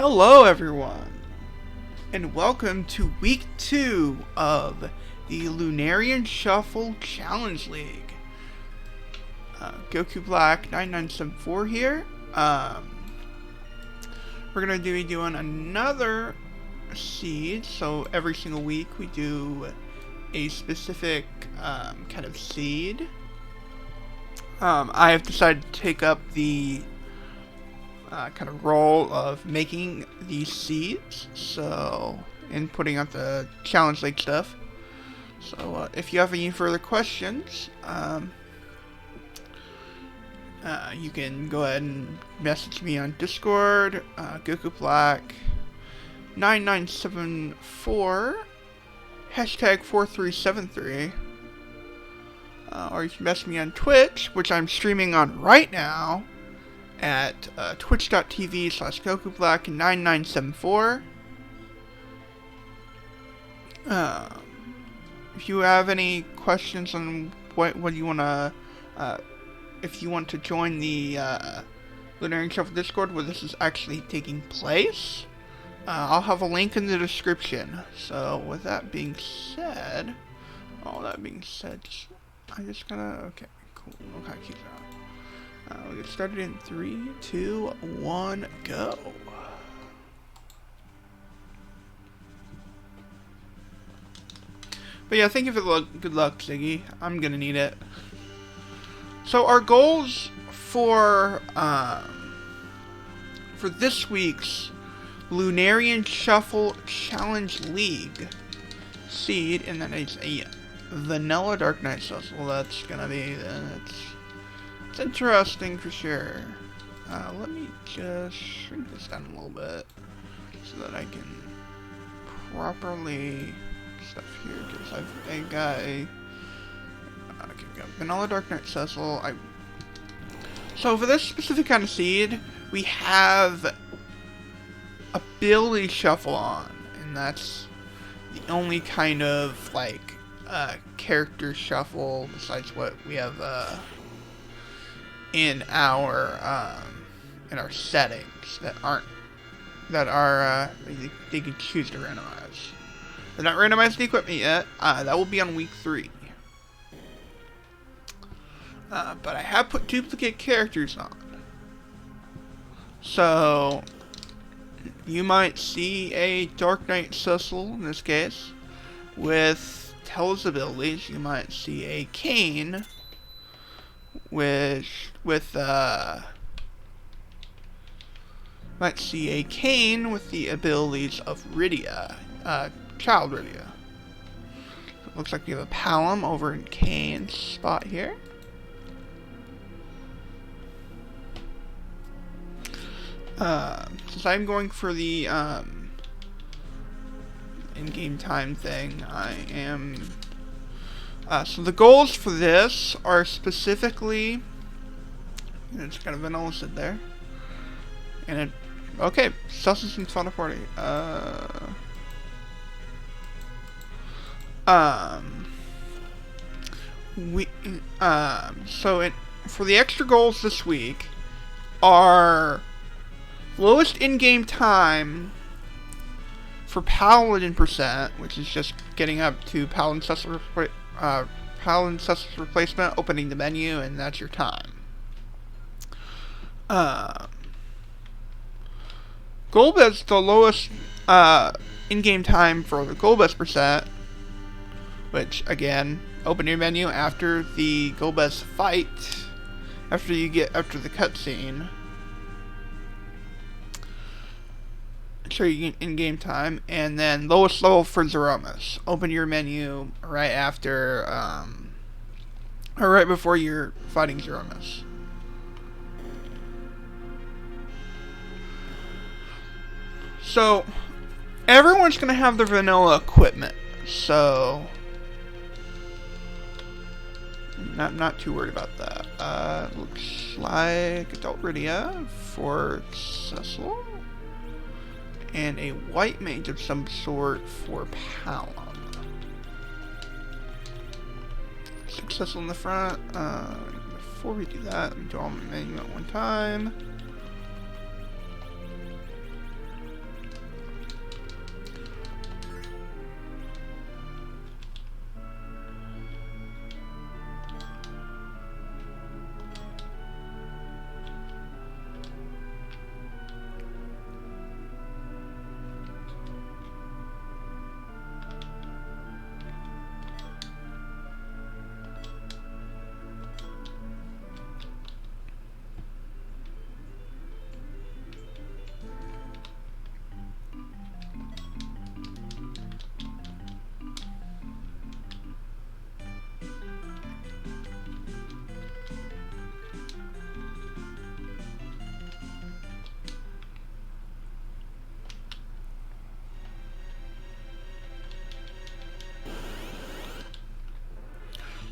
Hello everyone, and welcome to week 2 of the Lunarian Shuffle Challenge League. Goku Black 9974 here. We're going to be doing another seed, so every single week we do a specific kind of seed. I have decided to take up the kind of role of making these seeds, and putting out the challenge league stuff. So if you have any further questions, you can go ahead and message me on Discord, Goku Black 9974 hashtag 4373, or you can message me on Twitch, which I'm streaming on right now, at twitch.tv/GokuBlack9974. If you have any questions on what you want to, if you want to join the Lunarian Shuffle Discord where this is actually taking place, I'll have a link in the description. So with that being said, I just gotta, okay, cool, okay, keep that. We'll get started in 3, 2, 1, go. But yeah, thank you for the good luck, Ziggy. I'm gonna need it. So our goals for this week's Lunarian Shuffle Challenge League seed, and then it's a vanilla Dark Knight sauce. Well, that's gonna be it's interesting for sure. Let me just shrink this down a little bit so that I can properly stuff here, because I got a okay, we got vanilla Dark Knight Cecil. So for this specific kind of seed, we have ability shuffle on, and that's the only kind of like character shuffle besides what we have in our settings that they can choose to randomize. They're not randomized the equipment yet. That will be on week 3. But I have put duplicate characters on, so you might see a Dark Knight Cecil in this case with Tel's abilities. You might see a Kane with the abilities of Rydia, Child Rydia. It looks like we have a Palom over in Kane's spot here. Since I'm going for the in-game time thing, I am. So the goals for this are specifically, it's kind of vanilla sit there, and it, okay, Celsius and Fauna Party. For the extra goals this week are lowest in-game time for Paladin %, which is just getting up to Paladin Cecil's replacement, opening the menu, and that's your time. Golbez, the lowest in-game time for the Golbez %, which again, open your menu after the Golbez fight, after the cutscene. Show you in-game time, and then lowest level for Zeromus. Open your menu right after, or right before you're fighting Zeromus. So, everyone's gonna have their vanilla equipment, so not too worried about that. Looks like Adult Rydia for Cecil, and a white mage of some sort for Palom. Successful in the front. Before we do that, let me do all my menu at one time.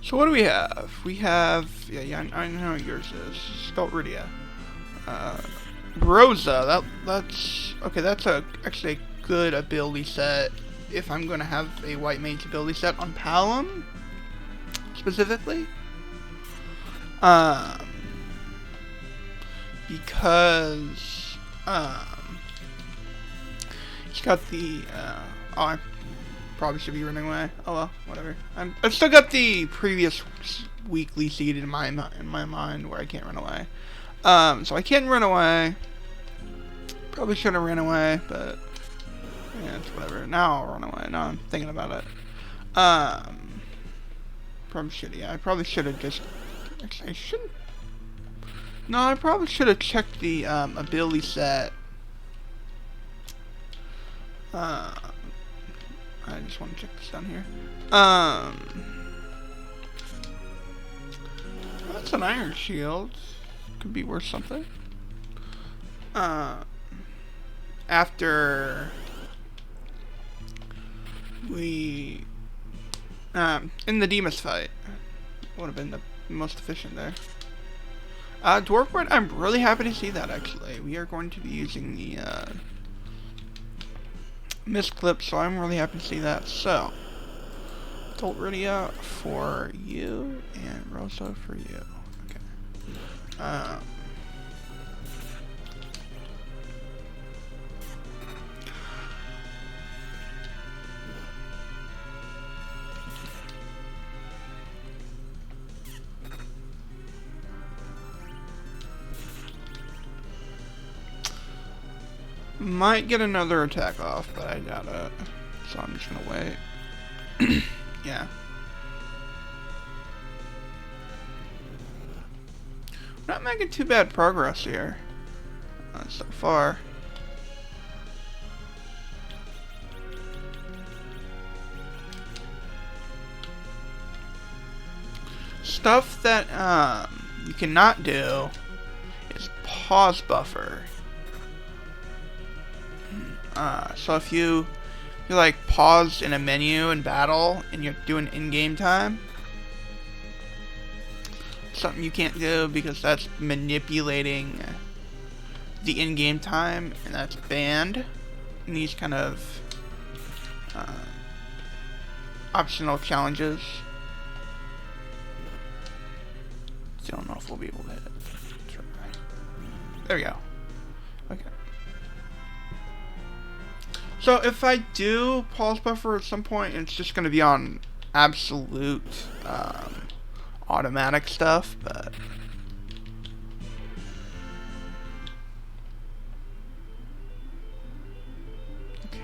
So what do we have? We have, yeah, I know what yours is. Stelridia. Rosa, that's, okay, that's actually a good ability set if I'm going to have a white mage ability set on Palom, specifically. Because, it's got the, oh, I probably should be running away. Oh well, whatever. I've still got the previous weekly seed in my mind where I can't run away. So I can't run away. Probably should have ran away, but yeah, it's whatever. Now I'll run away. Now I'm thinking about it. Probably should. Yeah, I probably should have just. Actually, I shouldn't. No, I probably should have checked the ability set. I just want to check this down here. That's an iron shield. Could be worth something. After we in the Demas fight, would have been the most efficient there. Dwarf Bread, I'm really happy to see that actually. We are going to be using the mist clip, so I'm really happy to see that. So Dolridia for you and Rosa for you. Okay. Might get another attack off, but I doubt it. So I'm just gonna wait. Yeah. Not making too bad progress here. So far. Stuff that you cannot do is pause buffer. So if you like pause in a menu in battle and you're doing in-game time, something you can't do because that's manipulating the in-game time, and that's banned in these kind of optional challenges. Don't know if we'll be able to hit it. Try. There we go. Okay. So if I do pause buffer at some point, it's just going to be on absolute automatic stuff, but okay.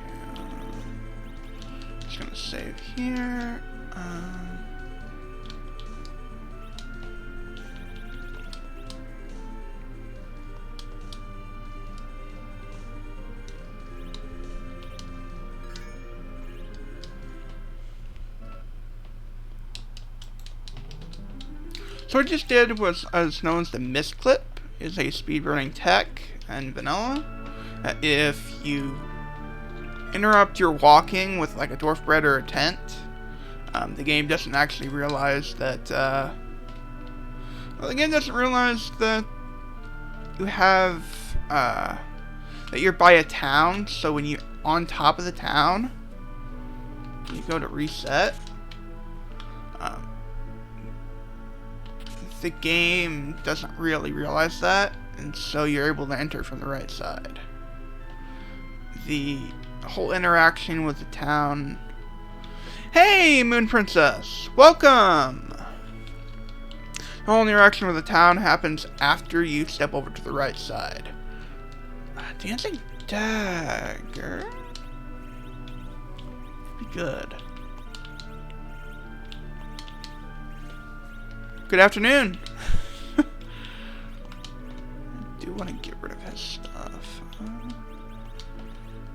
Just going to save here. So what I just did was, as known as the mist clip, is a speedrunning tech in vanilla. If you interrupt your walking with like a dwarf bread or a tent, the game doesn't actually realize that. Well, the game doesn't realize that you have that you're by a town. So when you're on top of the town, you go to reset. The game doesn't really realize that, and so you're able to enter from the right side. The whole interaction with the town. Hey, Moon Princess! Welcome! The whole interaction with the town happens after you step over to the right side. Dancing Dagger? Be good. Good afternoon. I do want to get rid of his stuff.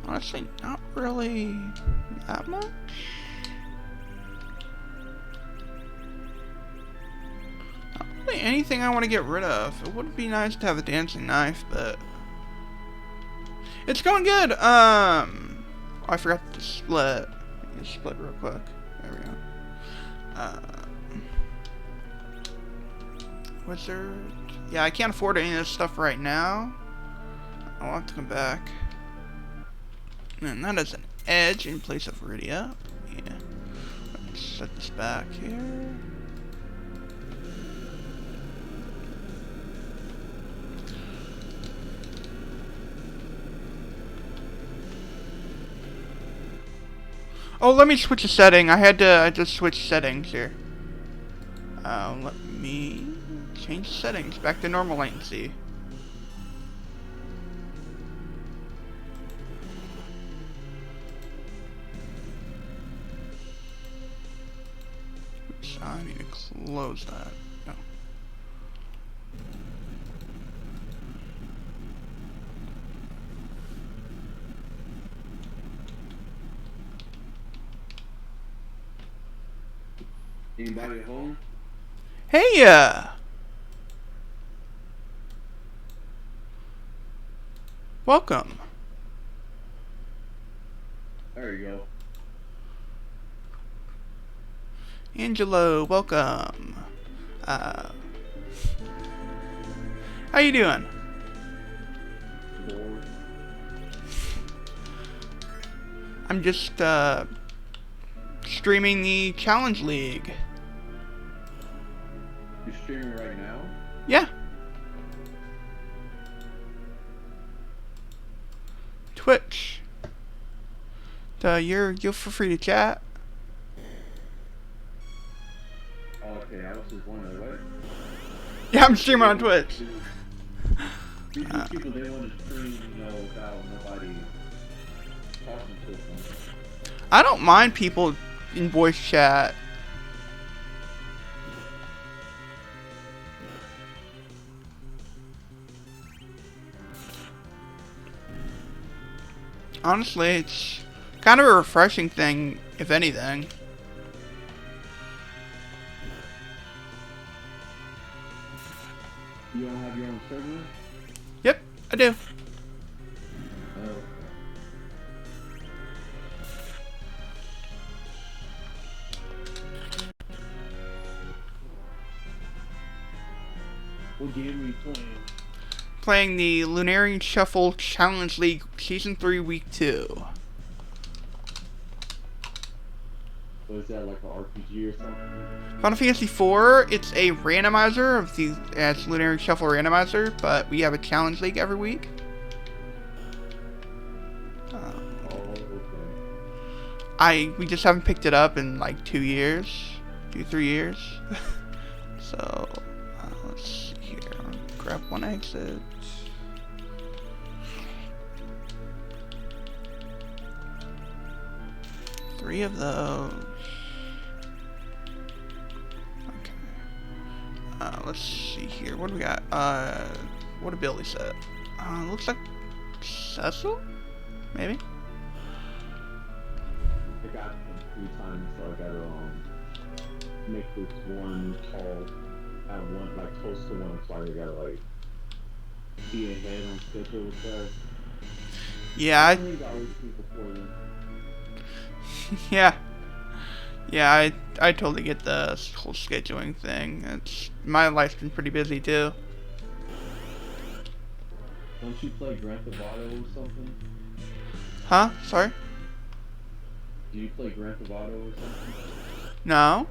Honestly, not really that much. Not really anything I want to get rid of. It would be nice to have a dancing knife, but it's going good. Oh, I forgot to split. Split real quick. There we go. Wizard. Yeah, I can't afford any of this stuff right now. I'll have to come back. And that is an edge in place of Viridia. Yeah. Let's set this back here. Oh, let me switch a setting. I just switch settings here. Let me change settings back to normal latency. Oops, I need to close that. No. Anybody at home? Hey, welcome. There you go. Angelo, welcome. How you doing? Bored. I'm just, streaming the Challenge League. You're streaming right now? Yeah. Twitch. You're feel free to chat. Oh, okay, I was just wondering, what? Yeah, I'm streaming on Twitch. These people, they want to stream, you know, without nobody talking to them. I don't mind people in voice chat. Honestly, it's kind of a refreshing thing, if anything. You don't have your own server? Yep, I do. Oh. What game are you playing? Playing the Lunarian Shuffle Challenge League Season 3 Week 2. What is that, like an RPG or something? Final Fantasy IV, it's a randomizer of the as Lunarian Shuffle randomizer, but we have a Challenge League every week. Okay. We just haven't picked it up in like 2 years, 3 years. So let's see here. I'll grab one exit. Three of those. Okay. Let's see here. What do we got? What ability set? Looks like Cecil? Maybe? I got them 3 times, so I gotta make this one call at one, like close to one, so I gotta like be ahead on schedule with that. Yeah, I think I always see before then. yeah, I totally get the whole scheduling thing. My life's been pretty busy too. Don't you play Grand Theft Auto or something? Huh? Sorry? Do you play Grand Theft Auto or something? No.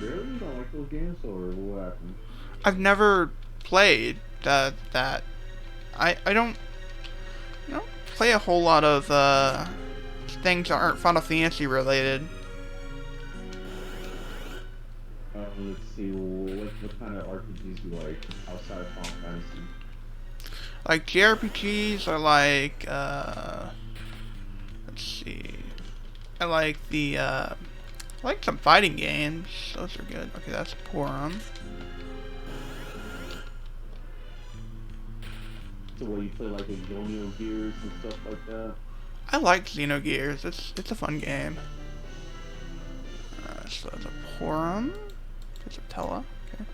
Really? You don't like those games, or what happened? I've never played that. I don't play a whole lot of things that aren't Final Fantasy related. Let's see, what kind of RPGs you like outside of Final Fantasy? Like JRPGs, I like let's see. I like some fighting games. Those are good. Okay, that's Porum. So what, you play like the Xenogears and stuff like that? I like Xenogears. It's a fun game. So that's a Porum. There's a Tella. Okay.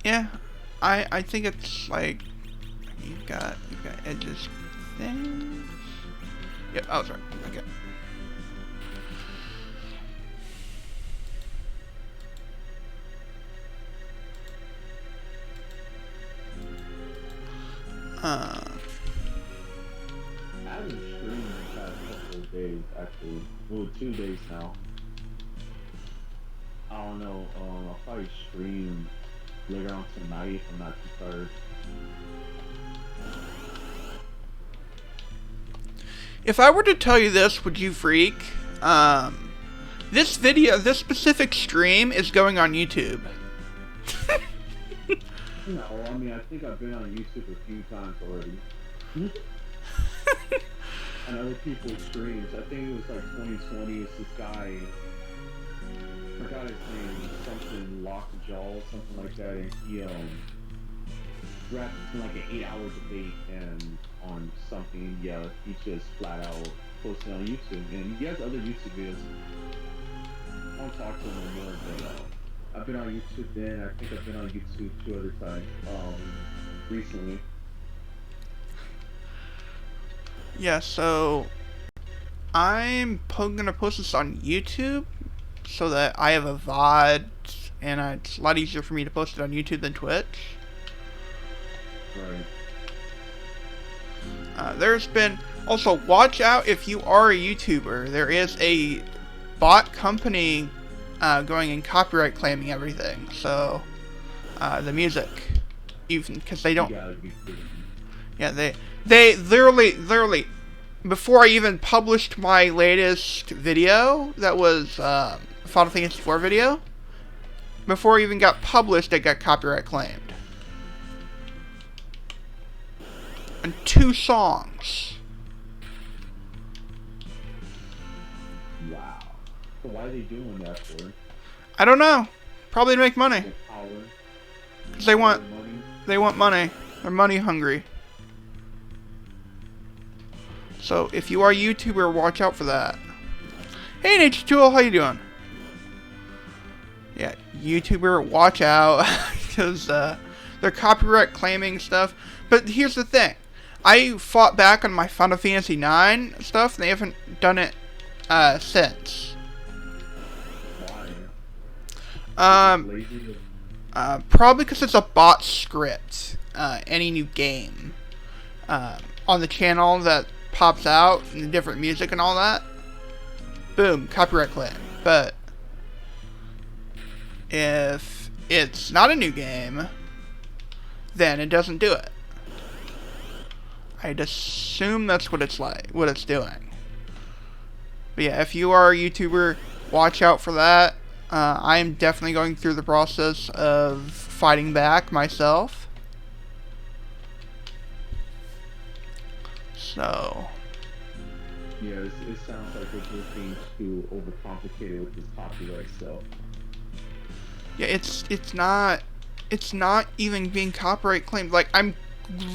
Yeah, I think it's like you've got edges things. Yeah, I was right. Okay. Uh, I haven't streamed in the past couple of days, actually. Well, 2 days now. I don't know. I'll probably stream later on tonight if I'm not too tired. if I were to tell you this, would you freak? This specific stream is going on YouTube. No, I mean, I think I've been on YouTube a few times already. And other people's streams. I think it was like 2020. It's this guy. I forgot his name. Something Lockjaw, something like that. And he wrapped in like an 8-hour debate and on something. Yeah, he just flat out posted on YouTube. And he has other YouTube videos. I won't talk to him anymore, but I've been on YouTube then. I think I've been on YouTube 2 other times. Recently. Yeah, so I'm gonna post this on YouTube so that I have a VOD, and it's a lot easier for me to post it on YouTube than Twitch. Right. There's been also, watch out if you are a YouTuber. There is a bot company going and copyright claiming everything. So the music, even because they don't. Yeah, they literally, before I even published my latest video, that was Final Fantasy IV video, before it even got published, it got copyright claimed. And 2 songs. Wow. So why are they doing that for? I don't know. Probably to make money. Power. 'Cause they want Money. money. They're money hungry. So if you are a YouTuber, watch out for that. Hey Nature Tool, how you doing? Yeah, YouTuber, watch out, because they're copyright claiming stuff. But here's the thing, I fought back on my Final Fantasy IX stuff, and they haven't done it since. Why? Probably because it's a bot script. Any new game on the channel that pops out and the different music and all that, boom, copyright claim. But if it's not a new game, then it doesn't do it. I'd assume that's what it's like, what it's doing. But yeah, if you are a YouTuber, watch out for that. I am definitely going through the process of fighting back myself. So. Yeah, it sounds like they're just being too overcomplicated with this copyright stuff. Yeah, it's not even being copyright claimed. Like, I'm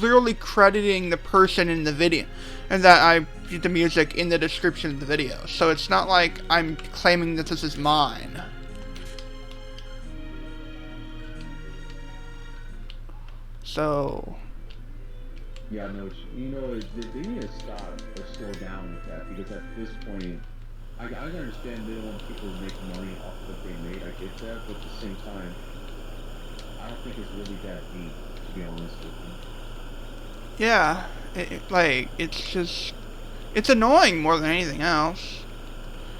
literally crediting the person in the video, and that I did the music in the description of the video. So it's not like I'm claiming that this is mine. So. Yeah, no, you know, they need to stop or slow down with that, because at this point, I understand they don't want people to make money off what they made, I get that, but at the same time, I don't think it's really that deep, to be honest with you. Yeah, it's annoying more than anything else.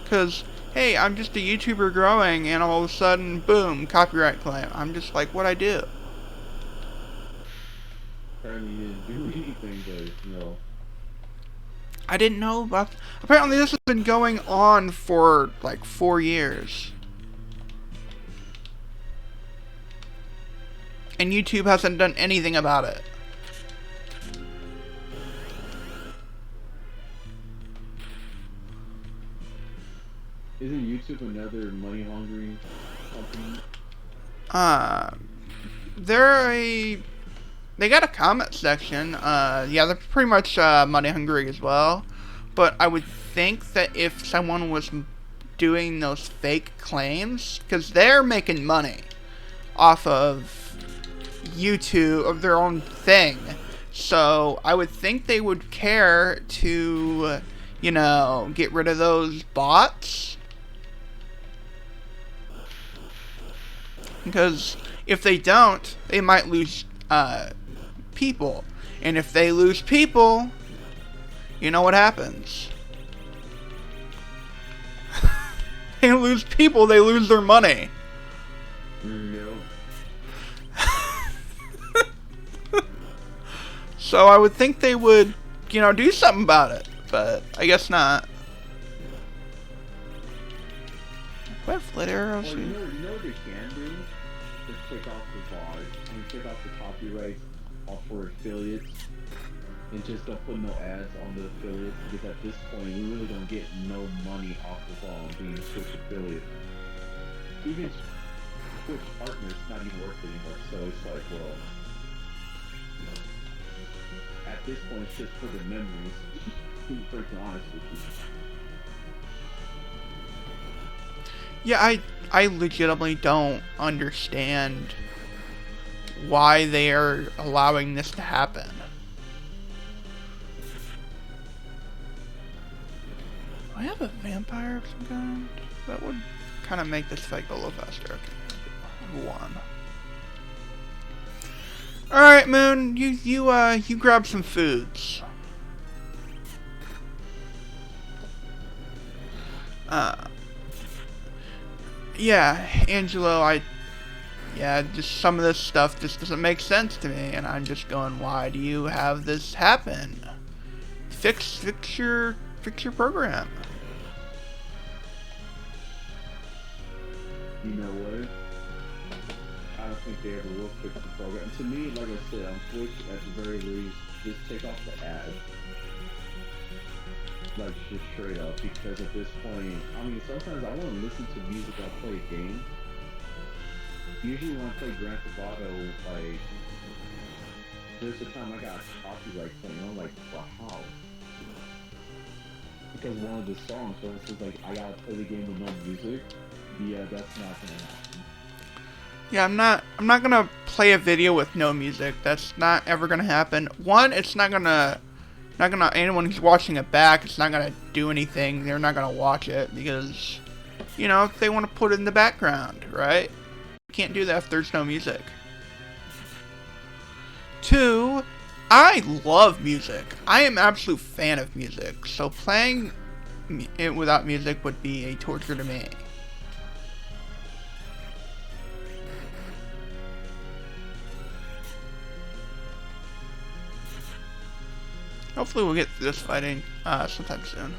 Because, hey, I'm just a YouTuber growing, and all of a sudden, boom, copyright claim. I'm just like, what'd I do? Apparently you didn't do anything, but, you know. I didn't know about... Apparently this has been going on for, like, 4 years. And YouTube hasn't done anything about it. Isn't YouTube another money-hungry company? They got a comment section. Yeah, they're pretty much money hungry as well. But I would think that if someone was doing those fake claims, because they're making money off of YouTube, of their own thing, so I would think they would care to, you know, get rid of those bots. Because if they don't, they might lose people. And if they lose people, you know what happens. They lose people, they lose their money. No. So I would think they would, do something about it. But I guess not. What flit arrows? Well, you know what they can do? Just take off the VOD. Take off the copyrights off for affiliates. And just don't put no ads on the affiliates. Because at this point, we really don't get no money off of being Twitch affiliate. Even Twitch partners not even worth it anymore. So it's like, well, at this point, it's just for the memories. To be freaking honest with you. Yeah, I legitimately don't understand why they are allowing this to happen. Do I have a vampire of some kind? That would kind of make this fight go a little faster. Okay, one. All right, Moon, you grab some foods. Yeah, Angelo, just some of this stuff just doesn't make sense to me, and I'm just going, why do you have this happen? Fix your program. You know what? I don't think they ever will fix the program. To me, like I said, on Twitch, at the very least, just take off the ads. Like, just straight up, because at this point, sometimes I want to listen to music while I play a game. Usually when I play Grand Theft Auto, like, there's a time I got copyright claim. I'm like, well, how? Because one of the songs, so it's just like, I gotta play the game with no music. Yeah, that's not gonna happen. Yeah, I'm not gonna play a video with no music. That's not ever gonna happen. One, it's not gonna anyone who's watching it back, it's not gonna do anything. They're not gonna watch it because, if they want to put it in the background, right? You can't do that if there's no music. Two, I love music. I am an absolute fan of music. So playing it without music would be a torture to me. Hopefully we'll get through this fighting sometime soon.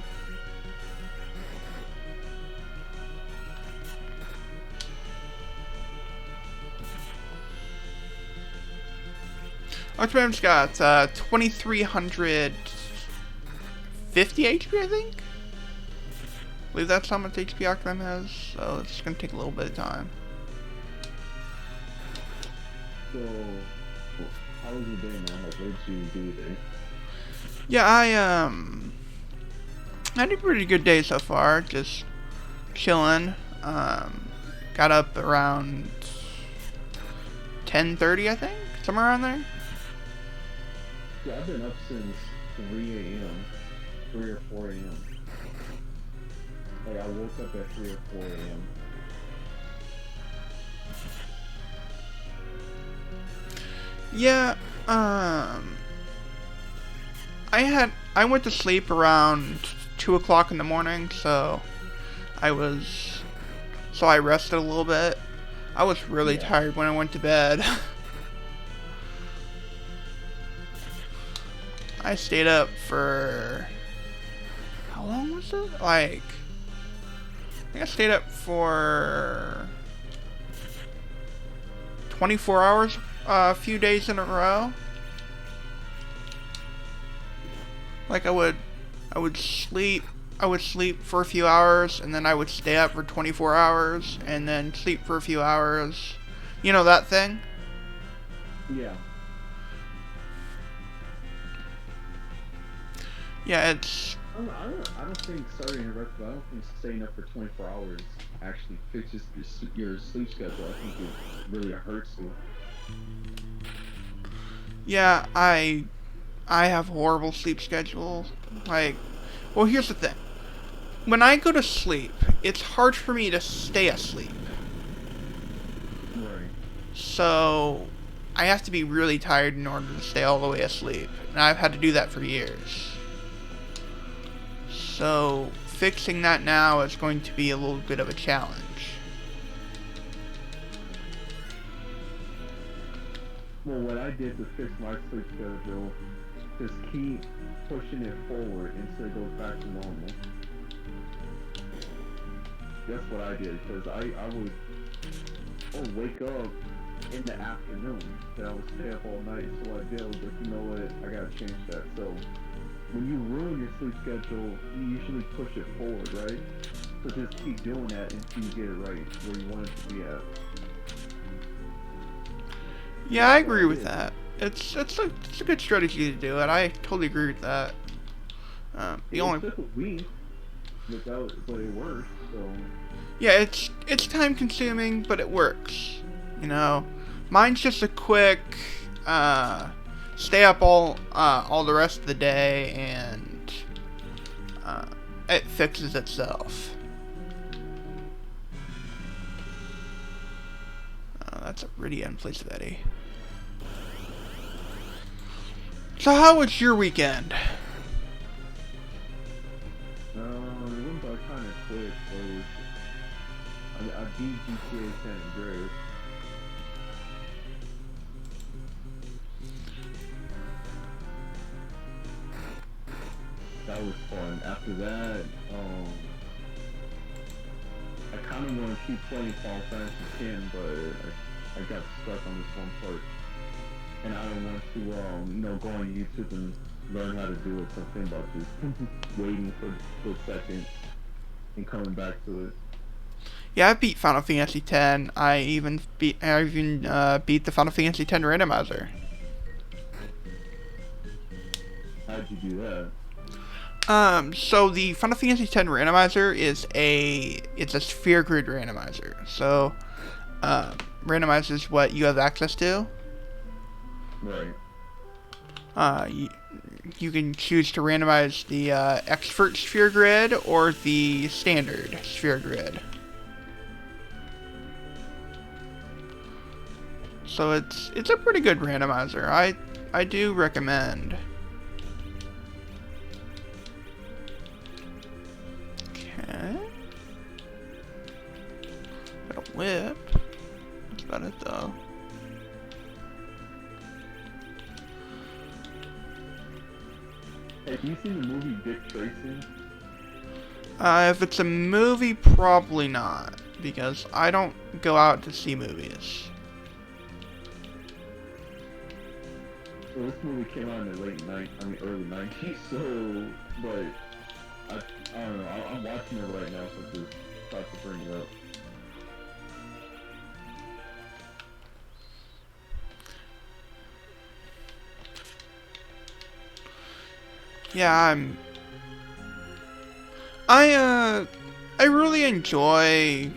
Octobam's got 2,350 HP, I think? I believe that's how much HP Octobam has, so it's going to take a little bit of time. So, how was your day, man? Like, what did you do today? Yeah, I had a pretty good day so far. Just chilling. Got up around 10:30, I think, somewhere around there. Yeah, I've been up since 3 a.m., 3 or 4 a.m. Like, I woke up at 3 or 4 a.m. Yeah, I went to sleep around 2 o'clock in the morning, so I rested a little bit. I was really tired when I went to bed. I stayed up for, how long was it? Like, I think I stayed up for 24 hours a few days in a row. Like I would sleep for a few hours, and then I would stay up for 24 hours, and then sleep for a few hours. You know that thing? Yeah. Yeah, it's... I don't think, sorry to interrupt, but I don't think staying up for 24 hours actually fixes your sleep schedule. I think it really hurts you. Yeah, I have horrible sleep schedule. Like, well, here's the thing. When I go to sleep, it's hard for me to stay asleep. Right. So, I have to be really tired in order to stay all the way asleep. And I've had to do that for years. So fixing that now is going to be a little bit of a challenge. Well, what I did to fix my sleep schedule is keep pushing it forward until it goes back to normal. That's what I did, because I would wake up in the afternoon, and I would stay up all night, so what I did was like, you know what, I gotta change that. So when you ruin your sleep schedule, you usually push it forward, right? So just keep doing that until you get it right, where you want it to be at. Yeah, I agree with that. It's a good strategy to do it. I totally agree with that. It took a week, but it worked. So yeah, it's time consuming, but it works. You know, mine's just a quick stay up all the rest of the day, and it fixes itself. That's a really unplaced Eddie. So how was your weekend? it went by kind of quick. I beat GTA San Andreas. That was fun. After that, I kind of want to keep playing Final Fantasy X, but I got stuck on this one part, and I don't want to, go on YouTube and learn how to do it. Something about just waiting for a second and coming back to it. Yeah, I beat Final Fantasy X. I even beat the Final Fantasy X randomizer. How'd you do that? So the Final Fantasy X randomizer is it's a sphere grid randomizer. So, randomizes what you have access to. Right. You can choose to randomize the expert sphere grid or the standard sphere grid. So it's a pretty good randomizer. I do recommend. Okay. Got a whip. That's about it though. Hey, have you seen the movie Dick Tracy? If it's a movie, probably not, because I don't go out to see movies. So this movie came out in the early 90s, so, but I don't know, I'm watching it right now, so just thought to bring it up. Yeah, I really enjoy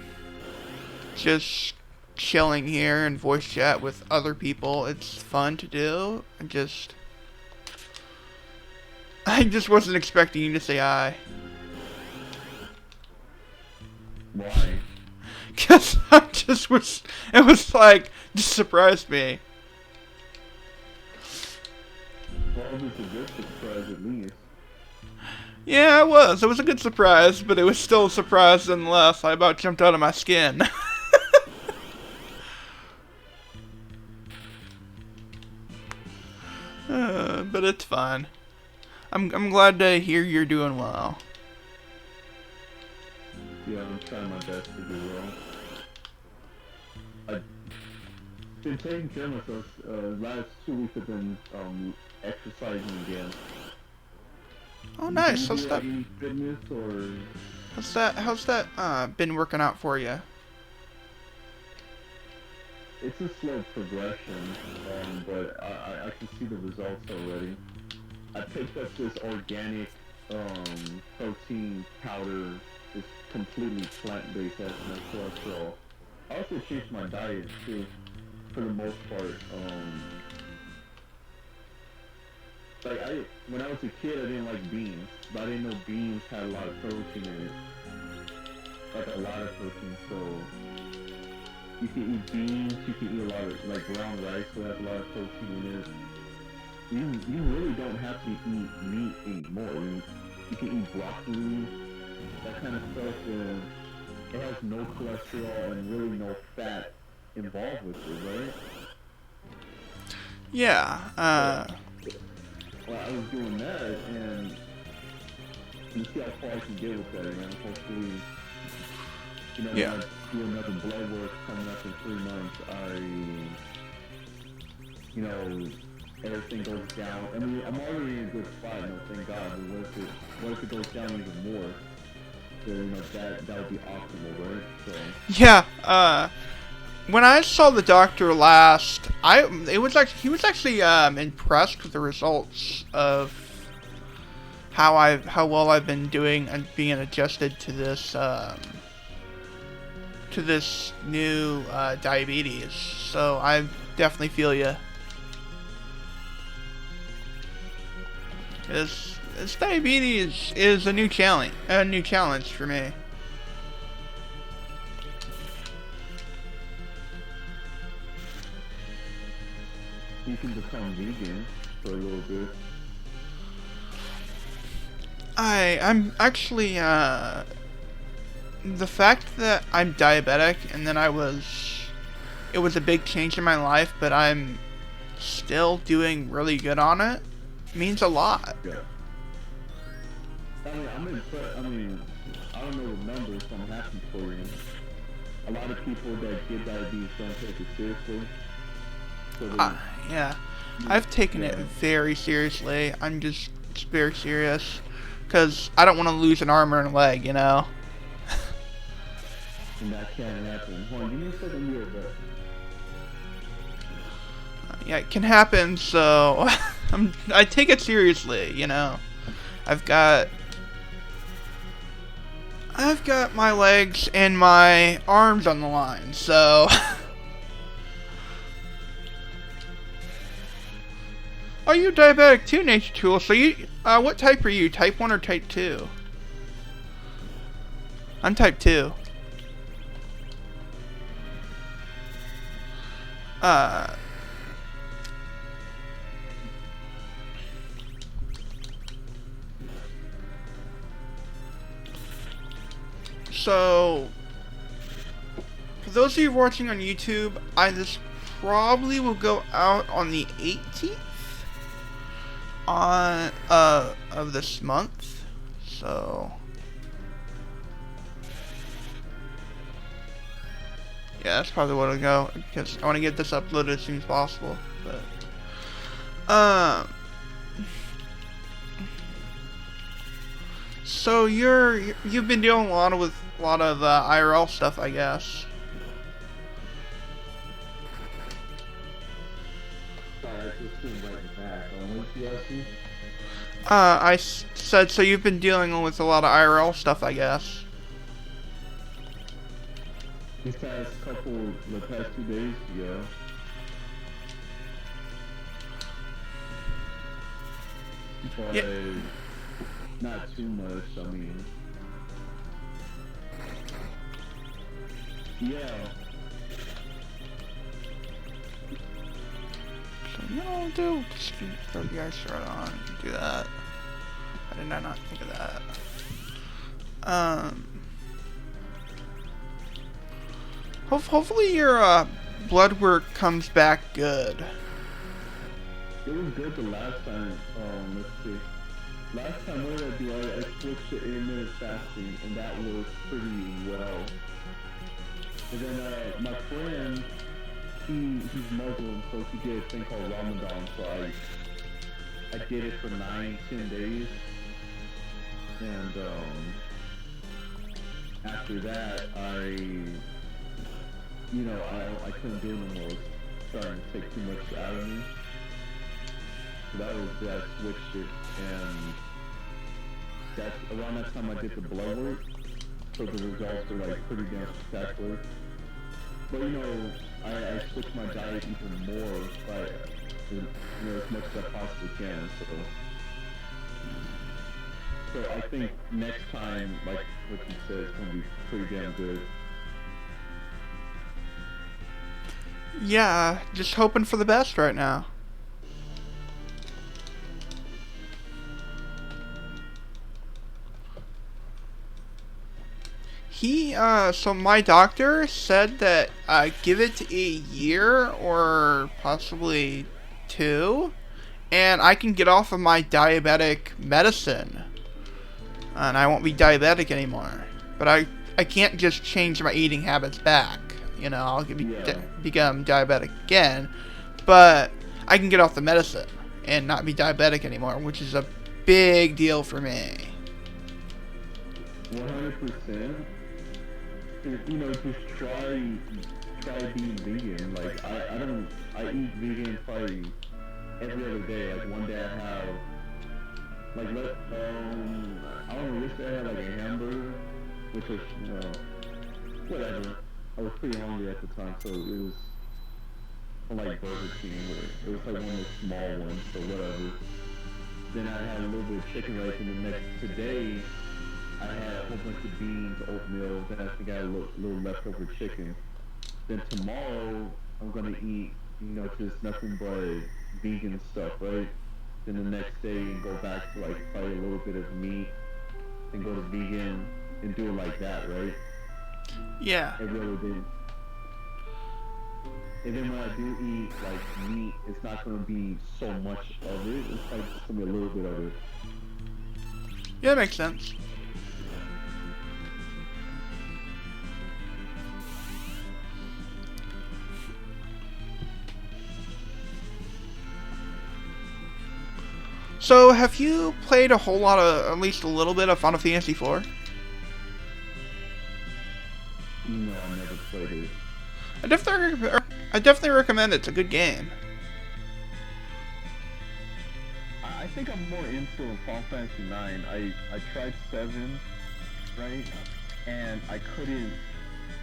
just chilling here and voice chat with other people. It's fun to do. I just wasn't expecting you to say hi. Why? Cause it was like, just surprised me. Well, it was a good surprise at least. Yeah, it was. It was a good surprise, but it was still a surprise nonetheless. I about jumped out of my skin. But it's fine. I'm glad to hear you're doing well. Yeah, I'm trying my best to do well. I've been taking care of myself. Last 2 weeks I've been exercising again. Oh, nice. Do you do any fitness or? How's that been working out for you? It's a slow progression, but I can see the results already. I picked up this organic protein powder, this completely plant-based, has no cholesterol. I also changed my diet too, for the most part. When I was a kid, I didn't like beans, but I didn't know beans had a lot of protein in it. Like a lot of protein, so You can eat beans. You can eat a lot of like brown rice, so has a lot of protein in it. You really don't have to eat meat anymore. You can eat broccoli, that kind of stuff, and it has no cholesterol and really no fat involved with it, right? Yeah. Well, I was doing that, and you see how far I can get with that, and hopefully, Yeah. when I do another blood work coming up in 3 months, everything goes down. I mean, I'm already in a good spot, thank God. But what if it goes down even more? So, that would be optimal, right? So. Yeah. When I saw the doctor last, he was actually impressed with the results of how well I've been doing and being adjusted to this new diabetes. So I definitely feel you. This diabetes is a new challenge for me. You can become vegan for a little bit. I'm actually the fact that I'm diabetic and then it was a big change in my life, but I'm still doing really good on it means a lot. Yeah. I'm impressed. I don't know the numbers, so I'm happy for you. A lot of people that get diabetes don't take it seriously. So yeah. I've taken it very seriously. I'm just very serious. Because I don't want to lose an arm or a leg, And that can happen. Hold on, give me a second here, but... Yeah, it can happen, so... I take it seriously, I've got my legs and my arms on the line, so... Oh, you're diabetic too, Nature Tool. So what type are you? Type 1 or type 2? I'm type 2. So, for those of you watching on YouTube, this probably will go out on the 18th of this month. So, yeah, that's probably what it'll go, because I want to get this uploaded as soon as possible. But, so you've been dealing a lot of IRL stuff, I guess. I said, so you've been dealing with a lot of IRL stuff, I guess. The past 2 days, yeah. But not too much, yeah. So, just throw the ice right on, do that. I did not think of that. Hopefully your blood work comes back good. It was good the last time. Let's see. Last time, what did I do? I switched to intermittent fasting, and that worked pretty well. And then my friend, he's Muslim, so he did a thing called Ramadan. So I did it for 9-10 days, and after that, I couldn't do it no more. It was starting to take too much out of me. So that was that. I switched it, and that's around that time I did the blood work. So the results are pretty damn spectacular. But I switched my diet even more, but as much as I possibly can. So I think next time, like what you said, it's gonna be pretty damn good. Yeah, just hoping for the best right now. So my doctor said that, give it a year or possibly two, and I can get off of my diabetic medicine, and I won't be diabetic anymore. But I can't just change my eating habits back. I'll Yeah. become diabetic again, but I can get off the medicine and not be diabetic anymore, which is a big deal for me. 100%. Just try being vegan. Like I eat vegan probably every other day. Like one day I have I don't know, yesterday I had like a hamburger, which was whatever. I was pretty hungry at the time, so it was from like Burger King, or it was like one of the small ones, so whatever. Then I had a little bit of chicken rice, and the next today I had a whole bunch of beans, oatmeal, then I think I had a little leftover chicken. Then tomorrow I'm gonna eat, just nothing but vegan stuff, right? Then the next day go back to like probably a little bit of meat, then go to vegan and do it like that, right? Yeah. Every other day. And then when I do eat like meat, it's not gonna be so much of it. It's like just gonna be a little bit of it. Yeah, that makes sense. So, have you played a whole lot of, at least a little bit of Final Fantasy IV? No, I never played it. I definitely recommend it. It's a good game. I think I'm more into Final Fantasy 9. I tried 7, right? And I couldn't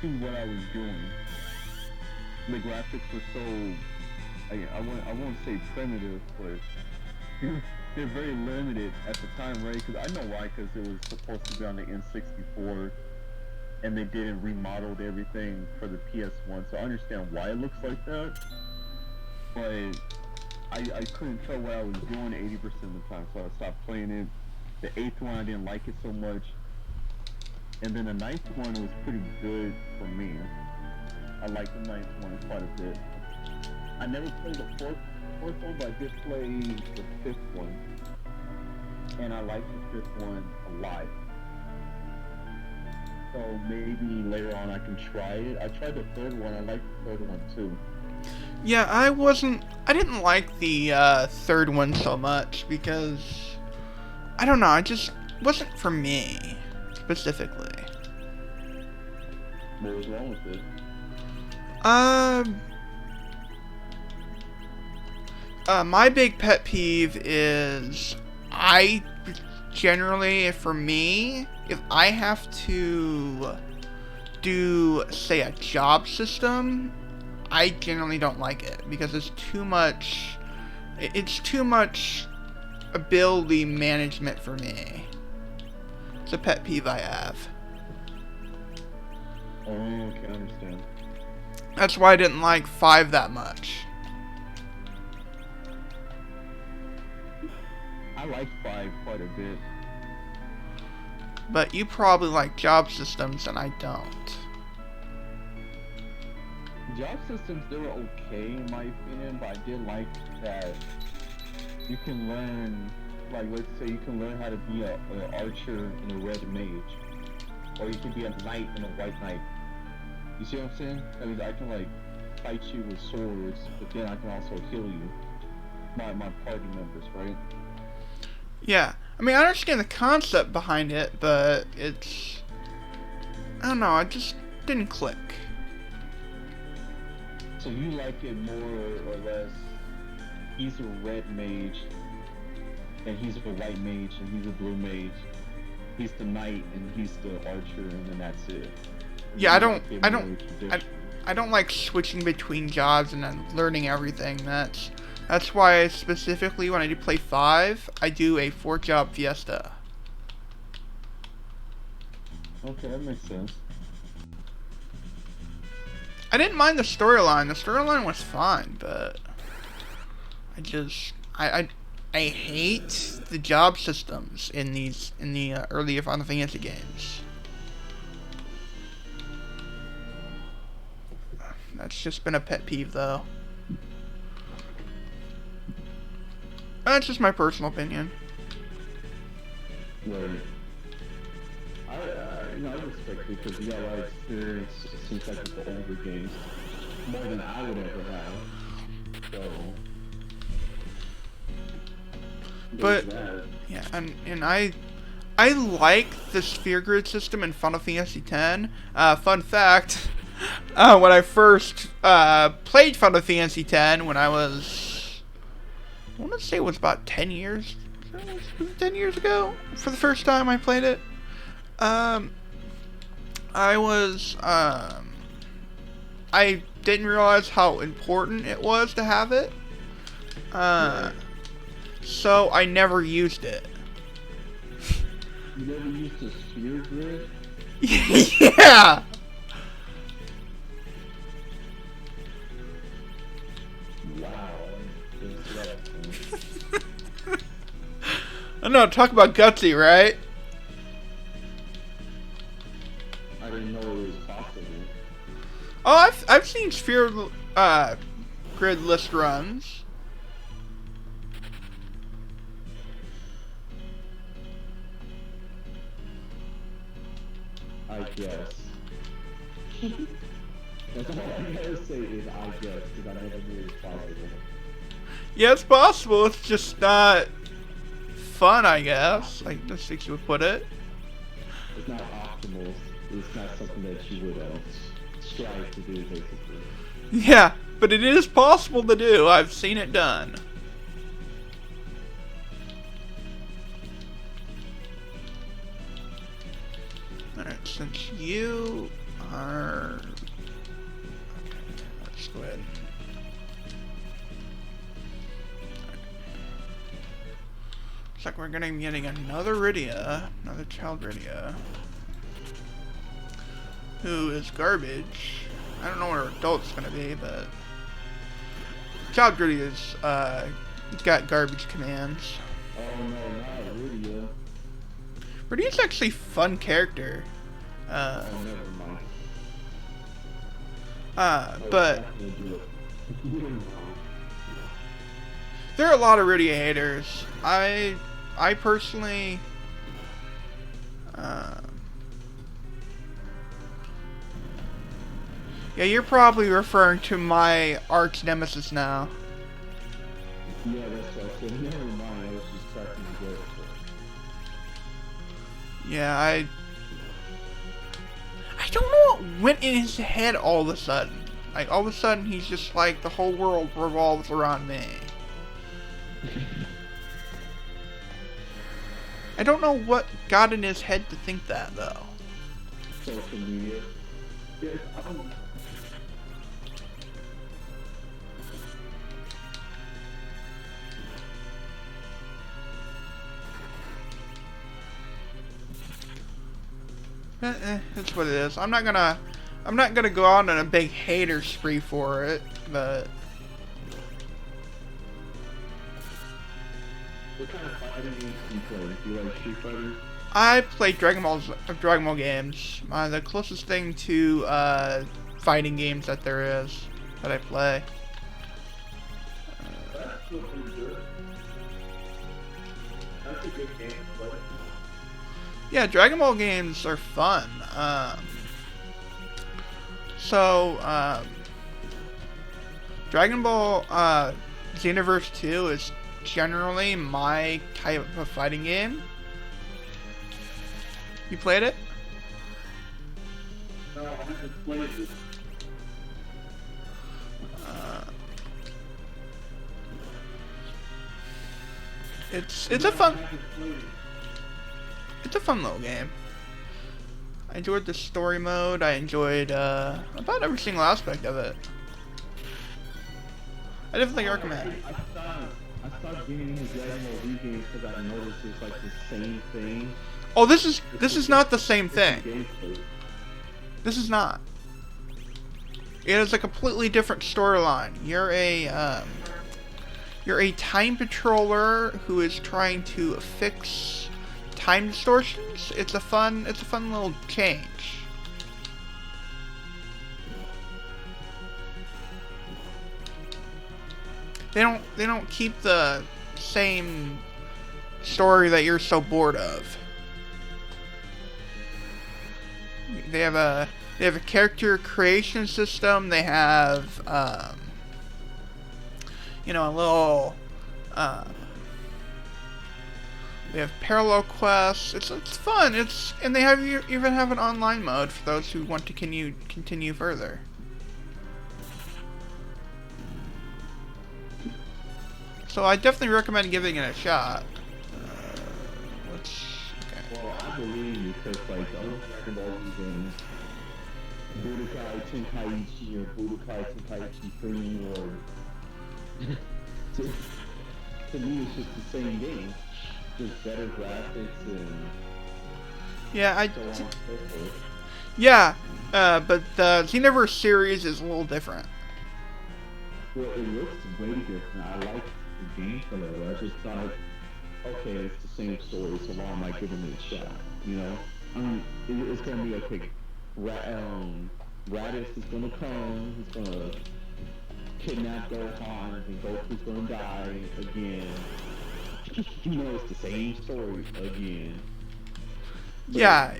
see what I was doing. The graphics were so, I won't say primitive, but they're very limited at the time, right? Because I know why, because it was supposed to be on the N64, and they didn't remodeled everything for the PS1, so I understand why it looks like that. But I couldn't tell what I was doing 80% of the time, so I stopped playing it. The 8th one, I didn't like it so much. And then the 9th one was pretty good for me. I liked the 9th one quite a bit. I never played the fourth one, but I did play the 5th one. And I liked the 5th one a lot. So maybe later on I can try it. I tried the 3rd one, I liked the 3rd one too. Yeah, I didn't like the 3rd one so much because, I don't know, it just wasn't for me, specifically. What was wrong with it? My big pet peeve is, for me, if I have to do, say, a job system, I generally don't like it because it's too much ability management for me. It's a pet peeve I have. Oh, okay, I understand. That's why I didn't like 5 that much. I like 5 quite a bit. But you probably like job systems and I don't. Job systems, they were okay in my opinion, but I did like that you can learn, like let's say you can learn how to be an archer and a red mage. Or you can be a knight and a white knight. You see what I'm saying? I mean, I can like fight you with swords, but then I can also heal you. My party members, right? Yeah. I mean, I understand the concept behind it, but I don't know, it just didn't click. So you like it more or less, he's a red mage, and he's a white mage, and he's a blue mage. He's the knight, and he's the archer, and then that's it. Yeah, I don't like switching between jobs and then learning everything. That's why specifically when I do play 5, I do a 4-job fiesta. Okay, that makes sense. I didn't mind the storyline. The storyline was fine, but I hate the job systems in the earlier Final Fantasy games. That's just been a pet peeve, though. That's just my personal opinion. Right. I respect it because you got a lot of experience, it seems like, with the older games. More than I would ever have. So... But, yeah, and I like the sphere grid system in Final Fantasy X. Fun fact, when I first played Final Fantasy X, when I was, I want to say it was about 10 years, 10 years ago, for the first time I played it. I didn't realize how important it was to have it. So I never used it. You never used a sphere grid? Yeah! Wow. I know, talk about gutsy, right? I didn't know it was possible. Oh, I've seen sphere grid list runs. I guess. That's all I gotta say is I guess, because I never knew it was possible. Yeah, it's possible. It's just not fun, I guess. Like the six you would put it. It's not optimal. It's not something that you would strive to do, basically. Yeah, but it is possible to do. I've seen it done. Alright, since you are... Okay, let's go ahead. Looks like we're getting another Rydia, another child Rydia, who is garbage. I don't know what her adult's gonna be, but child Rydia's got garbage commands. Oh no, not Rydia. Rydia's actually a fun character. Oh, never mind. But there are a lot of Rydia haters. I personally, yeah, you're probably referring to my arch nemesis now. Yeah, that's what I said. Never mind. I was just cracking the joke. Yeah, I don't know what went in his head all of a sudden. Like, all of a sudden, he's just like, the whole world revolves around me. I don't know what got in his head to think that, though. Social media. Yeah, That's what it is. I'm not gonna go out on a big hater spree for it, but what kind of fighting games do you play? Do you like Street Fighter? I play Dragon Ball games. The closest thing to fighting games that there is that I play. That's still pretty good. That's a good game to play. Yeah, Dragon Ball games are fun. Dragon Ball Xenoverse 2 is generally my type of fighting game. You played it? No, I haven't played it. It's a fun little game. I enjoyed the story mode. I enjoyed about every single aspect of it. I definitely recommend. I stopped getting into Dragon Ball Z games because I noticed it's like the same thing. Oh, this is not the same thing. This is not. It is a completely different storyline. You're a time patroller who is trying to fix time distortions. It's a fun little change. They don't keep the same story that you're so bored of. They have a character creation system. They have a little they have parallel quests. It's fun. And they even have an online mode for those who want to continue further. So I definitely recommend giving it a shot. Well, I believe you because like the other Dragon Ball Z games, Budokai Tenkaichi or Budokai Tenkaichi 3 or to me it's just the same game, just better graphics and so on. Yeah, but the Xenoverse series is a little different. Well, it looks way different. I like the gameplay. I just thought, okay, it's the same story, so why am I giving it a shot? You know, it's gonna be okay. Raditz is gonna come. He's gonna kidnap Gohan, and Goku's gonna die again. You know, it's the same story again. Yeah,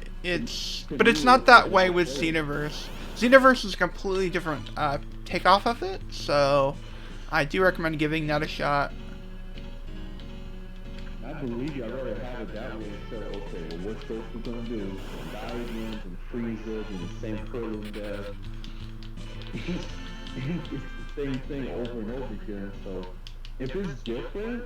but it's not that way with Xenoverse. Xenoverse is a completely different takeoff of it, so I do recommend giving that a shot. I believe you. I'd rather have it that way instead of, okay, well, what's Goku gonna do? He's gonna die again, and Frieza, and the same Krillin death. It's the same thing over and over again, so if it's different,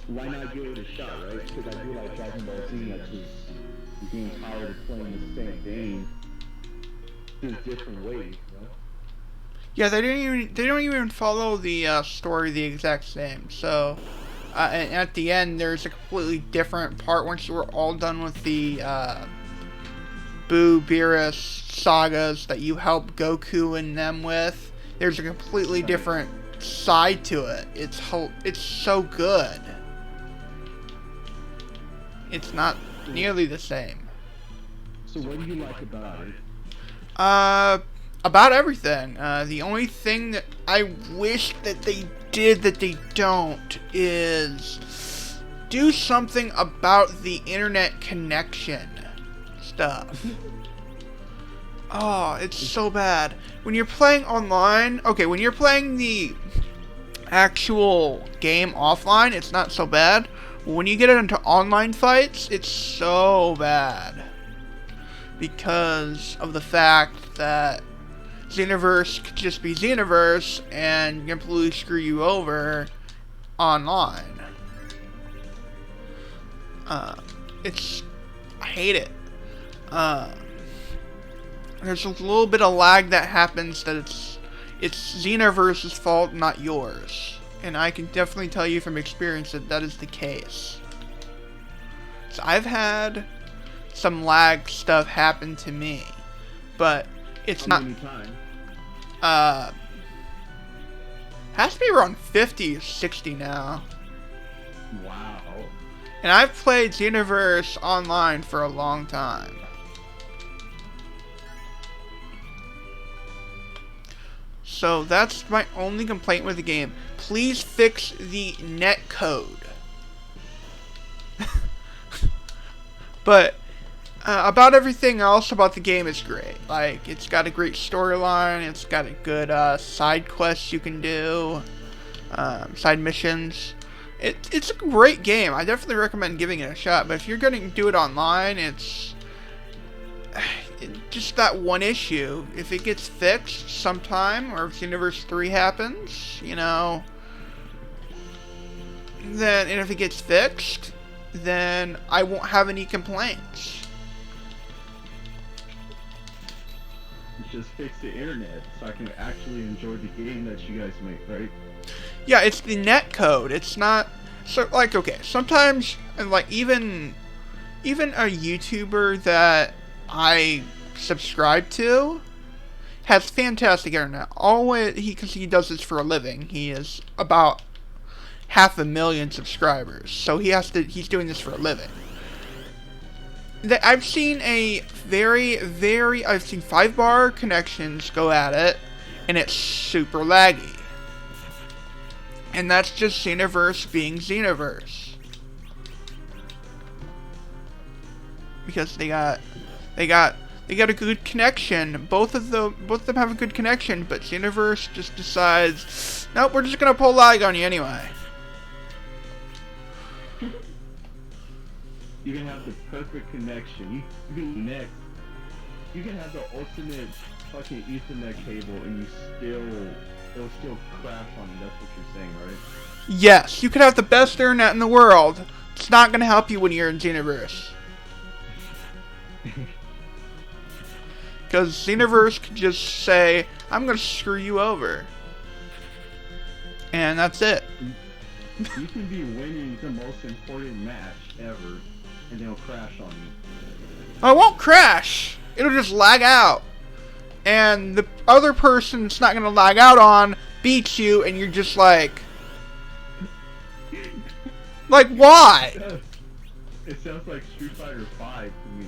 why not give it a shot, right? Because I do like Dragon Ball Z, I just being tired of playing the same game just different ways, you know? Yeah, they don't even follow the story the exact same. So, and at the end, there's a completely different part once we're all done with the Boo, Beerus sagas that you help Goku and them with. There's a completely different side to it. It's so good. It's not nearly the same. So what do you like about it? About everything. The only thing that I wish that they did that they don't is do something about the internet connection stuff. Oh, it's so bad. When you're playing online, okay, when you're playing the actual game offline, it's not so bad. When you get into online fights, it's so bad. Because of the fact that Xenoverse could just be Xenoverse and completely screw you over online. I hate it. There's a little bit of lag that happens that it's Xenoverse's fault, not yours. And I can definitely tell you from experience that that is the case. So I've had some lag stuff happen to me, but it's not. Has to be around 50 or 60 now. Wow. And I've played Xenoverse online for a long time. So that's my only complaint with the game. Please fix the net code. But about everything else about the game is great. Like, it's got a great storyline. It's got a good side quests you can do, side missions. It's a great game. I definitely recommend giving it a shot. But if you're going to do it online, it's just that one issue. If it gets fixed sometime, or if Xenoverse 3 happens, you know, then, and if it gets fixed, then I won't have any complaints. Just fix the internet so I can actually enjoy the game that you guys make, right? Yeah, it's the net code. It's not so like, okay, sometimes, and like even a YouTuber that I subscribe to, has fantastic internet. Because he does this for a living. He is about 500,000 subscribers, so he's doing this for a living. I've seen I've seen 5-bar connections go at it, and it's super laggy. And that's just Xenoverse being Xenoverse. Because they got a good connection. Both of them have a good connection, but Xenoverse just decides, nope, we're just gonna pull lag on you anyway. You can have the perfect connection. You can have the ultimate fucking Ethernet cable, and it'll still crash on you. That's what you're saying, right? Yes, you could have the best internet in the world. It's not gonna help you when you're in Xenoverse. Because Xenoverse could just say, I'm gonna screw you over. And that's it. You can be winning the most important match ever, and it'll crash on you. Oh, it won't crash. It'll just lag out. And the other person it's not going to lag out on beats you, and you're just like... Like, why? It sounds like Street Fighter V to me.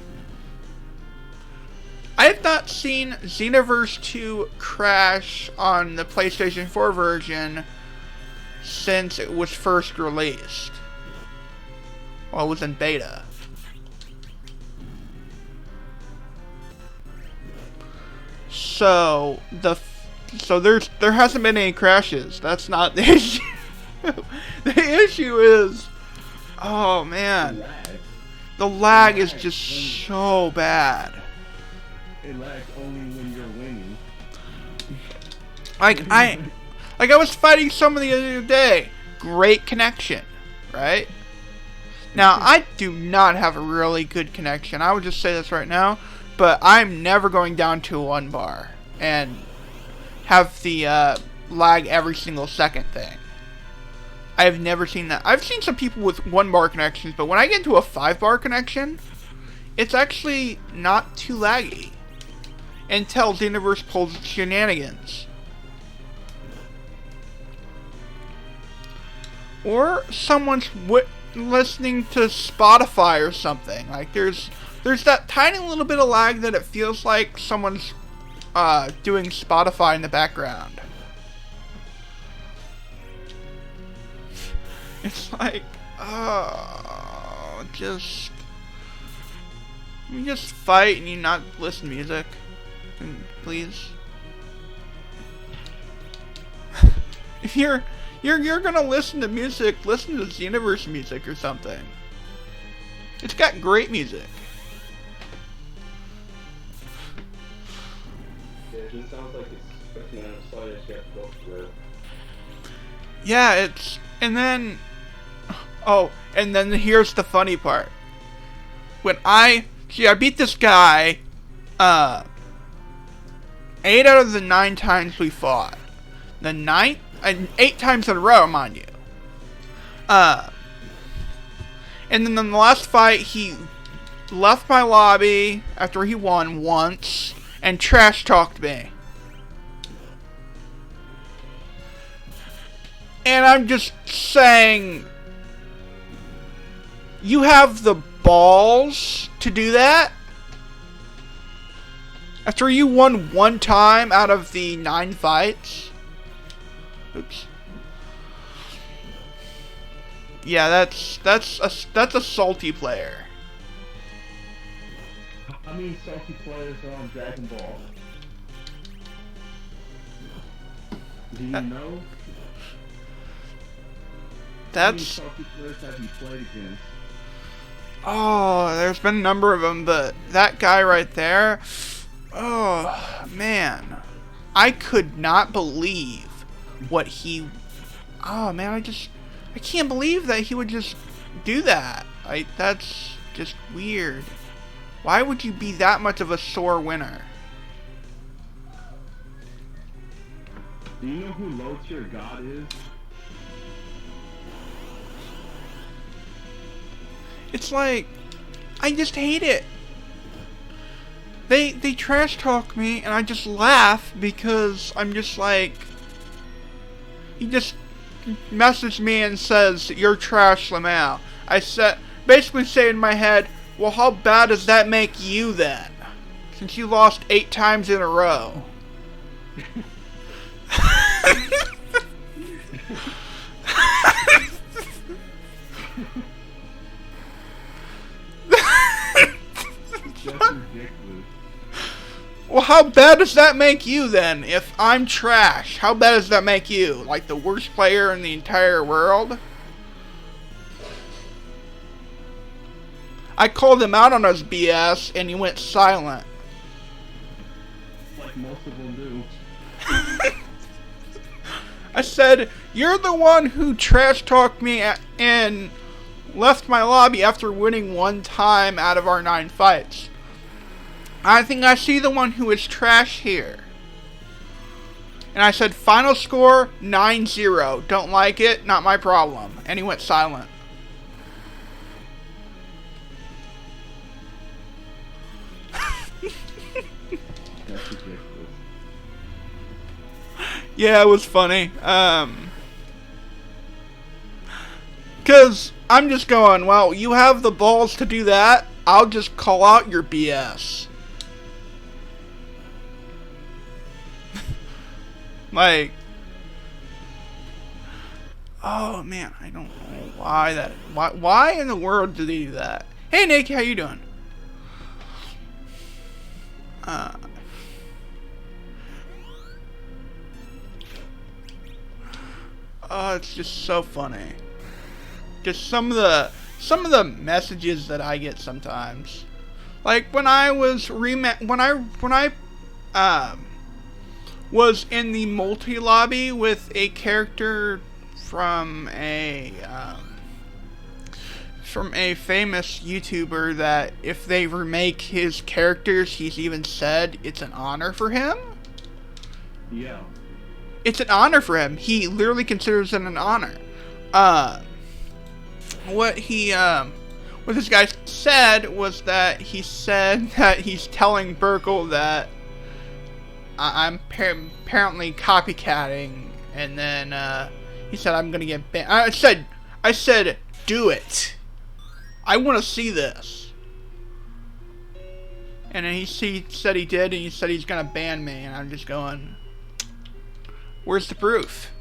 I have not seen Xenoverse 2 crash on the PlayStation 4 version since it was first released. Well, it was in beta. So there hasn't been any crashes. That's not the issue. The issue is, oh man, the lag is just so bad. It lags only when you're winning. Like I was fighting someone the other day. Great connection, right? Now I do not have a really good connection. I would just say this right now. But I'm never going down to a 1-bar and have the lag every single second thing. I have never seen that. I've seen some people with 1-bar connections, but when I get into a 5-bar connection, it's actually not too laggy. Until Xenoverse pulls its shenanigans. Or someone's listening to Spotify or something. Like there's that tiny little bit of lag that it feels like someone's doing Spotify in the background. It's like, just you just fight and you not listen to music, please. If you're gonna listen to music, listen to Xenoverse music or something. It's got great music. It just sounds like it's an outside you have to go through. Yeah, and then here's the funny part. When I beat this guy 8 out of the 9 times we fought. The 9th, 8 times in a row, mind you. And then in the last fight, he left my lobby after he won once and trash talked me. And I'm just saying, you have the balls to do that? After you won 1 time out of the 9 fights? Oops. Yeah, that's a salty player. How many salty players are on Dragon Ball? Do you know? How many salty players have you played against? Oh, there's been a number of them, but that guy right there, oh man, I could not believe what he. Oh man, I can't believe that he would just do that. That's just weird. Why would you be that much of a sore winner? Do you know who low tier God is? It's like, I just hate it. They trash talk me, and I just laugh because I'm just like, he just messaged me and says, "You're trash, Lamau." I said, basically say in my head, well, how bad does that make you then? Since you lost 8 times in a row. That's ridiculous. Well, how bad does that make you then? If I'm trash, how bad does that make you? Like the worst player in the entire world? I called him out on his BS and he went silent. Like most of them do. I said, you're the one who trash talked me and left my lobby after winning 1 time out of our 9 fights. I think I see the one who is trash here. And I said, final score 9-0. Don't like it, not my problem. And he went silent. That's ridiculous. Yeah, it was funny. Cause I'm just going, well, you have the balls to do that. I'll just call out your BS. Like, oh man, I don't know why that. Why in the world do they do that? Hey Nick, how you doing? Oh, it's just so funny. Just some of the messages that I get sometimes. Like when I was was in the multi lobby with a character from a famous YouTuber that if they remake his characters, he's even said it's an honor for him. Yeah. It's an honor for him. He literally considers it an honor. What this guy said was that he said that he's telling Burkle that I'm apparently copycatting, and then he said I'm gonna get banned. I said, do it. I want to see this. And then he said he did, and he said he's gonna ban me, and I'm just going, where's the proof?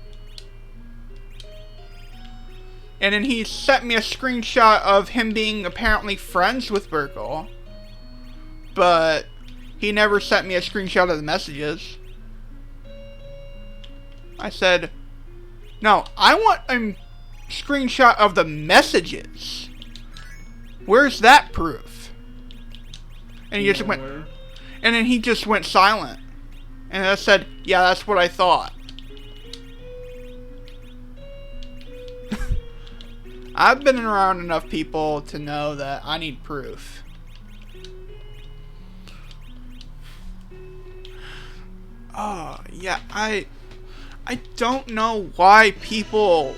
And then he sent me a screenshot of him being apparently friends with Burkle, but he never sent me a screenshot of the messages. I said, no, I want a screenshot of the messages. Where's that proof? And he just went, and then he just went silent. And I said, yeah, that's what I thought. I've been around enough people to know that I need proof. Oh, yeah, I don't know why people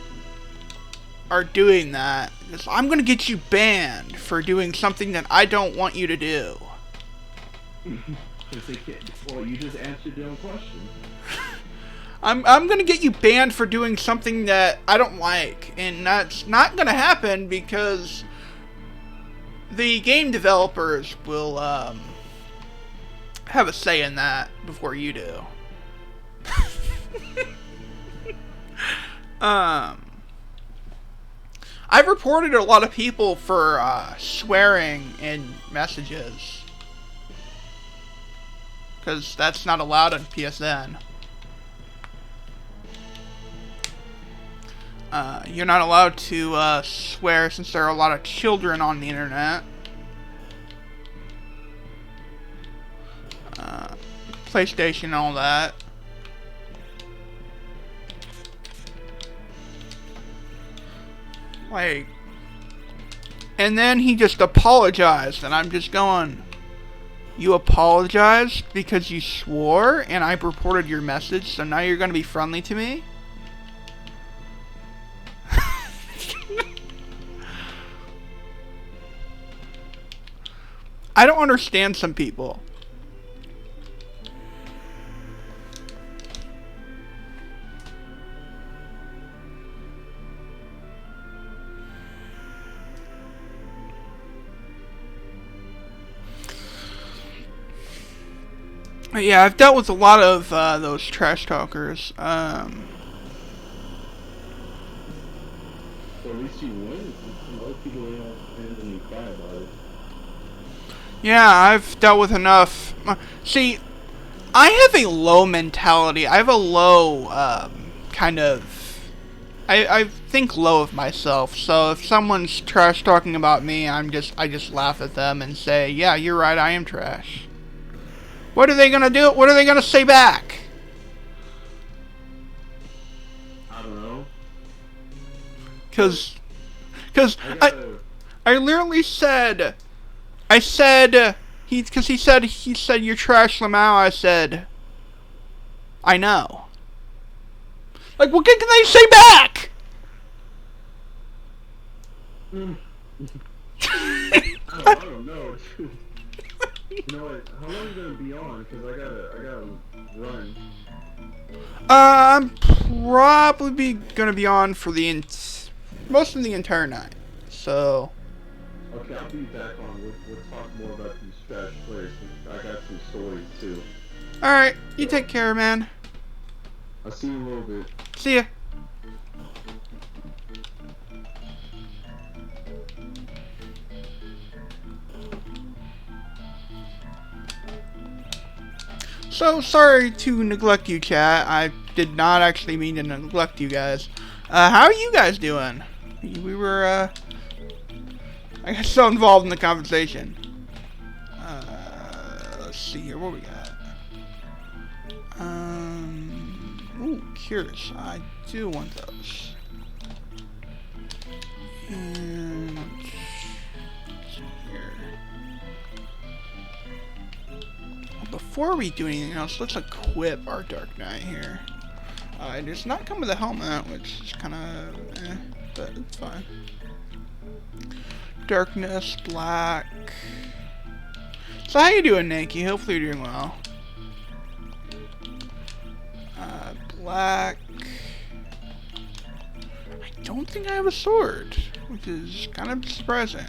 are doing that. I'm gonna get you banned for doing something that I don't want you to do. Because they can't. Well, you just answered your own question. I'm gonna get you banned for doing something that I don't like, and that's not gonna happen because the game developers will have a say in that before you do. I've reported a lot of people for swearing in messages, because that's not allowed on PSN. You're not allowed to swear since there are a lot of children on the internet. PlayStation and all that. Like, and then he just apologized, and I'm just going, you apologized because you swore and I reported your message, so now you're going to be friendly to me? I don't understand some people. Yeah, I've dealt with a lot of those trash talkers. So at least you win. Most people they don't randomly cry about it. Yeah, I've dealt with enough. See, I have a low mentality. I have a low kind of. I think low of myself. So if someone's trash talking about me, I just laugh at them and say, "Yeah, you're right. I am trash." What are they gonna do? What are they gonna say back? I don't know. Cause I I gotta. I literally said, I said he said you're trash, Lamau. I said, I know. Like, what can they say back? I don't know. You know what? How long are you gonna be on? Cause I gotta run. I'm probably gonna be on for most of the entire night. So. Okay, I'll be back on. We'll talk more about these trash players. I got some stories too. Alright, you So, take care, man. I'll see you in a little bit. See ya. So, sorry to neglect you, chat. I did not actually mean to neglect you guys. How are you guys doing? We were, I got so involved in the conversation. Let's see here, what we got? Ooh, cures. I do want those. And, let's see here. Before we do anything else, let's equip our Dark Knight here. It does not come with a helmet, which is kind of but it's fine. Darkness, black. So how you doing, Nikki? Hopefully you're doing well. Black. I don't think I have a sword, which is kind of surprising.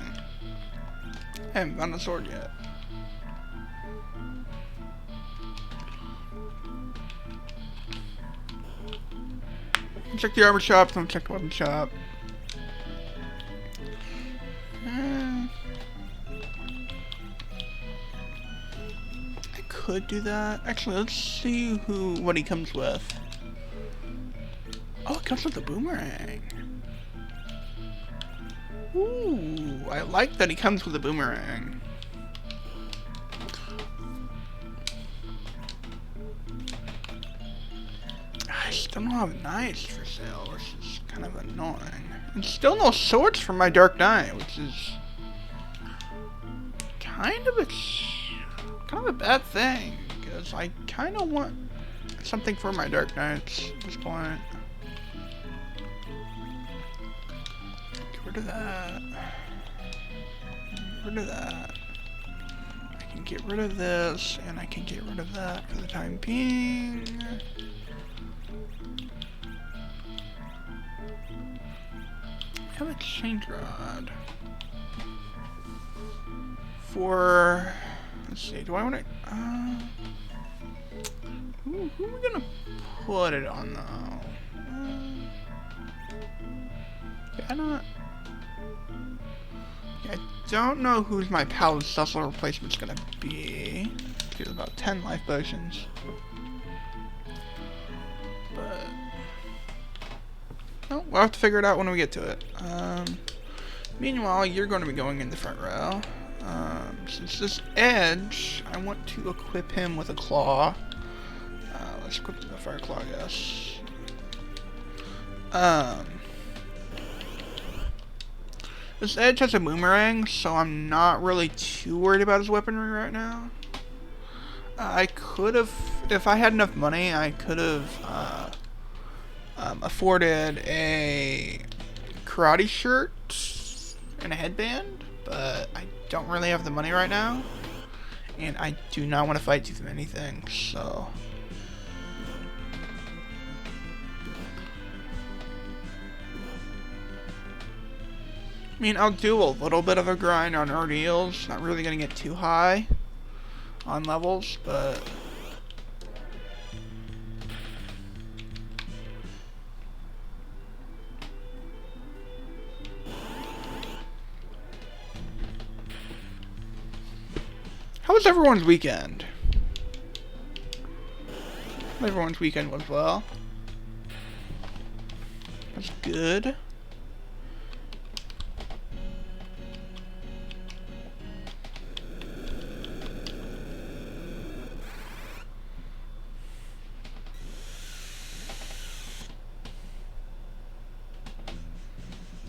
I haven't found a sword yet. Check the armor shop, don't check the weapon shop. I could do that. Actually, let's see what he comes with. Oh, it comes with the boomerang. Ooh, I like that he comes with a boomerang. I still don't have knives for sale, which is kind of annoying. And still no swords for my Dark Knight, which is kind of a bad thing, because I kind of want something for my Dark Knights at this point. Get rid of that. Get rid of that. I can get rid of this, and I can get rid of that for the time being. I have a change rod. For, let's see, do I want to, who am I gonna put it on though? Yeah, not, yeah, I don't know who's my Paladin Cecil replacement's gonna be. There's about 10 life potions. But, oh, we'll have to figure it out when we get to it. Meanwhile, you're going to be going in the front row. Since this edge, I want to equip him with a claw. Let's equip the fire claw, yes. This edge has a boomerang, so I'm not really too worried about his weaponry right now. I could have, if I had enough money, I could have afforded a karate shirt and a headband, but I don't really have the money right now, and I do not want to fight tooth of anything, so. I mean, I'll do a little bit of a grind on ordeals, not really going to get too high on levels, but How was everyone's weekend? Everyone's weekend was well. That's good.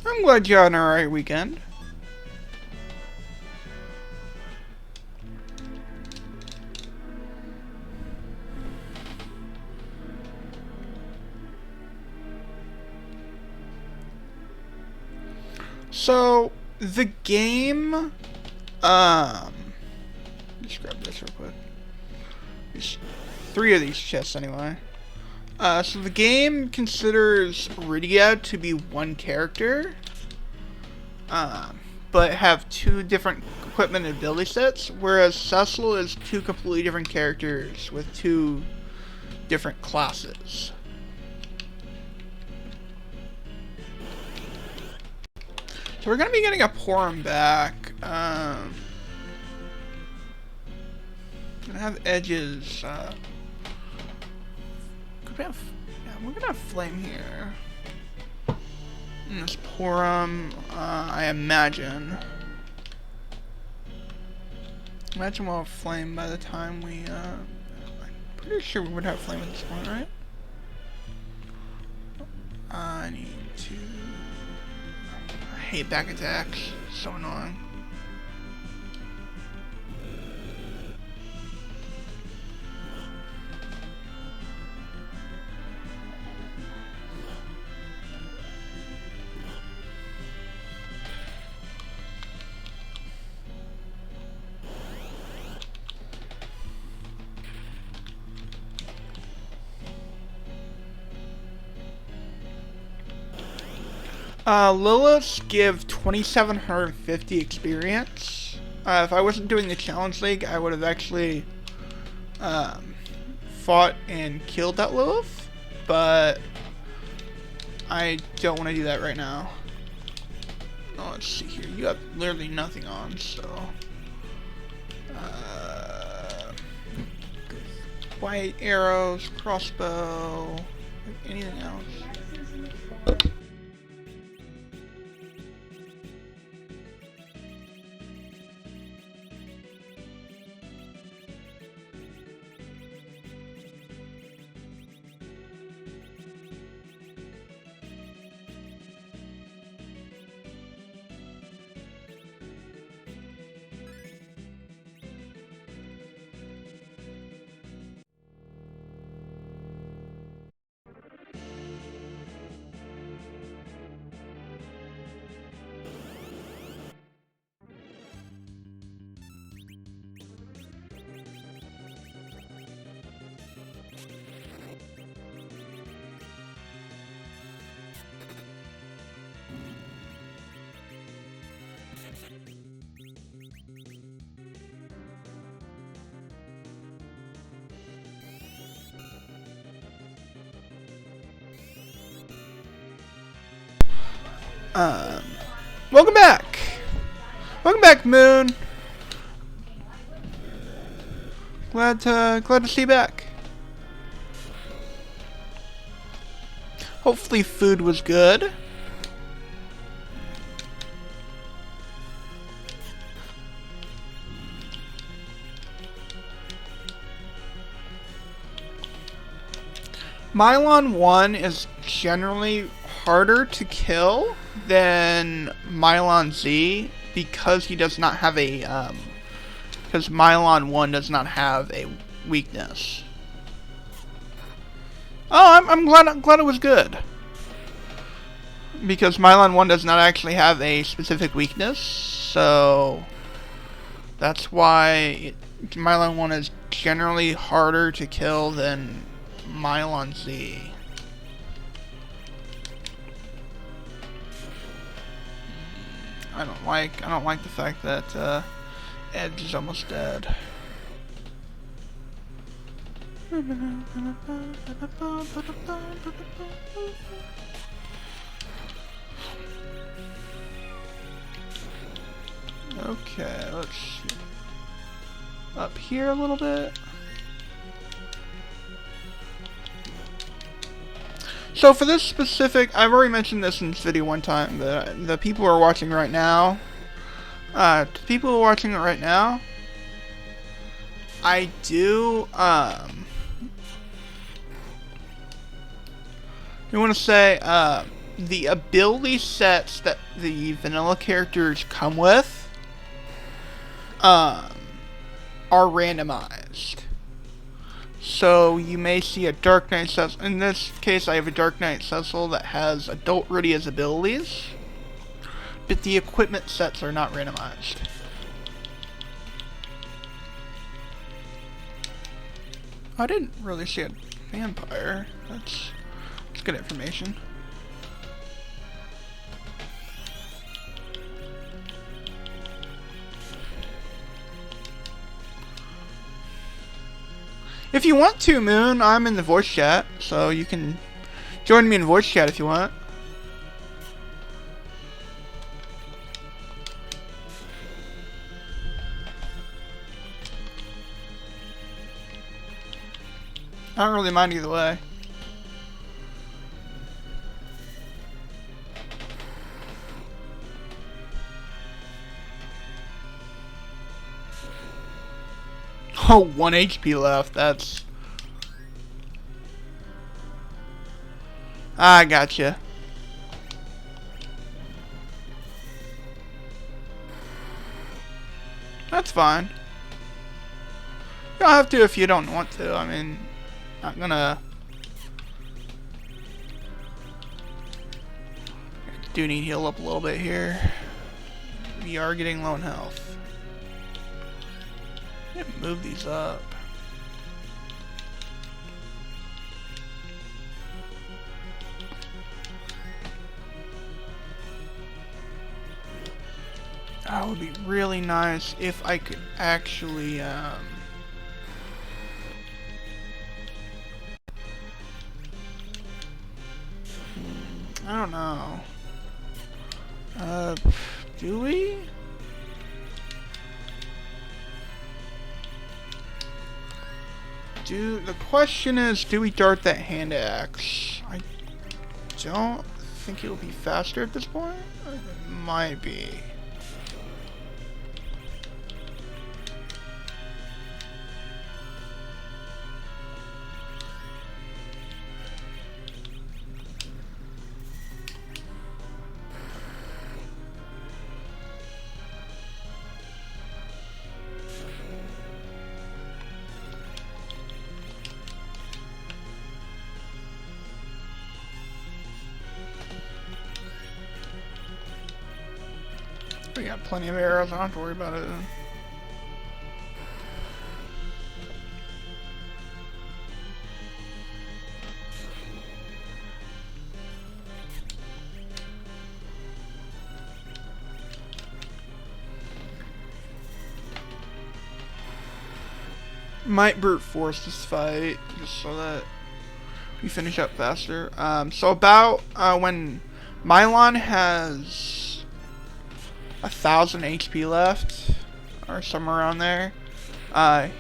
I'm glad you had an alright weekend. So, the game, let's grab this real quick. There's 3 of these chests anyway. So the game considers Rydia to be one character, but have 2 different equipment and ability sets, whereas Cecil is 2 completely different characters with 2 different classes. So we're going to be getting a Porum back. Gonna have edges. Yeah, we're gonna have flame here. And this Porum, I imagine. Imagine we'll have flame by the time we, I'm pretty sure we would have flame at this point, right? I need to... I hate back attacks. So annoying. Liliths give 2,750 experience. If I wasn't doing the challenge league, I would have actually fought and killed that Lilith, but I don't want to do that right now. Oh, let's see here. You have literally nothing on, so white arrows, crossbow, anything else. Welcome back! Welcome back, Moon! Glad to see you back. Hopefully food was good. Mylon 1 is generally harder to kill than Mylon Z because he does not have a because Mylon 1 does not have a weakness. Oh, I'm glad it was good. Because Mylon 1 does not actually have a specific weakness, so that's why Mylon 1 is generally harder to kill than Mylon Z. I don't like the fact that Edge is almost dead. Okay, let's see. up here a little bit. So for this specific, I've already mentioned this in this video one time, the people who are watching right now, I do, you want to say, the ability sets that the vanilla characters come with, are randomized. So you may see a Dark Knight Cecil. In this case, I have a Dark Knight Cecil that has Adult Rudy as abilities, but the equipment sets are not randomized. I didn't really see a vampire. That's good information. If you want to, Moon, I'm in the voice chat, so you can join me in voice chat if you want. I don't really mind either way. Oh, 1 HP left. That's... I gotcha. That's fine. You don't have to if you don't want to. I mean, I'm gonna... do need to heal up a little bit here. We are getting low in health. Move these up. That would be really nice if I could actually, I don't know. Do we? The question is, do we dart that hand axe? I don't think it'll be faster at this point. It might be. We got plenty of arrows, I don't have to worry about it. Might brute force this fight, just so that we finish up faster. So about when Mylon has 1,000 HP left, or somewhere around there,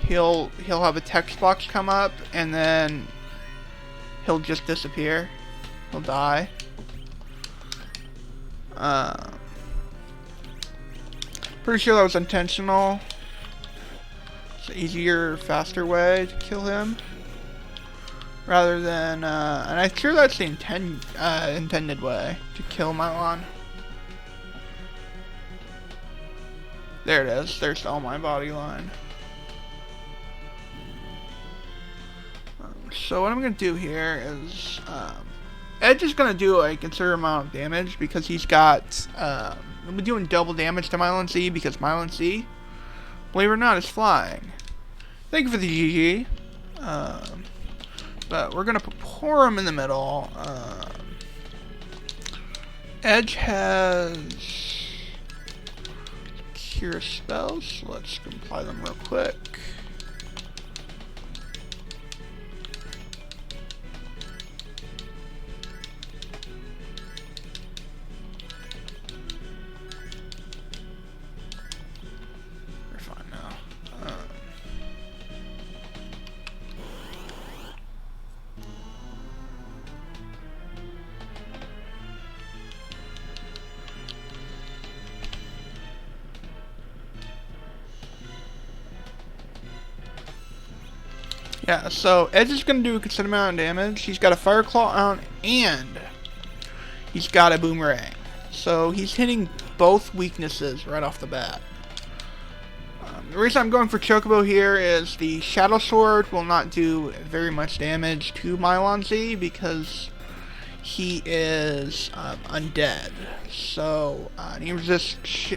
he'll have a text box come up, and then he'll just disappear. He'll die. Pretty sure that was intentional. It's an easier, faster way to kill him, rather than, and I'm sure that's the intended way to kill Mylon. There it is. There's all my body line. So what I'm going to do here is... Edge is going to do a considerable amount of damage because he's got... we'll be doing double damage to Mylon C because Mylon C, believe it or not, is flying. Thank you for the GG. But we're going to pour him in the middle. Edge has... cure spells, so let's apply them real quick. We're fine now. Yeah, so Edge is going to do a considerable amount of damage. He's got a Fire Claw on, and he's got a Boomerang. So he's hitting both weaknesses right off the bat. The reason I'm going for Chocobo here is the Shadow Sword will not do very much damage to Mylon Z because he is undead. So he resists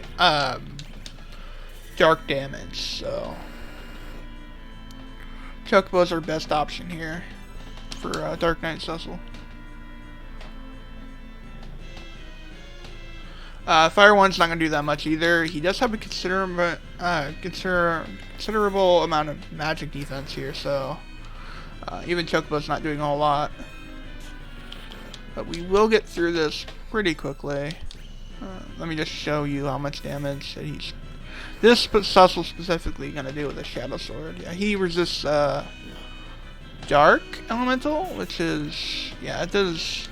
dark damage. So Chocobo is our best option here for Dark Knight Cecil. Fire 1's not going to do that much either. He does have a considerable amount of magic defense here, so even Chocobo's not doing a whole lot. But we will get through this pretty quickly. Let me just show you how much damage that this Cecil specifically going to do with a Shadow Sword. Yeah, he resists Dark Elemental, which is, yeah, it does.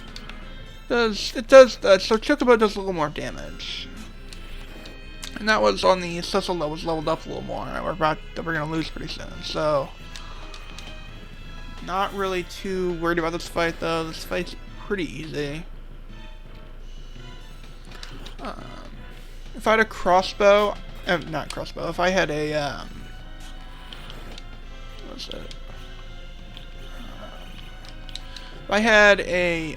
So Chocobo does a little more damage. And that was on the Cecil that was leveled up a little more. That we're going to lose pretty soon. So, not really too worried about this fight though. This fight's pretty easy. If I had a crossbow, not crossbow, if I had a, what's it? If I had a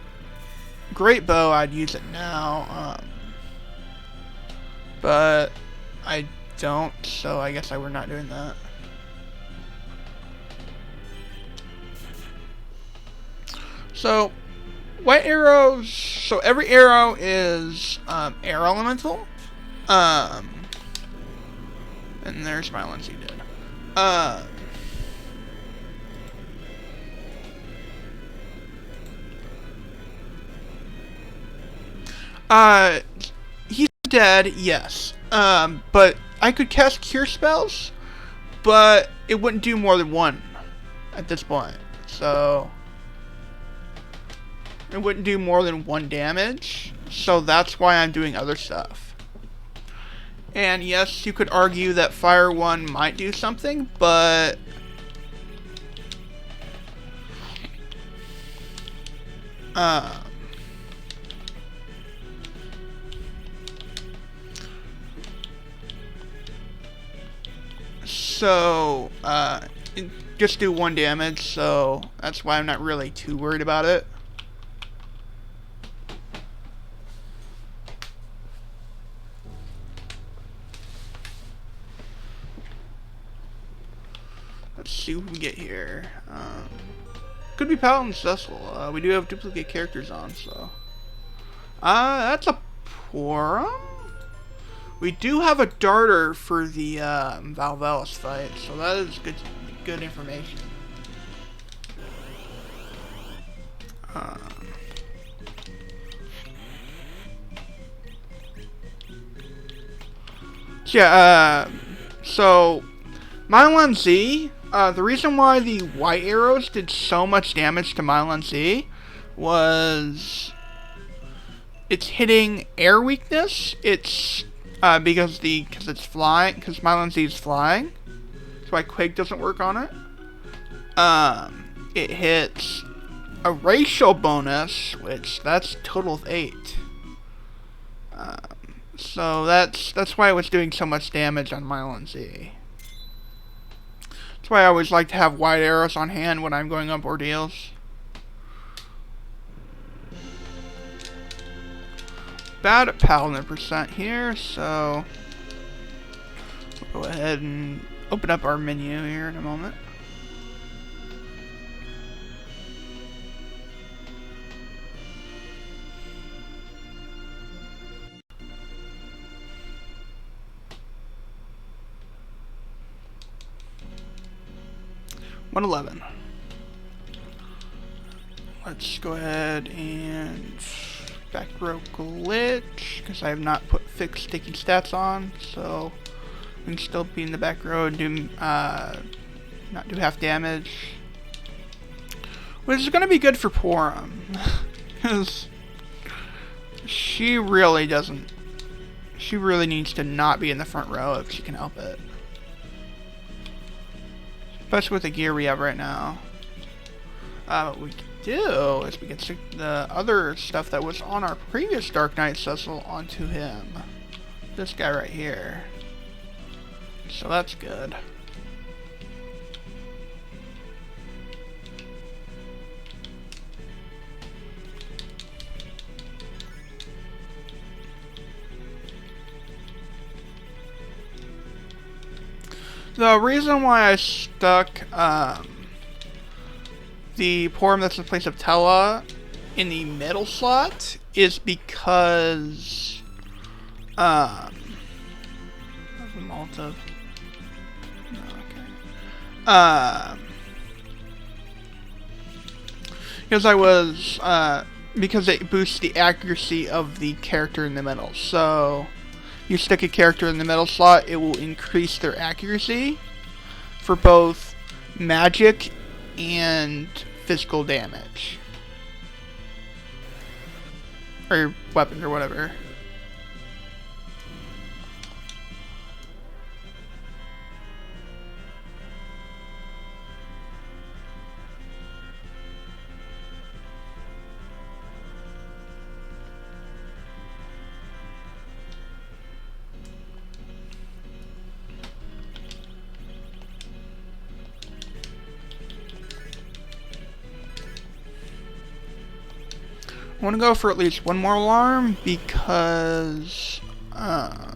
great bow, I'd use it now, but I don't, so I guess we're not doing that. So, white arrows, so every arrow is air elemental, and there's my lens he did. He's dead, yes. But I could cast cure spells, but it wouldn't do more than one at this point. So it wouldn't do more than 1 damage. So that's why I'm doing other stuff. And yes, you could argue that Fire 1 might do something, but so, it just do 1 damage, so that's why I'm not really too worried about it. Let's see what we get here. Could be Paladin Cecil. We do have duplicate characters on, so. That's a Porum. We do have a darter for the Valvelis fight, so that is good information. So Mylon Z, the reason why the white arrows did so much damage to Mylon Z was it's hitting air weakness. It's because it's flying, because Mylon Z is flying. That's why Quake doesn't work on it. It hits a racial bonus, which that's total of 8. So that's why it was doing so much damage on Mylon Z. That's why I always like to have white arrows on hand when I'm going up ordeals. About at Paladin percent here, so we'll go ahead and open up our menu here in a moment. $111. Let's go ahead and back row glitch, because I have not fixed sticky stats on, so we can still be in the back row and do not do half damage, which is going to be good for Porum, because she really needs to not be in the front row if she can help it. especially with the gear we have right now. What we can do is we can stick the other stuff that was on our previous Dark Knight Cecil onto him. This guy right here. So that's good. The reason why I stuck the Porum that's in place of Tella in the middle slot is because Malta. No, okay. Because I was because it boosts the accuracy of the character in the middle. So you stick a character in the middle slot, it will increase their accuracy for both magic and physical damage. Or weapons or whatever. I want to go for at least one more alarm because I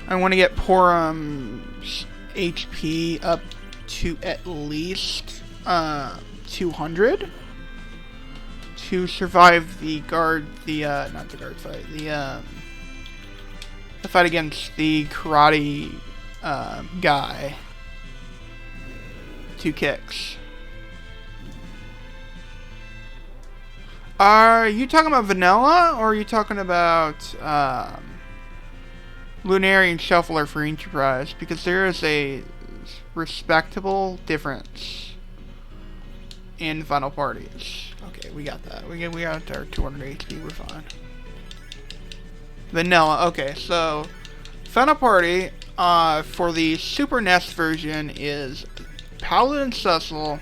want to get Porum's HP up to at least 200 to survive the not the guard fight, the fight against the karate guy. 2 kicks. Are you talking about vanilla, or are you talking about Lunarian Shuffler for Enterprise? Because there is a respectable difference in final parties. Okay, we got that. We got our 200 HP. We're fine. Vanilla. Okay, so final party for the Super NES version is Paladin Cecil,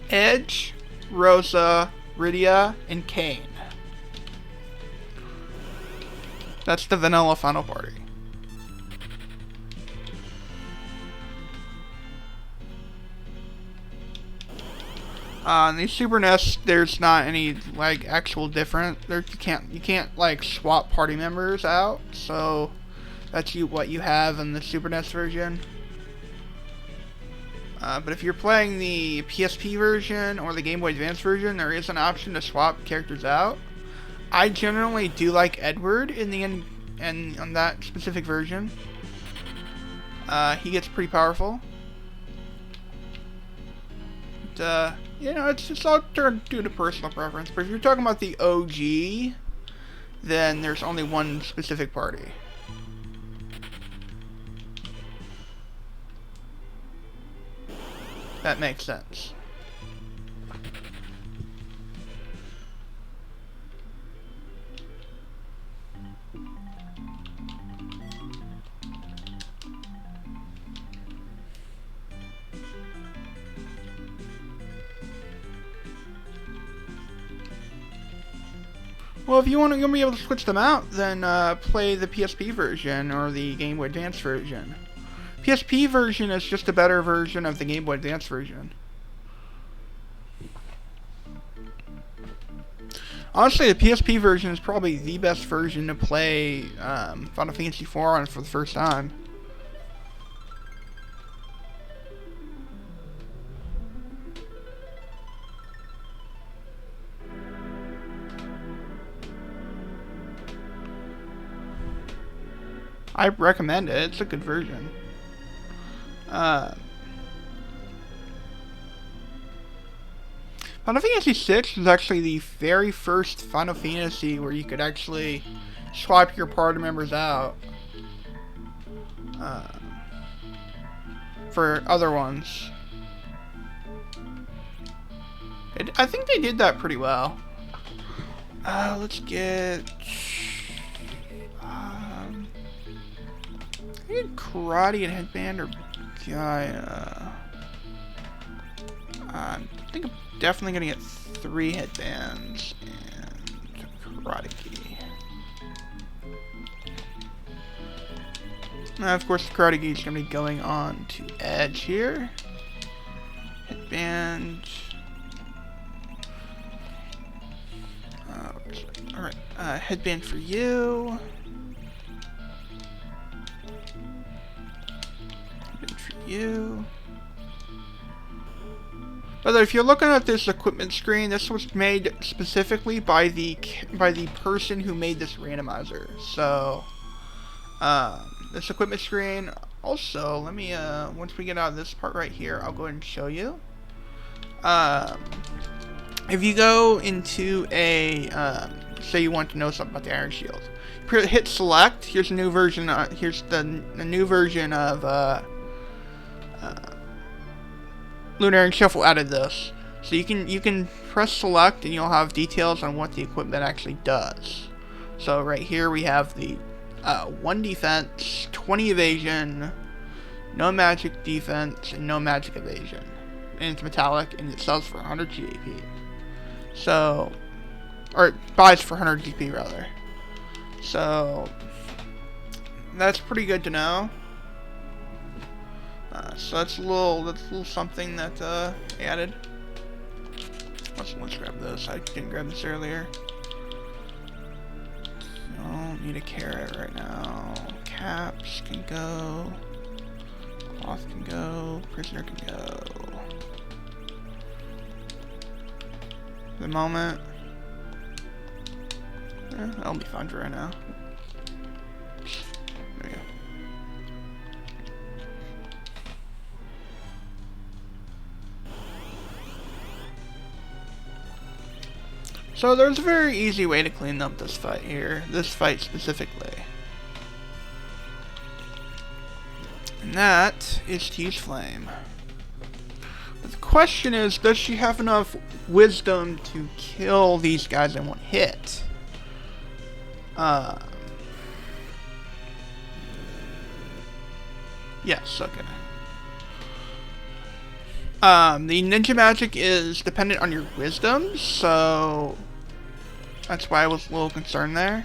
Edge, Rosa, Rydia, and Kane. That's the vanilla final party. On the Super NES, there's not any like actual different. You can't like swap party members out. So that's what you have in the Super NES version. But if you're playing the PSP version or the Game Boy Advance version, there is an option to swap characters out. I generally do like Edward in the end, and on that specific version, he gets pretty powerful. But, you know, it's just all due to personal preference. But if you're talking about the OG, then there's only one specific party. That makes sense. Well, if you want to be able to switch them out, then play the PSP version or the Game Boy Advance version. PSP version is just a better version of the Game Boy Advance version. Honestly, the PSP version is probably the best version to play Final Fantasy IV on for the first time. I recommend it. It's a good version. Final Fantasy VI was actually the very first Final Fantasy where you could actually swap your party members out for other ones. I think they did that pretty well. Let's get... I get karate and headband or Gaia. I think I'm definitely gonna get 3 headbands and karate key. Now, of course, the karate key is gonna be going on to Edge here. Headband. Alright, headband for you. Headband for you. By the way, if you're looking at this equipment screen, this was made specifically by the person who made this randomizer. So, this equipment screen. Also, let me once we get out of this part right here, I'll go ahead and show you. If you go into a say you want to know something about the Iron Shield, hit select. Here's a new version. Here's the new version of Lunarian Shuffle added this, so you can press select and you'll have details on what the equipment actually does. So right here we have the 1 defense, 20 evasion, no magic defense, and no magic evasion. And it's metallic and it sells for 100 GP. So, or it buys for 100 GP rather. So that's pretty good to know. So that's a little something that added. Let's grab this. I didn't grab this earlier. Don't need a carrot right now. Caps can go. Cloth can go. Prisoner can go. For the moment. That'll be fun for right now. There we go. So there's a very easy way to clean up this fight here. This fight specifically. And that is to use flame. But the question is, does she have enough wisdom to kill these guys in one hit? Yes, okay. The ninja magic is dependent on your wisdom, so that's why I was a little concerned there.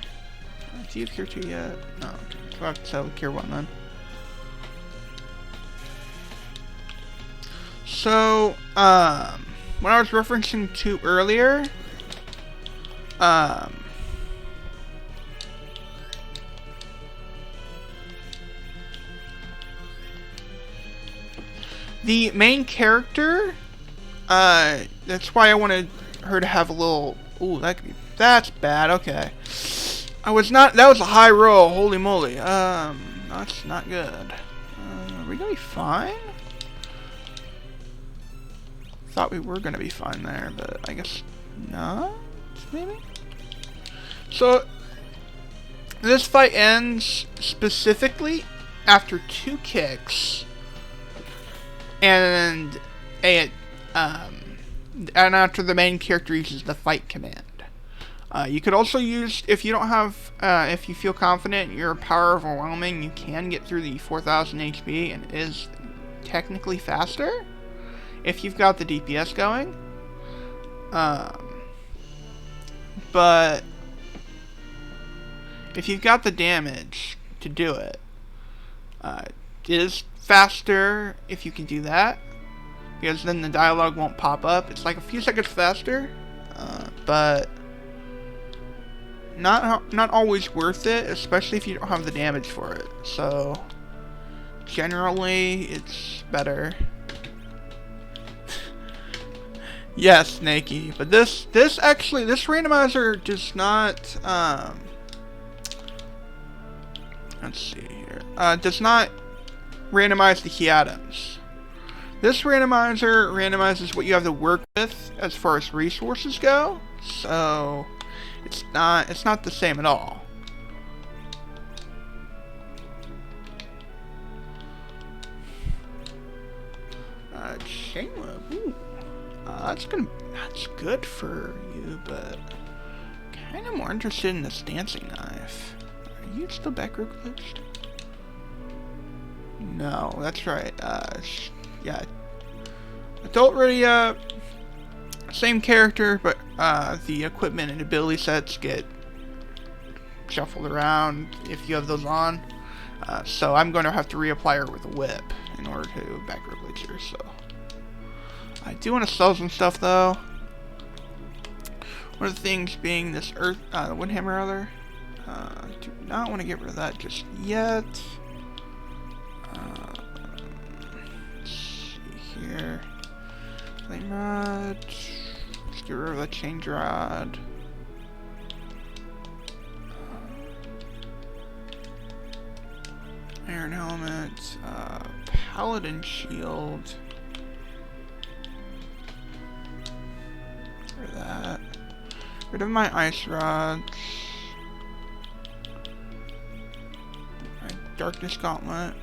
Do you have Cure 2 yet? No, okay. So Cure 1 then. So, what I was referencing to earlier, the main character, that's why I wanted her to have a little, ooh, that's bad, okay. That was a high roll, holy moly, that's not good. Are we gonna be fine? Thought we were gonna be fine there, but I guess not, maybe? So, this fight ends specifically after 2 kicks, and after the main character uses the fight command. You could also use, if you don't have, if you feel confident you're power overwhelming, you can get through the 4000 HP, and it is technically faster if you've got the DPS going. But if you've got the damage to do it, it is faster if you can do that, because then the dialogue won't pop up. It's like a few seconds faster, but not always worth it, especially if you don't have the damage for it. So generally it's better. Yes, Snakey, but this randomizer does not let's see here, does not randomize the key items. This randomizer randomizes what you have to work with as far as resources go, so it's not the same at all. Shayla, ooh, that's good for you, but kind of more interested in this dancing knife. Are you still back glitched? No, that's right. Yeah. Adult radio, same character, but the equipment and ability sets get shuffled around if you have those on. So I'm going to have to reapply her with a whip in order to back replace her. So I do want to sell some stuff though. One of the things being this earth, Windhammer rather. Do not want to get rid of that just yet. Let's see here. Flame rod. Let's get rid of the change rod. Iron helmet. Paladin shield. Rid of that. Rid of my ice rods. My darkness gauntlet.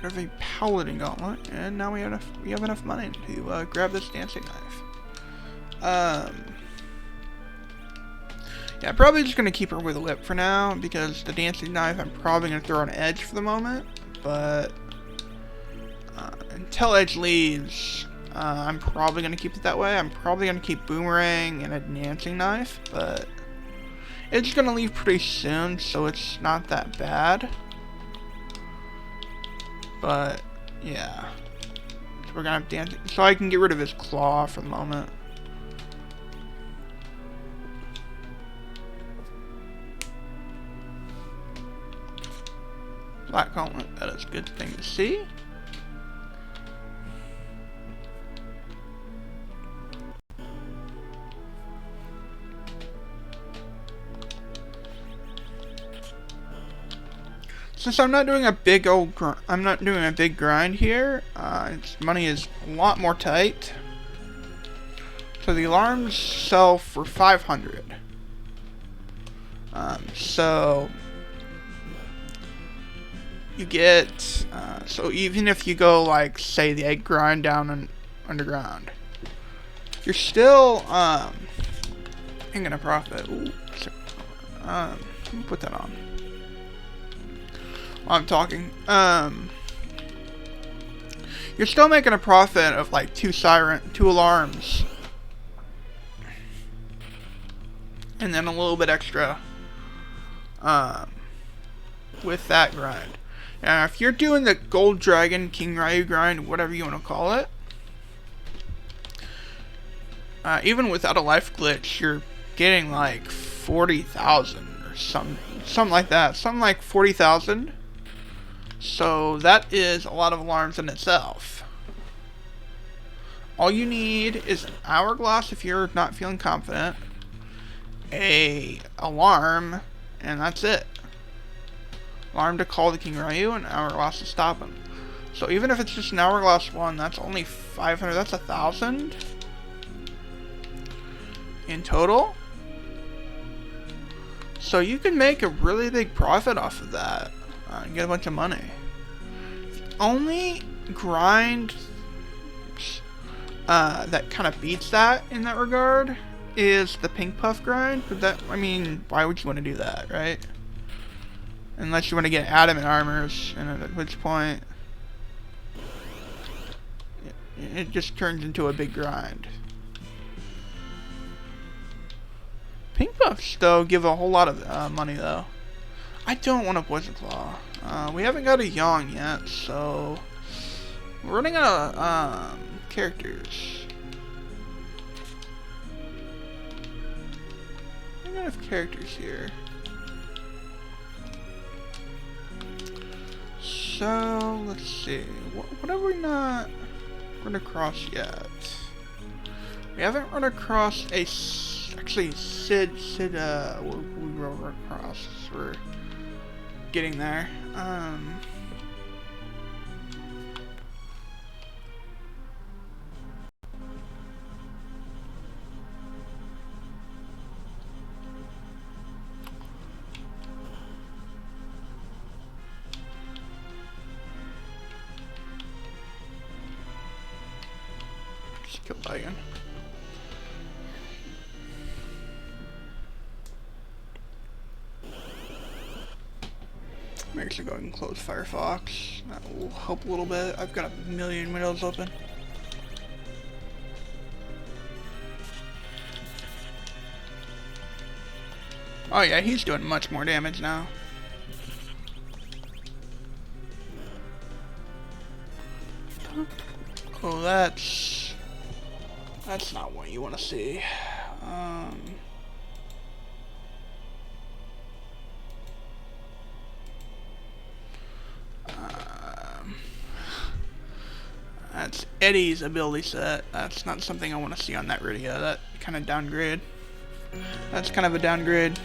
Rid of a paladin gauntlet, and now we have enough money to grab this dancing knife. Yeah, I'm probably just gonna keep her with a whip for now because the dancing knife I'm probably gonna throw on edge for the moment, but until edge leaves. I'm probably going to keep it that way. I'm probably going to keep boomerang and a dancing knife, but it's going to leave pretty soon, so it's not that bad. But, yeah. So we're going to have dancing, so I can get rid of his claw for the moment. Black gauntlet, that is a good thing to see. Since I'm not doing a big grind here, money is a lot more tight. So the alarms sell for 500. So you get so even if you go like say the egg grind down underground, you're still ain't gonna profit. Ooh, let me put that on. While I'm talking, you're still making a profit of like two alarms, and then a little bit extra, with that grind. Now, if you're doing the Gold Dragon King Ryu grind, whatever you want to call it, even without a life glitch, you're getting like 40,000 or something like that, something like 40,000. So that is a lot of alarms in itself. All you need is an hourglass if you're not feeling confident, a alarm, and that's it. Alarm to call the King Ryu, and an hourglass to stop him. So even if it's just an hourglass one, that's only 500. That's 1,000 in total. So you can make a really big profit off of that. And get a bunch of money. The only grind that kind of beats that in that regard is the Pink Puff grind. But that, I mean, why would you want to do that, right? Unless you want to get adamant armors, and at which point it just turns into a big grind. Pink Puffs, though, give a whole lot of money, though. I don't want a Poison Claw. We haven't got a Yang yet, so we're running out of characters. I don't have characters here. So let's see. What have we not run across yet? We haven't run across a actually Sid. We run across. We're getting there. Just kill that again. ahead and close Firefox. That will help a little bit. I've got a million windows open. Oh yeah, he's doing much more damage now. Oh, that's not what you want to see. That's Eddie's ability set. That's not something I want to see on that radio. That kind of downgrade. That's kind of a downgrade.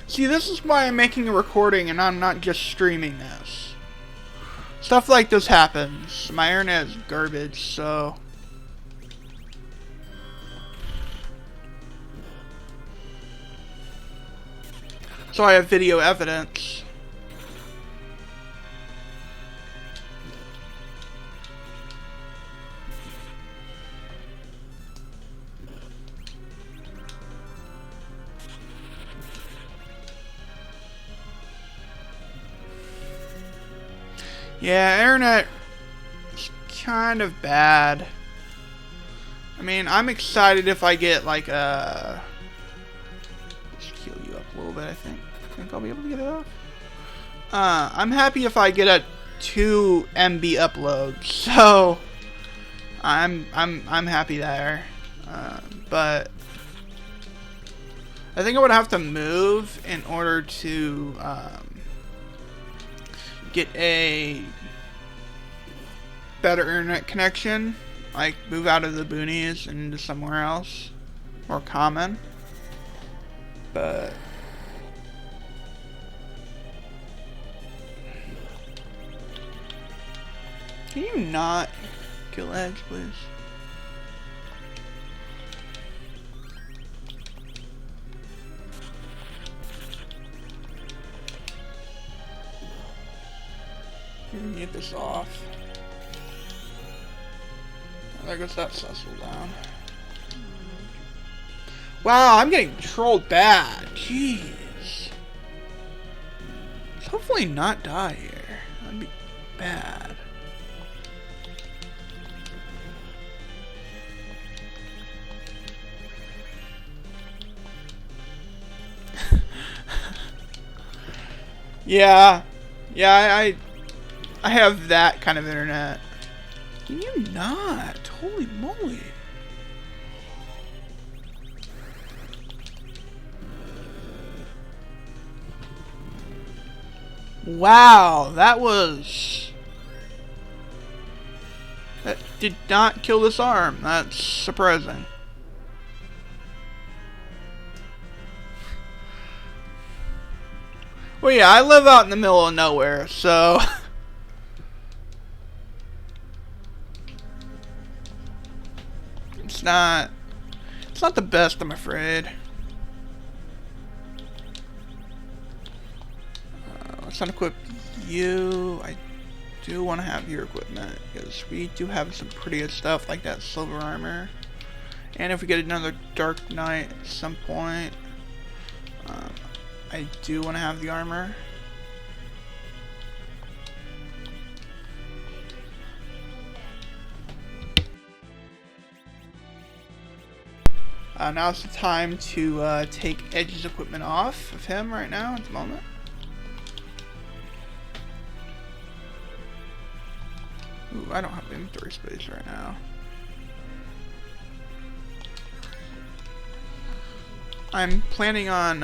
See, this is why I'm making a recording and I'm not just streaming this. Stuff like this happens. My internet is garbage, so... So I have video evidence. Yeah, internet is kind of bad. I mean, I'm excited if I get like a... Let's heal you up a little bit, I think. I think I'll be able to get it off. I'm happy if I get a 2 MB upload, so I'm happy there. But I think I would have to move in order to get a better internet connection, like move out of the boonies and into somewhere else more common. But can you not kill Edge, please? Get this off. There goes that Cecil down. Wow, I'm getting trolled bad. Jeez. Let's hopefully not die here. That'd be bad. Yeah. Yeah, I have that kind of internet. Can you not? Holy moly. Wow, that did not kill this arm. That's surprising. Well, yeah, I live out in the middle of nowhere, so... It's not the best, I'm afraid. Let's unequip you. I do want to have your equipment, because we do have some pretty good stuff, like that silver armor. And if we get another Dark Knight at some point, I do want to have the armor. Now's the time to take Edge's equipment off of him right now at the moment. Ooh, I don't have inventory space right now. I'm planning on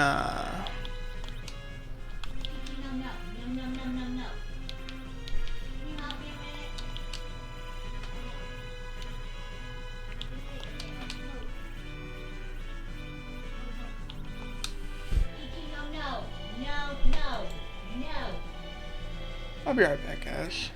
I'll be right back, guys.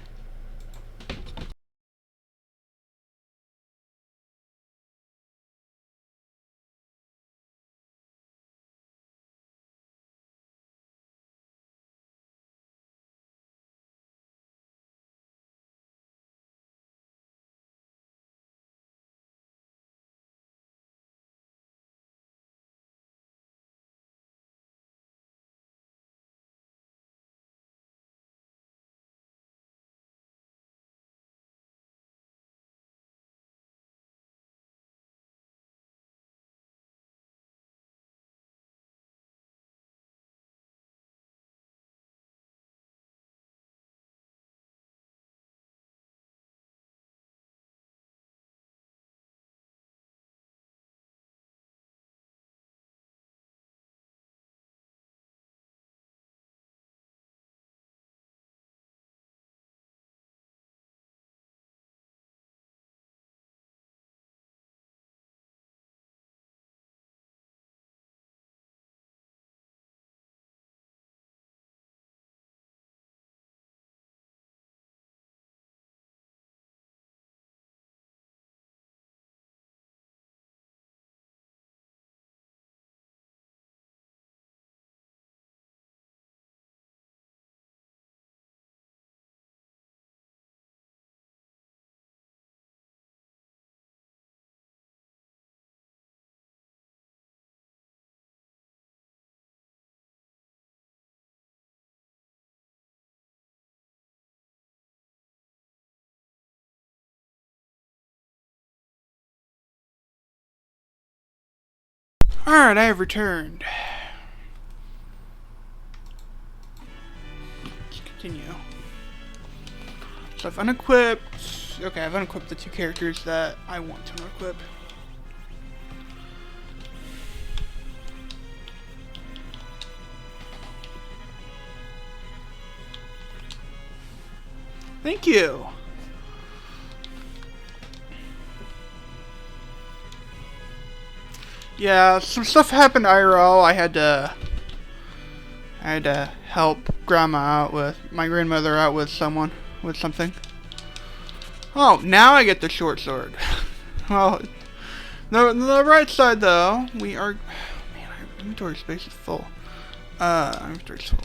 Alright, I have returned. Let's continue. So I've unequipped... Okay, I've unequipped the 2 characters that I want to unequip. Thank you! Yeah, some stuff happened IRL. I had to help grandma out with my grandmother out with someone with something. Oh, now I get the short sword. Well, the right side though, we are. Man, our inventory space is full. Inventory's full.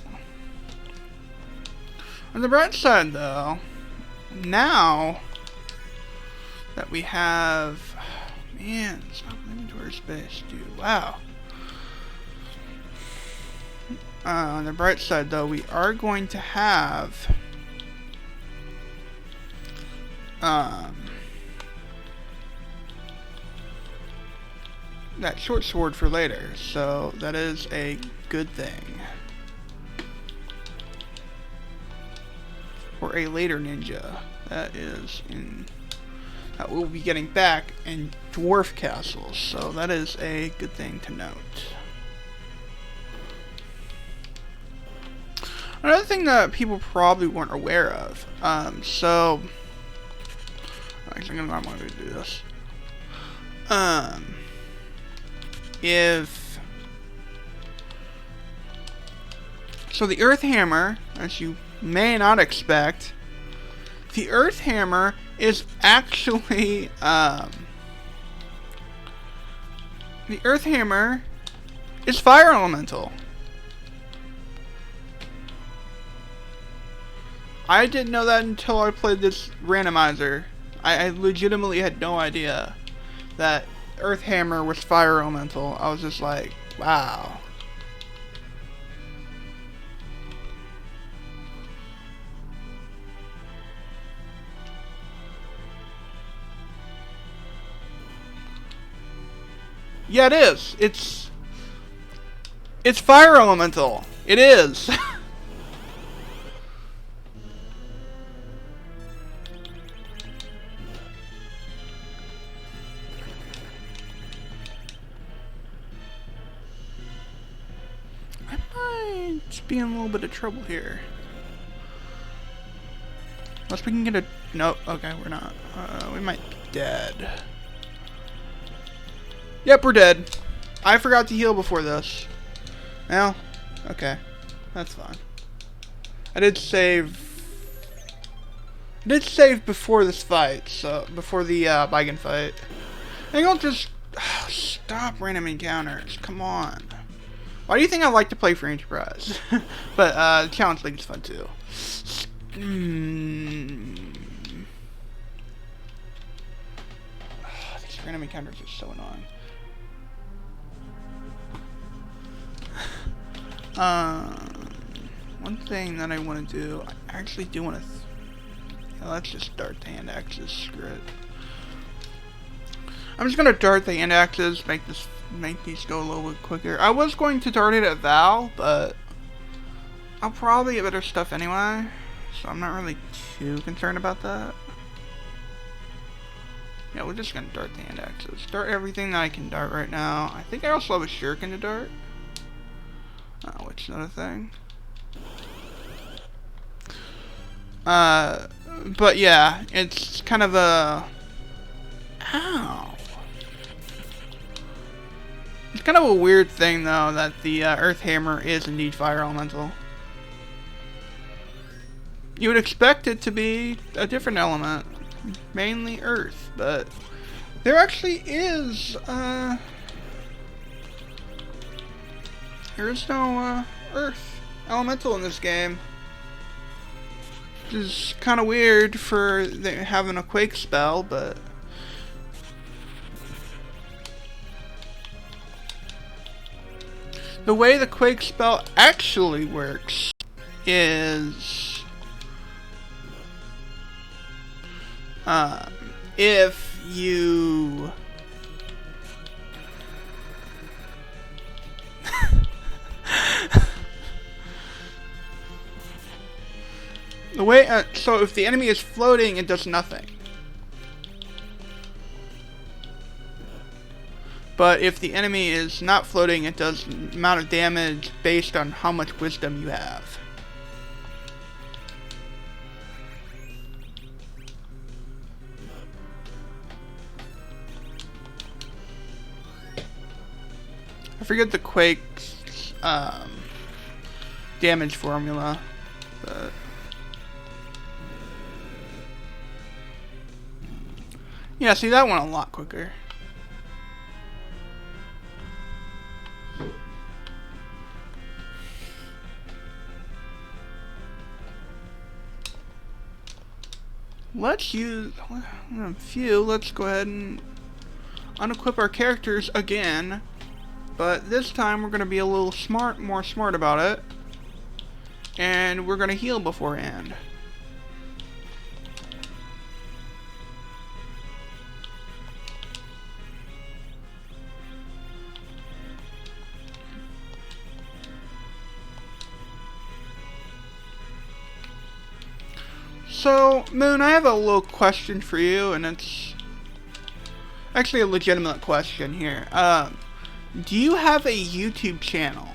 On the right side though, now that we have. Man, stop inventory space, dude. Wow. On the bright side, though, we are going to have that short sword for later, so that is a good thing. Or a later ninja. That is in. That we'll be getting back in dwarf castles, so that is a good thing to note. Another thing that people probably weren't aware of, actually I'm going to do this. So the Earth Hammer, as you may not expect, the Earth Hammer is actually, the Earth Hammer is Fire Elemental. I didn't know that until I played this randomizer. I legitimately had no idea that Earth Hammer was Fire Elemental. I was just like, wow. Yeah, it is. It's Fire Elemental. It is. I might be in a little bit of trouble here. Unless we can get a... Nope. Okay, we're not. We might be dead. Yep, we're dead. I forgot to heal before this. Well, okay. That's fine. I did save before this fight, so before the Baigan fight. And don't just stop random encounters. Come on. Why do you think I like to play for Enterprise? But Challenge League is fun too. These random encounters are so annoying. One thing that I want to do, I actually do want to. Let's just dart the hand axes. Screw it. I'm just gonna dart the hand axes, make these go a little bit quicker. I was going to dart it at Val, but I'll probably get better stuff anyway, so I'm not really too concerned about that. Yeah, we're just gonna dart the hand axes. Dart everything that I can dart right now. I think I also have a shuriken to dart. Which is another thing. But yeah, it's kind of a... Ow. It's kind of a weird thing, though, that the Earth Hammer is indeed Fire Elemental. You would expect it to be a different element, mainly Earth, but there actually is, there is no, Earth Elemental in this game. Which is kind of weird for having a Quake spell, but... The way the Quake spell actually works is... if you... The way, so if the enemy is floating, it does nothing. But if the enemy is not floating, it does amount of damage based on how much wisdom you have. I forget the Quake's damage formula, but yeah, see, that went a lot quicker. Let's use a few. Let's go ahead and unequip our characters again, but this time we're going to be a little more smart about it, and we're going to heal beforehand. So, Moon, I have a little question for you, and it's actually a legitimate question here. Do you have a YouTube channel?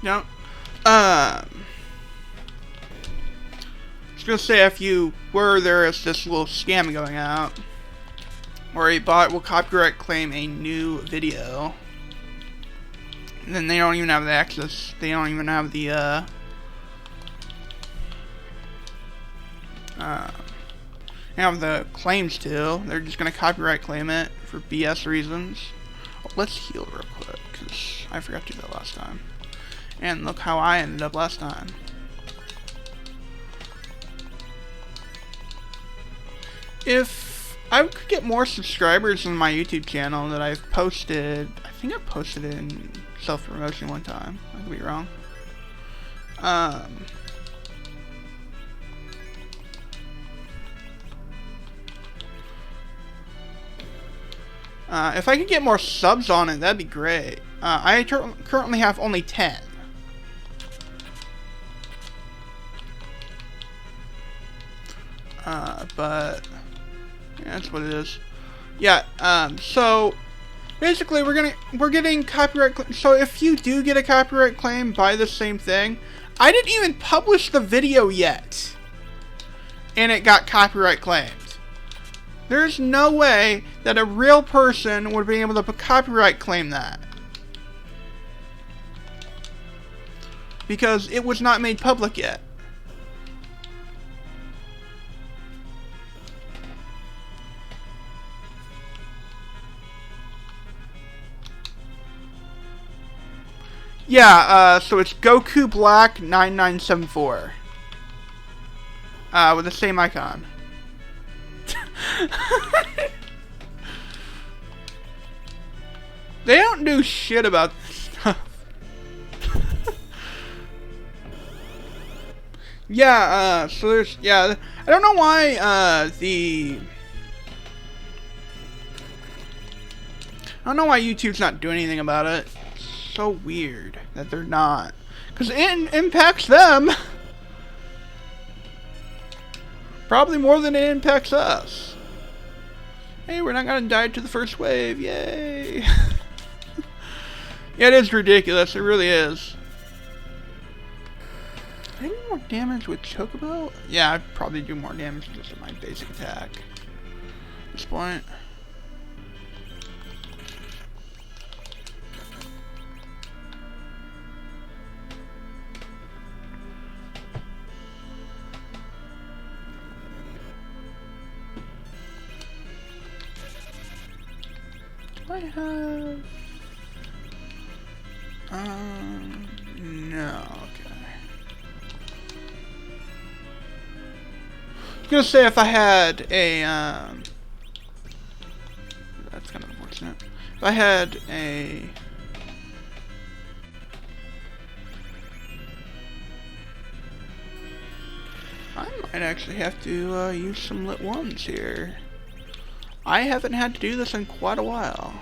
No. I was gonna say, if you were, there is this little scam going out where a bot will copyright claim a new video, and then they don't even have the access. They don't even have the have the claims to. They're just gonna copyright claim it for BS reasons. Oh, let's heal real quick, because I forgot to do that last time. And look how I ended up last time. If I could get more subscribers on my YouTube channel that I've posted, I think I posted it in self-promotion one time. I could be wrong. If I could get more subs on it, that'd be great. I currently have only 10. But yeah, that's what it is. Yeah. So basically, we're getting copyright. So if you do get a copyright claim by the same thing, I didn't even publish the video yet, and it got copyright claimed. There's no way that a real person would be able to copyright claim that, because it was not made public yet. Yeah, so it's Goku Black 9974. With the same icon. They don't do shit about this stuff. Yeah, so there's, yeah, I don't know why, I don't know why YouTube's not doing anything about it. So weird that they're not, because it impacts them probably more than it impacts us. Hey, we're not gonna die to the first wave, yay. Yeah, it is ridiculous, it really is. Did I do more damage with Chocobo? Yeah, I'd probably do more damage just with my basic attack at this point. I have... no, okay. I was gonna say if I had a, that's kind of unfortunate. If I had a... I might actually have to use some lit ones here. I haven't had to do this in quite a while.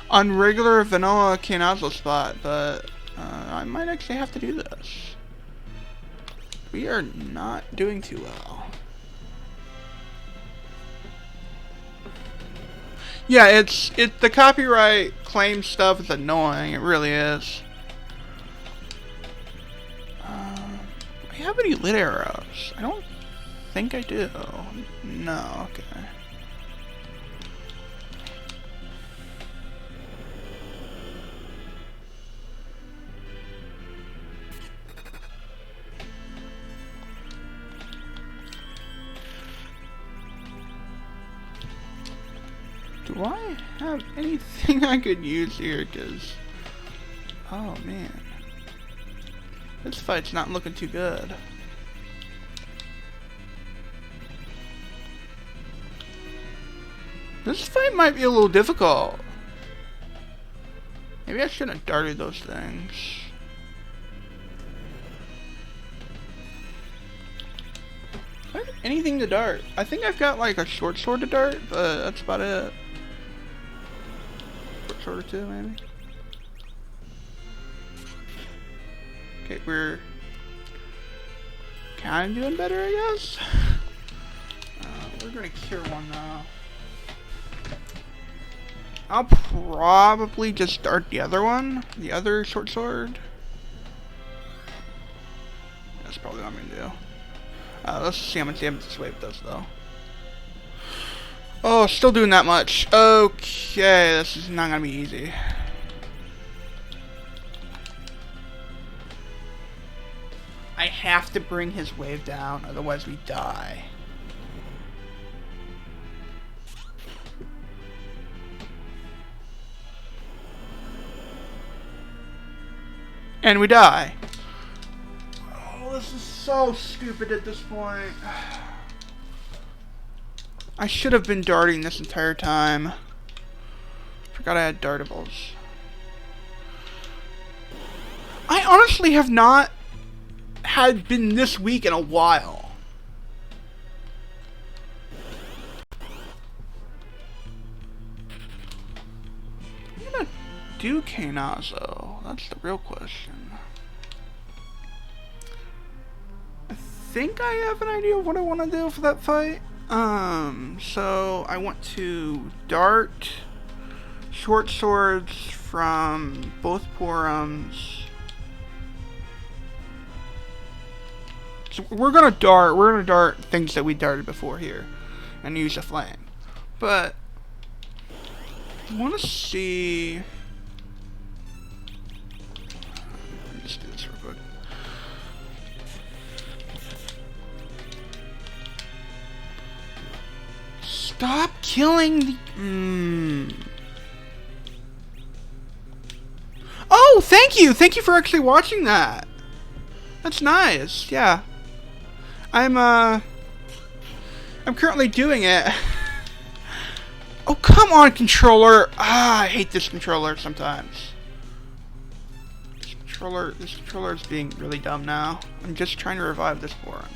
On regular vanilla Kianazo spot, but I might actually have to do this. We are not doing too well. Yeah, it's the copyright claim stuff is annoying. It really is. Do I have any lit arrows? I don't think I do. No, okay. Do I have anything I could use here? Cause, oh man, this fight's not looking too good. This fight might be a little difficult. Maybe I shouldn't have darted those things. Do I have anything to dart? I think I've got like a short sword to dart, but that's about it. Short or two, maybe. Okay, we're kind of doing better, I guess. We're gonna cure one now. I'll probably just dart the other one, the other short sword. That's probably what I'm gonna do. Let's see how much damage this wave does, though. Oh, still doing that much. Okay, this is not gonna be easy. I have to bring his wave down, otherwise we die. And we die. Oh, this is so stupid at this point. I should have been darting this entire time. Forgot I had dartables. I honestly have not had been this weak in a while. I'm gonna do Kainazo. That's the real question. I think I have an idea of what I want to do for that fight. So I want to dart short swords from both forums. So we're gonna dart things that we darted before here and use a flame. But I wanna see, let me just do this real quick. Stop killing the... Oh, thank you! Thank you for actually watching that! That's nice, yeah. I'm currently doing it. Oh, come on, controller! Ah, I hate this controller sometimes. This controller is being really dumb now. I'm just trying to revive this for him.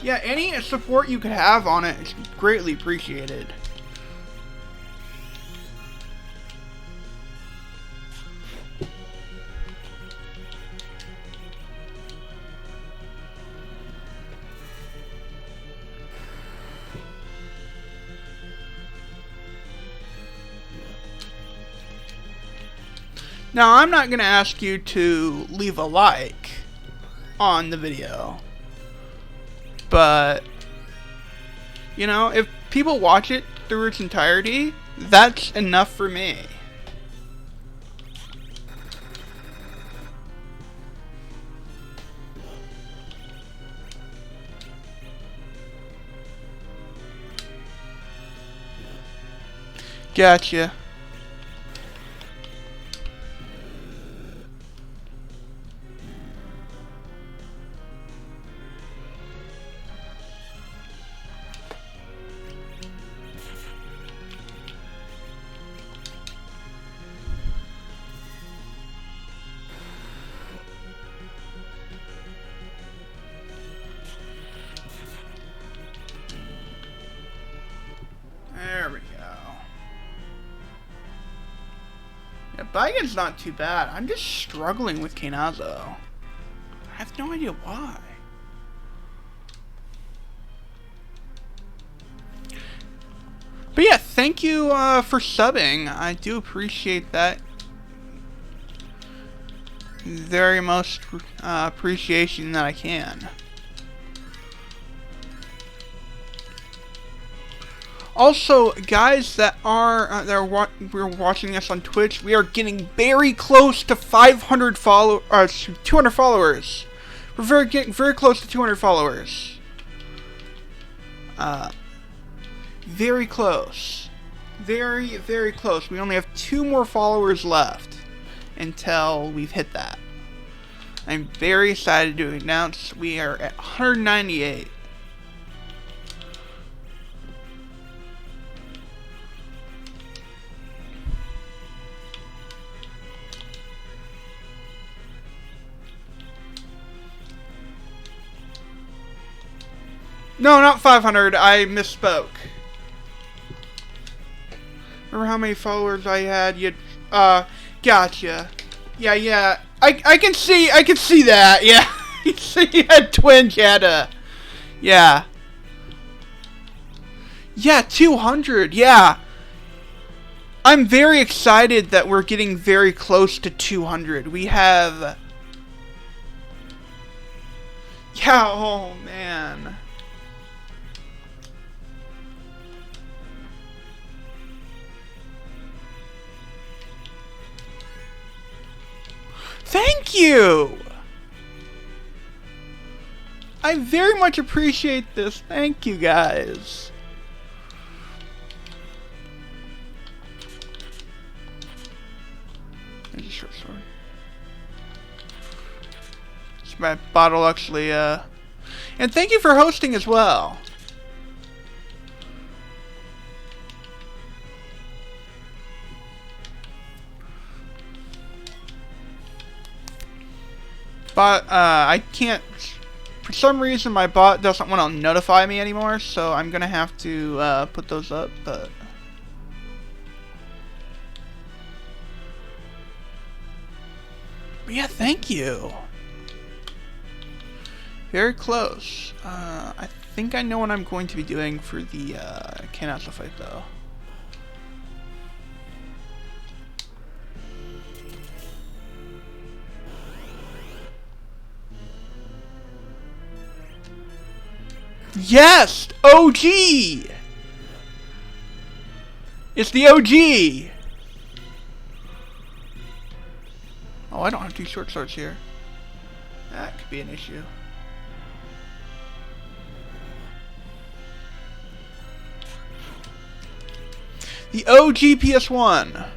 Yeah, any support you could have on it is greatly appreciated. Now, I'm not going to ask you to leave a like on the video. But, you know, if people watch it through its entirety, that's enough for me. Gotcha. Bigan's not too bad. I'm just struggling with Kainazo. I have no idea why. But yeah, thank you for subbing. I do appreciate that. Very most appreciation that I can. Also, guys that are we're watching us on Twitch, we are getting very close to 200 followers. We're getting very close to 200 followers. Very close. Very, very close. We only have 2 more followers left until we've hit that. I'm very excited to announce we are at 198. No, not 500. I misspoke. Remember how many followers I had? You, gotcha. Yeah. I can see that. Yeah, you had twins. You had yeah. Yeah, 200. Yeah. I'm very excited that we're getting very close to 200. We have. Yeah. Oh man. Thank you! I very much appreciate this. Thank you, guys. There's a short story. It's my bottle, actually, And thank you for hosting as well. But, I can't... For some reason, my bot doesn't want to notify me anymore, so I'm gonna have to, put those up, but... But yeah, thank you! Very close. I think I know what I'm going to be doing for the, Kainazo fight, though. Yes! OG! It's the OG! Oh, I don't have 2 short swords here. That could be an issue. The OG PS1.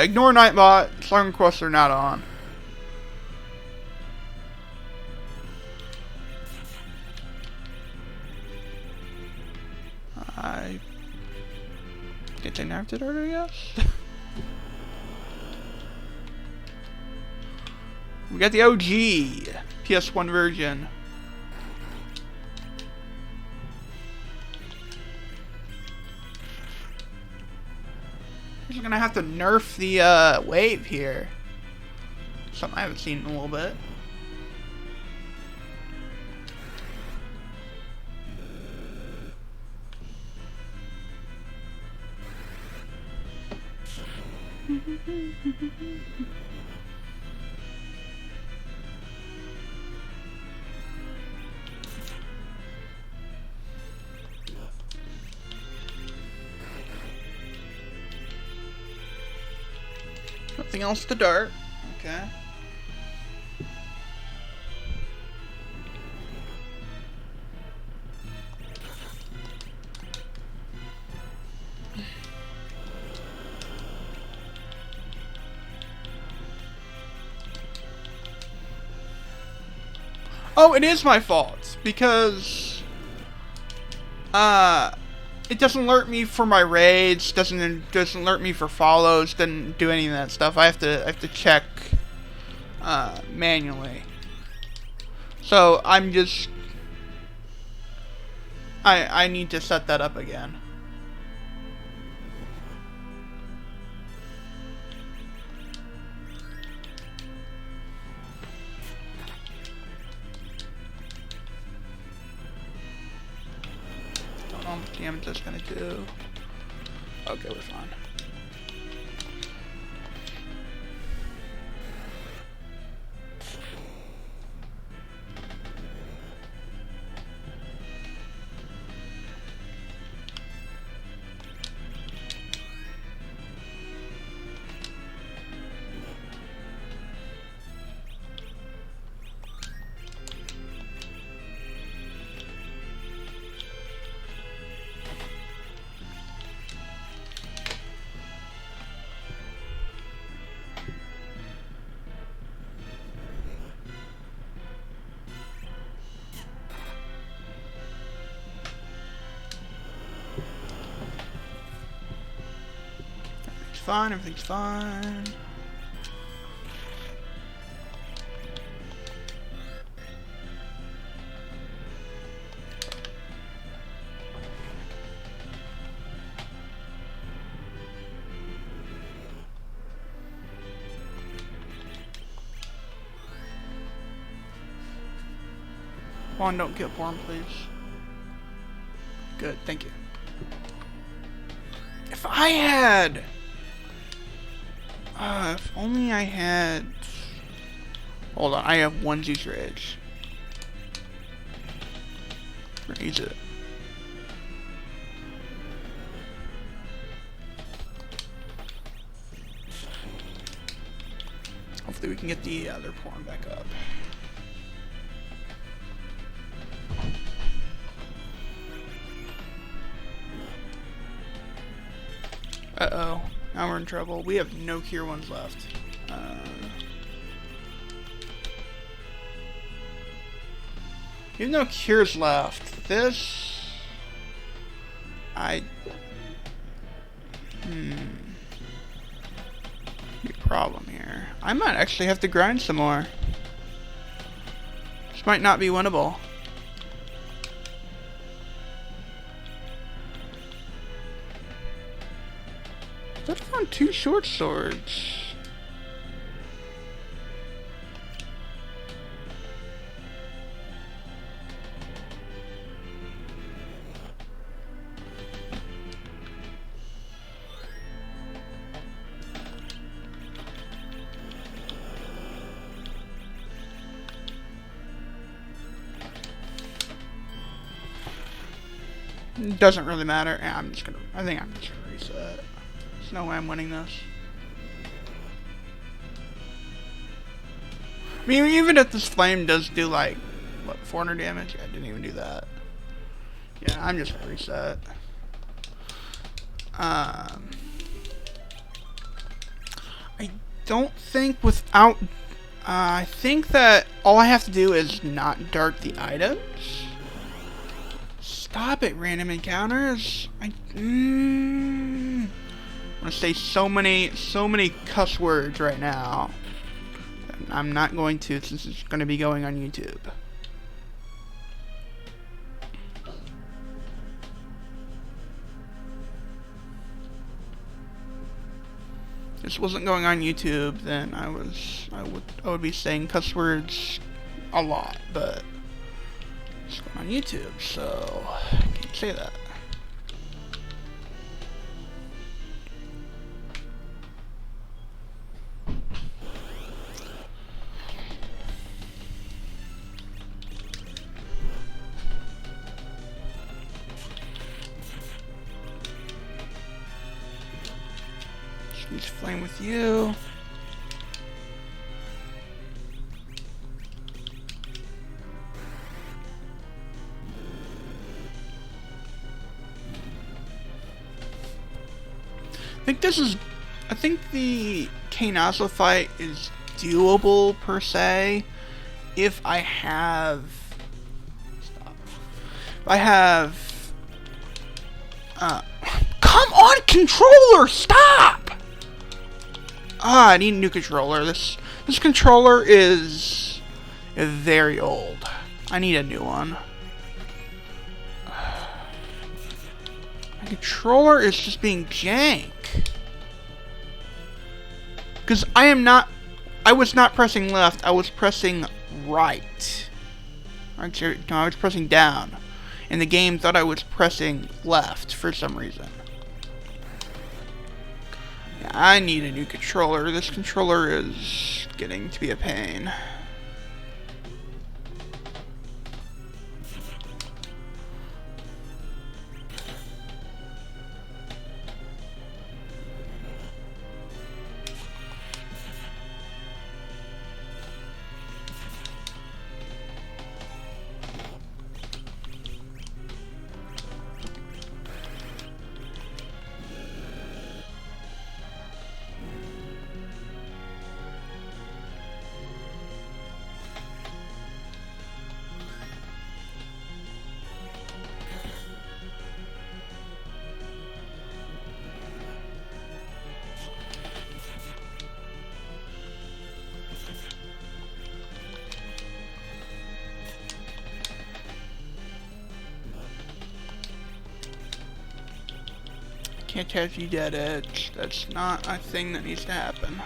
Ignore Nightbot. Song requests are not on. I did they nerfed it already? Yes. We got the OG PS1 version. We're gonna have to nerf the wave here. Something I haven't seen in a little bit. Nothing else to dart. Okay. Oh, it is my fault because it doesn't alert me for my raids, doesn't alert me for follows, doesn't do any of that stuff. I have to check manually. So I'm just I need to set that up again. damage that's gonna do. Okay, we're fine. Fine, everything's fine. Juan, don't kill Porn, please. Good, thank you. If I had... if only I had... Hold on, I have onesies rage. Raise it. Hopefully we can get the other porn back up. Uh-oh. Now we're in trouble. We have no cure ones left. Even no cures left. This... Big problem here. I might actually have to grind some more. This might not be winnable. I found 2 short swords. It doesn't really matter. Yeah, I think I'm just gonna reset. There's no way I'm winning this. I mean, even if this flame does do like, what, 400 damage? Yeah, I didn't even do that. Yeah, I'm just gonna reset. I don't think without... I think that all I have to do is not dart the items. Stop it, random encounters. I'm gonna say so many cuss words right now. I'm not going to, since it's gonna be going on YouTube. If this wasn't going on YouTube, then I would be saying cuss words a lot, but it's going on YouTube, so I can't say that. Use flame with you. I think the Kainazo fight is doable per se if I have come on, controller, stop! I need a new controller. This controller is very old. I need a new one. My controller is just being jank. Because I was not pressing left, I was pressing right. No, I was pressing down. and the game thought I was pressing left for some reason. Yeah, I need a new controller. This controller is getting to be a pain. Can't have you dead edge. That's not a thing that needs to happen.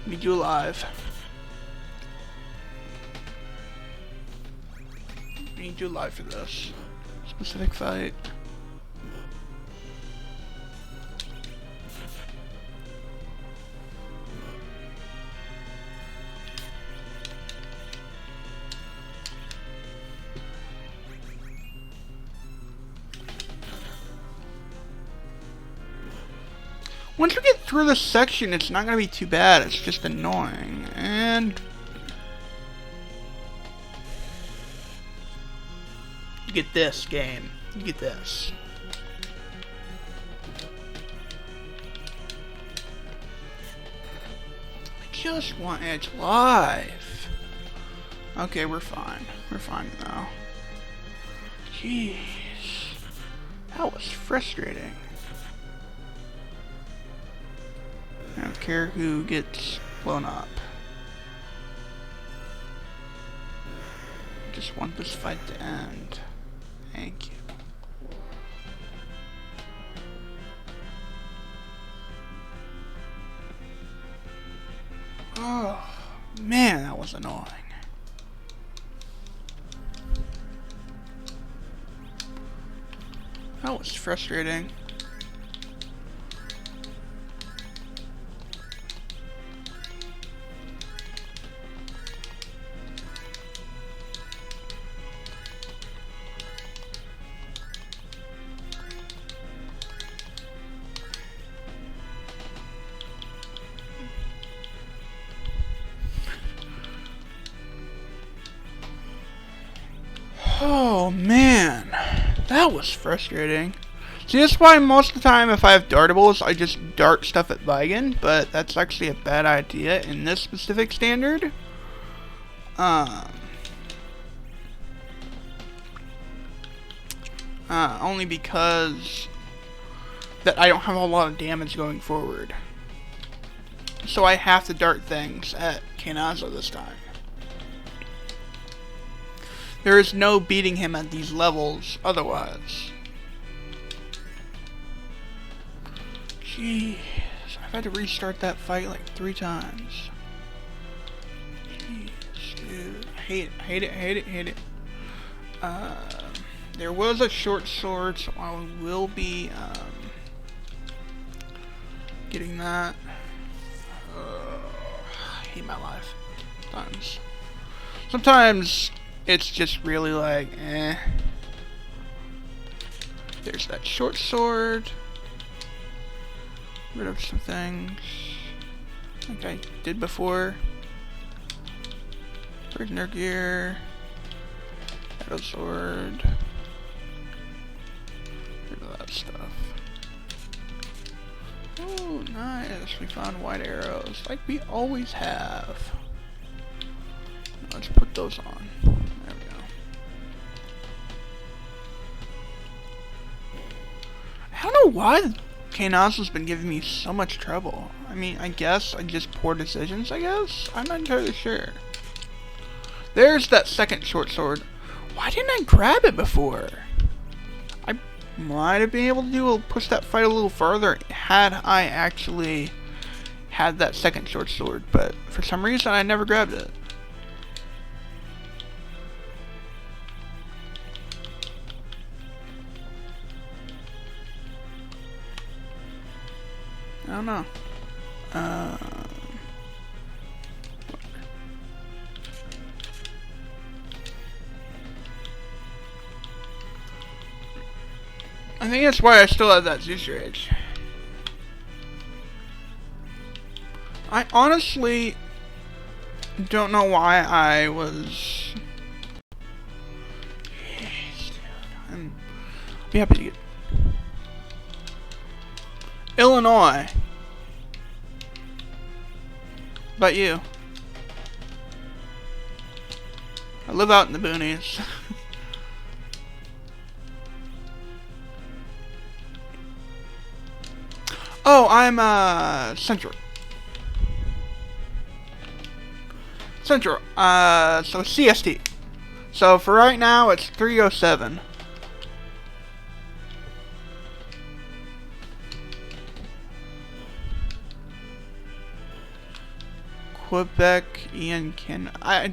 Need you alive. Need you alive for this specific fight. Once we get through this section, it's not going to be too bad. It's just annoying. And you get this game. You get this. I just want Edge live. Okay, we're fine. We're fine now. Jeez. That was frustrating. I don't care who gets blown up. I just want this fight to end. Thank you. Oh, man, that was annoying. That was frustrating. Oh man, that was frustrating. See, that's why most of the time if I have dartables, I just dart stuff at Vigan, but that's actually a bad idea in this specific standard. Only because that I don't have a lot of damage going forward. So I have to dart things at Kanazo this time. There is no beating him at these levels otherwise. Jeez, I've had to restart that fight like 3 times. Jeez, dude. Hate it. There was a short sword, so I will be getting that. I hate my life. Sometimes it's just really like, eh. There's that short sword. Rid of some things like I did before. Prisoner gear. Battle sword. Rid of that stuff. Oh, nice. We found white arrows like we always have. Let's put those on. There we go. I don't know why Kanazo's been giving me so much trouble. I mean, I guess I just poor decisions, I guess? I'm not entirely sure. There's that second short sword. Why didn't I grab it before? I might have been able to push that fight a little further had I actually had that second short sword, but for some reason I never grabbed it. I don't know. I think that's why I still have that Zeus Rage. I honestly don't know why I was... Jeez, dude. I'm be happy to get... Illinois. How about you? I live out in the boonies. Oh, I'm Central. Central. So CST. So for right now, it's 3:07. Quebec, Ian, Canada.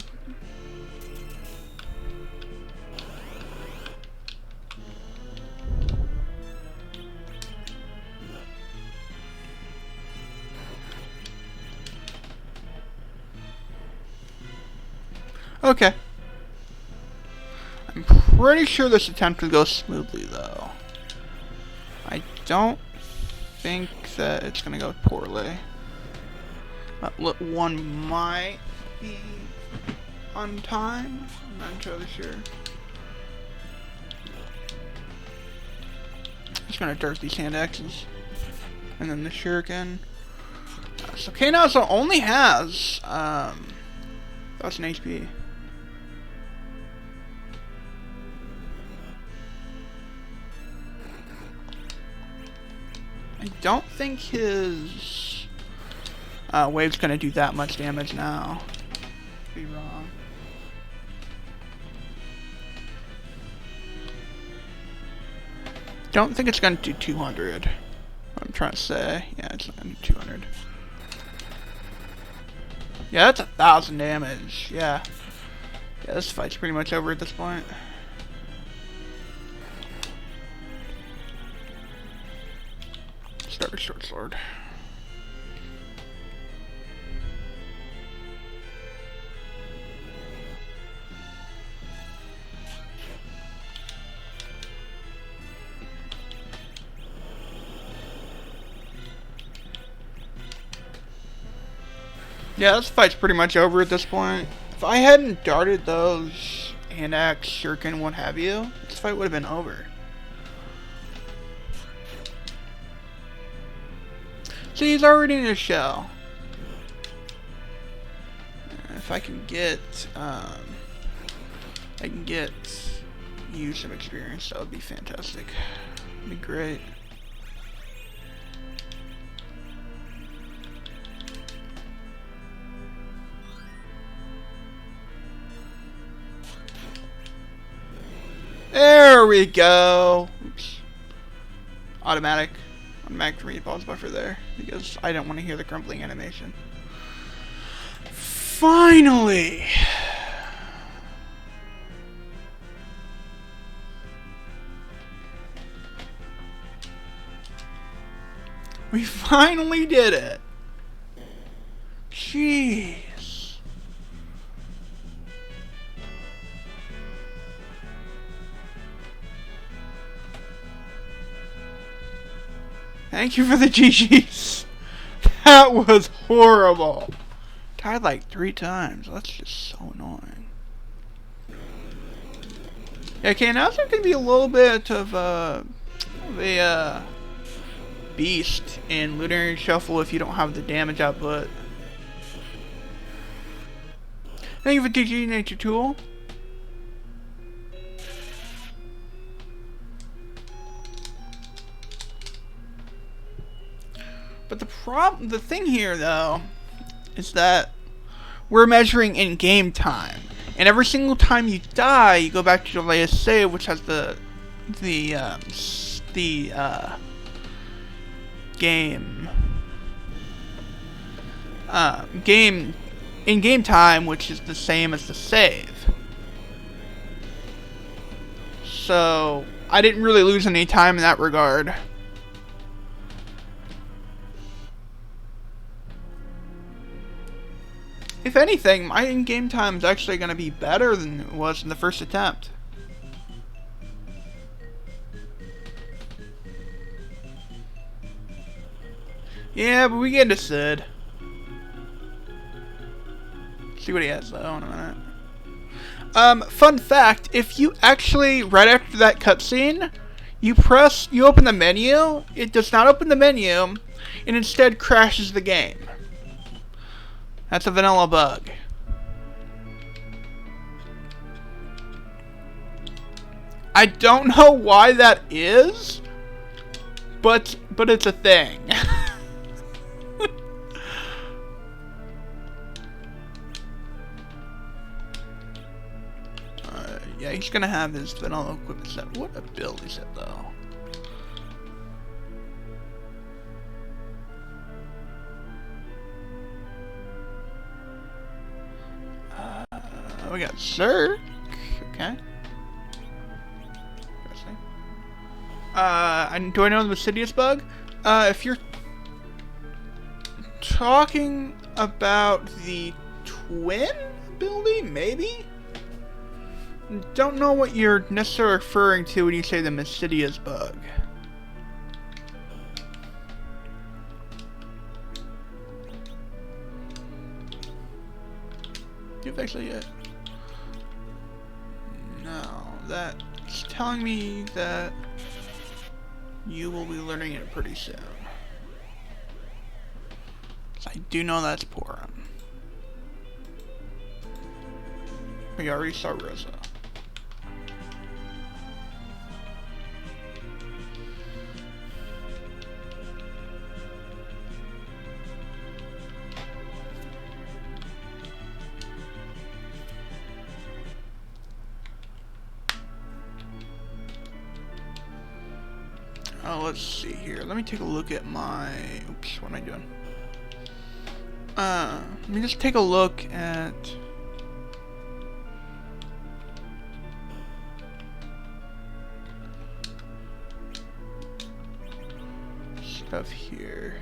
Okay. I'm pretty sure this attempt will go smoothly, though. I don't think that it's gonna go poorly. One might be on time. I'm not entirely sure. Just gonna dirt these hand axes. And then the shuriken. So K-Nazo only has 1,000 HP. I don't think his wave's gonna do that much damage now. Could be wrong. Don't think it's gonna do 200. What I'm trying to say. Yeah, it's not gonna do 200. Yeah, that's 1,000 damage. Yeah. Yeah, this fight's pretty much over at this point. Start a short sword. Yeah, this fight's pretty much over at this point. If I hadn't darted those hand axe, shuriken, what have you, this fight would have been over. See, he's already in his shell. If I can get, you some experience, that would be fantastic. That'd be great. There we go. Oops. Automatic to read pause buffer there because I don't want to hear the crumbling animation. Finally. We finally did it. Jeez. Thank you for the GGs. That was horrible. Tied like 3 times. That's just so annoying. Yeah, okay, now there can be a little bit of a beast in Lunarian Shuffle if you don't have the damage output. Thank you for GG Nature Tool. But the thing here, though, is that we're measuring in game time, and every single time you die, you go back to your latest save, which has the game time, which is the same as the save. So I didn't really lose any time in that regard. If anything, my in-game time is actually going to be better than it was in the first attempt. Yeah, but we get into Sid. See what he has though in a minute. Fun fact, if you actually, right after that cutscene, you open the menu, it does not open the menu, and instead crashes the game. That's a vanilla bug. I don't know why that is, but it's a thing. Yeah, he's gonna have his vanilla equipment set. What a build is it though? We got Zerk. Okay. Interesting. Do I know the Mysidius bug? If you're talking about the twin ability, maybe? Don't know what you're necessarily referring to when you say the Mysidius bug. You've actually no, that's telling me that you will be learning it pretty soon. I do know that's Porum. We already saw Rosa. Oh, let's see here. Let me take a look at my... Oops, what am I doing? Let me just take a look at... stuff here.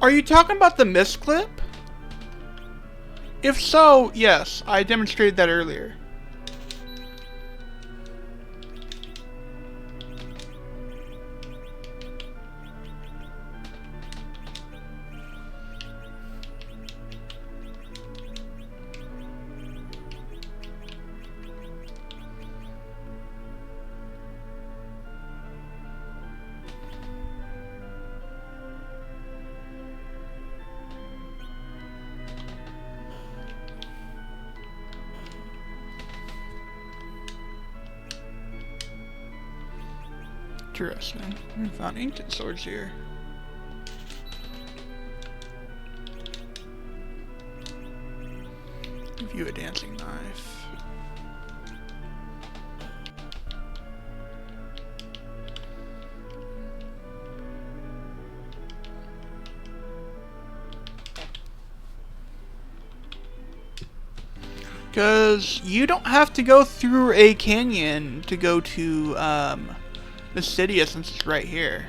Are you talking about the mist clip? If so, yes, I demonstrated that earlier. Interesting. I found ancient swords here. Give you a dancing knife. Because you don't have to go through a canyon to go to Mysidius, since it's right here.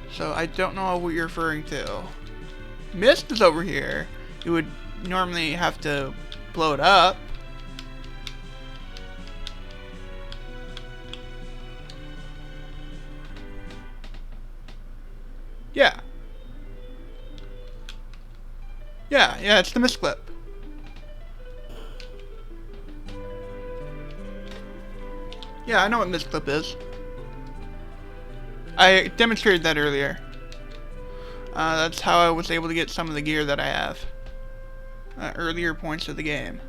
So I don't know what you're referring to. Mist is over here. You would normally have to blow it up. Yeah. Yeah, it's the mist clip. Yeah, I know what mist clip is. I demonstrated that earlier. That's how I was able to get some of the gear that I have. Earlier points of the game.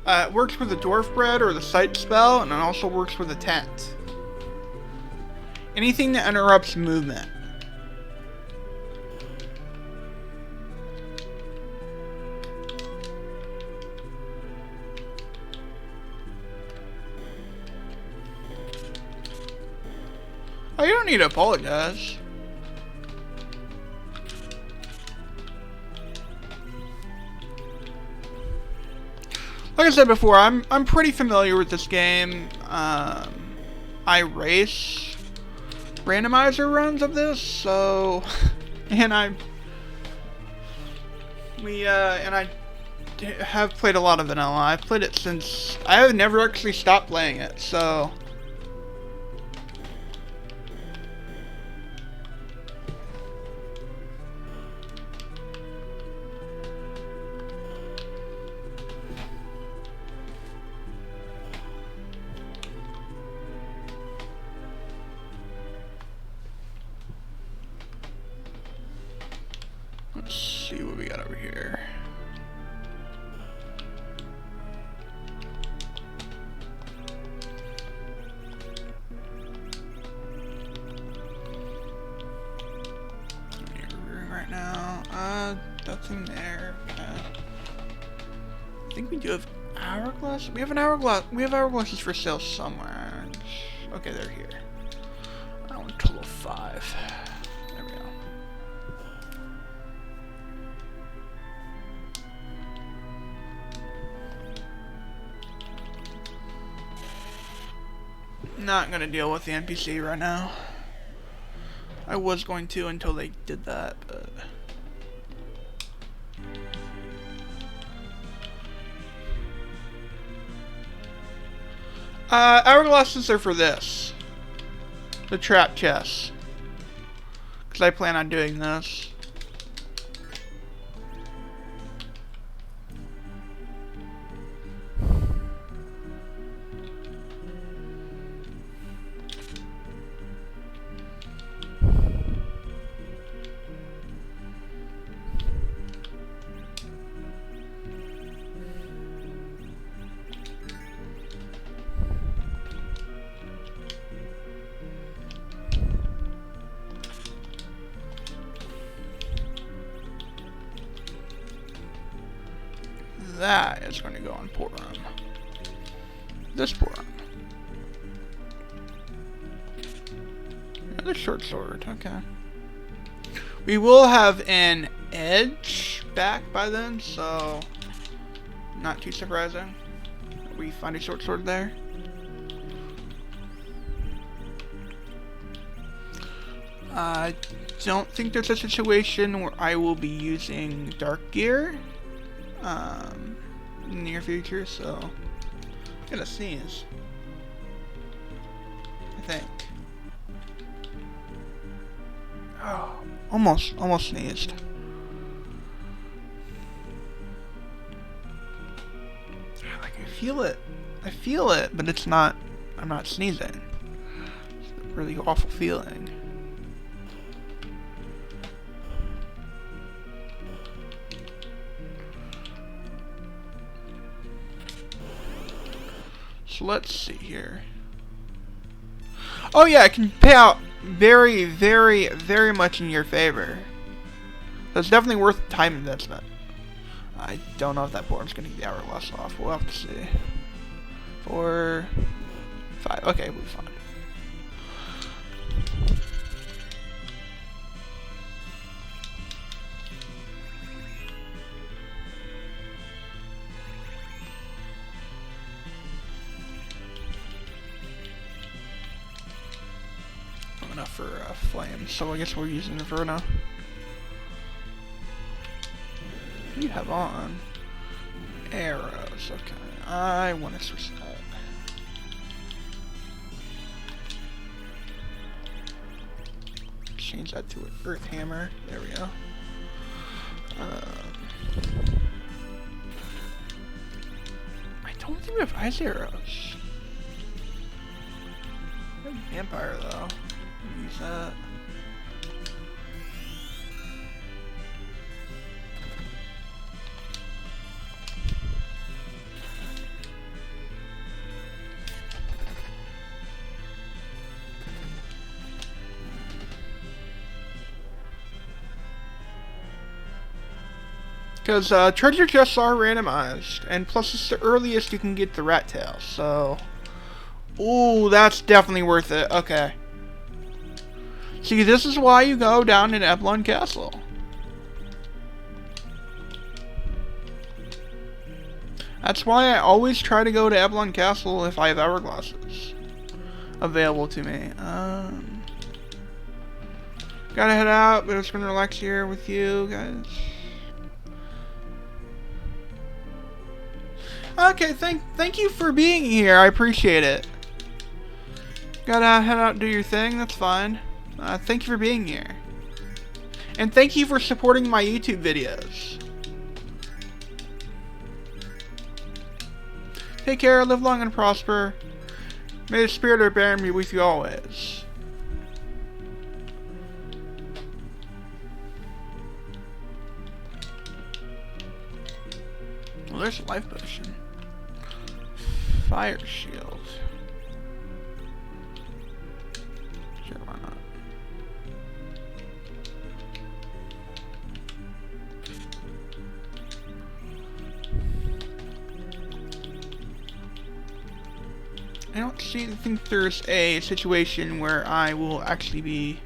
It works with the dwarf bread or the sight spell, and it also works with a tent. Anything that interrupts movement. Oh, you don't need to apologize. Like I said before, I'm pretty familiar with this game. I race randomizer runs of this, so and I have played a lot of vanilla. I've played it since I have never actually stopped playing it, so let's see what we got over here. Right now, nothing there. Okay. I think we do have hourglass. We have an hourglass. We have hourglasses for sale somewhere. Okay, they're here. I want total 5. There we go. Not gonna deal with the NPC right now. I was going to until they did that, but hourglasses are for this, the trap chest, because I plan on doing this. That is going to go on port room. This port room. Another short sword. Okay. We will have an edge back by then, so not too surprising. We find a short sword there. I don't think there's a situation where I will be using dark gear in the near future, so I'm gonna sneeze. I think. Oh, almost sneezed. Like I feel it, but it's not. I'm not sneezing. It's a really awful feeling. So let's see here. Oh yeah, I can pay out very, very, very much in your favor. That's definitely worth time investment. I don't know if that board's gonna get the hourglass off. We'll have to see. 4, 5. Okay, we'll be fine. Enough for flames, so I guess we're using Inferno. What do you have on? Arrows, okay. I want to switch that. Change that to an Earth Hammer. There we go. I don't think we have ice arrows. We have vampire though. Use that. Because treasure chests are randomized, and plus it's the earliest you can get the rat tail, so... Ooh, that's definitely worth it. Okay. See, this is why you go down in Eblon Castle. That's why I always try to go to Eblon Castle if I have hourglasses available to me. Gotta head out, but it's gonna relax here with you guys. Okay, thank you for being here. I appreciate it. Gotta head out and do your thing. That's fine. Thank you for being here, and thank you for supporting my YouTube videos. Take care, live long and prosper. May the spirit of Baron be with you always. Well, there's a life potion. Fire shield. Sure, why not? I don't think there's a situation where I will actually be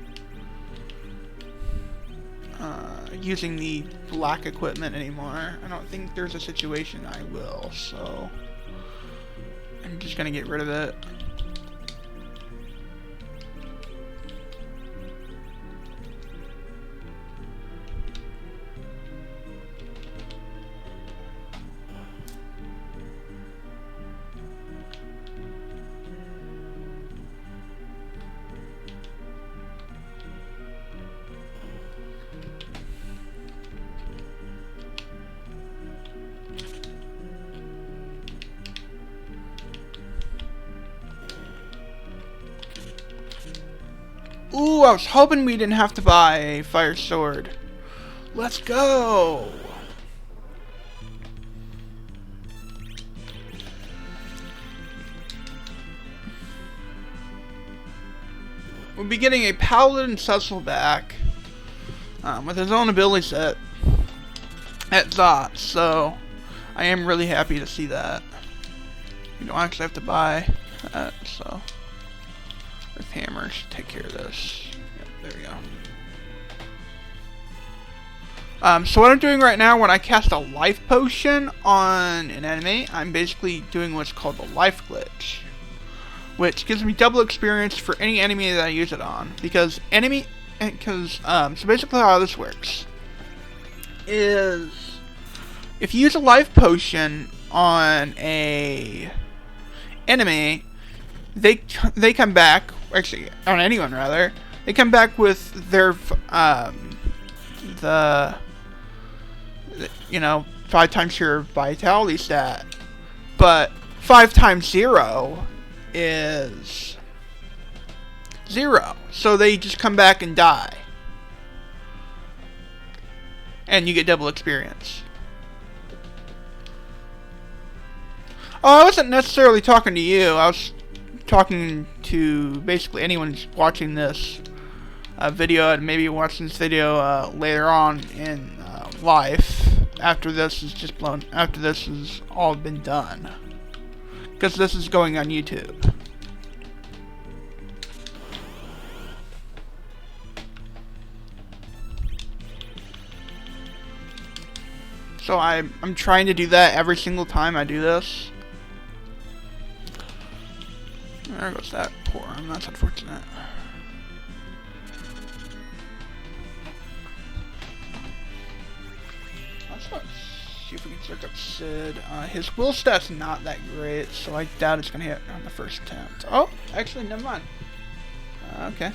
using the black equipment anymore. I don't think there's a situation I will, so I'm just gonna get rid of it. Ooh, I was hoping we didn't have to buy a fire sword. Let's go! We'll be getting a Paladin Cecil back with his own ability set at Zot, so I am really happy to see that. You don't actually have to buy that, so Earth Hammer should take care of this. Yep, there we go. So what I'm doing right now, when I cast a life potion on an enemy, I'm basically doing what's called the life glitch, which gives me double experience for any enemy that I use it on. So basically how this works is, if you use a life potion on a enemy, they come back, actually on anyone rather, they come back with their 5 times your vitality stat, but 5 times 0 is 0, so they just come back and die, and you get double experience. Oh, I wasn't necessarily talking to you. I was talking to basically anyone who's watching this video, and maybe watching this video later on in life after this is all been done, because this is going on YouTube. So I'm trying to do that every single time I do this. There goes that poor arm. That's unfortunate. Let's go see if we can search up Sid. His will stat's not that great, so I doubt it's gonna hit on the first attempt. Oh, actually, never mind. Okay.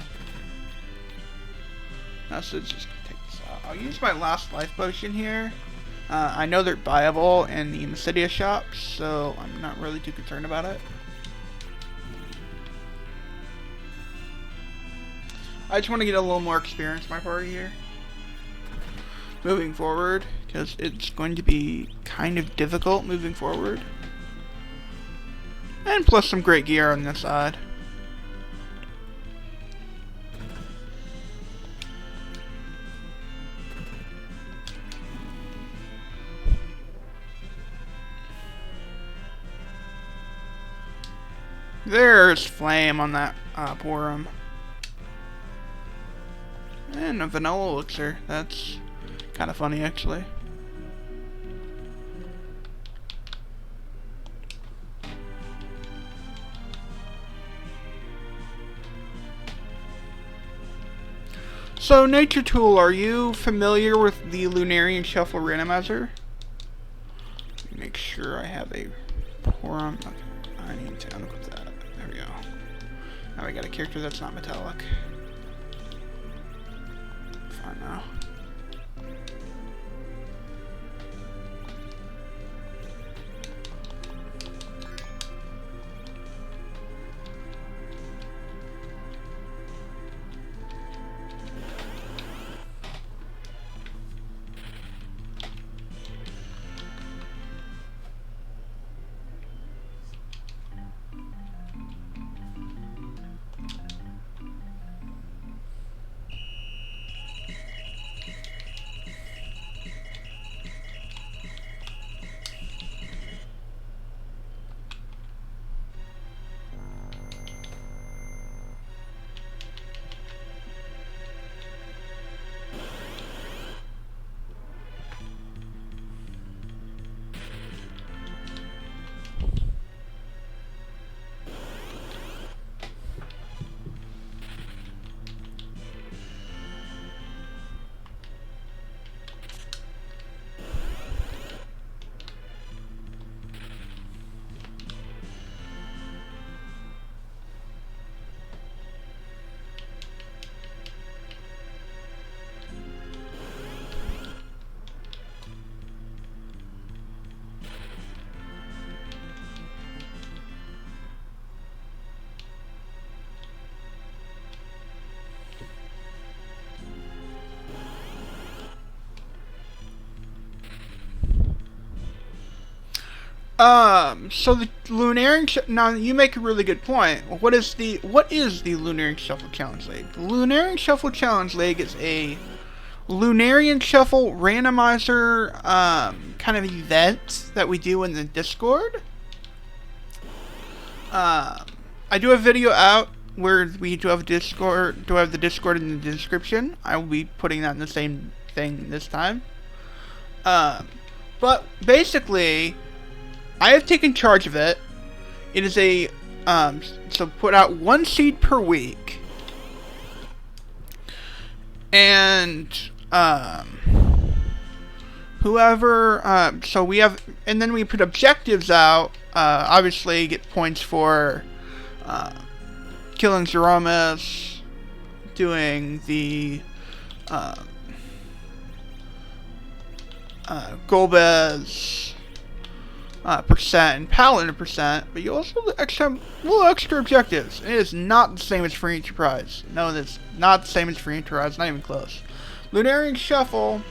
Now Sid's just gonna take this out. I'll use my last life potion here. I know they're buyable in the Mysidia shops, so I'm not really too concerned about it. I just want to get a little more experience in my party here moving forward, because it's going to be kind of difficult moving forward. And plus some great gear on this side. There's flame on that Porum. And a vanilla elixir. That's kind of funny, actually. So, Nature Tool, are you familiar with the Lunarian Shuffle Randomizer? Make sure I have a quorum. Okay, I need to unequip that. There we go. Now I got a character that's not metallic. Fine now. So the Lunarian now you make a really good point. What is the Lunarian Shuffle Challenge League? The Lunarian Shuffle Challenge League is a Lunarian Shuffle randomizer kind of event that we do in the Discord. I do a video out where we do have Discord. Do have the Discord in the description. I will be putting that in the same thing this time. But basically, I have taken charge of it. It is a so put out 1 seed per week, and whoever so we have, and then we put objectives out. Obviously, get points for killing Zeromus, doing the Golbez percent and Paladin percent, but you also have little extra objectives. It is not the same as Free Enterprise. No, it's not the same as Free Enterprise. Not even close. Lunarian Shuffle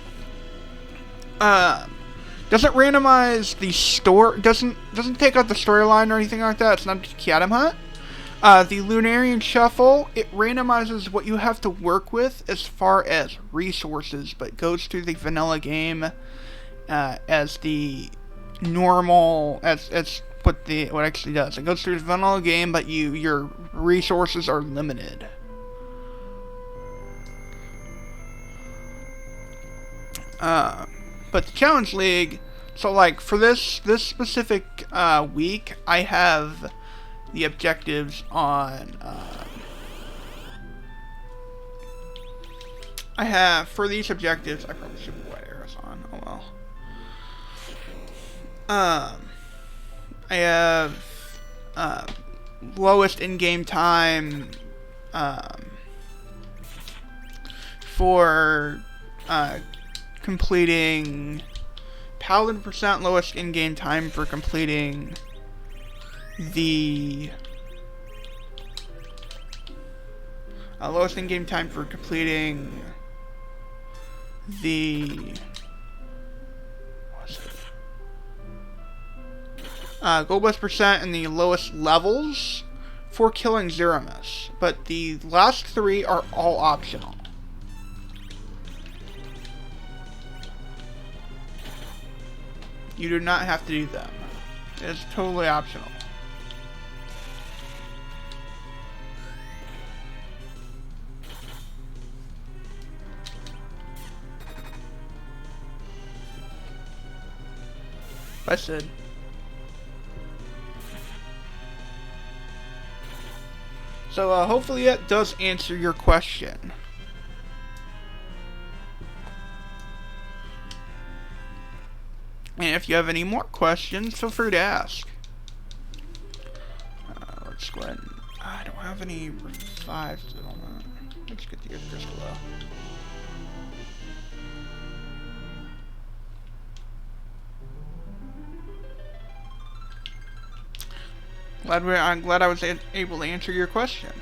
doesn't randomize the doesn't take out the storyline or anything like that. It's not a key item hunt. The Lunarian Shuffle, it randomizes what you have to work with as far as resources, but goes through the vanilla game as the normal as what actually does. It goes through the vanilla game, but your resources are limited. But the Challenge League, so like for this specific week, I have the objectives on I have, for these objectives, I probably should put white arrows on. Oh well. I have lowest in-game time for completing Paladin percent, lowest in-game time for completing the lowest in-game time for completing the Golbez percent and the lowest levels for killing Zeromus, but the last 3 are all optional. You do not have to do them. It's totally optional. Bye, Sid. So hopefully that does answer your question. And if you have any more questions, feel free to ask. Let's go ahead and... I don't have any revives at the moment. Let's get the Earth Crystal though. I'm glad I was able to answer your question.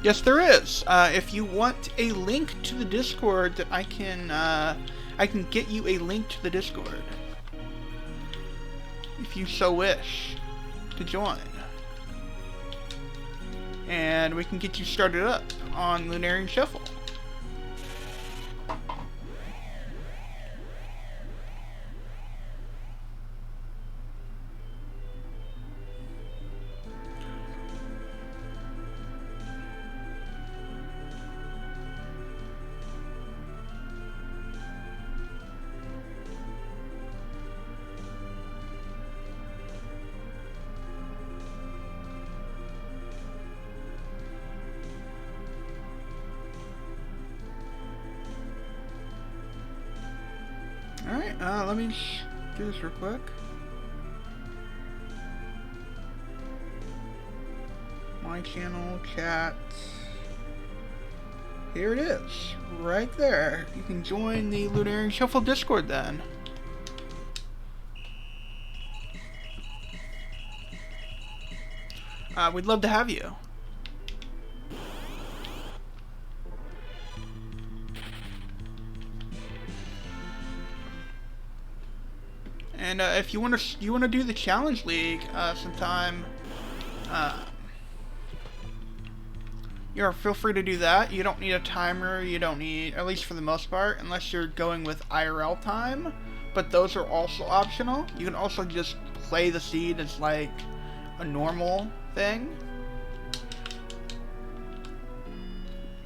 Yes, there is. If you want a link to the Discord, that I can get you a link to the Discord. If you so wish to join. And we can get you started up on Lunarian Shuffle. Alright, let me do this real quick. My channel, chat. Here it is, right there. You can join the Lunarian Shuffle Discord then. We'd love to have you. And if you want to do the challenge league sometime, feel free to do that. You don't need a timer. You don't need, at least for the most part, unless you're going with IRL time. But those are also optional. You can also just play the seed as like a normal thing.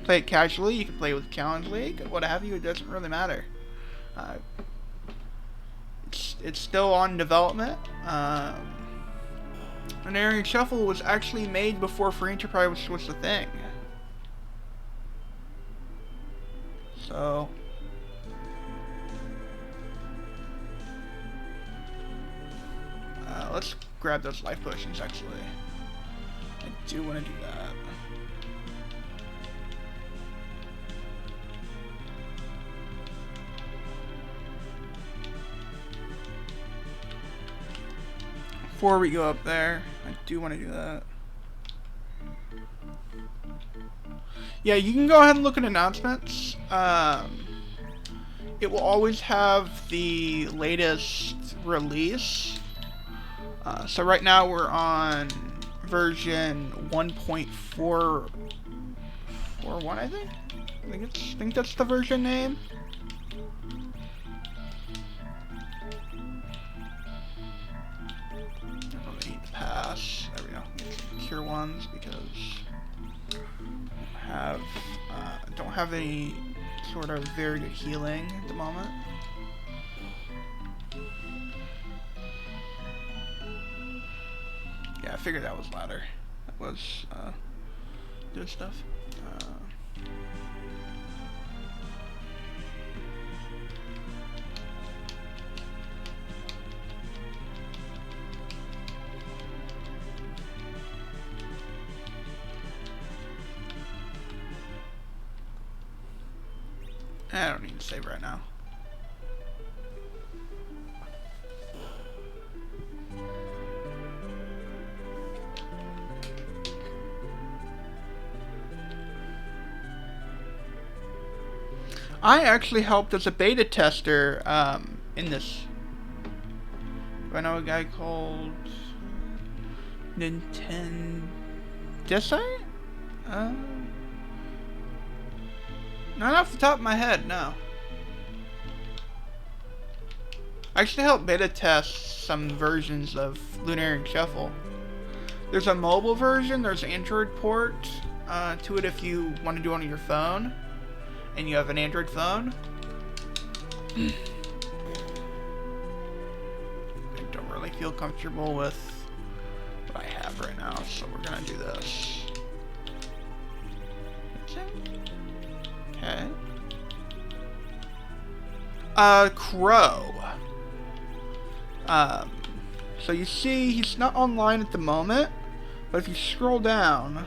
Play it casually. You can play with challenge league, what have you. It doesn't really matter. It's still on development. Lunarian Shuffle was actually made before Free Enterprise was the thing. So... let's grab those life potions, actually. I do want to do that. Before we go up there, I do want to do that. Yeah, you can go ahead and look at announcements. It will always have the latest release. So right now we're on version 1.441, I think. I think that's the version name. Pass. There we go. Cure ones because I don't have any sort of very good healing at the moment. Yeah, I figured that was ladder. That was good stuff. I don't need to save right now. I actually helped as a beta tester in this. Do I know a guy called Nintendo? Not off the top of my head, no. I actually helped beta test some versions of Lunarian Shuffle. There's a mobile version, there's an Android port to it if you want to do it on your phone, and you have an Android phone. feel comfortable with what I have right now, so we're gonna do this. Okay. Crow. So you see he's not online at the moment, but if you scroll down,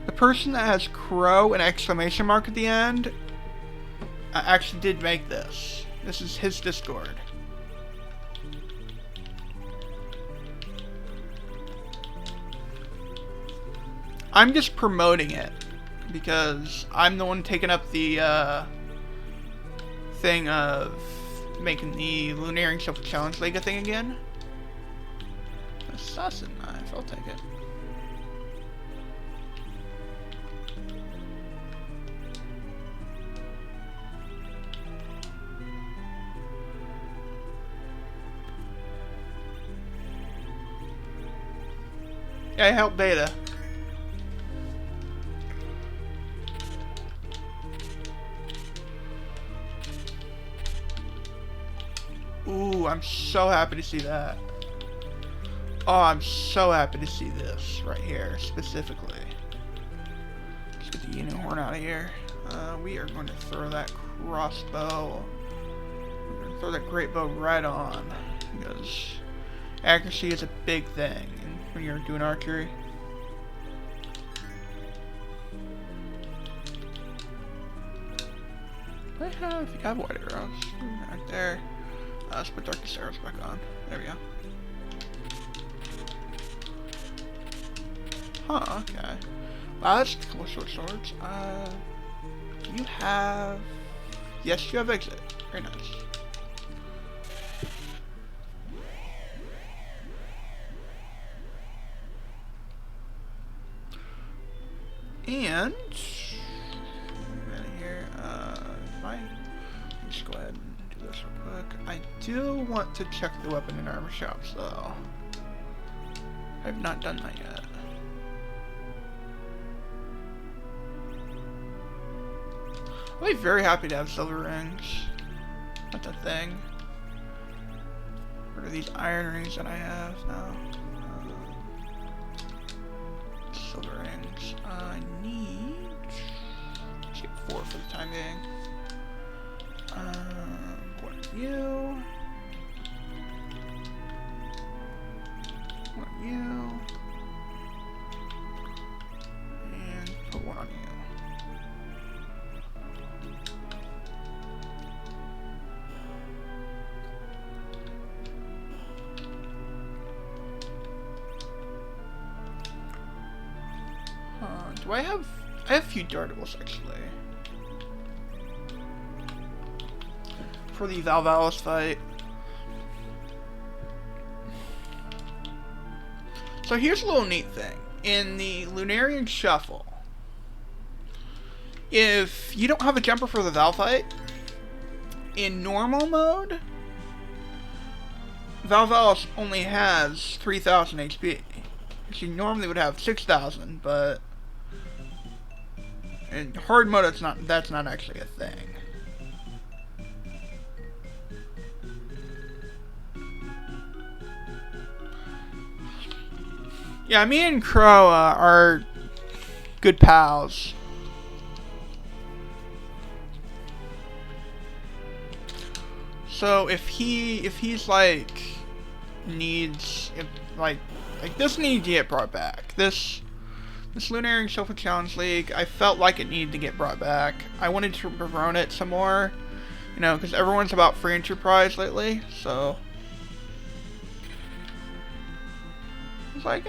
the person that has Crow and exclamation mark at the end actually did make this. This is his Discord. I'm just promoting it because I'm the one taking up the thing of making the Lunarian Shuffle Challenge League a thing again. Assassin knife, I'll take it. Yeah, I helped Beta. Ooh, I'm so happy to see that. Oh, I'm so happy to see this right here, specifically. Let's get the unicorn out of here. We are going to throw that crossbow. We're going to throw that great bow right on. Because accuracy is a big thing when you're doing archery. I think I have white arrows. Right there. Let's put darkest arrows back on. There we go. Huh, okay. Wow, that's a couple of short swords. You have... Yes, you have exit. Very nice. And... out of here. Let's go ahead and do this real quick. I do want to check the weapon and armor shops, though. I've not done that yet. I'll be very happy to have silver rings. That's a thing. What are these iron rings that I have now? Silver rings. I need... Let's get 4 for the time being. One of you. One of you. And put one on you. Do I have a few dartables actually. For the Valvalis fight. So here's a little neat thing. In the Lunarian Shuffle, if you don't have a jumper for the Val fight, in normal mode, Valvalis only has 3,000 HP. She normally would have 6,000, but in hard mode that's not actually a thing. Yeah, me and Crow are good pals. So if he's like needs like this needs to get brought back. This Lunarian Shuffle Challenge League, I felt like it needed to get brought back. I wanted to promote it some more, you know, because everyone's about free enterprise lately. So it's like,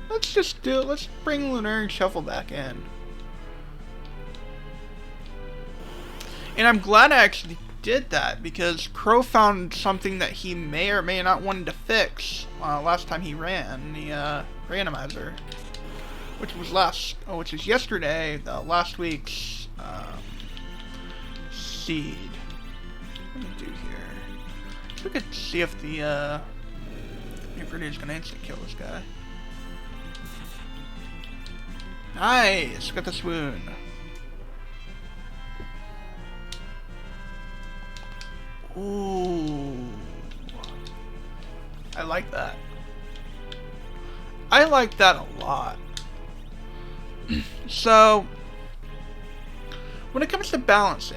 let's bring Lunarian Shuffle back in. And I'm glad I actually did that, because Crow found something that he may or may not wanted to fix last time he ran the randomizer, which was yesterday, last week's seed. What do we do here? We could see if the Invernade's gonna instant kill this guy. Nice, got the swoon. Ooh. I like that. I like that a lot. So, when it comes to balancing,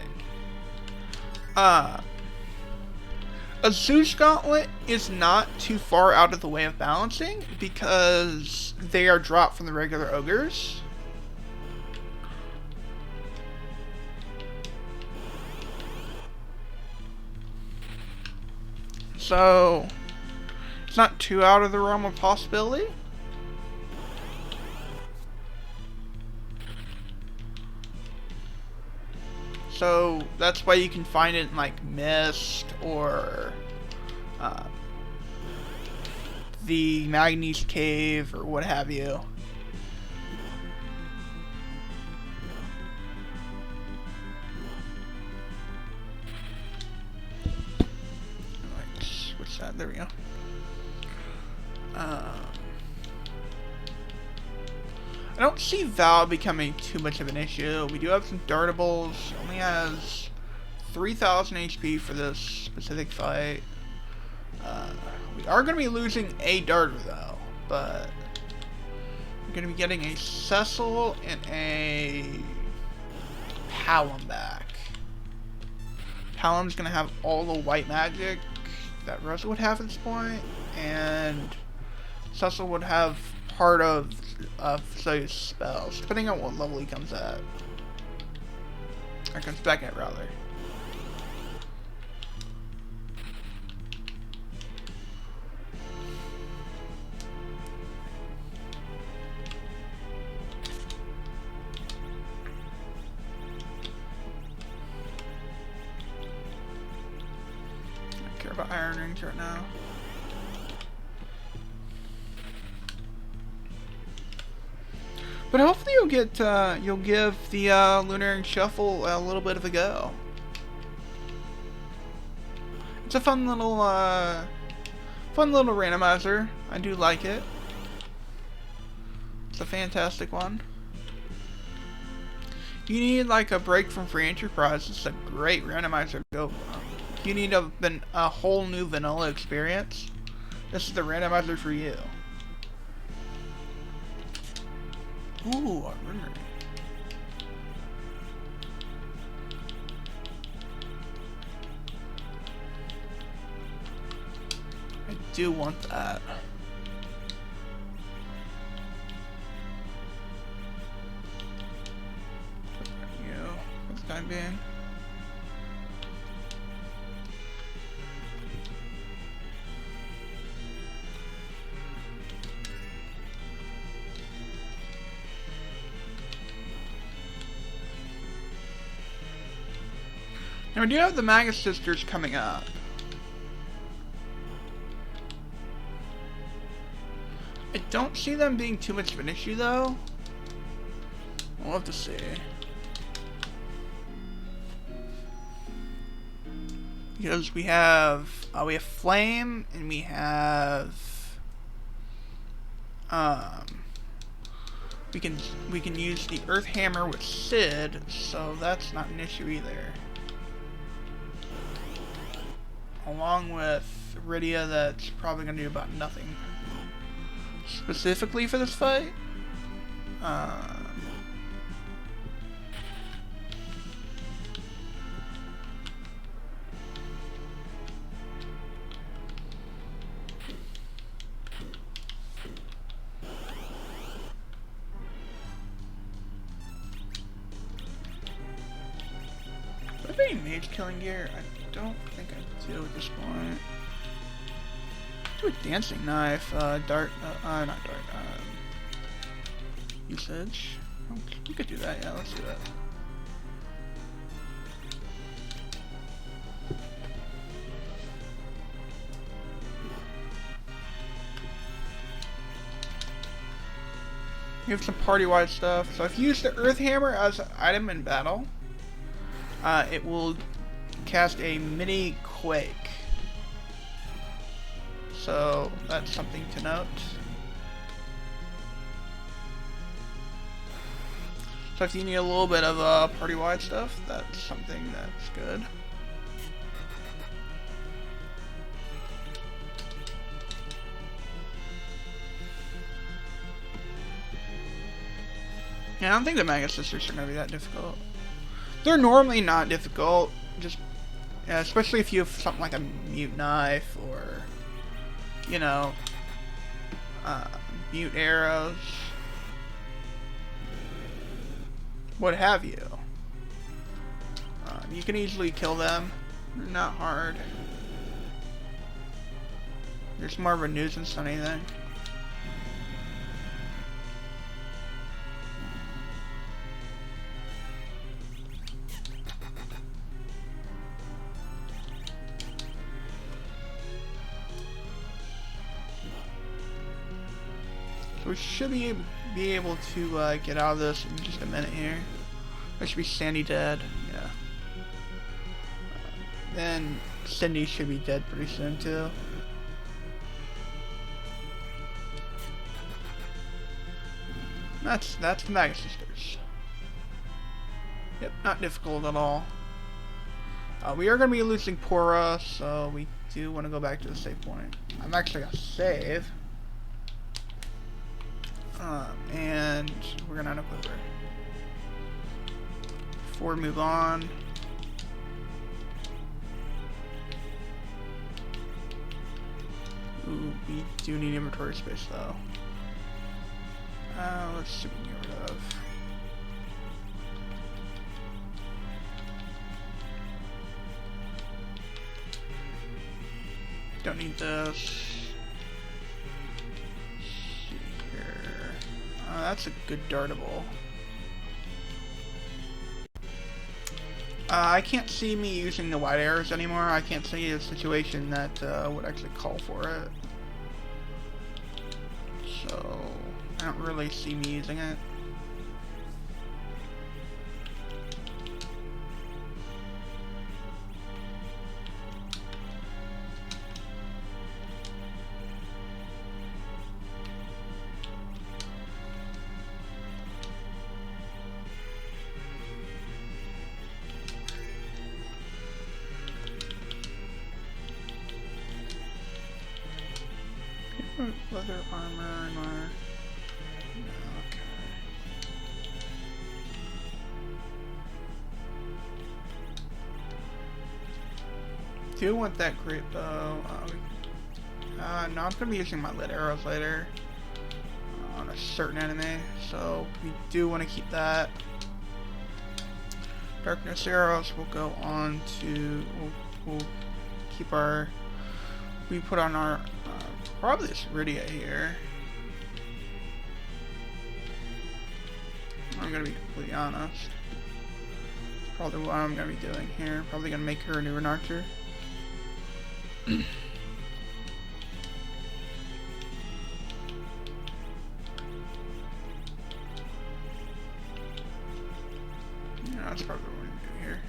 a Zeus Gauntlet is not too far out of the way of balancing because they are dropped from the regular ogres. So, it's not too out of the realm of possibility. So that's why you can find it in like Mist or the Magni's Cave or what have you. What's that? There we go. I don't see Val becoming too much of an issue. We do have some dartables. She only has 3,000 HP for this specific fight. We are going to be losing a darter though, but we're going to be getting a Cecil and a Palom back. Palom's going to have all the white magic that Rosa would have at this point, and Cecil would have part of Zoe's spells, depending on what level he comes at. Or comes back at, rather. I don't care about Iron Rings right now. But hopefully you'll give the Lunarian Shuffle a little bit of a go. It's a fun little randomizer. I do like it. It's a fantastic one. You need like a break from free enterprise. It's a great randomizer to go from. You need a whole new vanilla experience. This is the randomizer for you. Ooh, I remember. I do want that. You, for the time being. Now we do have the Magus Sisters coming up. I don't see them being too much of an issue though. We'll have to see. Because we have Flame and we have we can use the Earth Hammer with Sid, so that's not an issue either. Along with Rydia, that's probably going to do about nothing. Specifically for this fight. Do I have any mage killing gear? I don't think I do at this point. Do a dancing knife, not dart, usage. Oh, we could do that, yeah, let's do that. We have some party-wide stuff. So if you use the Earth Hammer as an item in battle, it will cast a mini quake. So that's something to note. So if you need a little bit of party-wide stuff, that's something that's good. Yeah, I don't think the Mega Sisters are gonna be that difficult. They're normally not difficult, just yeah, especially if you have something like a mute knife or, you know, mute arrows, what have you. You can easily kill them. They're not hard. There's more of a nuisance than anything. So we should be able to get out of this in just a minute here. There should be Sandy dead. Yeah. Then Cindy should be dead pretty soon too. That's the Mega Sisters. Yep, not difficult at all. We are going to be losing Pora, so we do want to go back to the save point. I'm actually going to save. And we're going to unequip her. Before we move on. Ooh, we do need inventory space though. Let's see what we can get rid of. Don't need this. Let's see here. That's a good dartable. I can't see me using the wide arrows anymore. I can't see a situation that would actually call for it. So, I don't really see me using it. Leather armor and our... Okay. Do want that great bow. No, I'm gonna be using my lit arrows later on a certain enemy, so we do want to keep that. Darkness arrows will go on to. We'll keep our. We put on our. Probably this Rydia here. I'm gonna be completely honest. Probably what I'm gonna be doing here. Probably gonna make her a new archer. Yeah, that's probably what we're gonna do here.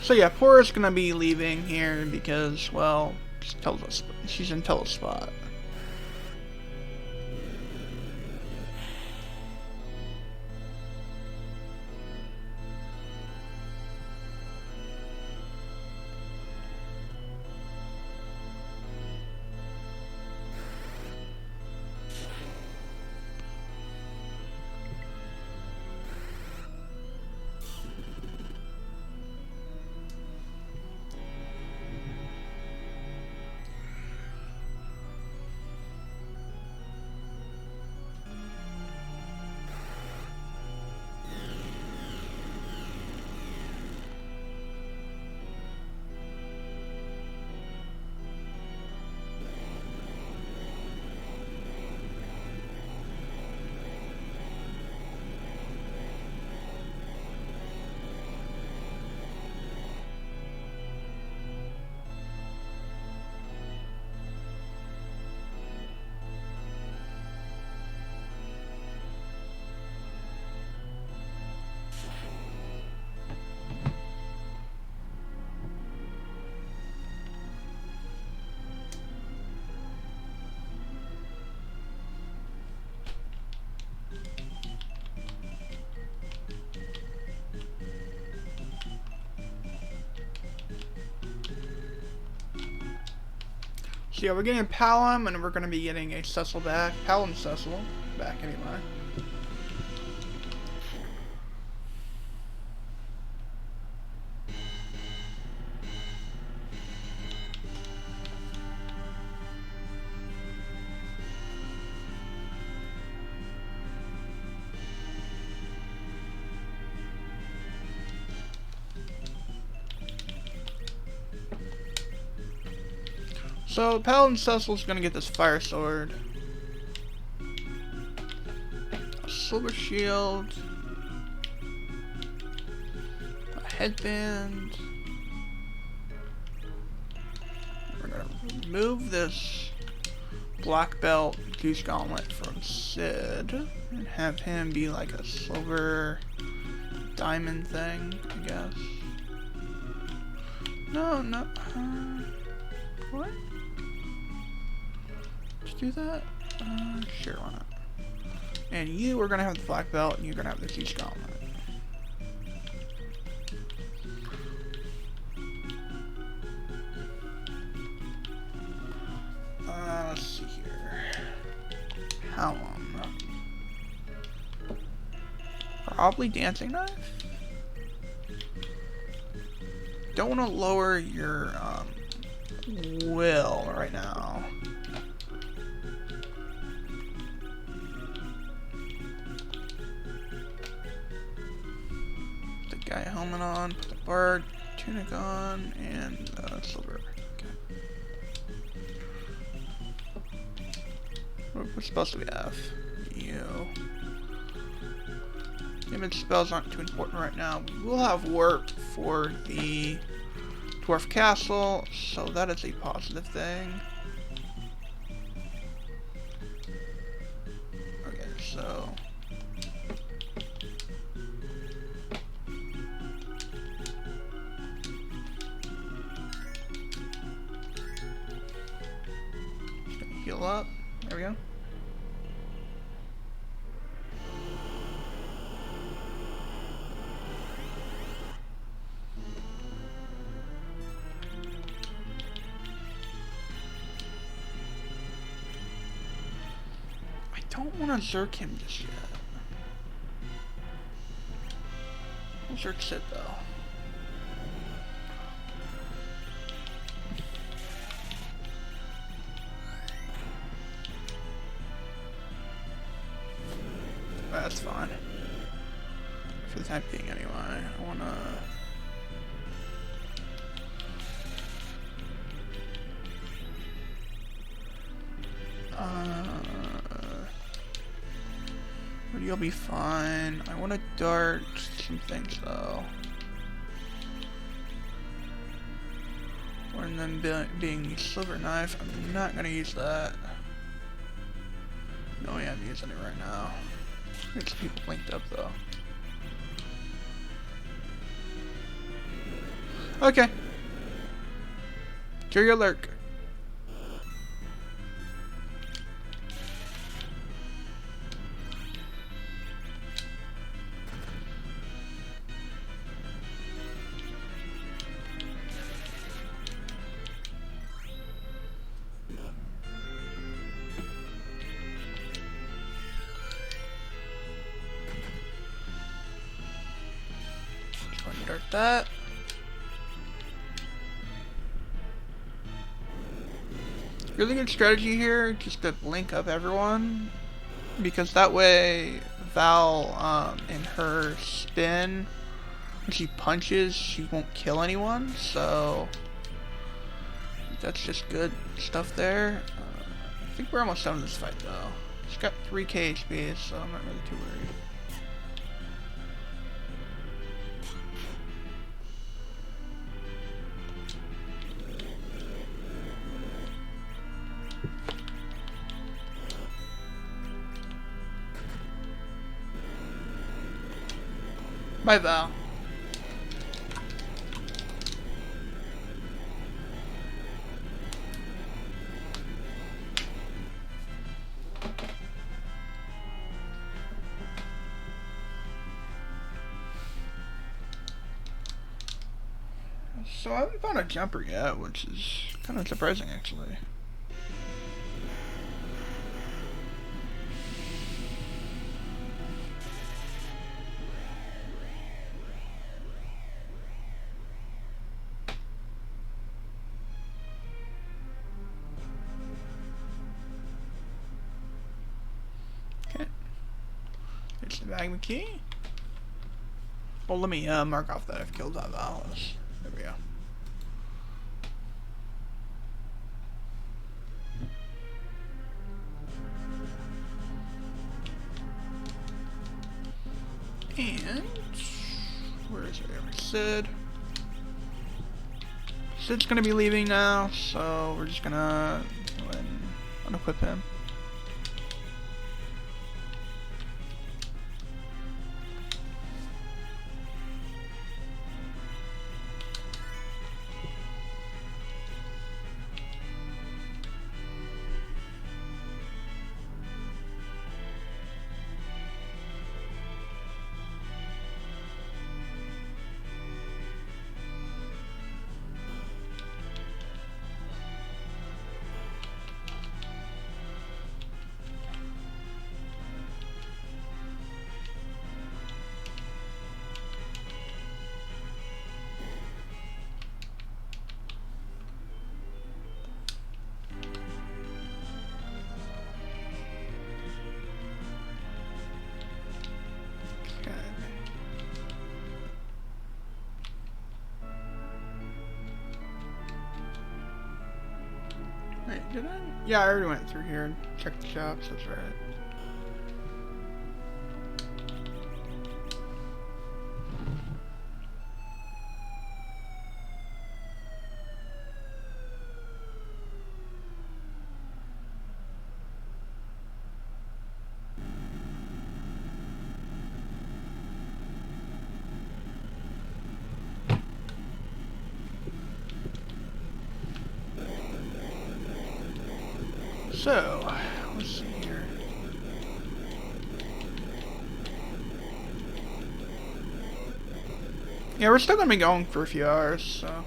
So yeah, Pora's gonna be leaving here because, well, she's in Telespot. So yeah, we're getting a Palom, and we're going to be getting a Cecil back. Palom Cecil back anyway. So Paladin Cecil's gonna get this fire sword, a silver shield, a headband. We're gonna remove this black belt goose gauntlet from Sid and have him be like a silver diamond thing, I guess. No. What? Do that? Sure, why not? And you are gonna have the black belt, and you're gonna have the huge gauntlet. Let's see here. How long? Probably dancing knife. Don't want to lower your will right now. Guy helmet on, put the bard tunic on, and silver. Okay. What spells do we have? You. Image spells aren't too important right now. We will have work for the Dwarf Castle, so that is a positive thing. Okay, so heal up. There we go. I don't want to Zerk him just yet. We'll Zerk Sid though. That's fine. For the time being, anyway. I wanna. You'll be fine. I wanna dart some things though. One of them being the silver knife. I'm not gonna use that. No, I'm using it right now. Get some people linked up though. Okay. Cure your lurk. Dart that. Really good strategy here, just to link up everyone, because that way Val, in her spin, when she punches, she won't kill anyone, so that's just good stuff there. I think we're almost done with this fight though. She's got 3k HP, so I'm not really too worried. Bye, Val. So I haven't found a jumper yet, which is kind of surprising, actually. magma key. Well, let me mark off that I've killed that Valis. There we go. And where is it? Sid. Sid's gonna be leaving now, so we're just gonna go ahead and unequip him. Wait, did I? Yeah, I already went through here and checked the shops, that's right. So, let's see here. Yeah, we're still gonna be going for a few hours, so.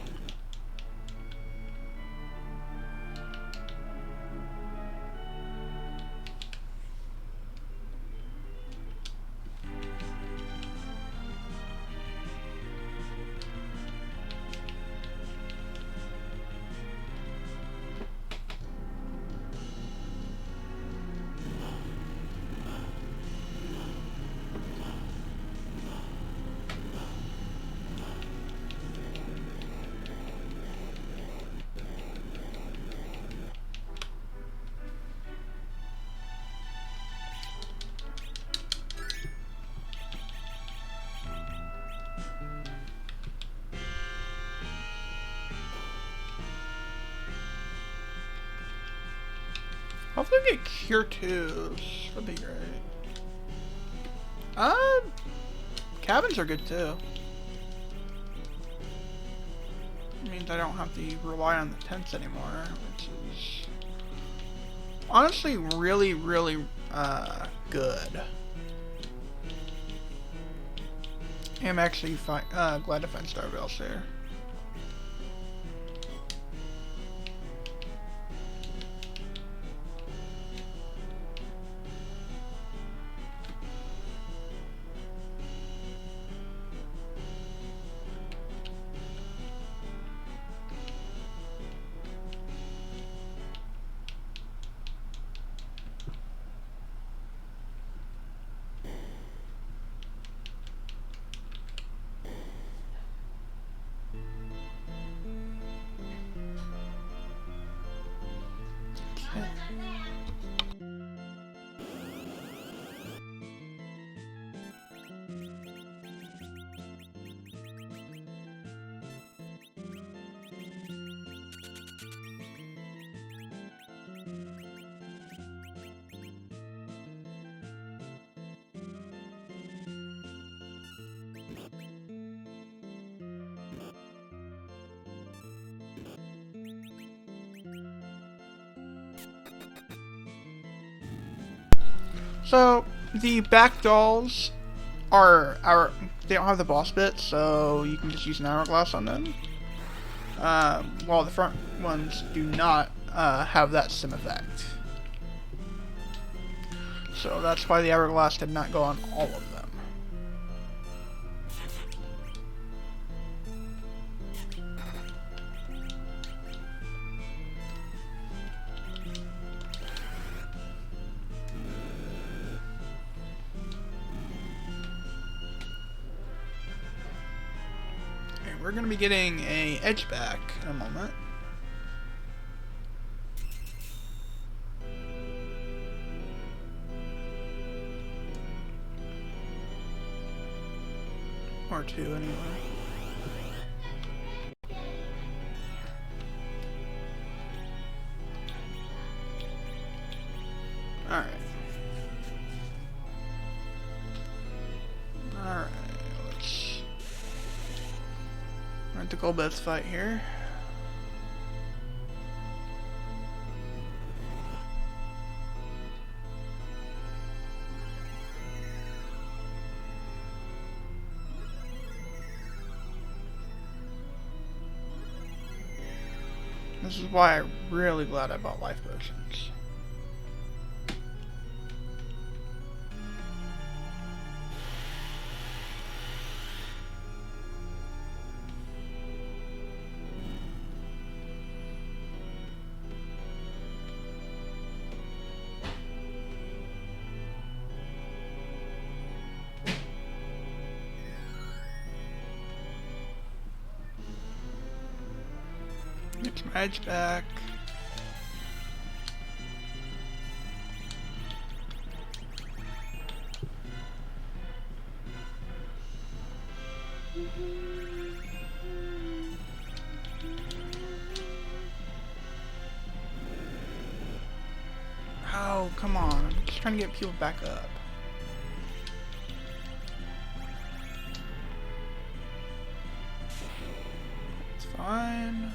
Hopefully we get Cure 2s. That'd be great. Cabins are good too. It means I don't have to rely on the tents anymore, which is honestly really, really good. I'm actually glad to find Starvales there. So, the back dolls they don't have the boss bit, so you can just use an hourglass on them. While the front ones do not have that sim effect. So that's why the hourglass did not go on all of them. Okay, we're gonna be getting a edge back in a moment. Or two, anyway. Alright. Alright, let's run the Golbeth's fight here. This is why I'm really glad I bought life potions. Get my edge back. Oh, come on. I'm just trying to get people back up. It's fine.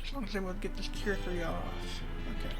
As long as I would get this Cure 3 off. Okay.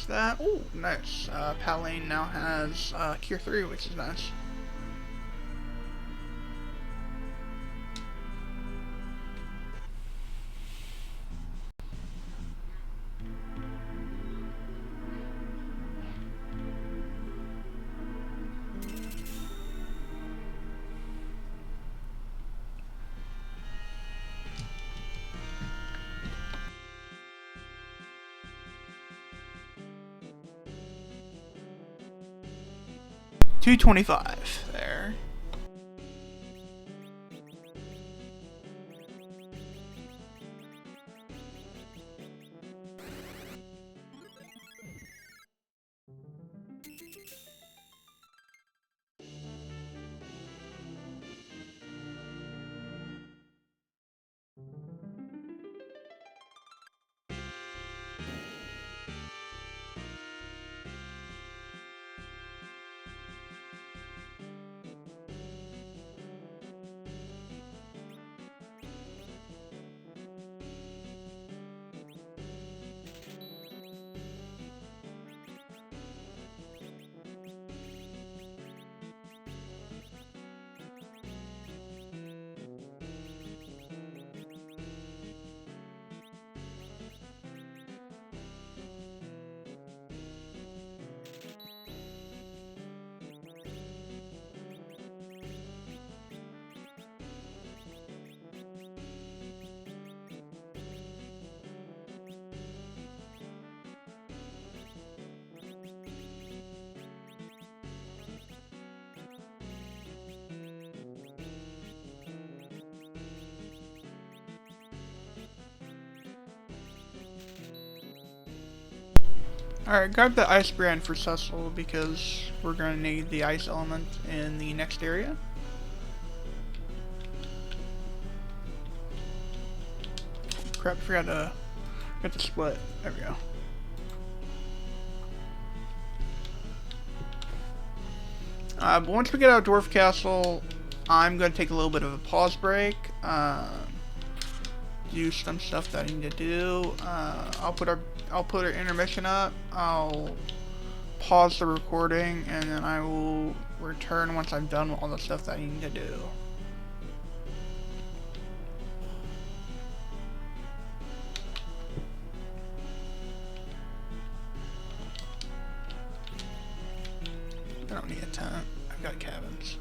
That. Oh, nice. Paladin now has Cure 3, which is nice. $225 there. Alright, grab the ice brand for Cecil because we're gonna need the ice element in the next area. Crap, forgot to split. There we go. But once we get out of Dwarf Castle, I'm going to take a little bit of a pause break. Do some stuff that I need to do. I'll put our intermission up. I'll pause the recording, and then I will return once I'm done with all the stuff that I need to do. I don't need a tent. I've got cabins.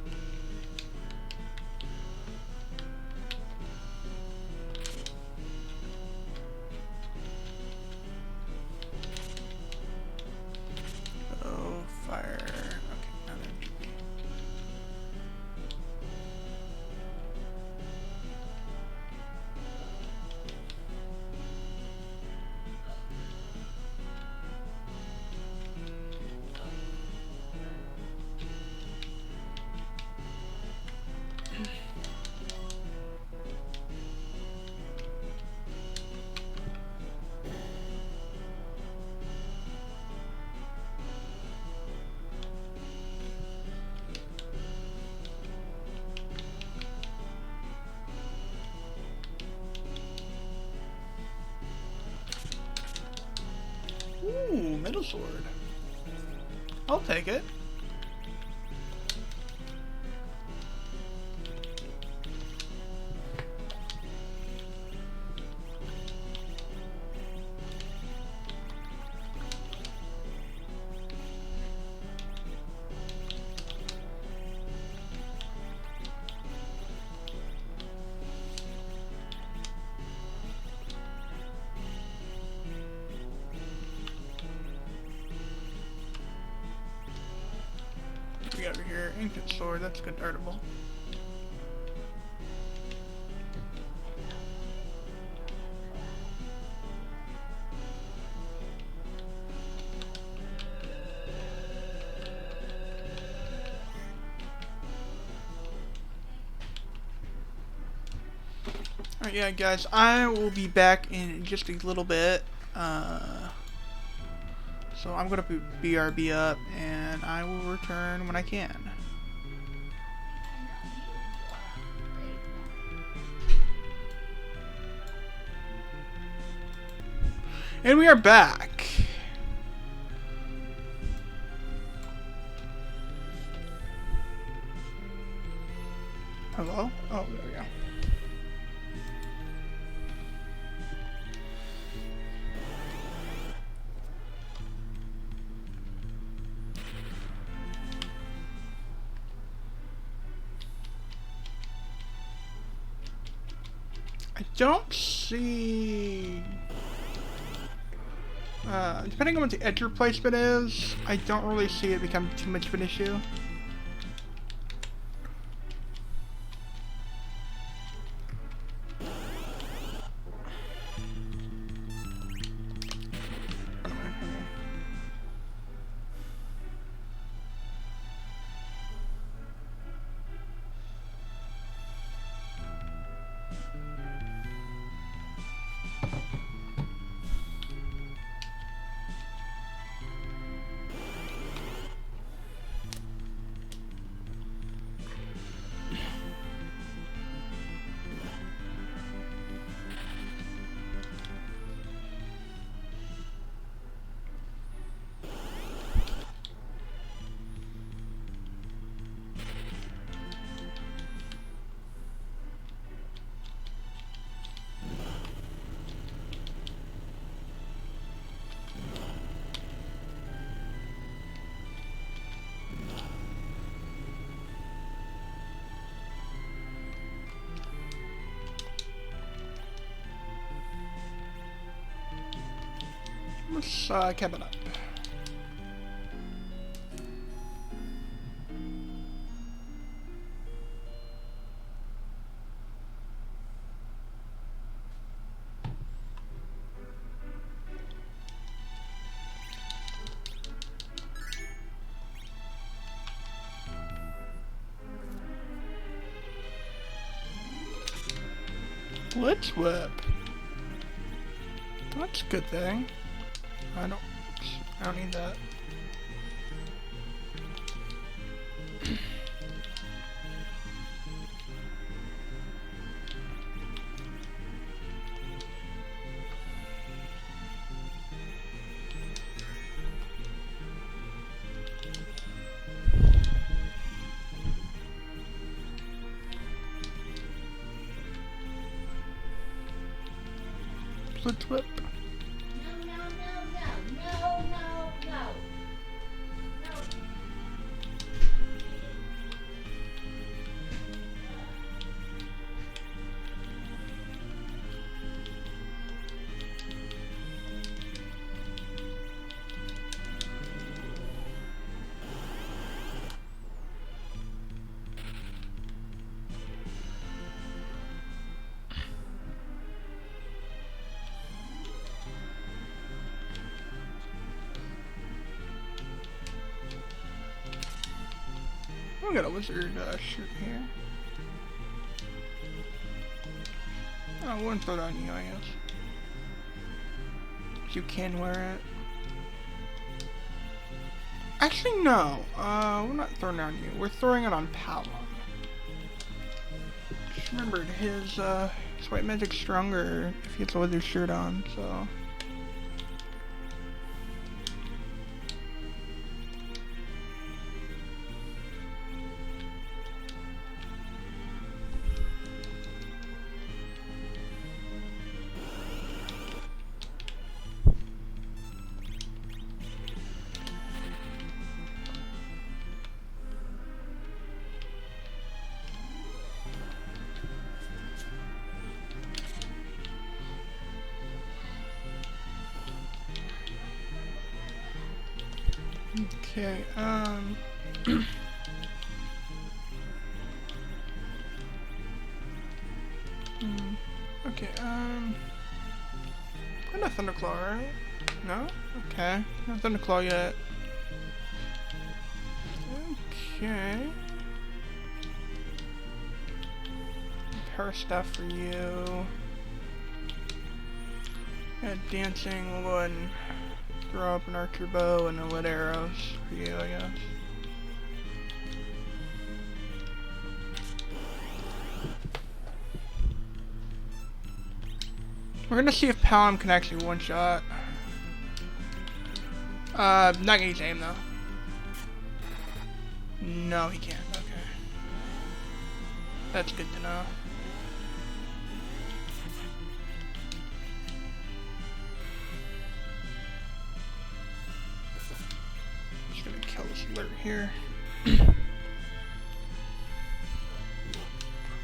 Oh, fire. Okay, now there. Ooh, middle sword. I'll take it. We got over here, ancient sword. That's a good article. Alright, yeah, guys, I will be back in just a little bit. So I'm gonna put BRB up, and I will return when I can. And we are back. Hello? Oh, there we go. I don't see... depending on what the edge replacement is, I don't really see it become too much of an issue. Let's cabin up. Blitz Whip. That's a good thing. I don't need that. Blitz Whip. I got a wizard shirt here. Oh, I wouldn't throw it on you, I guess. You can wear it. Actually, no. We're not throwing it on you. We're throwing it on Palom. Just remembered his white magic's stronger if he has a wizard shirt on, so. Okay, okay, not a Thunderclaw, right? No? Okay, no Thunderclaw yet. Okay. Power Staff for you. Yeah, dancing, we'll go ahead and throw up an archer bow and a lit arrows for you, I guess. We're gonna see if Palom can actually one-shot. Not gonna use aim though. No, he can't. Okay. That's good to know. Just gonna kill this alert here.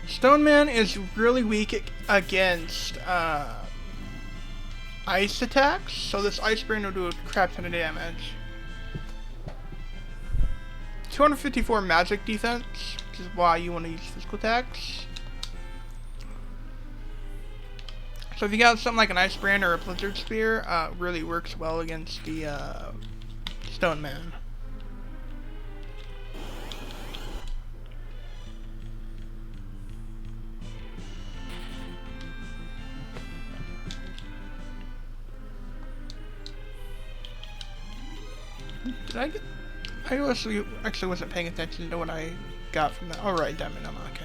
Stoneman is really weak against ice attacks, so this ice brand will do a crap ton of damage. 254 magic defense, which is why you want to use physical attacks. So if you got something like an ice brand or a blizzard spear, really works well against the stone man. Did I get? I actually wasn't paying attention to what I got from that. Oh right, diamond ammo. Okay.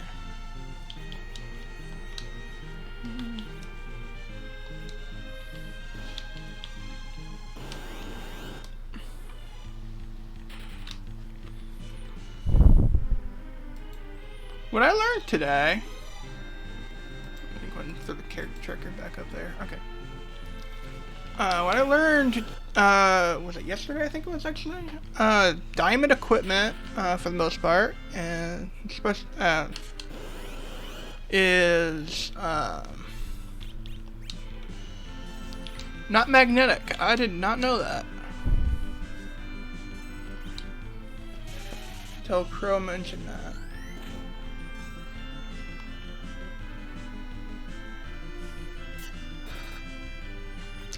What I learned today. Let me go ahead and throw the character tracker back up there. Okay. What I learned, was it yesterday? I think it was actually. Diamond equipment, for the most part, and supposed is not magnetic. I did not know that. Until Crow mentioned that.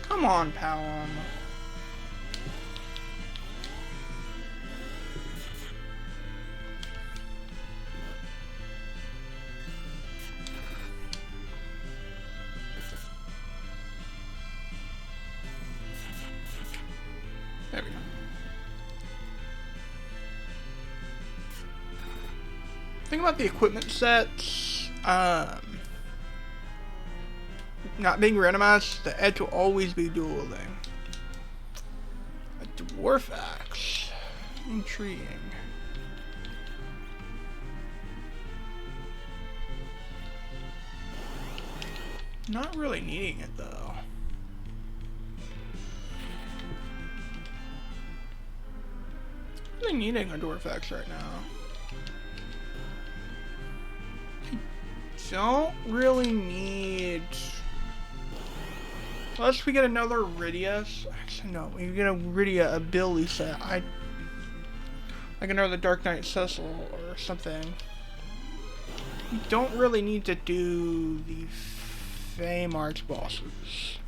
Come on, Palom. thing about the equipment sets, not being randomized, the edge will always be dual wielding. A dwarf axe. Intriguing. Not really needing it though. Really needing a dwarf axe right now. Don't really need. Unless we get another Rydia. Actually, no. We get a Rydia ability set. Like another Dark Knight Cecil or something. We don't really need to do the Fame Arch bosses.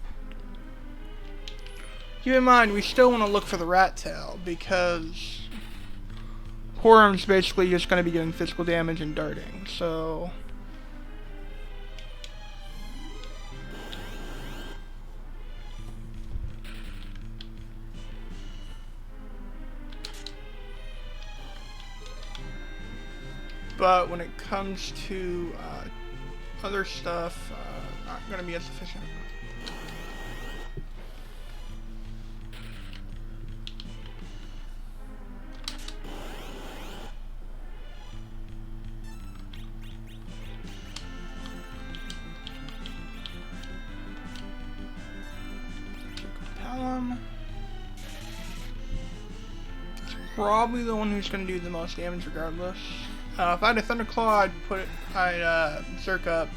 Keep in mind, we still want to look for the Rat Tail because Horum's basically just going to be doing physical damage and darting. So. But when it comes to other stuff, not going to be as efficient. Probably the one who's going to do the most damage regardless. If I had a Thunderclaw, I'd Zerk up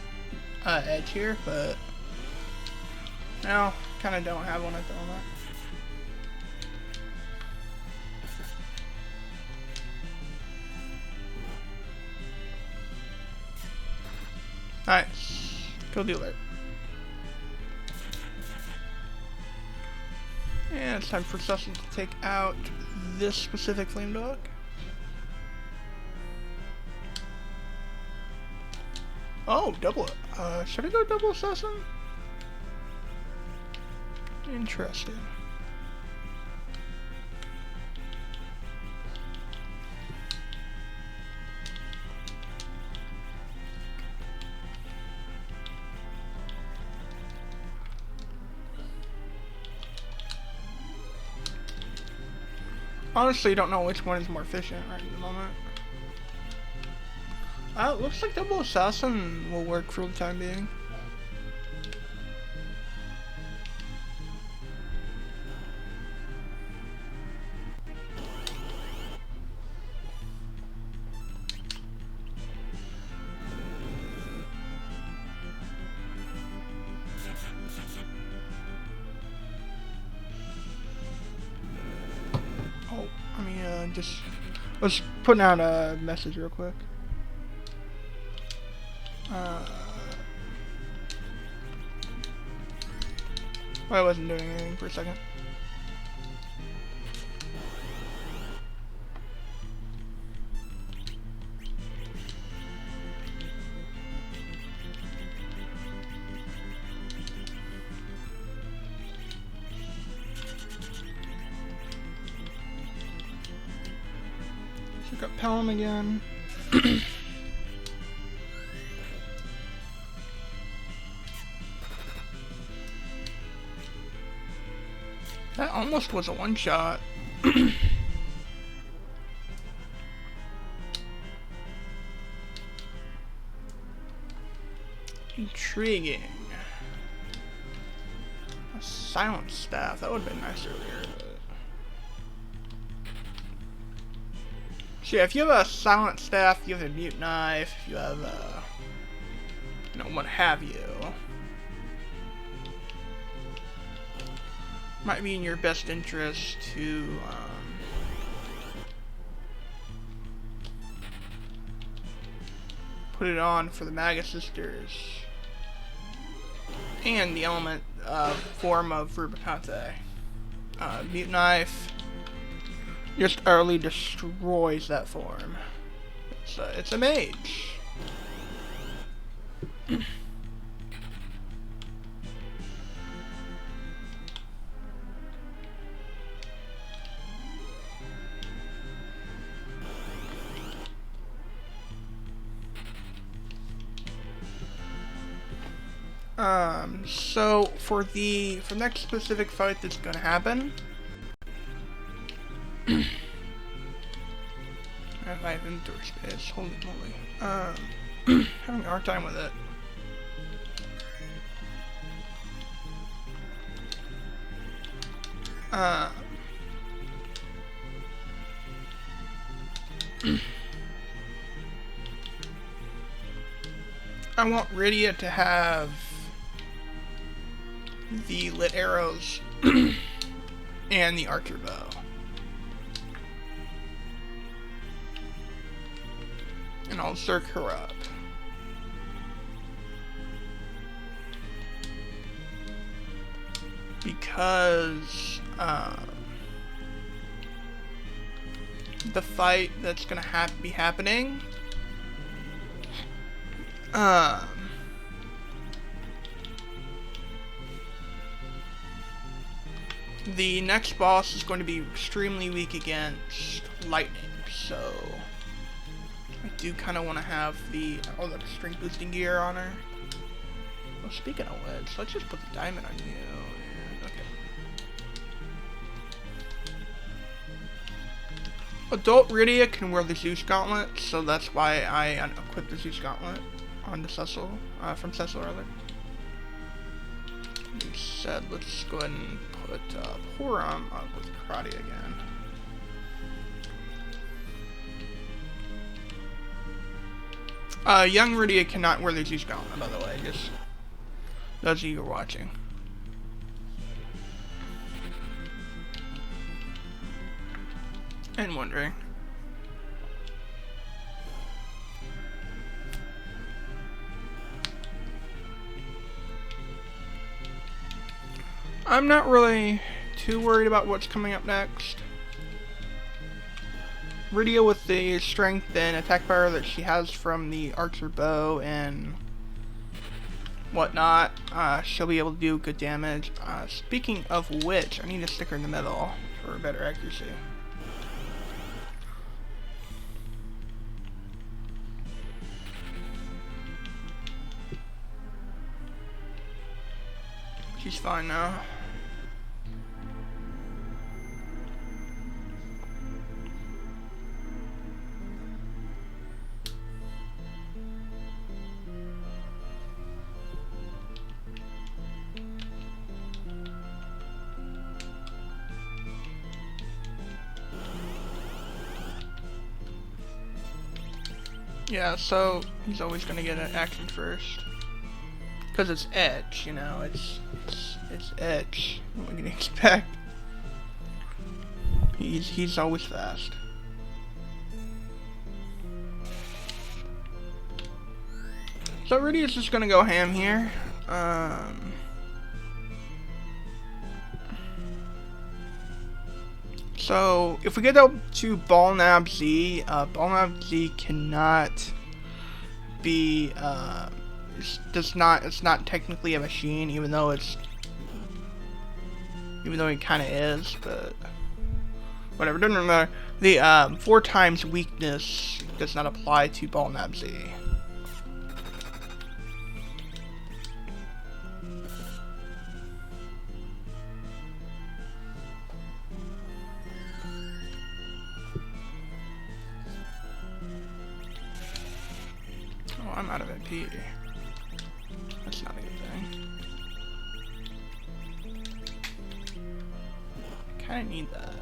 Edge here, but now kind of don't have one at the moment. Nice. Kill the alert. And it's time for Cecil to take out this specific Flame Dog. Oh, double. Should I go double assassin? Interesting. Honestly, don't know which one is more efficient right at the moment. It looks like double assassin will work for the time being. Oh, I mean, let's put out a message real quick. I wasn't doing anything for a second. Pick up Pelham again. That almost was a one-shot. Intriguing. A silent staff. That would have been nice earlier. So yeah, if you have a silent staff, you have a mute knife, if you have you know, what have you. Might be in your best interest to put it on for the Maga Sisters and the element form of Rubicante. Mute Knife just early destroys that form. It's a mage. So for the next specific fight that's gonna happen, I have inventory space. Holy moly! Having a hard time with it. I want Rydia to have the lit arrows and the archer bow. And I'll zerk her up. Because the fight that's gonna be happening, the next boss is going to be extremely weak against lightning, so I do kind of want to have the strength boosting gear on her. Well, speaking of which, let's just put the diamond on you. Okay. Adult Rydia can wear the Zeus Gauntlet, so that's why I equipped the Zeus Gauntlet on the Cecil, from Cecil rather. Instead, let's go ahead and put Porum up with Karate again. Young Rydia cannot wear the Zeus Gauntlet, by the way, just those of you who are watching. And wondering. I'm not really too worried about what's coming up next. Rydia, with the strength and attack power that she has from the archer bow and whatnot, she'll be able to do good damage. Speaking of which, I need to stick her in the middle for better accuracy. She's fine now. Yeah, so he's always gonna get an action first. Because it's Edge, you know, it's Edge. What can you expect? He's always fast. So Rydia's just gonna go ham here. So if we get up to Balnab Z, Balnab Z cannot be it's not technically a machine, even though it kind of is, but whatever, doesn't matter. The 4 times weakness does not apply to Balnab Z. Oh, I'm out of MP. That's not a good thing. I kinda need that.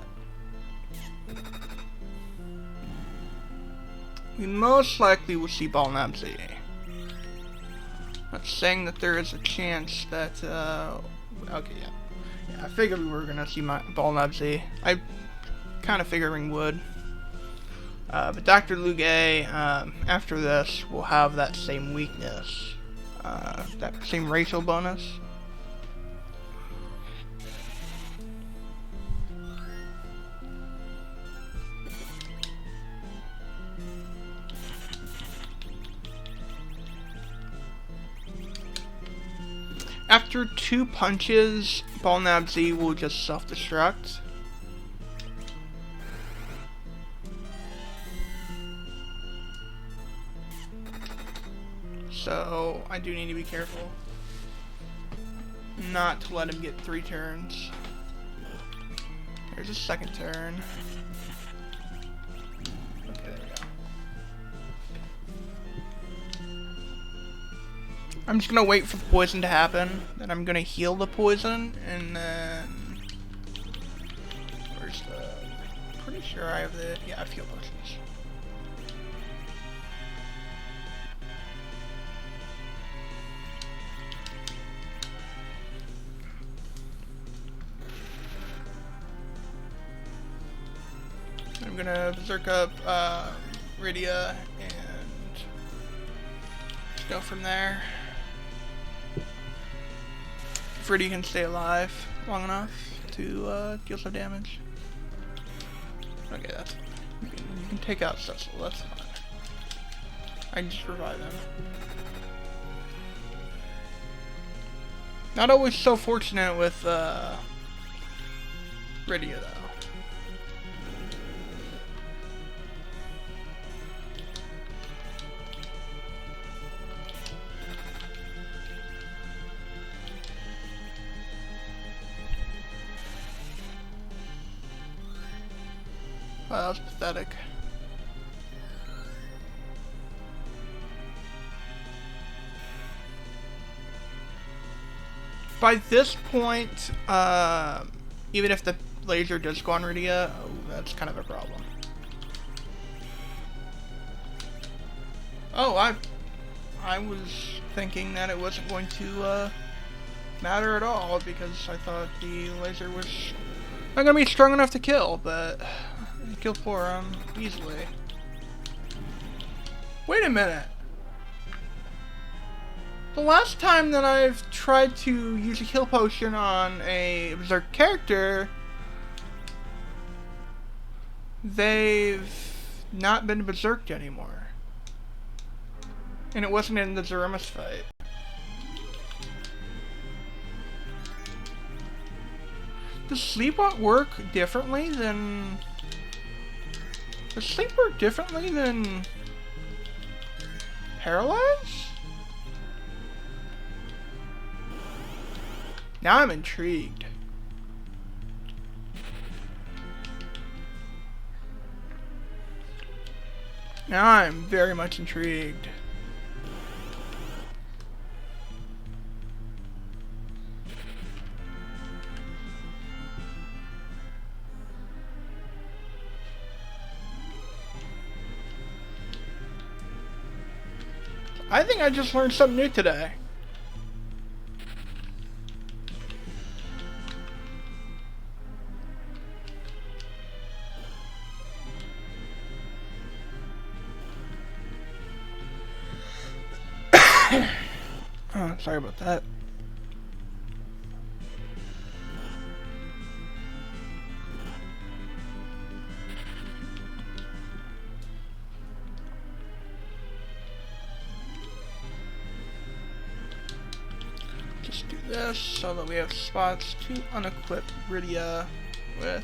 We most likely will see Balnab Z. Not saying that there is a chance that, okay, yeah. Yeah, I figured we were gonna see Balnab Z. I kinda figuring would. But Dr. Luge, after this, will have that same weakness. That same racial bonus. After 2 punches, Balnab Z will just self-destruct. So I do need to be careful. not to let him get 3 turns. There's a second turn. Okay, there we go. I'm just gonna wait for the poison to happen. Then I'm gonna heal the poison, and then... Where's the... Pretty sure I have the... Yeah, I have heal potions. I'm gonna berserk up Rydia and just go from there. If Rydia can stay alive long enough to deal some damage. Okay, that's fine. You can take out Cecil, that's fine. I can just revive him. Not always so fortunate with Rydia though. Wow, that was pathetic. By this point, even if the laser does go on Rydia, oh, that's kind of a problem. Oh, I was thinking that it wasn't going to matter at all because I thought the laser was not gonna be strong enough to kill, but it killed 4 easily. Wait a minute. The last time that I've tried to use a heal potion on a Berserk character, they've not been berserked anymore. And it wasn't in the Zerimus fight. Does sleep work differently than... Does sleep work differently than... Paralyze? Now I'm intrigued. Now I'm very much intrigued. I think I just learned something new today. Oh, sorry about that. Just do this so that we have spots to unequip Rydia with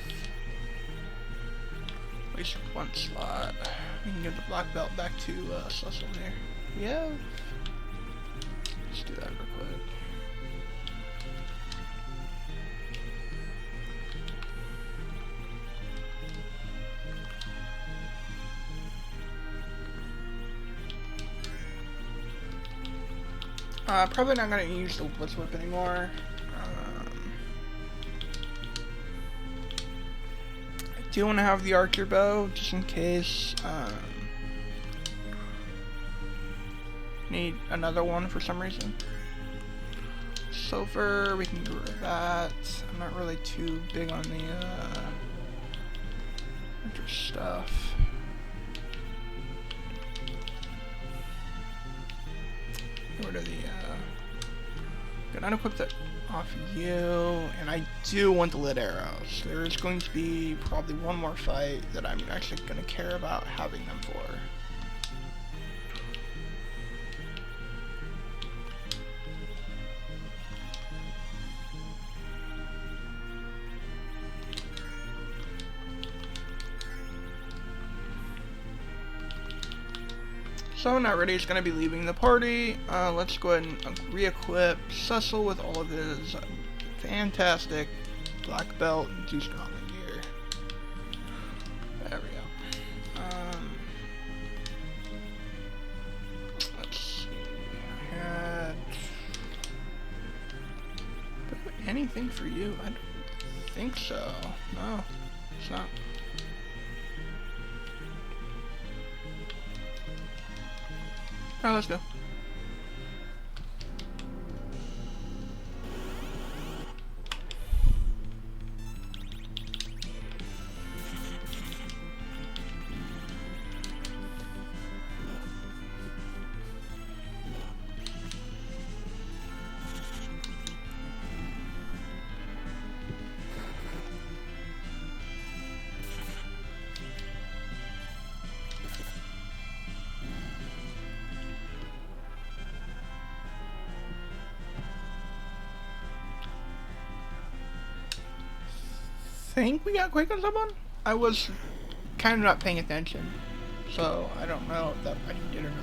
at least 1 slot. We can give the black belt back to Cecil here. We have... Let's do that real quick. Probably not going to use the Blitz Whip anymore. I do want to have the Archer Bow, just in case. Need another one for some reason. Silver, we can get rid of that. I'm not really too big on the winter stuff. Get rid of the gonna unequip that off you, and I do want the lit arrows. There's going to be probably one more fight that I'm actually gonna care about having them for. So now Reddy's going to be leaving the party. Let's go ahead and re-equip Cecil with all of his fantastic black belt and 2 strong gear. There we go. Let's see. Anything for you? I don't think so. No, it's not. Alright, let's go. Think we got quick on someone? I was kind of not paying attention, so I don't know if that I did or not.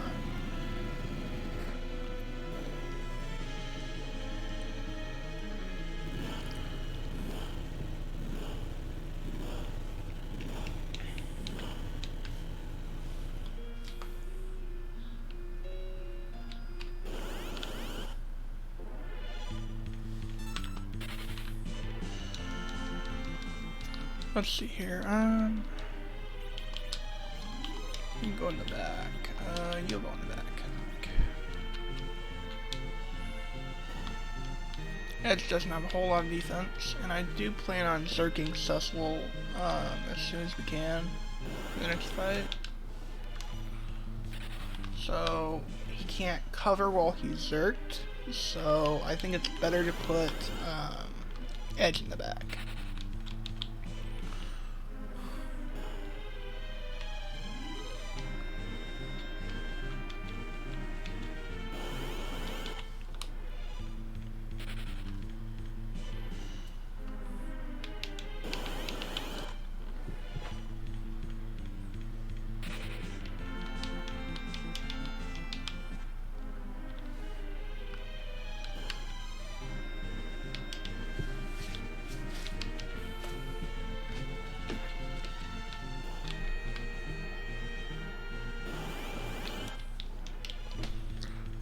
Let's see here. You go in the back. You'll go in the back. Okay. Edge doesn't have a whole lot of defense, and I do plan on zerking Cecil as soon as we can for the next fight. So he can't cover while he's zerked. So I think it's better to put Edge in the back.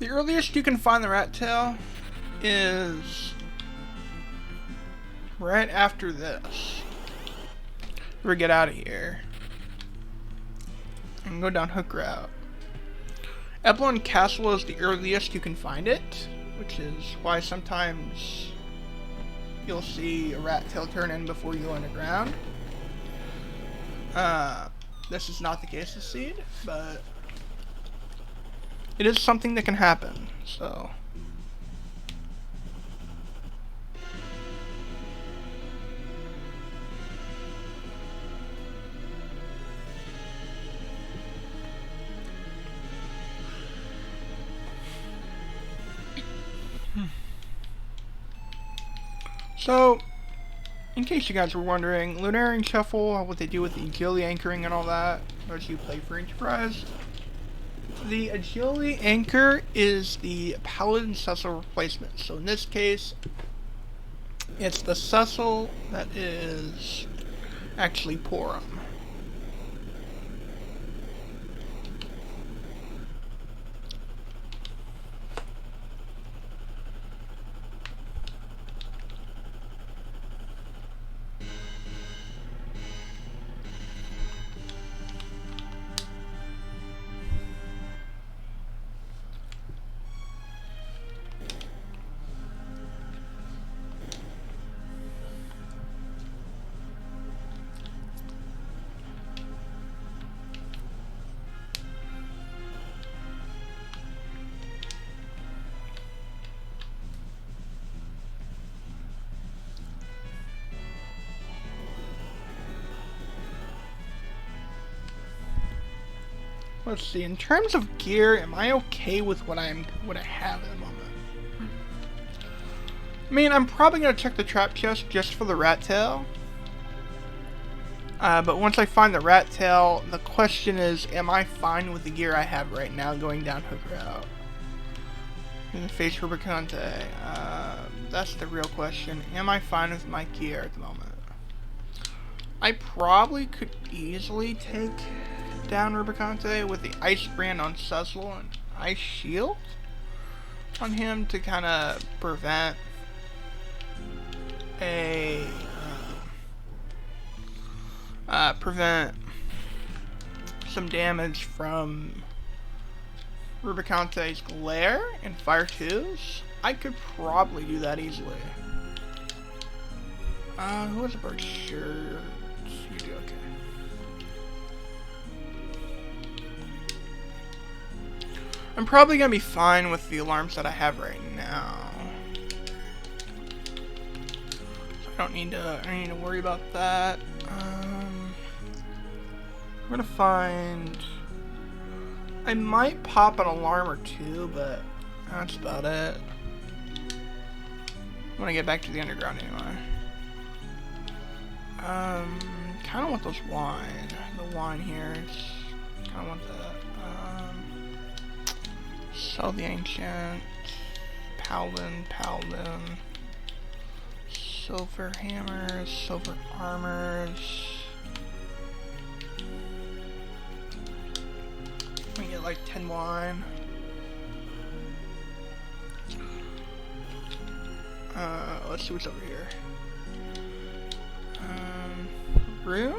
The earliest you can find the rat tail is right after this. We get out of here and go down Hook Route. Eblon Castle is the earliest you can find it, which is why sometimes you'll see a rat tail turn in before you go underground. This is not the case with Seed, but it is something that can happen, so. So, in case you guys were wondering, Lunarian Shuffle, what they do with the agility anchoring and all that, as you play for Enterprise. The agility anchor is the Paladin Cecil replacement. So in this case, it's the Cecil that is actually Porum. Let's see, in terms of gear, am I okay with what I have at the moment? I mean, I'm probably gonna check the trap chest just for the rat tail. But once I find the rat tail, the question is, am I fine with the gear I have right now going down hook route? In the face Rubicante. That's the real question. Am I fine with my gear at the moment? I probably could easily take down Rubicante with the Ice Brand on Suzzle and Ice Shield on him to kind of prevent prevent some damage from Rubicante's Glare and Fire 2s. I could probably do that easily. Who has a bird? Sure. You do okay. I'm probably gonna be fine with the alarms that I have right now. So I don't need to worry about that. I'm gonna find. I might pop an alarm or two, but that's about it. I'm gonna get back to the underground anyway. Kind of want those wine. The wine here. Kind of want that. Sell the ancient. Paladin. Silver hammers. Silver armors. We get like 10 wine. Let's see what's over here. Rune?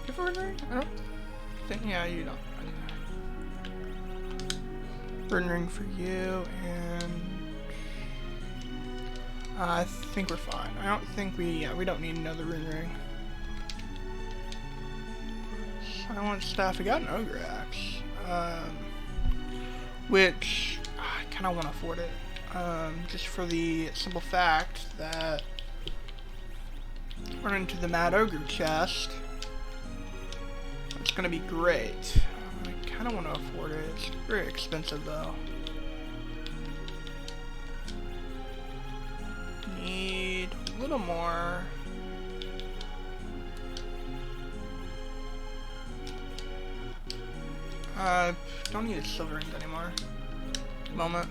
Give her a ring? I don't think. Yeah, you don't. Okay. Rune ring for you, and I think we're fine. I don't think we don't need another rune ring. Silent staff. We got an ogre axe, which I kind of want to afford it, just for the simple fact that run into the Mad Ogre chest. It's gonna be great. I kind of want to afford it. It's very expensive though. Need a little more. Don't need a silver ring anymore. Moment.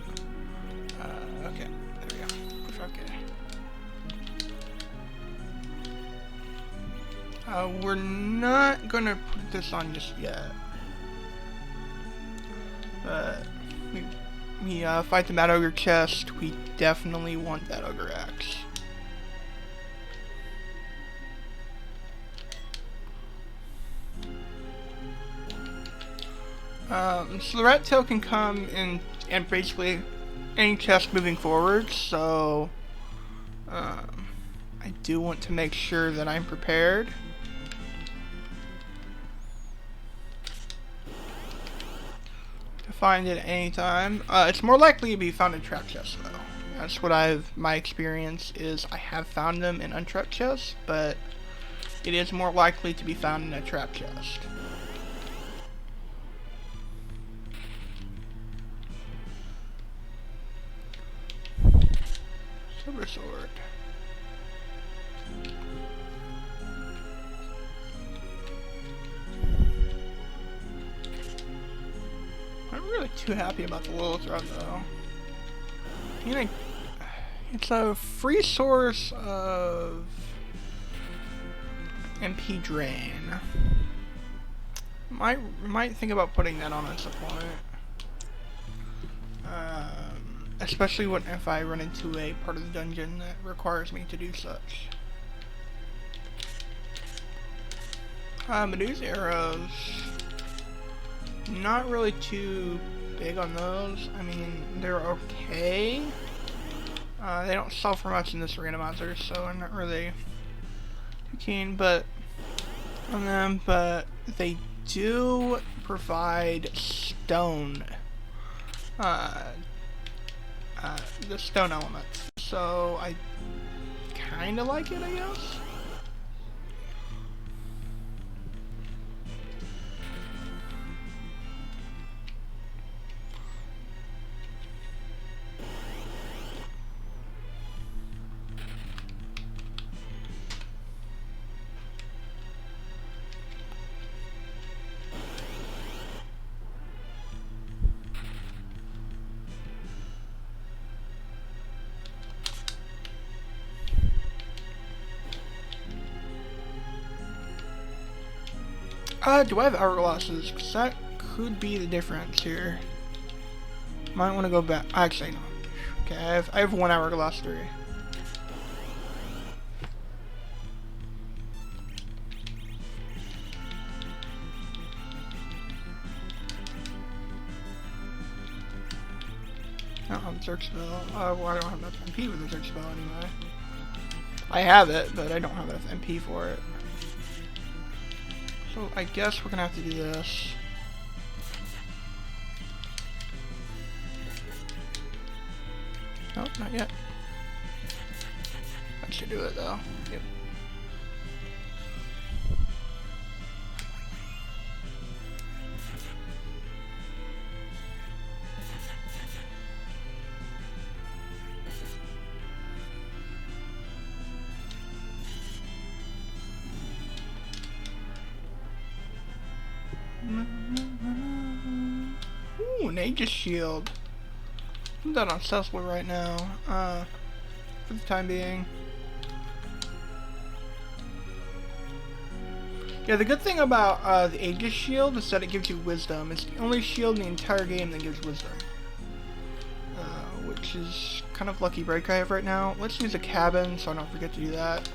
Okay, there we go. Push okay. We're not gonna put this on just yet. But we fight the Mad Ogre chest. We definitely want that Ogre Axe. So the rat tail can come in and basically any chest moving forward, so I do want to make sure that I'm prepared. To find it at any time. It's more likely to be found in trap chests though. That's what my experience is. I have found them in untrapped chests, but it is more likely to be found in a trap chest. Silver sword. I'm really too happy about the little thread though. You know, it's a free source of MP drain. Might think about putting that on at some point. Especially if I run into a part of the dungeon that requires me to do such. Medusa arrows. Not really too big on those. I mean, they're okay. They don't sell for much in this randomizer, so I'm not really too keen on them. But they do provide stone. The stone elements. So I kind of like it, I guess. Do I have hourglasses? Because that could be the difference here. Might want to go back. Actually, no. Okay, I have 1 hourglass 3. I don't have a search spell. Well, I don't have enough MP with the search spell anyway. I have it, but I don't have enough MP for it. So I guess we're gonna have to do this. Nope, not yet. That should do it though. Yep. Ooh, an Aegis shield. I'm done on Cecil right now, for the time being. Yeah, the good thing about the Aegis shield is that it gives you wisdom. It's the only shield in the entire game that gives wisdom. Which is kind of lucky break I have right now. Let's use a cabin so I don't forget to do that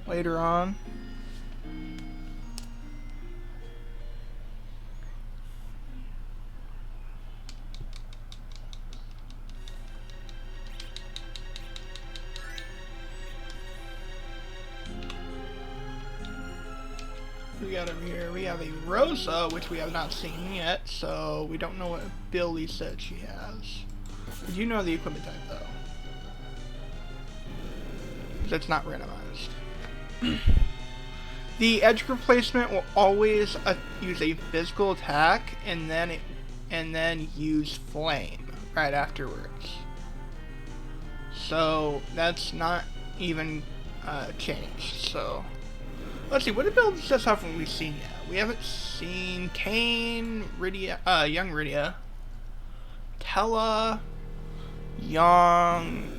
later on. We got over here, we have a Rosa, which we have not seen yet, so we don't know what ability set she has. We do know the equipment type though. That's not randomized. The edge replacement will always use a physical attack and then use flame right afterwards. So that's not even changed. So let's see, what abilities does haven't we seen yet? We haven't seen Kain, Rydia, young Rydia, Tella, young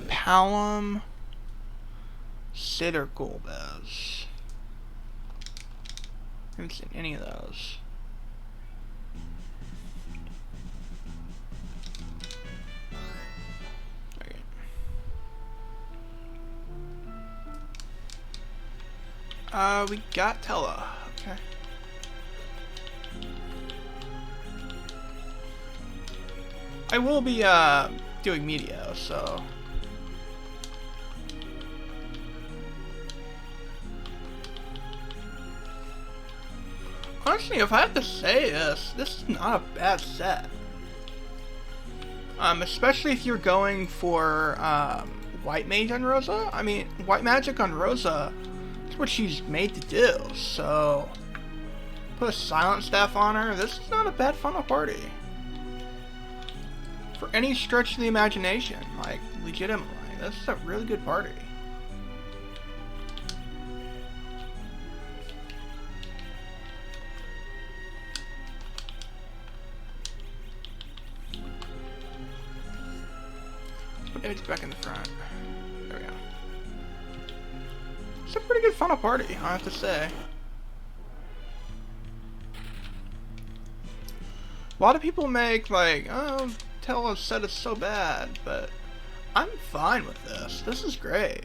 Palom, Sid or Golbez. Haven't seen any of those. We got Tella. Okay. I will be doing media, so honestly, if I have to say this is not a bad set. Especially if you're going for White Mage on Rosa. I mean, White Magic on Rosa. That's what she's made to do, so put a Silent Staff on her. This is not a bad funnel party. For any stretch of the imagination, like, legitimately, this is a really good party. Put Edge back in the front. There we go. It's a pretty good funnel party, I have to say. A lot of people make like, oh, Tella's set is so bad, but I'm fine with this. This is great.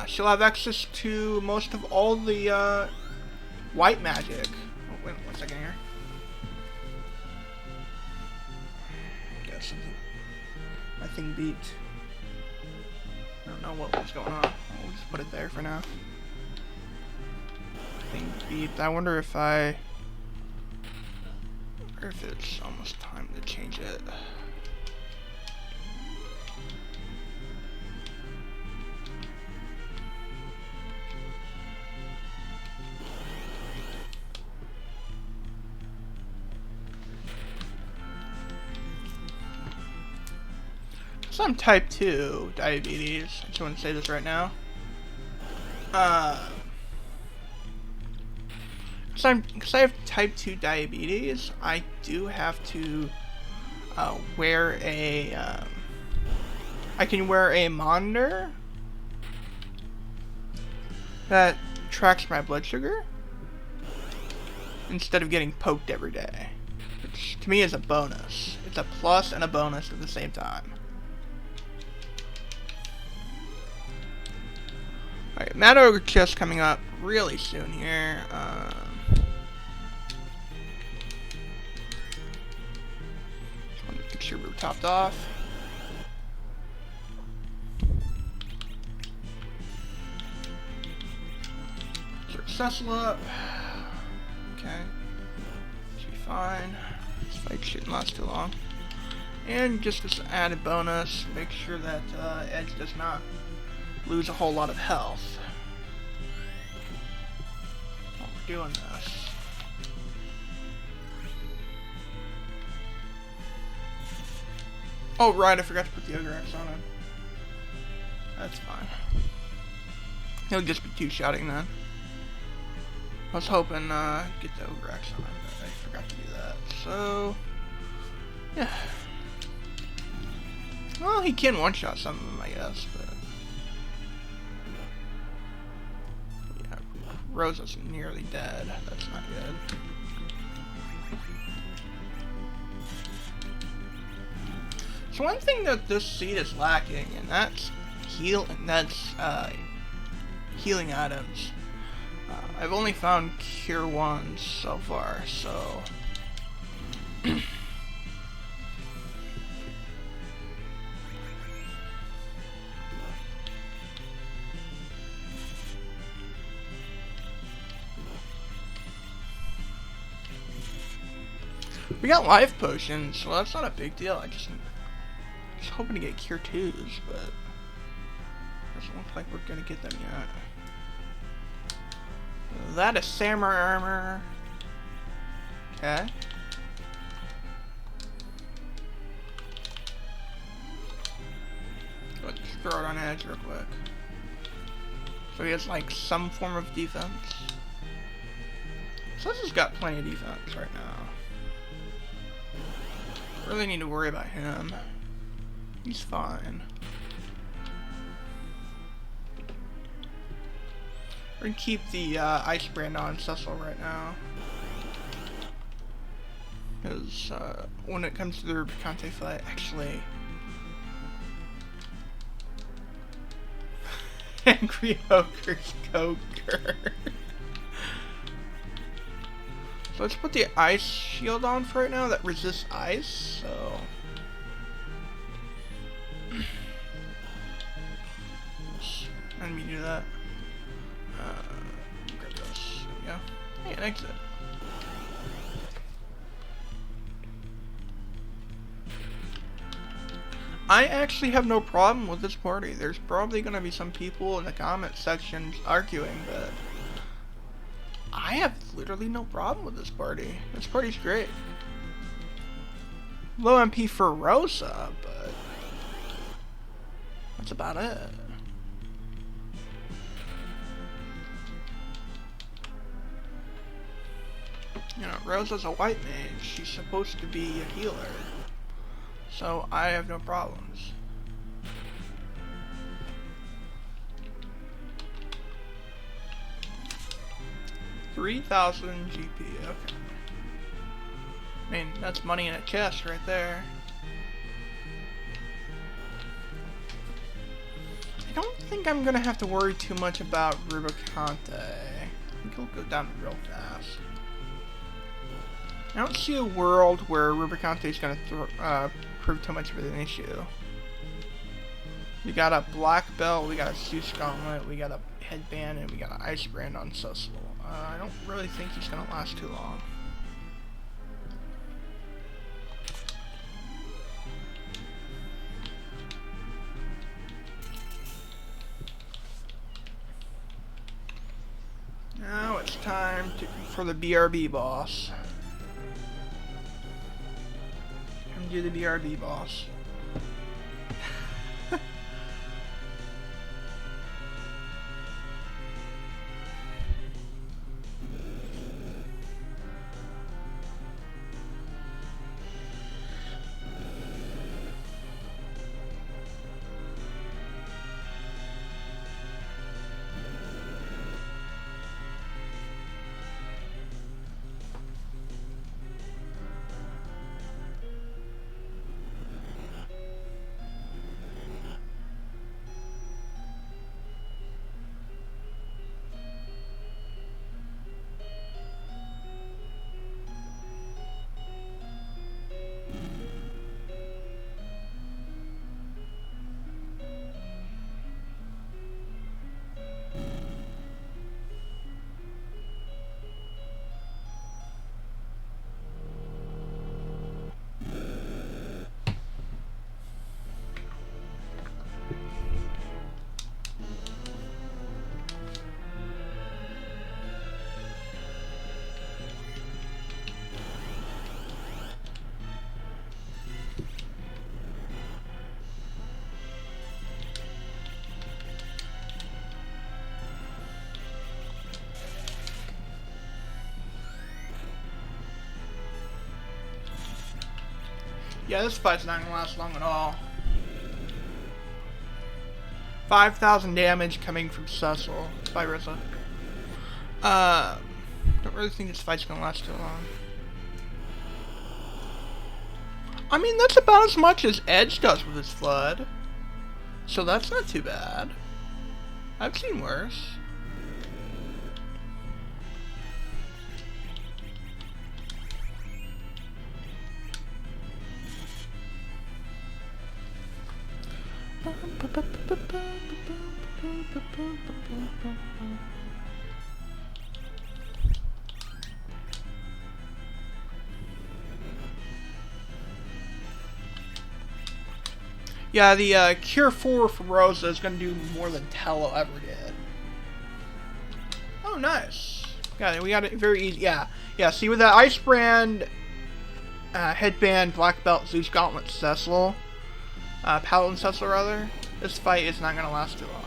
She'll have access to most of all the white magic. Oh, wait 1 second here. Got something. My thing beat. I don't know what was going on. We'll just put it there for now. Thing beat. I wonder if or if it's almost time to change it. So I'm type 2 diabetes. I just want to say this right now. Because I have type 2 diabetes, I do have to wear a I can wear a monitor that tracks my blood sugar. instead of getting poked every day, which to me is a bonus. It's a plus and a bonus at the same time. Alright, Mad Ogre chest coming up really soon here. Just want to make sure we're topped off. Cecil up. Okay. Should be fine. This fight shouldn't last too long. And just this added bonus, make sure that Edge does not lose a whole lot of health while we're doing this. Oh right, I forgot to put the Ogre X on him. That's fine. He'll just be two-shotting then. I was hoping get the Ogre X on him, but I forgot to do that. So yeah. Well, he can one-shot some of them, I guess, but yeah, Rosa's nearly dead. That's not good. So one thing that this seed is lacking, and that's healing items. I've only found Cure 1 so far, so we got life potions, so that's not a big deal. I just hoping to get Cure 2s, but doesn't look like we're gonna get them yet. That is samurai armor. Okay. Let's throw it on Edge real quick. So he has like some form of defense. So this has got plenty of defense right now. Really need to worry about him. He's fine. We're gonna keep the Ice Brand on Cecil right now. Because when it comes to the Rubicante fight, actually... Angry Ogre's Coker. So let's put the Ice Shield on for right now that resists ice, so... Let me do that. Grab this. There we go. Hey, an exit. I actually have no problem with this party. There's probably going to be some people in the comment sections arguing, but I have literally no problem with this party. This party's great. Low MP for Rosa, but that's about it. You know, Rosa's a white mage. She's supposed to be a healer. So I have no problems. $3,000 GP, okay. I mean, that's money in a chest right there. I don't think I'm gonna have to worry too much about Rubicante. I think he'll go down real fast. I don't see a world where Rubicante is going to prove too much of an issue. We got a black belt, we got a Zeus gauntlet, we got a headband, and we got an Ice Brand on Cecil. I don't really think he's going to last too long. Now it's time for the BRB boss. Do the BRB boss. Yeah, this fight's not gonna last long at all. 5,000 damage coming from Cecil by Rizza. Don't really think this fight's gonna last too long. I mean, that's about as much as Edge does with his Flood. So that's not too bad. I've seen worse. Yeah, the Cure 4 from Rosa is going to do more than Tello ever did. Oh, nice. Yeah, we got it very easy. Yeah, see, with that Ice Brand, Headband, Black Belt, Zeus Gauntlet, Cecil, Paladin Cecil, rather, this fight is not going to last too long.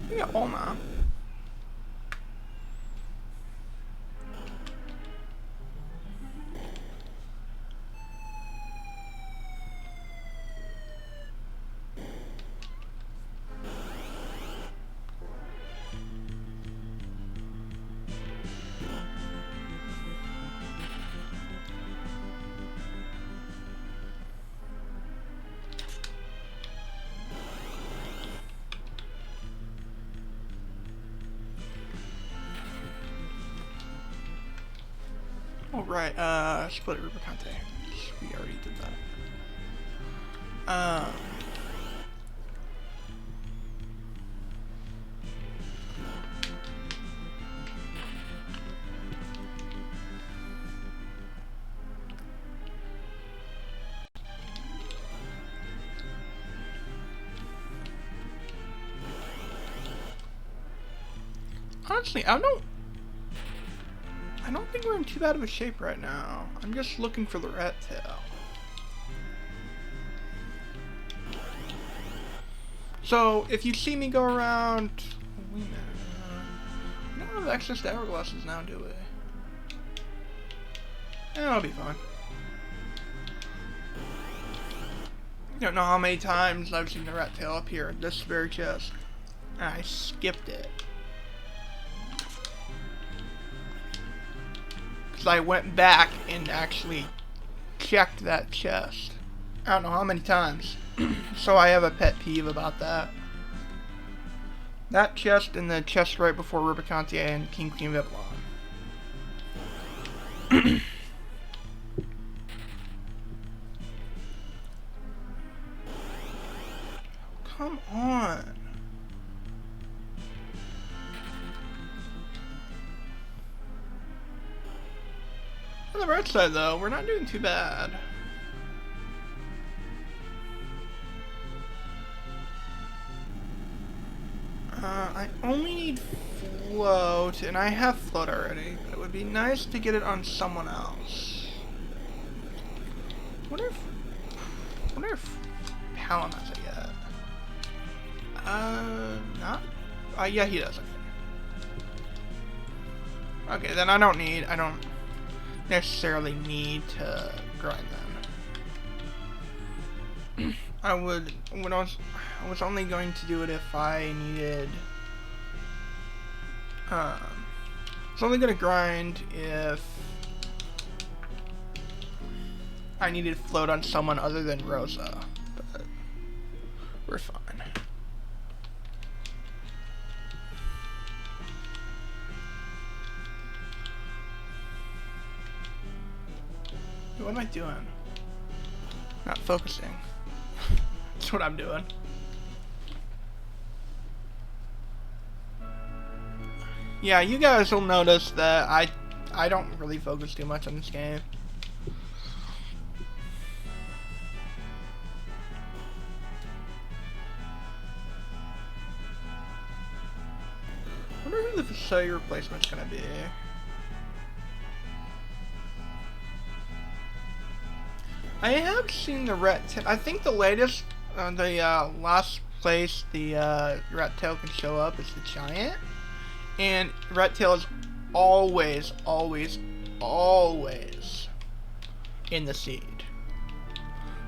We got Olma. Alright, Split Rubicante. We already did that. Honestly, I don't think we're in too bad of a shape right now. I'm just looking for the rat tail. So, if you see me go around... Wait a minute. We don't have access to hourglasses now, do we? Yeah, I'll be fine. I don't know how many times I've seen the rat tail up here in this very chest. And I skipped it. Because I went back and actually checked that chest. I don't know how many times. So I have a pet peeve about that. That chest and the chest right before Rubicante and King Queen of Avalon. Come on. On the right side, though, we're not doing too bad. I only need float, and I have float already, but it would be nice to get it on someone else. Wonder if Palom has it yet. Not? Yeah, he does. Okay, then I don't necessarily need to grind them. I was only going to do it if I needed. I was only going to grind if I needed float on someone other than Rosa, but we're fine. What am I doing? Not focusing. That's what I'm doing. Yeah, you guys will notice that I don't really focus too much on this game. the facility replacement's gonna be. I have seen the rat tail. I think the latest, the last place the rat tail can show up is the giant, and rat tail is always, always, always in the seed.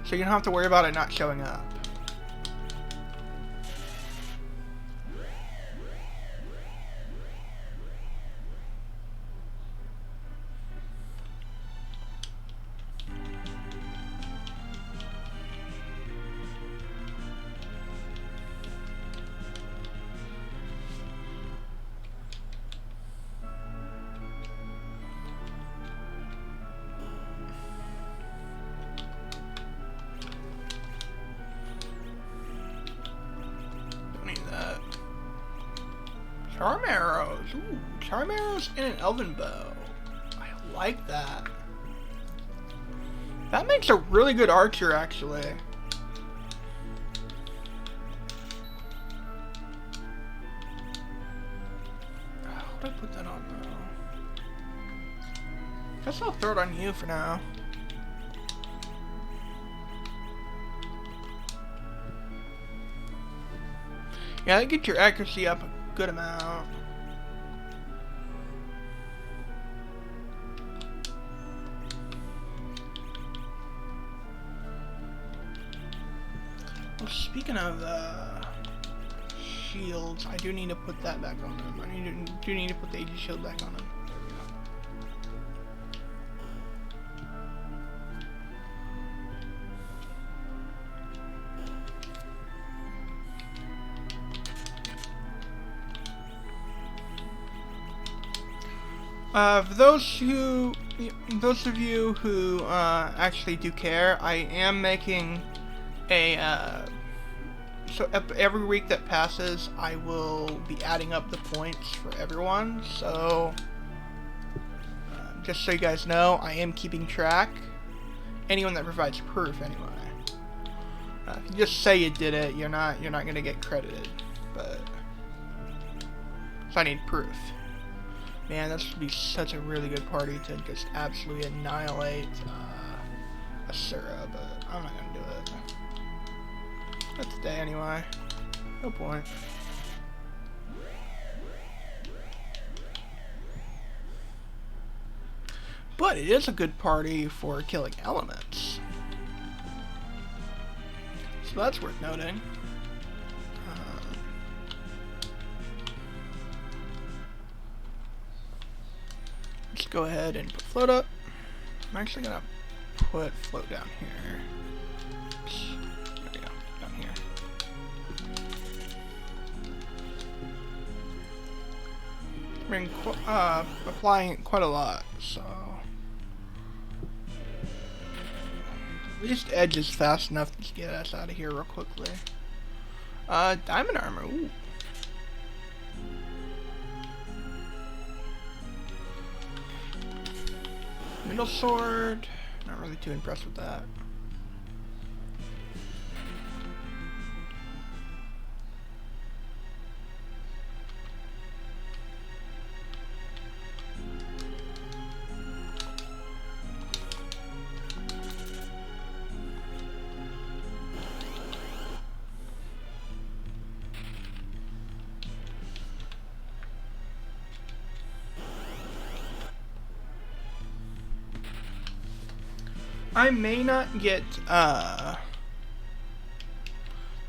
So you don't have to worry about it not showing up. Charm arrows. Ooh, charm arrows and an elven bow. I like that. That makes a really good archer, actually. What do I put that on though? Guess I'll throw it on you for now. Yeah, that gets your accuracy up a good amount. Well, speaking of shields, I do need to put that back on them. I do need to put the AG shield back on them. For those of you who actually do care, I am making a so every week that passes, I will be adding up the points for everyone. So just so you guys know, I am keeping track. Anyone that provides proof, anyway. If you just say you did it, you're not gonna get credited. But so I need proof. Man, this would be such a really good party to just absolutely annihilate Asura, but I'm not gonna do it. Not today, anyway. No point. But it is a good party for killing elements. So that's worth noting. Let's go ahead and put float up. I'm actually gonna put float down here. There we go, down here. Been applying it quite a lot, so at least edge is fast enough to get us out of here real quickly. Diamond armor. Ooh. Middle sword, not really too impressed with that. I may not get the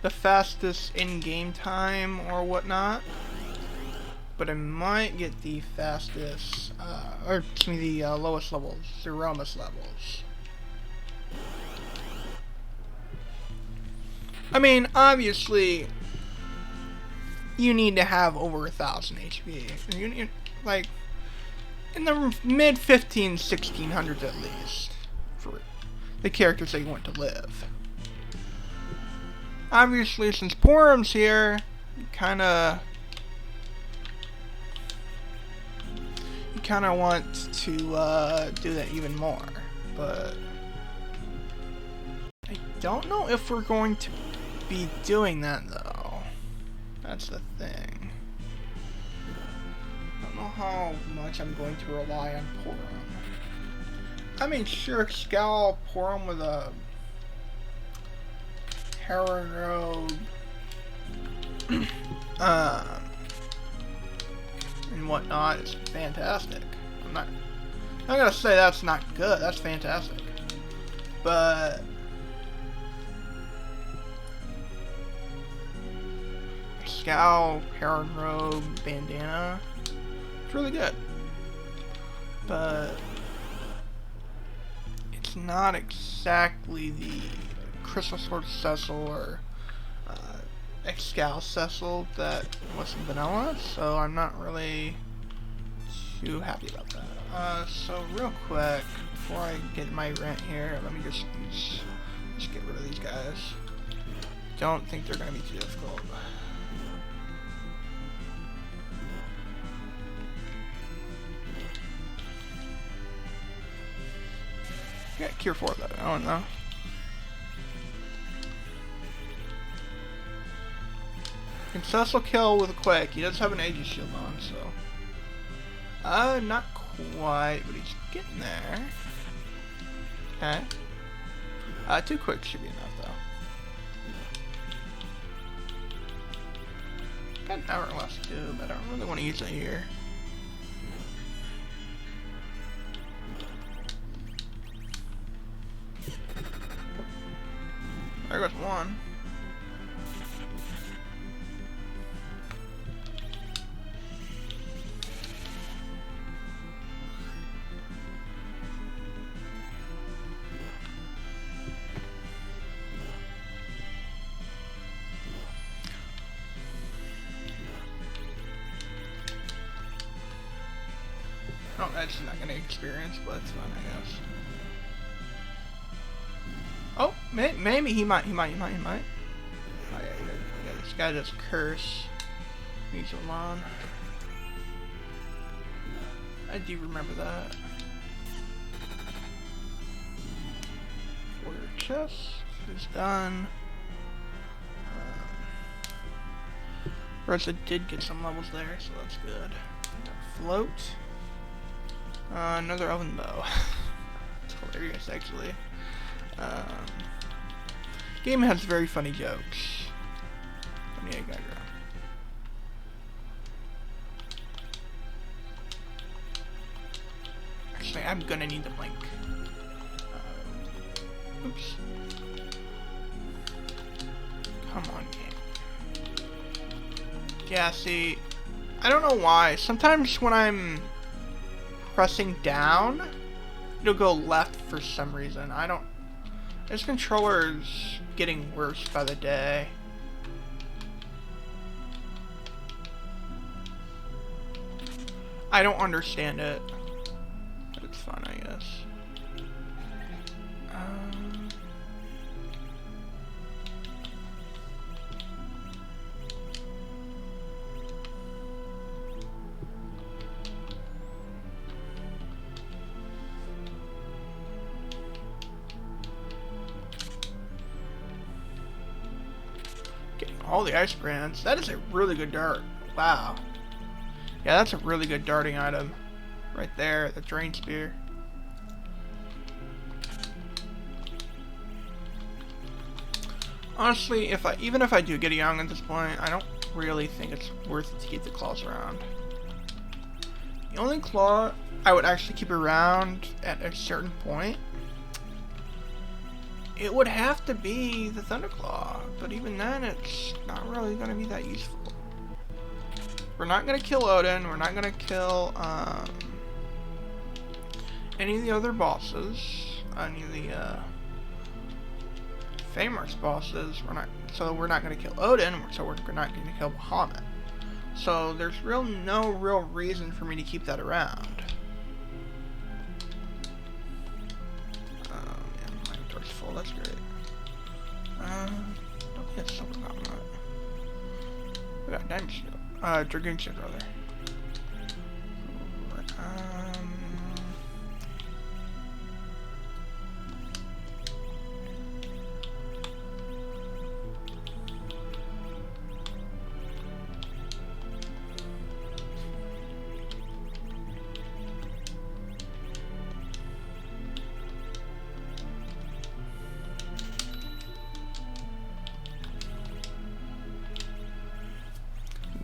fastest in-game time or whatnot, but I might get the fastest, or excuse me, the lowest levels, the Romus levels. I mean, obviously, you need to have over 1,000 HP. You like, in the mid-1500s, 1600s at least, for the characters that you want to live. Obviously, since Porum's here, you kinda want to do that even more, but I don't know if we're going to be doing that though. That's the thing. how much I'm going to rely on Porum. I mean, sure, Scowl, Porum with a Heron Robe, and whatnot is fantastic. I'm not gonna say that's not good. That's fantastic, but Scowl, Heron Robe, Bandana, it's really good, but it's not exactly the Crystal Sword Cecil or Excal Cecil that was in vanilla, so I'm not really too happy about that. So real quick, before I get my rent here, let me just get rid of these guys. Don't think they're gonna be too difficult. Yeah, Cure 4 though, I don't know. Can Cecil kill with a Quake? He does have an Aegis Shield on, so. Not quite, but he's getting there. Okay. 2 Quakes should be enough, though. Got an Hourglass too, but I don't really want to use it here. There goes one. Oh, that's not gonna experience, but it's fine, I guess. Oh, maybe he might. Oh, yeah, this guy does curse. Needs Alon. I do remember that. Warrior chest is done. Rosa did get some levels there, so that's good. Float. Another oven bow. It's hilarious, actually. Game has very funny jokes. Funny egg aggro. Actually, I'm gonna need the blink. Oops. Come on, game. Yeah, see, I don't know why. Sometimes when I'm pressing down, it'll go left for some reason. I don't. This controller's getting worse by the day. I don't understand it, but it's fun, I guess. All the ice brands. That is a really good dart. Wow. Yeah, that's a really good darting item. Right there, the Drain Spear. Honestly, even if I do get a Young at this point, I don't really think it's worth it to keep the claws around. The only claw I would actually keep around at a certain point, it would have to be the Thunderclaw, but even then, it's not really going to be that useful. We're not going to kill Odin, we're not going to kill any of the other bosses, any of the Famar's bosses, so we're not going to kill Odin, so we're not going to kill Bahamut. So there's no real reason for me to keep that around. Full, that's great. Don't get Silver Gauntlet. We got Diamond Shield. Dragoon Shield, rather.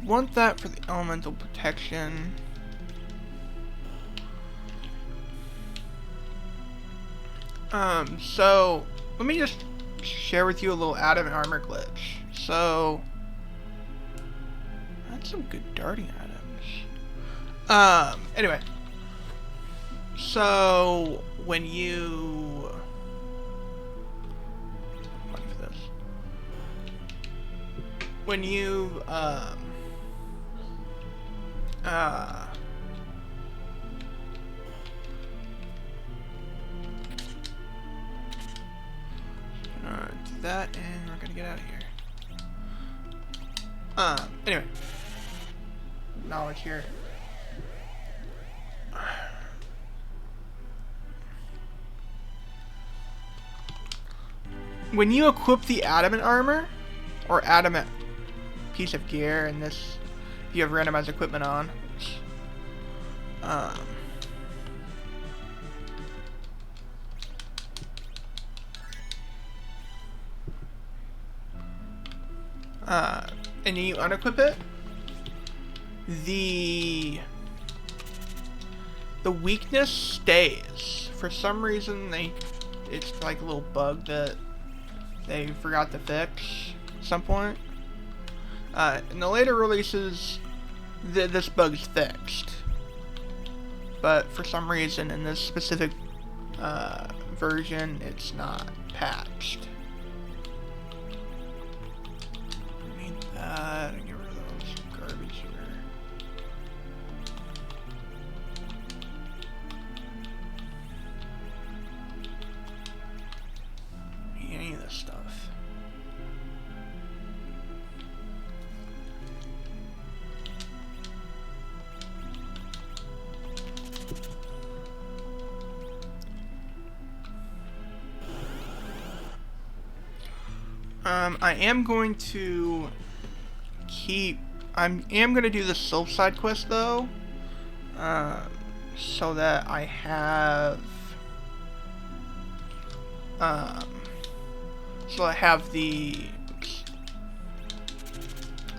want that for the elemental protection. So let me just share with you a little adamant armor glitch. So that's some good darting items. Anyway. So when you money for this. When you do that, and we're gonna get out of here. Anyway, knowledge here. When you equip the adamant armor, or adamant piece of gear, and this, you have randomized equipment on. And you unequip it, the weakness stays. For some reason, it's like a little bug that they forgot to fix at some point. In the later releases, this bug is fixed. But for some reason, in this specific version, it's not patched. I need that and get rid of those garbage here. Need any of this stuff. I am going to do the Soul side quest though, so that I have,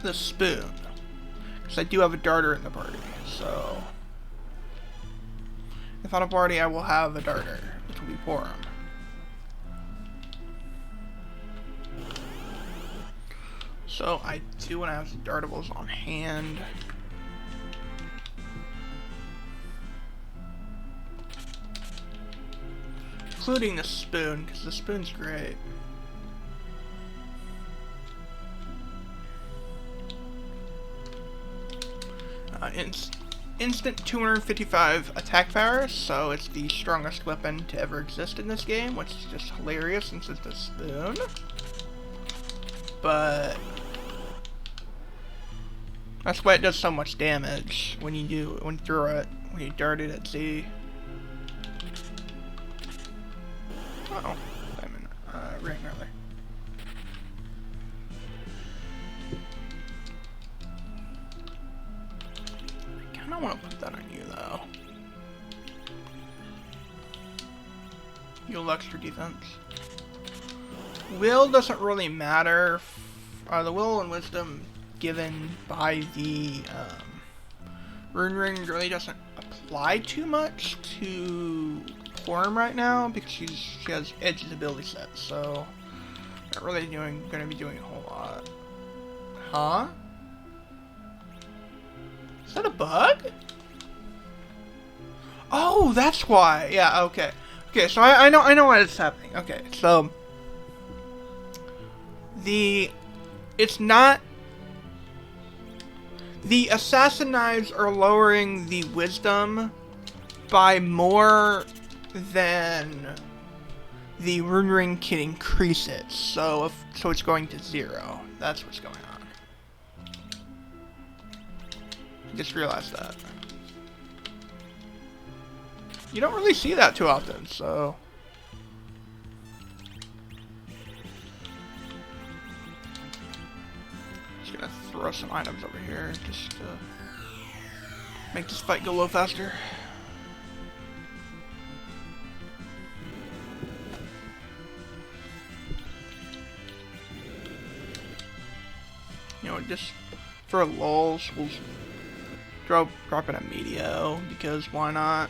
the spoon, because I do have a darter in the party. So if on a party I will have a darter, which will be Porum. So I do want to have some dartables on hand. Including the spoon, because the spoon's great. Instant 255 attack power, so it's the strongest weapon to ever exist in this game, which is just hilarious since it's a spoon. But that's why it does so much damage when you throw it, when you dart it at Z. Uh-oh, I'm ring early. I kinda wanna put that on you though. You'll extra defense. Will doesn't really matter. The will and wisdom given by the rune ring really doesn't apply too much to Porum right now because she has Edge's ability set, so not really gonna be doing a whole lot. Huh? Is that a bug? Oh, that's why. Yeah. Okay. Okay. So I know why it's happening. Okay. So it's not. The assassin knives are lowering the wisdom by more than the rune ring can increase it. So it's going to 0. That's what's going on. I just realized that. You don't really see that too often, so. Just gonna throw some items over here just to make this fight go a little faster. You know, just for lulz, we'll drop in a Meteo, because why not?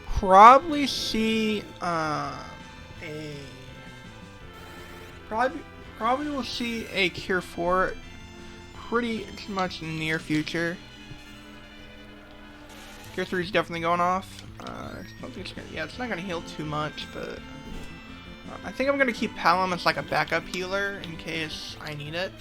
Probably see probably will see a cure for it pretty much in the near future. Cure 3 is definitely going off. I don't think it's gonna, yeah, it's not gonna heal too much, but I think I'm gonna keep Palom as like a backup healer in case I need it.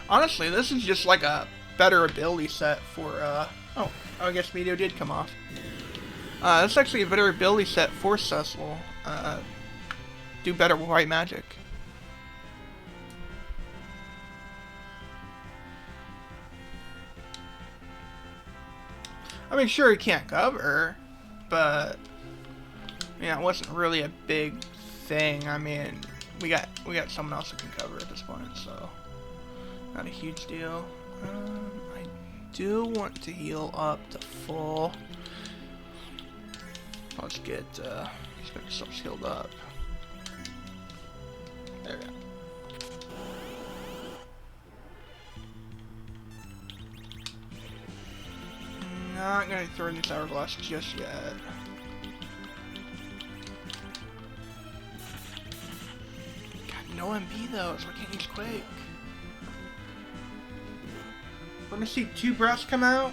Honestly, this is just like a better ability set for, oh, I guess Meteo did come off. This is actually a better ability set for Cecil. Do better with white magic. I mean, sure, he can't cover, but, yeah, it wasn't really a big thing. I mean, we got someone else who can cover at this point, so not a huge deal. I do want to heal up to full. Let's get ourselves healed up. There we go. Not gonna throw in this hourglass just yet. God, no MP though, so I can't use Quake. We're gonna see 2 breaths come out.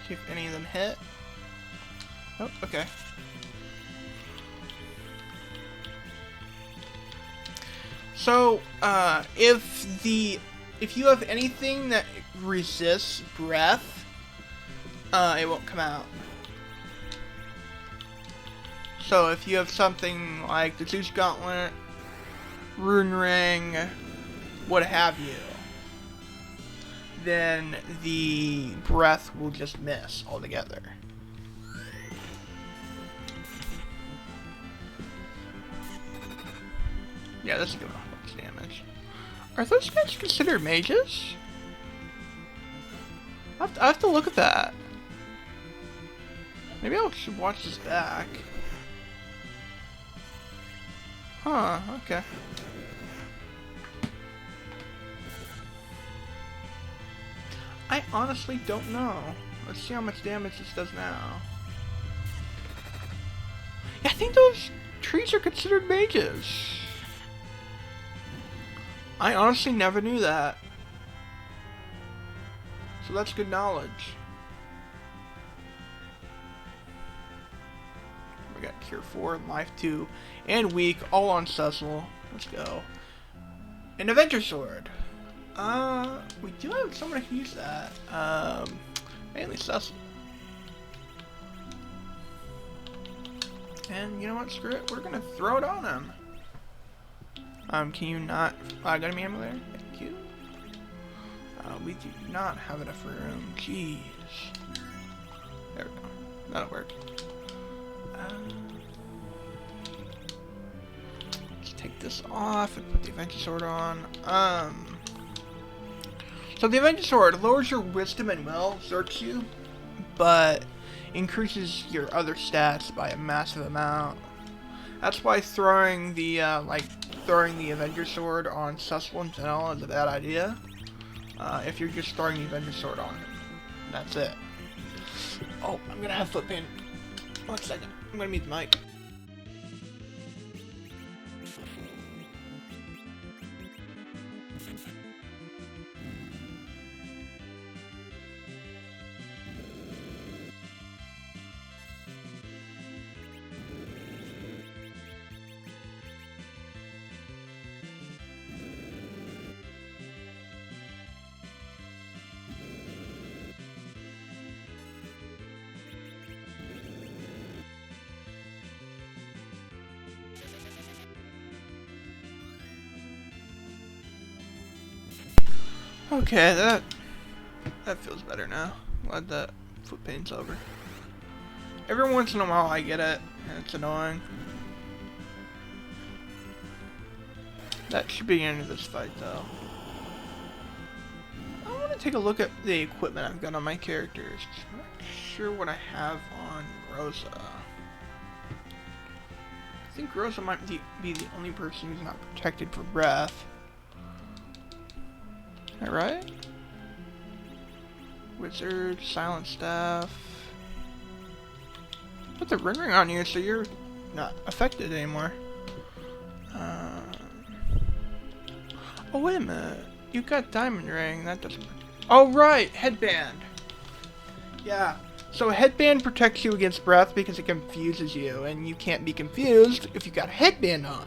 See if any of them hit. Oh, okay. So, if you have anything that resists breath, it won't come out. So if you have something like the Zeus Gauntlet, Rune Ring, what have you, then the breath will just miss altogether. Yeah, this is doing a much damage. Are those guys considered mages? I have to look at that. Maybe I should watch this back. Huh, okay. I honestly don't know. Let's see how much damage this does now. Yeah, I think those trees are considered mages. I honestly never knew that. So that's good knowledge. We got Cure 4, Life 2, and Weak, all on Cecil. Let's go. An Avenger Sword. We do have someone who can use that. Mainly Cecil. And you know what? Screw it. We're gonna throw it on him. Can you not? Got any ammo there? Thank you. We do not have enough room. Jeez. There we go. That'll work. Let's take this off and put the Avenger Sword on. So the Avenger Sword lowers your Wisdom and Will, zerks you, but increases your other stats by a massive amount. That's why throwing the Avenger Sword on Cecil and Janelle is a bad idea. If you're just throwing the Avenger Sword on him. That's it. Oh, I'm gonna have foot pain. 1 second. I'm gonna mute the mic. Okay, that feels better now. Glad that foot pain's over. Every once in a while I get it, and it's annoying. That should be the end of this fight though. want to take a look at the equipment I've got on my characters. I'm not sure what I have on Rosa. I think Rosa might be the only person who's not protected for breath. Alright? Wizard, silent staff. Put the ring on you so you're not affected anymore. Oh, wait a minute. You got diamond ring. That doesn't... Oh, right! Headband. Yeah. So a headband protects you against breath because it confuses you, and you can't be confused if you got a headband on.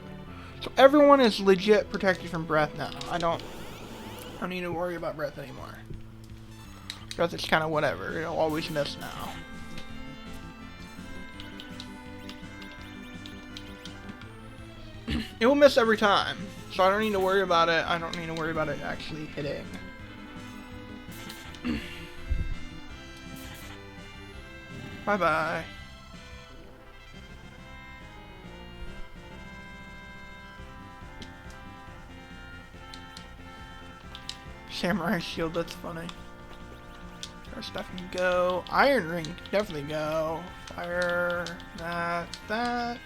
So everyone is legit protected from breath now. I don't need to worry about breath anymore. Breath is kind of whatever. It'll always miss now. It will miss every time, so I don't need to worry about it. I don't need to worry about it actually hitting. Bye-bye. Samurai shield, that's funny. Our stuff can go. Iron ring can definitely go. Fire, that.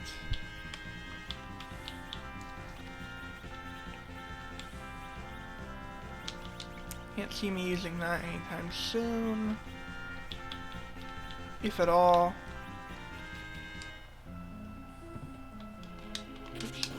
Can't see me using that anytime soon. If at all. Oops.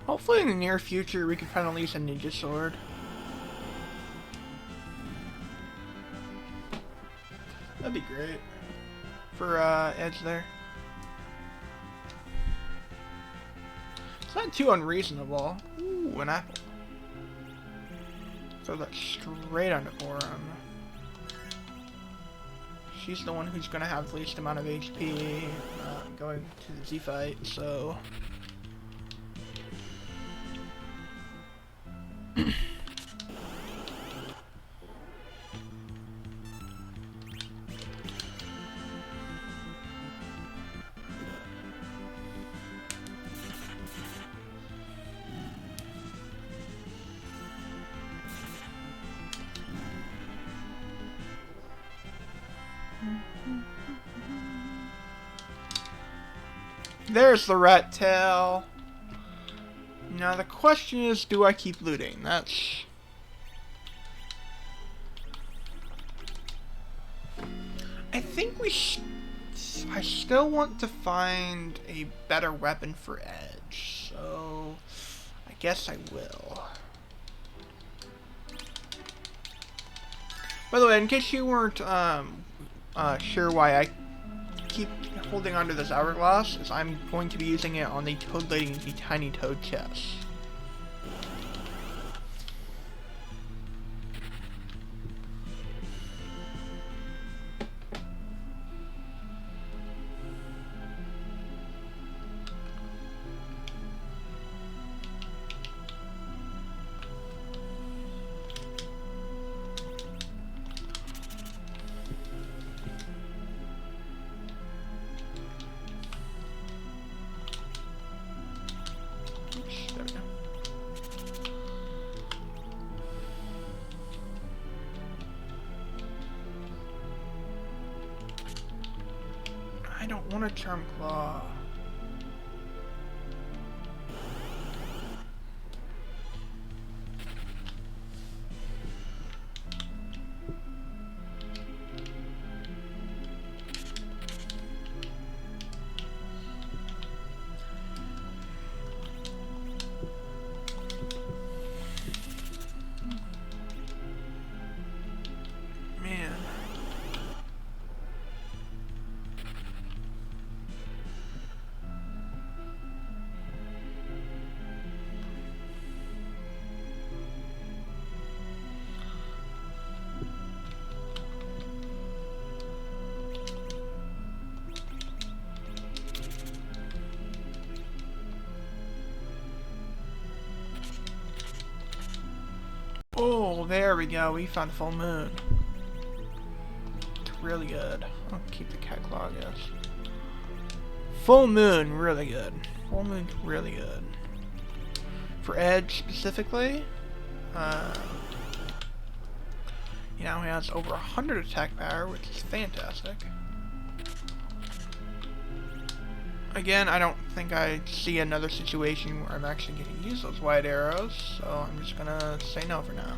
Hopefully in the near future we can find at least a ninja sword. That'd be great. For Edge there. It's not too unreasonable. Ooh, an apple. Throw that straight onto Boron. She's the one who's gonna have the least amount of HP going to the Z fight, so... There's the rat tail. Now the question is, do I keep looting? That's... I think I still want to find a better weapon for Edge, so I guess I will. By the way, in case you weren't sure why I keep holding onto this hourglass, is I'm going to be using it on the Toad Lady and the Tiny Toad chest. I don't want a Charm Claw. there we go. We found a full moon. It's really good. I'll keep the catalog, yes. Full moon, really good. Full moon's really good. For Edge specifically, you know, he has over 100 attack power, which is fantastic. Again, I don't think I see another situation where I'm actually getting to use those white arrows, so I'm just gonna say no for now.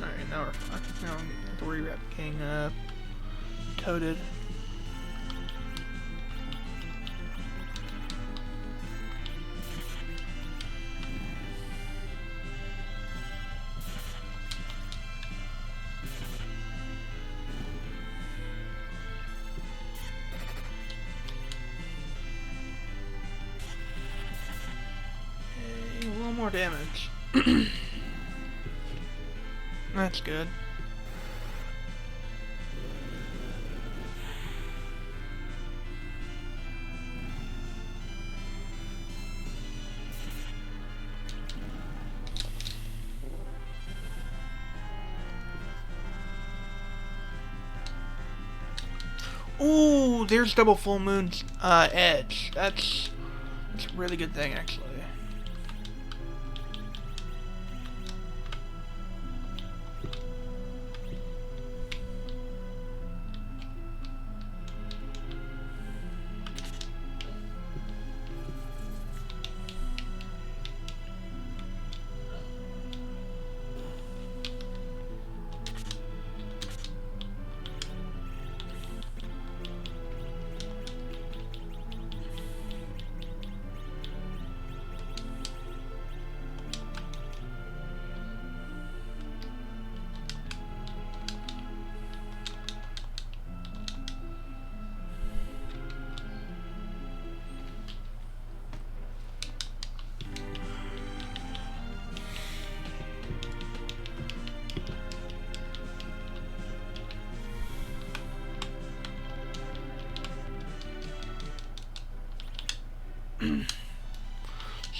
Alright, now we're fine. Now I don't have to worry about getting toaded. Okay, a little more damage. That's good. Ooh, there's double full moon's edge. That's a really good thing, actually.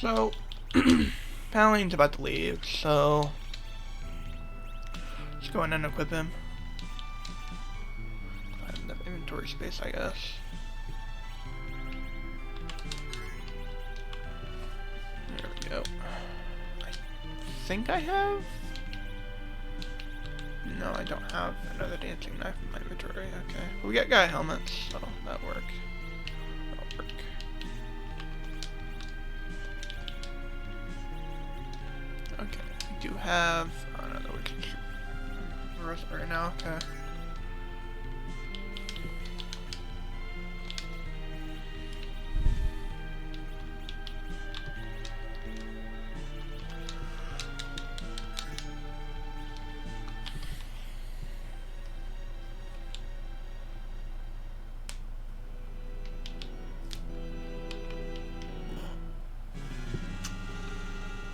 So, Paladin's about to leave, so let's go in and equip him. I have enough inventory space, I guess. There we go. I think I have? No, I don't have another dancing knife in my inventory. Okay. We got guy helmets, so that'll work. That'll work. Okay, we do have another we can shoot right now, okay.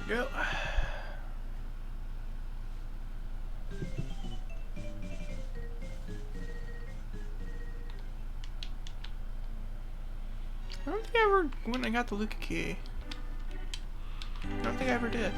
Go. I don't think I ever, when I got the Luca key, I don't think I ever did.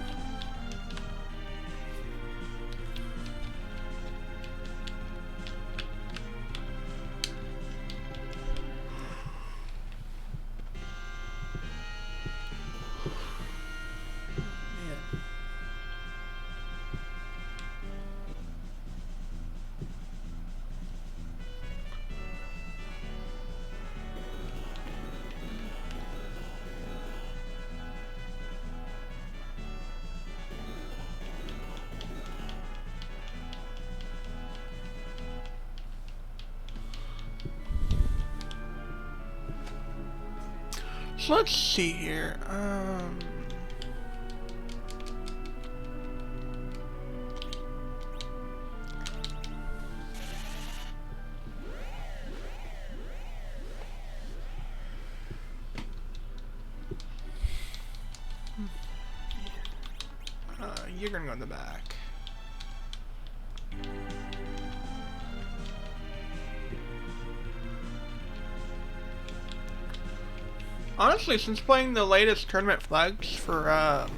So let's see here. you're gonna go in the back. Honestly, since playing the latest tournament flags for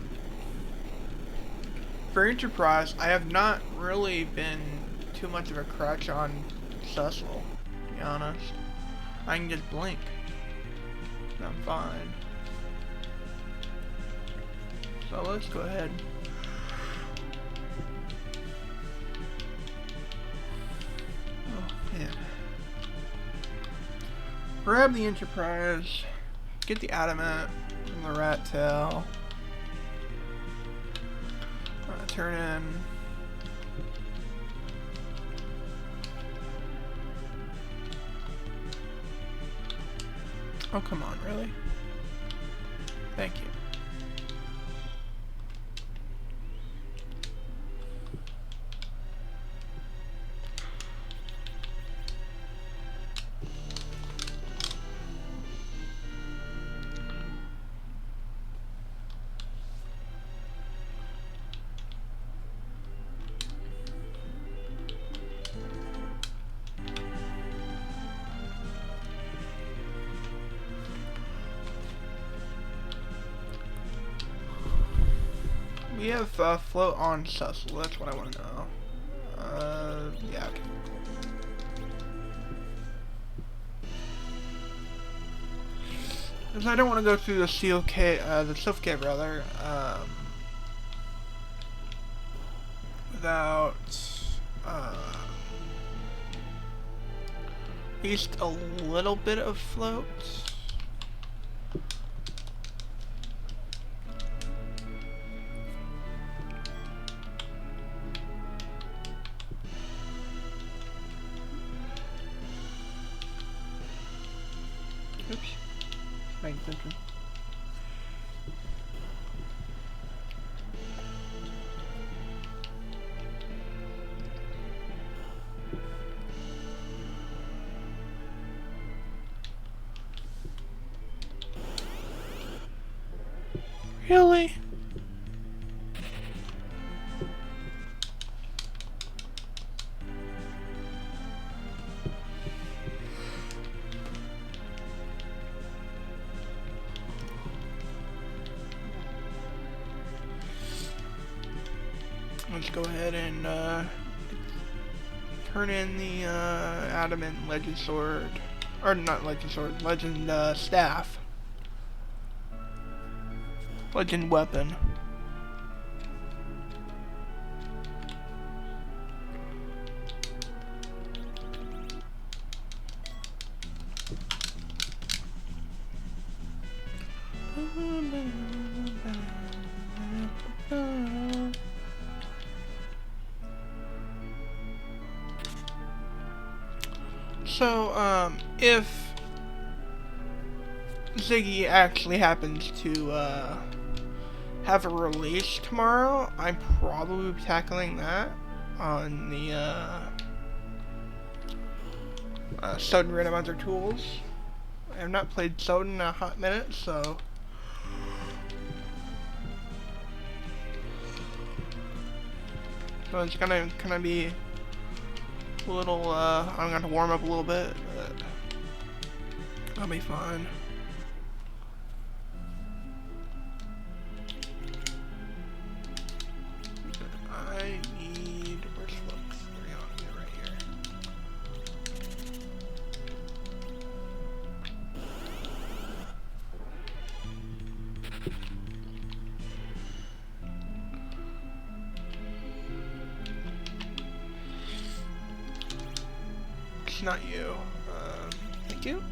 Enterprise, I have not really been too much of a crutch on Cecil, to be honest. I can just blink. And I'm fine. So let's go ahead. Oh man. Grab the Enterprise. Get the Adamant from the Rat Tail. Turn in. Oh, come on, really? Thank you. We have float on Cecil, that's what I want to know. Yeah, okay. Because I don't want to go through the the Silph Cave rather, without, at least a little bit of float. Oops. Paying attention. Really? Let's go ahead and turn in the Adamant Legend Sword, or not Legend Sword, Legend Staff, Legend Weapon. So, if Ziggy actually happens to, have a release tomorrow, I'm probably tackling that on the, Soden Randomizer Tools. I have not played Soden in a hot minute, so... So it's gonna be a little, I'm gonna have to warm up a little bit, but I'll be fine. I need, where's Flux? There we go, get right here. It's not you. Thank you.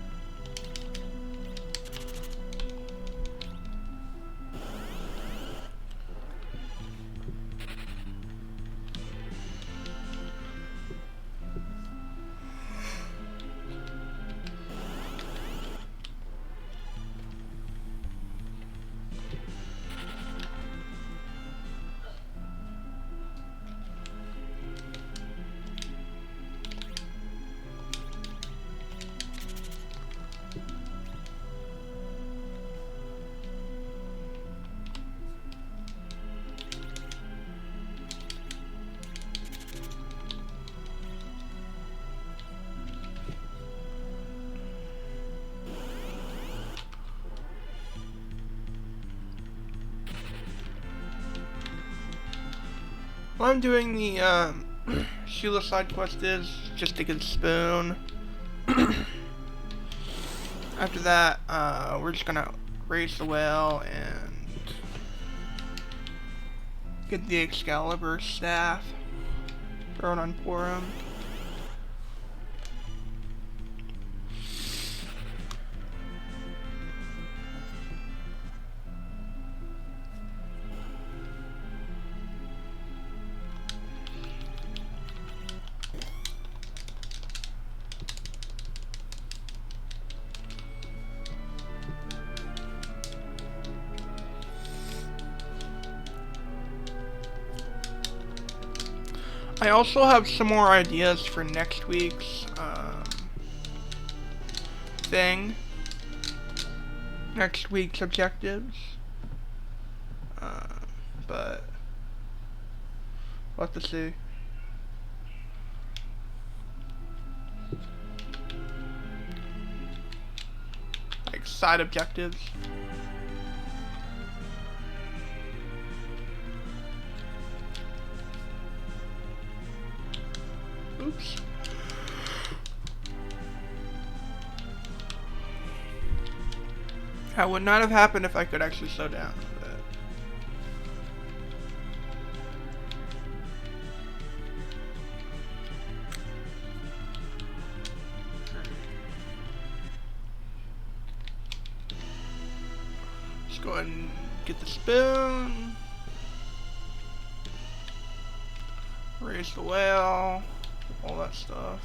While I'm doing the Sheila side quest is just to get a spoon. After that, we're just gonna raise the well and get the Excalibur staff, throw it on Porum. I also have some more ideas for next week's thing. Next week's objectives. But we'll have to see. Like side objectives. Oops. That would not have happened if I could actually slow down. But let's go ahead and get the spoon. Raise the well. All that stuff.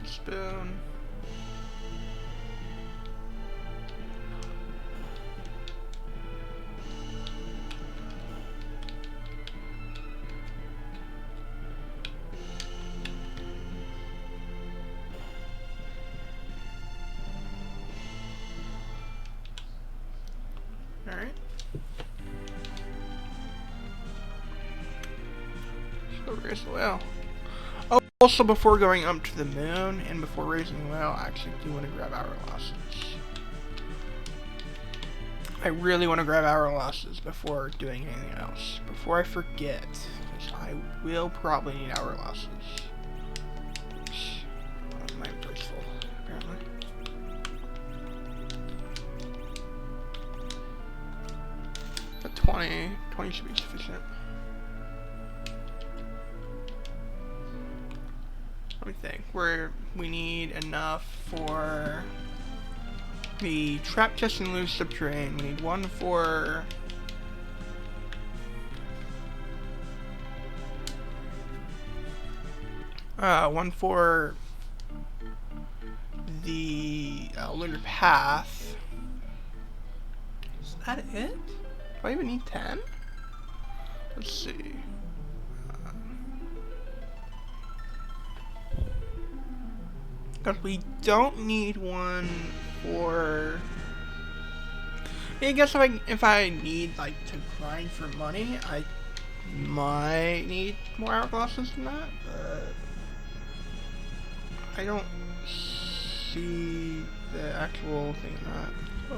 Spoon. Alright. So raise the well. Oh, also before going up to the moon and before raising the well, I actually do want to grab hourglasses. I really want to grab hourglasses before doing anything else. Before I forget, because I will probably need hourglasses. Oops. My inventory's full, apparently. But 20 should be sufficient. Let me think. We need enough for the trap chest and loose subterranean. We need one for the lunar path. Is that it? Do I even need 10? Let's see. Because we don't need one for... I guess if I need like to grind for money, I might need more hourglasses than that, but I don't see the actual thing in that. Oh.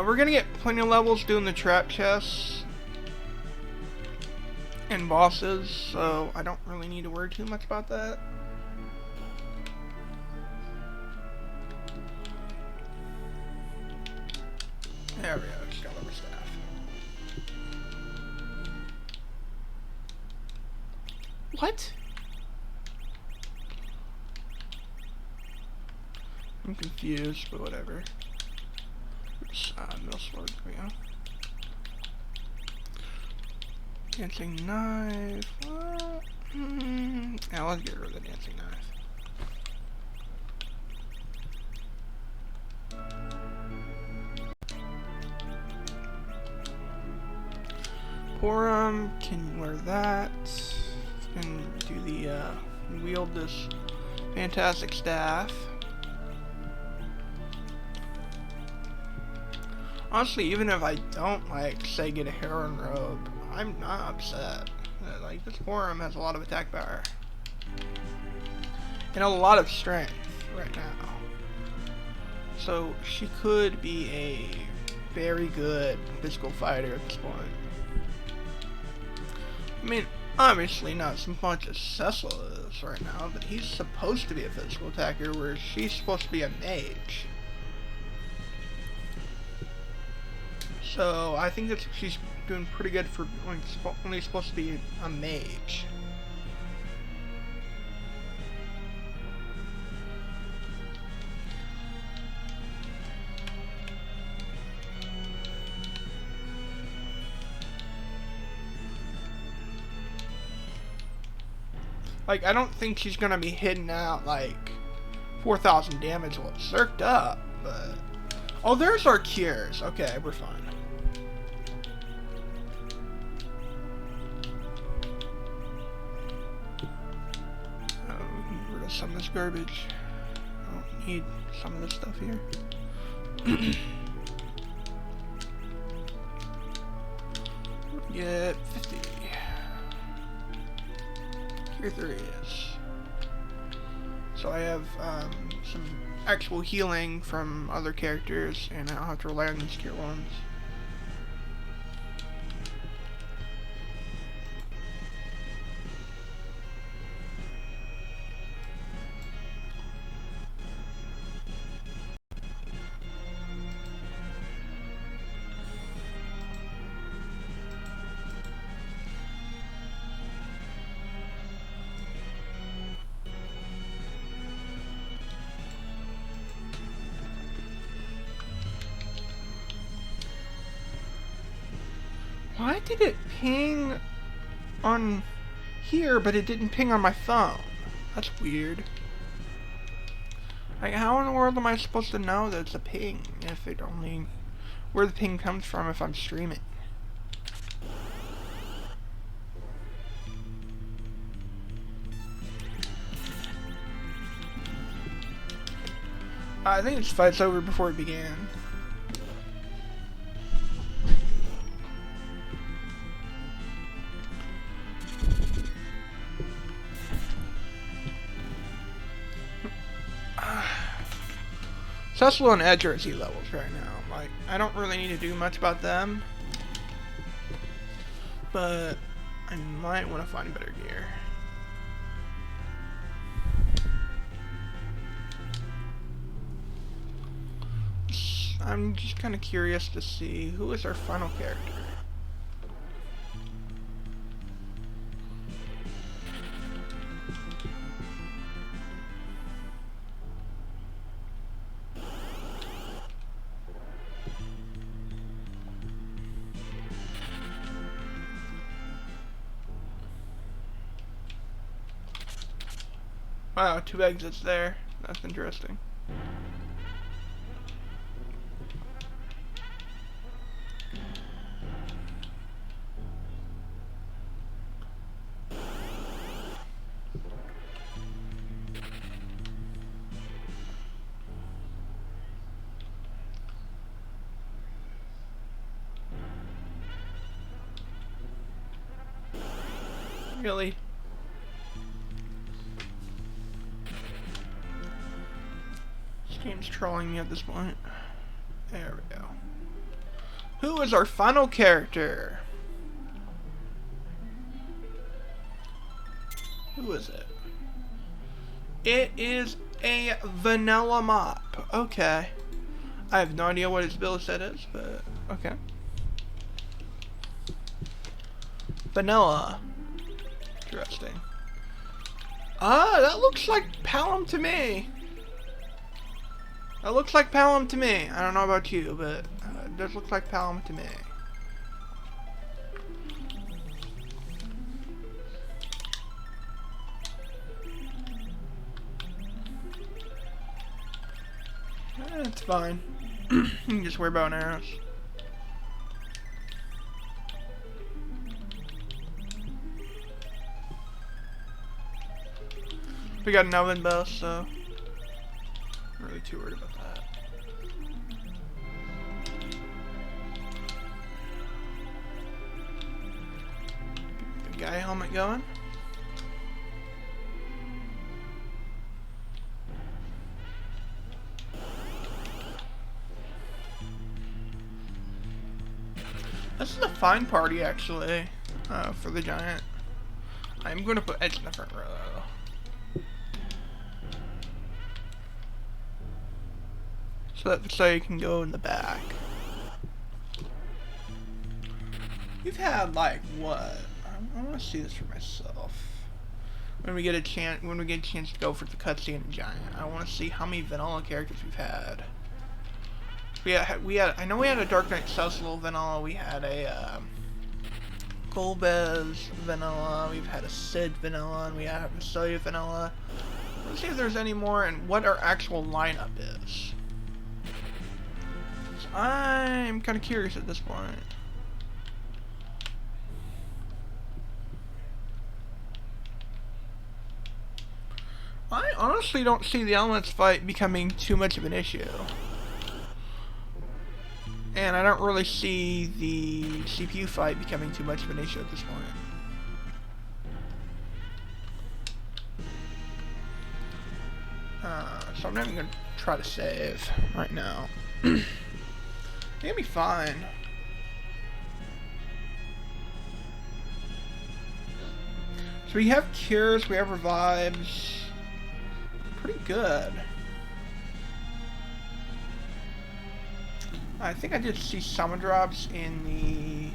We're gonna get plenty of levels doing the trap chests and bosses, so I don't really need to worry too much about that. There we go, Excalibur staff. What? I'm confused, but whatever. Oops, middle sword, there we go. Dancing knife. Yeah, let's get rid of the dancing knife. Porum can wear that. Can do the wield this fantastic staff. Honestly, even if I don't, like, say get a heron robe, I'm not upset. Like, this Porum has a lot of attack power. And a lot of strength right now. So, she could be a very good physical fighter at this point. I mean, obviously not as much as Cecil is right now, but he's supposed to be a physical attacker, whereas she's supposed to be a mage. So I think that she's doing pretty good for only supposed to be a mage. Like, I don't think she's gonna be hitting out like 4,000 damage while it's circed up, but oh, there's our cures. Okay, we're fine. Some of this garbage. I don't need some of this stuff here. Get 50. Here 3 is. So I have some actual healing from other characters, and I don't have to rely on these cure ones. Why did it ping on here, but it didn't ping on my phone? That's weird. Like, how in the world am I supposed to know that it's a ping if it only... where the ping comes from if I'm streaming? I think this fight's over before it began. Cecil and Edge are at Z levels right now. Like, I don't really need to do much about them, but I might want to find better gear. I'm just kind of curious to see who is our final character. Wow, 2 exits there. That's interesting. Really? This game's trolling me at this point. There we go. Who is our final character? Who is it? It is a vanilla mop. Okay. I have no idea what his build set is, but okay. Vanilla. Interesting. Ah, that looks like Palom to me. That looks like Palom to me. I don't know about you, but it does look like Palom to me. It's fine. You can just wear bow and arrows. We got an oven bow, so I'm really too worried about that. Get the guy helmet going. This is a fine party, actually, for the giant. I'm going to put Edge in the front row, though. So you can go in the back. You've had, like, what? I want to see this for myself. When we get a chance to go for the cutscene and giant, I want to see how many vanilla characters we've had. I know we had a Dark Knight Cecil vanilla, we had a Golbez vanilla, we've had a Sid vanilla, and we have a Soya vanilla. Let's see if there's any more and what our actual lineup is. So I'm kind of curious at this point. I honestly don't see the Elements fight becoming too much of an issue. And I don't really see the CPU fight becoming too much of an issue at this point. So I'm not even going to try to save right now. It'll be fine. So we have cures, we have revives. Pretty good. I think I did see summon drops in the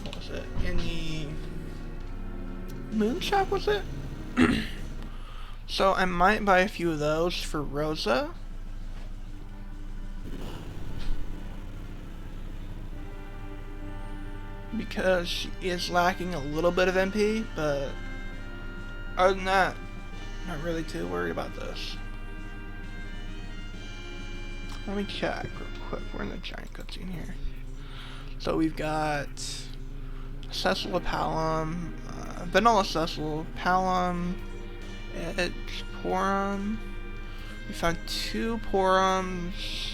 what was it? In the Moon Shop, was it? So I might buy a few of those for Rosa. Because she is lacking a little bit of MP, but other than that, not really too worried about this. Let me check real quick. We're in the giant cutscene here. So we've got Cecil Palom, Vanilla Cecil, Palom, Edge, Porum. We found 2 Porums.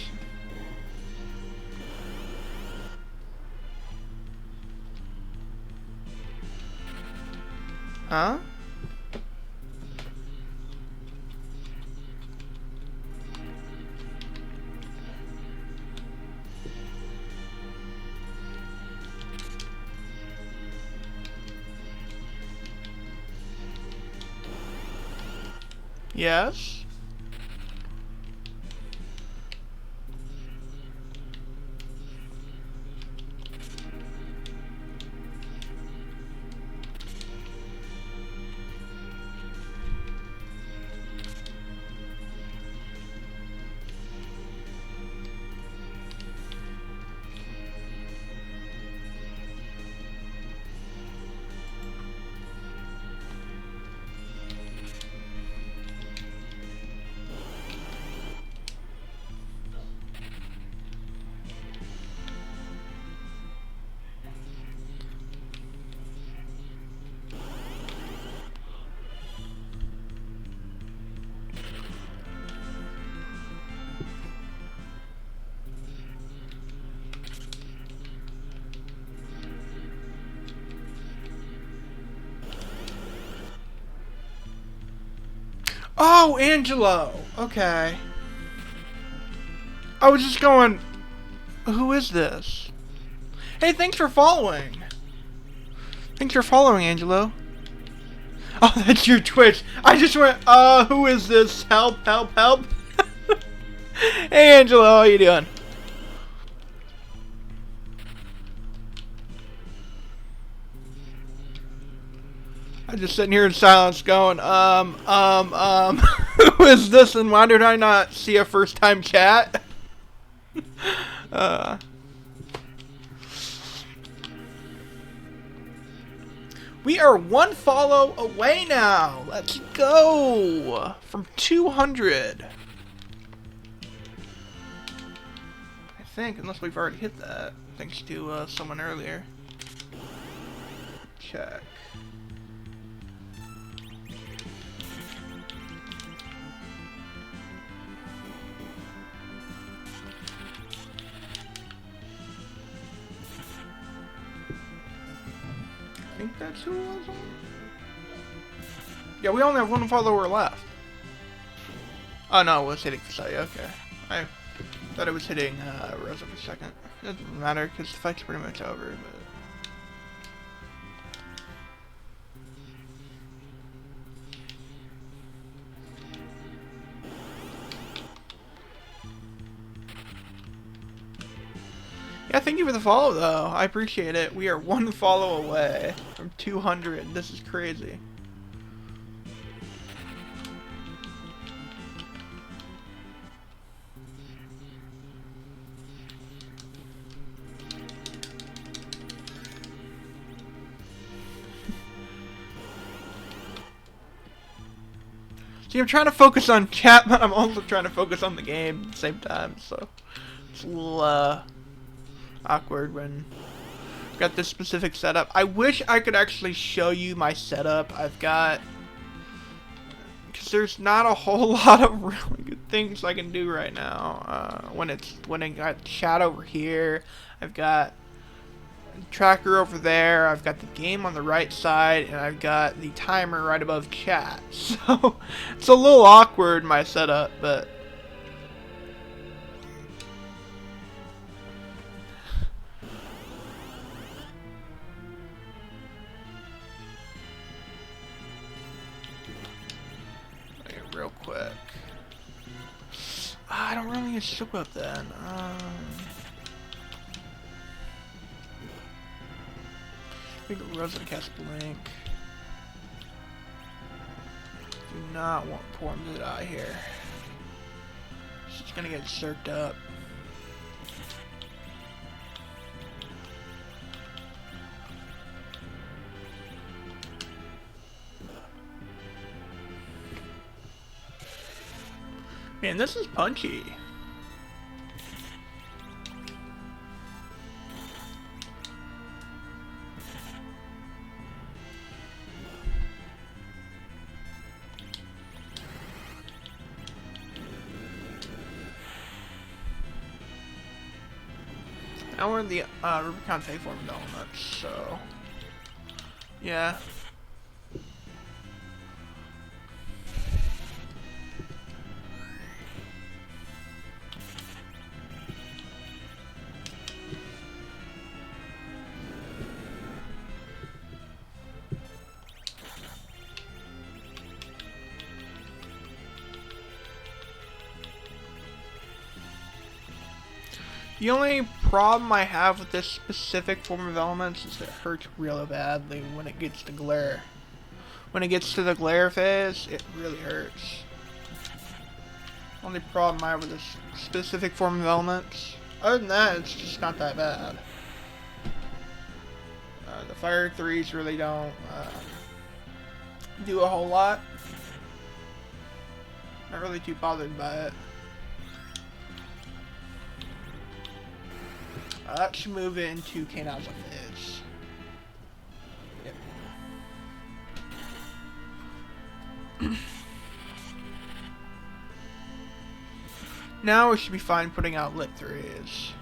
Huh? Yes. Oh, Angelo! Okay. I was just going, who is this? Hey, thanks for following! Thanks for following, Angelo. Oh, that's your Twitch. I just went, who is this? Help, help, help. Hey, Angelo, how you doing? I'm just sitting here in silence going, who is this and why did I not see a first time chat? We are 1 follow away now. Let's go. From 200. I think, unless we've already hit that, thanks to someone earlier. Check. think that's who it was on. Yeah, we only have one follower left. Oh no, it was hitting Saya, okay. I thought it was hitting Rosa for a second. It doesn't matter because the fight's pretty much over, but... Yeah, thank you for the follow, though. I appreciate it. We are one follow away from 200. This is crazy. See, I'm trying to focus on chat, but I'm also trying to focus on the game at the same time, so it's a little awkward when I've got this specific setup. I wish I could actually show you my setup. I've got, because there's not a whole lot of really good things I can do right now. When I got chat over here, I've got tracker over there, I've got the game on the right side, and I've got the timer right above chat. So it's a little awkward, my setup, but real quick. I don't really need to shook up then. I think Rosa cast Blink. Do not want Porm to die here. She's gonna get circed up. Man, this is punchy. Now we're in the Rubicon Form element, so yeah. The only problem I have with this specific form of elements is that it hurts really badly when it gets to glare. When it gets to the glare phase, it really hurts. Only problem I have with this specific form of elements. Other than that, it's just not that bad. The fire 3s really don't do a whole lot. Not really too bothered by it. That should move into K-Nozzle Fizz. Yep. Now we should be fine putting out Lit 3s.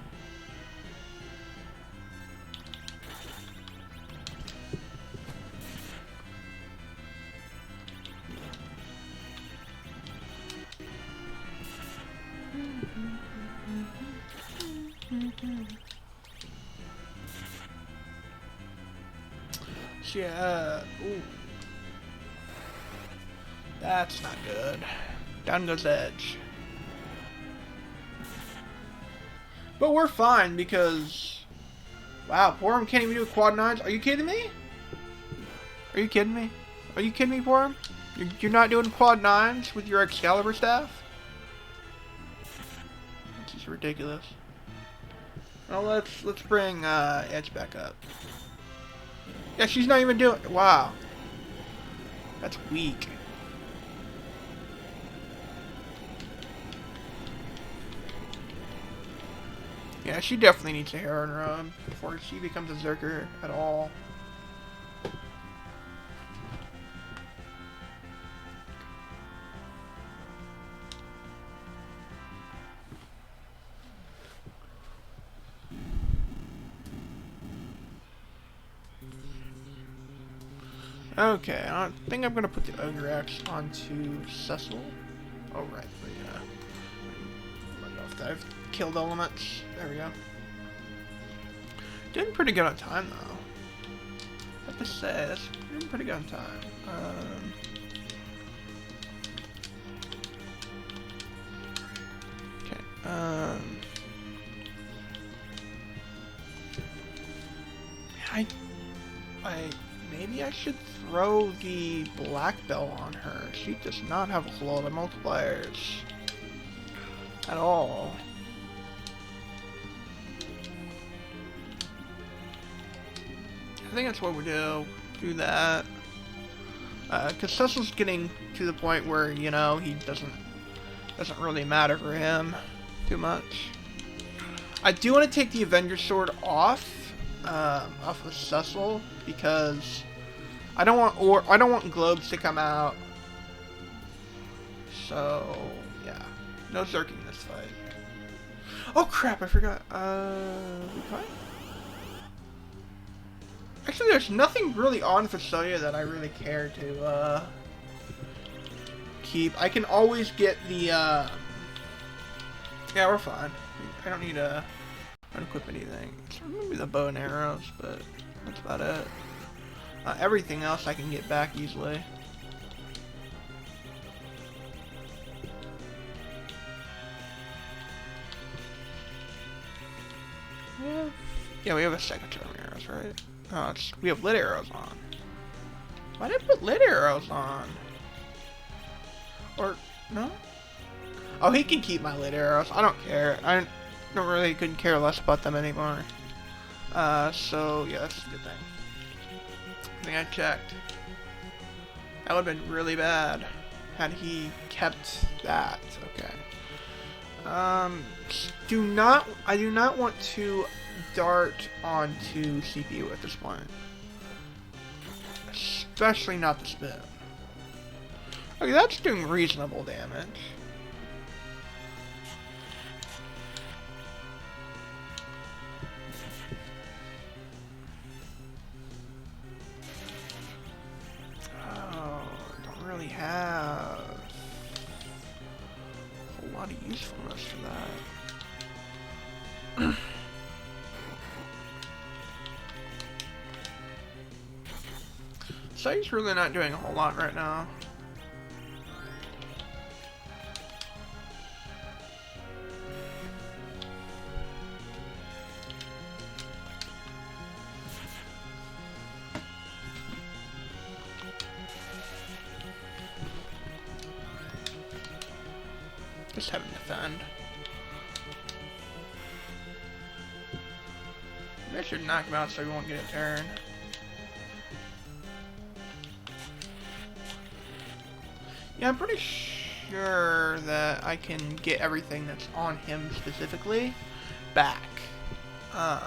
Yeah, ooh. That's not good. Down goes Edge. But we're fine because... Wow, Porum can't even do quad 9s? Are you kidding me? Are you kidding me? Are you kidding me, Porum? You're not doing quad 9s with your Excalibur staff? This is ridiculous. Well, let's bring Edge back up. Yeah, she's not even doing... Wow. That's weak. Yeah, she definitely needs a Heron run before she becomes a Zerker at all. Okay, I think I'm gonna put the Ogre Axe onto Cecil. Oh, right. I don't know if I've killed elements. There we go. Doing pretty good on time, though. I have to say, that's doing pretty good on time. Okay, maybe I should throw the black belt on her. She does not have a whole lot of multipliers. At all. I think that's what we do. Do that. Because Cecil's getting to the point where, you know, he doesn't really matter for him too much. I do want to take the Avenger Sword off of Cecil because I don't want globes to come out. So yeah, no zerking this fight. Oh crap! I forgot. We fight? Actually, there's nothing really on Fasolia that I really care to keep. I can always get the. Yeah, we're fine. I don't need to unequip anything. Maybe the bow and arrows, but that's about it. Everything else I can get back easily. Yeah, we have a second term arrows, right? Oh, we have lit arrows on. Why did I put lit arrows on? Or no? Oh, he can keep my lit arrows. I don't care. I couldn't care less about them anymore. So yeah, that's a good thing. I think I checked. That would have been really bad had he kept that. Okay. I do not want to dart onto CPU at this point. Especially not the spin. Okay, that's doing reasonable damage. Have a lot of usefulness for that. So he's really not doing a whole lot right now. Just have him defend. Maybe I should knock him out so he won't get a turn. Yeah, I'm pretty sure that I can get everything that's on him specifically back. So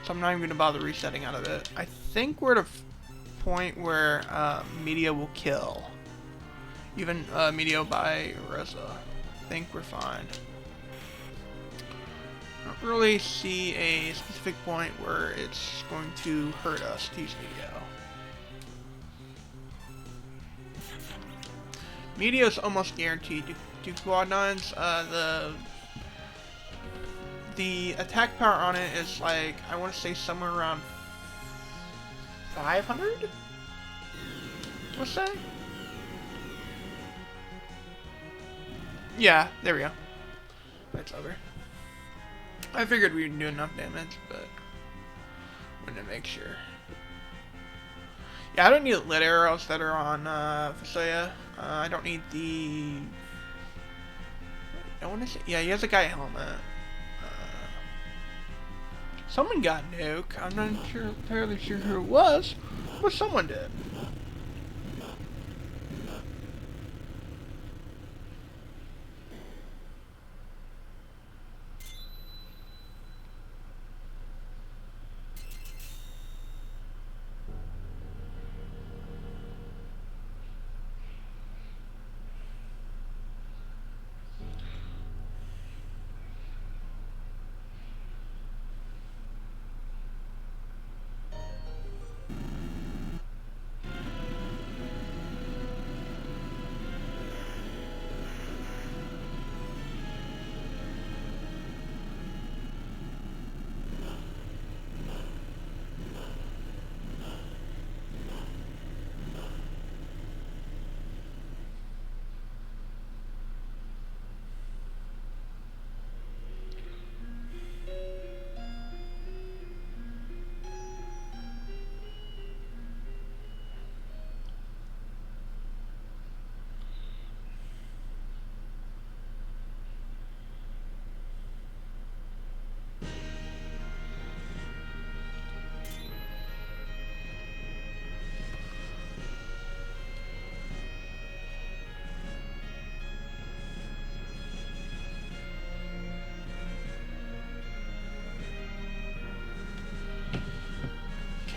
I'm not even going to bother resetting out of it. I think we're at a point where Media will kill. Even Medio by Reza. I think we're fine. I don't really see a specific point where it's going to hurt us to use Medio. Medio is almost guaranteed to do quad nines. The attack power on it is like, I want to say somewhere around 500? What's that? Yeah, there we go. That's over. I figured we'd do enough damage, but wanted to make sure. Yeah, I don't need lit arrows that are on Fasolia. I don't need the. I want to say, yeah, he has a guy helmet. Someone got nuke. I'm not entirely sure who it was, but someone did.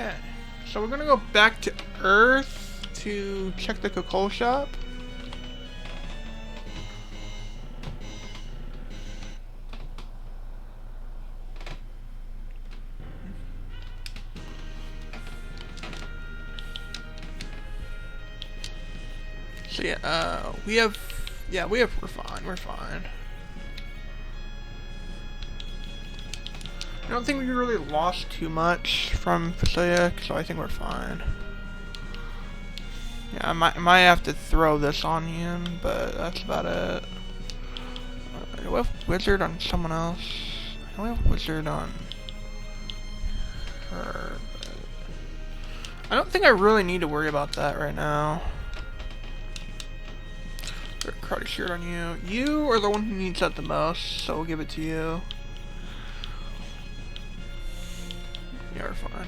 Okay. So we're gonna go back to Earth to check the cocoa shop. So yeah, we're fine. I don't think we really lost too much from Passaic, so I think we're fine. Yeah, I might have to throw this on him, but that's about it. Do we have Wizard on someone else? I know we have Wizard on her, but I don't think I really need to worry about that right now. Karate shirt on you. You are the one who needs that the most, so we'll give it to you. Yeah, we're fine.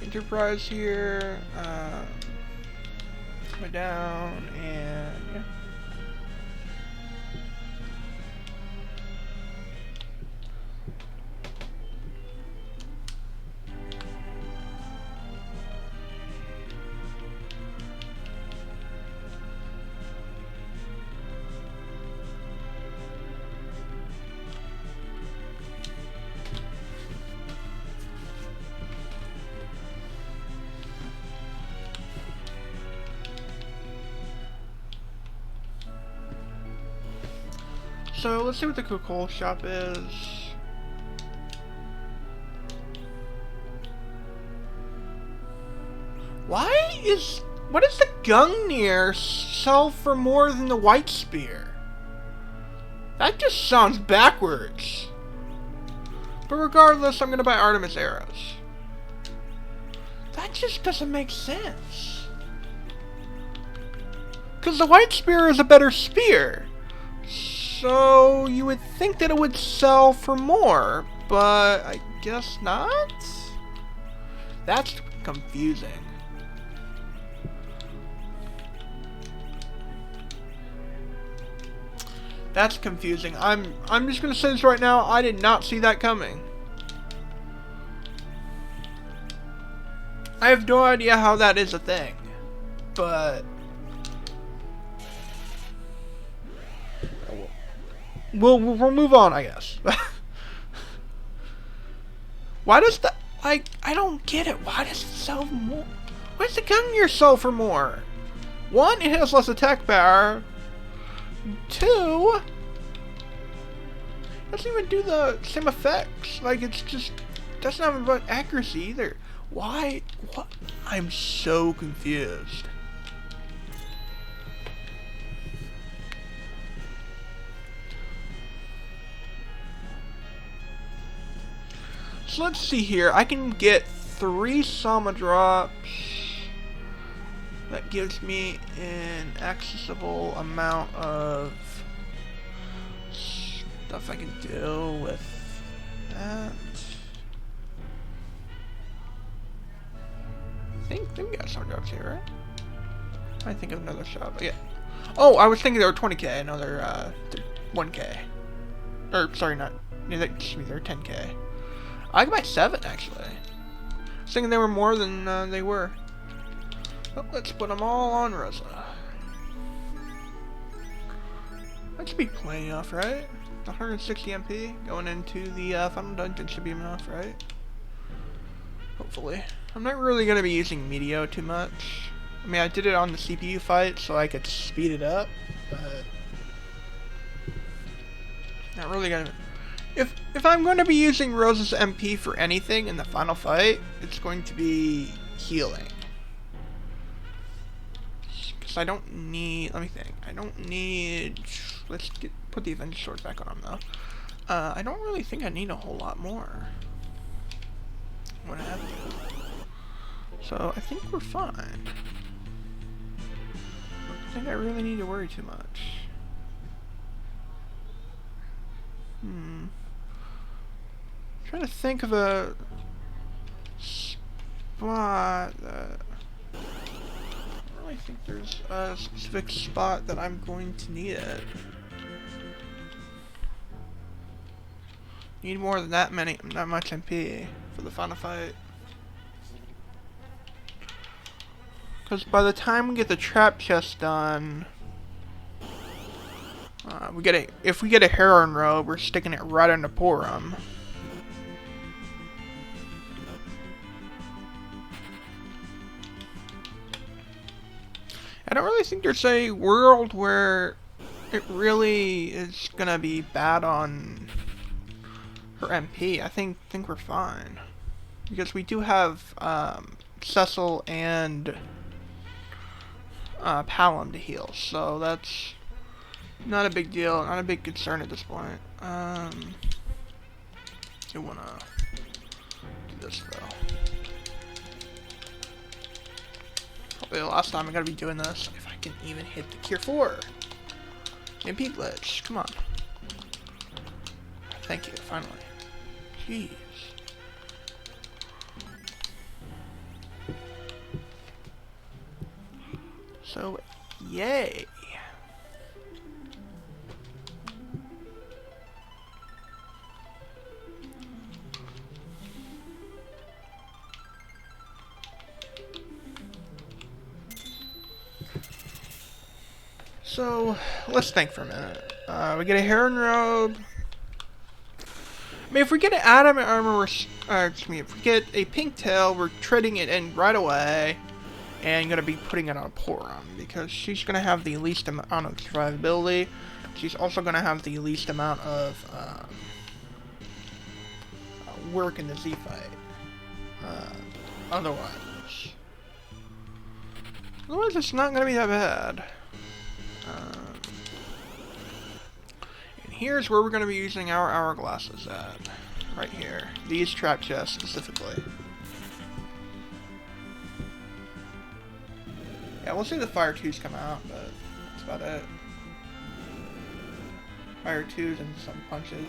Enterprise here, coming down, and yeah. So let's see what the cocoa shop is. What does the Gungnir sell for more than the White Spear? That just sounds backwards. But regardless, I'm gonna buy Artemis arrows. That just doesn't make sense. Because the White Spear is a better spear. So you would think that it would sell for more, but I guess not? That's confusing. That's confusing. I'm just gonna say this right now, I did not see that coming. I have no idea how that is a thing, but we'll move on, I guess. Why does the I don't get it. Why does it sell more? Why does the Gungnir sell for more? One, it has less attack power. Two, it doesn't even do the same effects. Like, it's just doesn't have about accuracy either. Why? What? I'm so confused. So let's see here. I can get 3 Sama drops. That gives me an accessible amount of stuff I can do with that. I think we got Sama drops here, right? I think of another shop. Yeah. Oh, I was thinking they were 20k. I know they're 1k. Or sorry, not. Yeah, excuse me, they're 10k. I could buy 7 actually. I was thinking they were more than they were. Well, let's put them all on Rosa. That should be plenty enough, right? 160 MP going into the final dungeon should be enough, right? Hopefully. I'm not really going to be using Meteo too much. I mean, I did it on the CPU fight so I could speed it up, but not really going to. If I'm going to be using Rosa's MP for anything in the final fight, it's going to be healing. I don't need, let me think, I don't need, let's put the Avenger Sword back on him though. I don't really think I need a whole lot more. What happened? So I think we're fine. I don't think I really need to worry too much. Trying to think of a spot that... I don't really think there's a specific spot that I'm going to need it. Need more than that much MP for the final fight. Because by the time we get the trap chest done, if we get a heron robe, we're sticking it right into Porum. I don't really think there's a world where it really is gonna be bad on her MP. I think we're fine because we do have Cecil and Palom to heal, so that's not a big deal, not a big concern at this point. Do wanna do this though. Probably the last time I'm gonna be doing this, if I can even hit the Tier 4. MP glitch, come on. Thank you, finally. Jeez. So, yay. So, let's think for a minute. We get a heron robe. I mean, if we get an adamant armor, if we get a pink tail, we're trading it in right away. And gonna be putting it on Porum, because she's gonna have the least amount of survivability. She's also gonna have the least amount of work in the Z fight. Otherwise, it's not gonna be that bad. And here's where we're gonna be using our hourglasses at, right here. These trap chests specifically. Yeah, we'll see the Fire 2s come out, but that's about it. Fire 2s and some punches.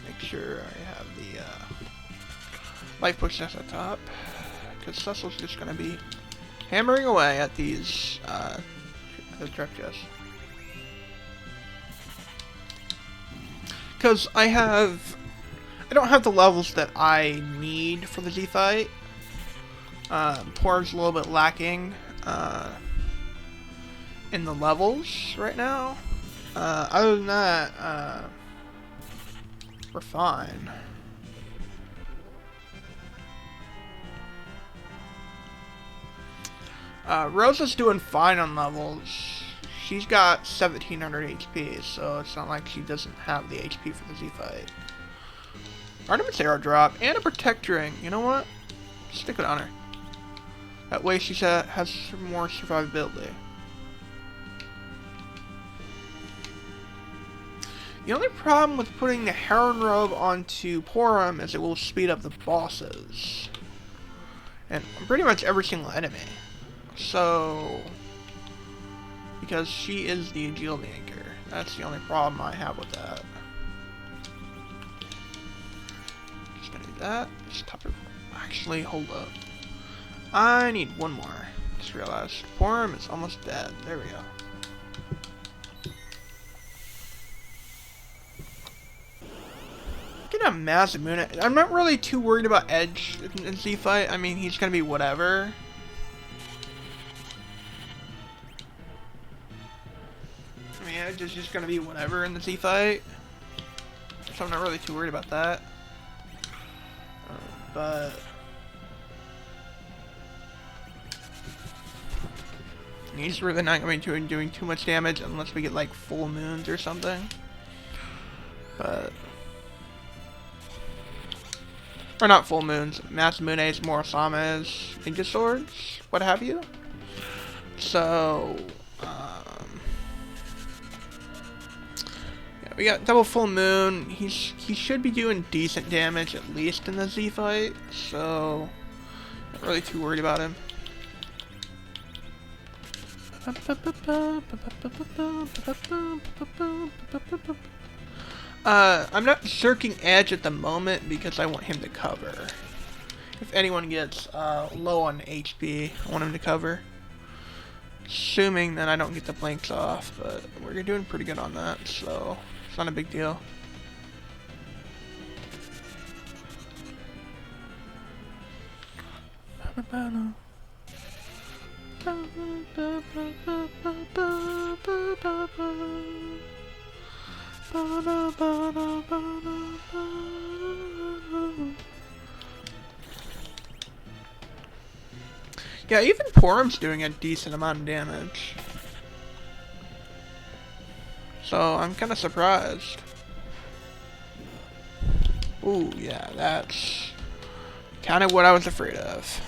Make sure I have the life push at the top, because Cecil's just going to be hammering away at these the trap chests. Because I don't have the levels that I need for the Z fight. Porum's a little bit lacking in the levels right now. Other than that, we're fine. Rosa's doing fine on levels. She's got 1700 HP, so it's not like she doesn't have the HP for the Z fight. Artemis arrow drop and a protect ring. You know what? Stick it on her. That way she has more survivability. The only problem with putting the heron robe onto Porum is it will speed up the bosses. And pretty much every single enemy. So, because she is the agility anchor. That's the only problem I have with that. Just gonna do that. Just top it. Actually, hold up. I need one more. Just realized Porum is almost dead. There we go. Get a massive moon. I'm not really too worried about Edge in Z fight. I mean, he's gonna be whatever. I mean, Edge is just gonna be whatever in the Z fight. So I'm not really too worried about that. But he's really not going to be doing too much damage unless we get like full moons or something. But or not full moons, Matsumone's, Morisame's, Ninja Swords, what have you. So yeah, We got double full moon. He should be doing decent damage at least in the Z fight, so not really too worried about him. I'm not Zerking Edge at the moment because I want him to cover. If anyone gets low on HP, I want him to cover. Assuming that I don't get the blanks off, but we're doing pretty good on that, so it's not a big deal. Yeah, even Porum's doing a decent amount of damage. So I'm kind of surprised. Ooh, yeah, that's kind of what I was afraid of.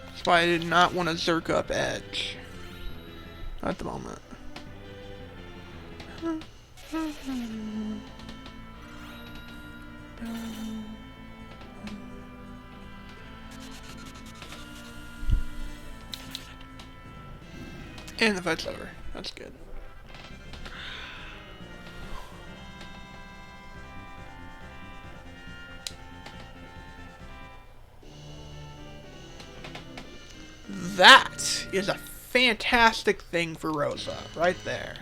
That's why I did not want to Zerk up Edge at the moment. And the fight's over. That's good. That is a fantastic thing for Rosa, right there.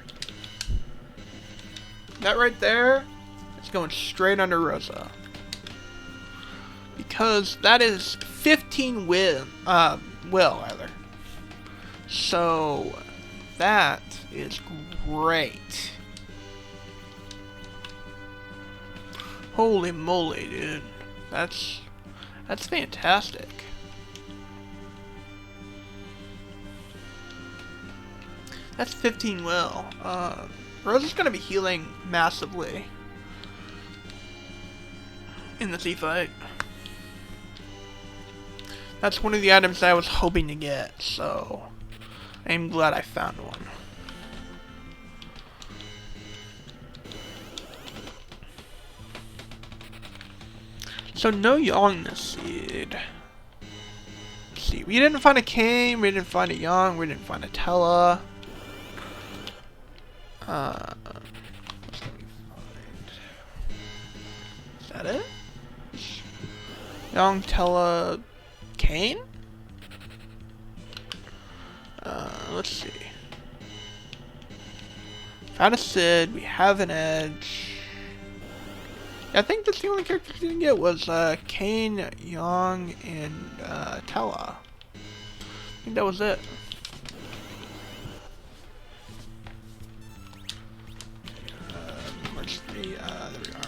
That right there is going straight under Rosa. Because that is 15 will rather. So that is great. Holy moly, dude. That's fantastic. That's 15 will. Rosa's gonna be healing massively in the Z fight. That's one of the items that I was hoping to get, so I'm glad I found one. So no Yang this seed. Let's see, we didn't find a Kane, we didn't find a Yang, we didn't find a Tella. What can we find? Is that it? Yang, Tella, Kane? Let's see. Found a Sid, we have an Edge. I think that's the only characters we didn't get was Kane, Yang, and Tella. I think that was it. Where's the, there we are.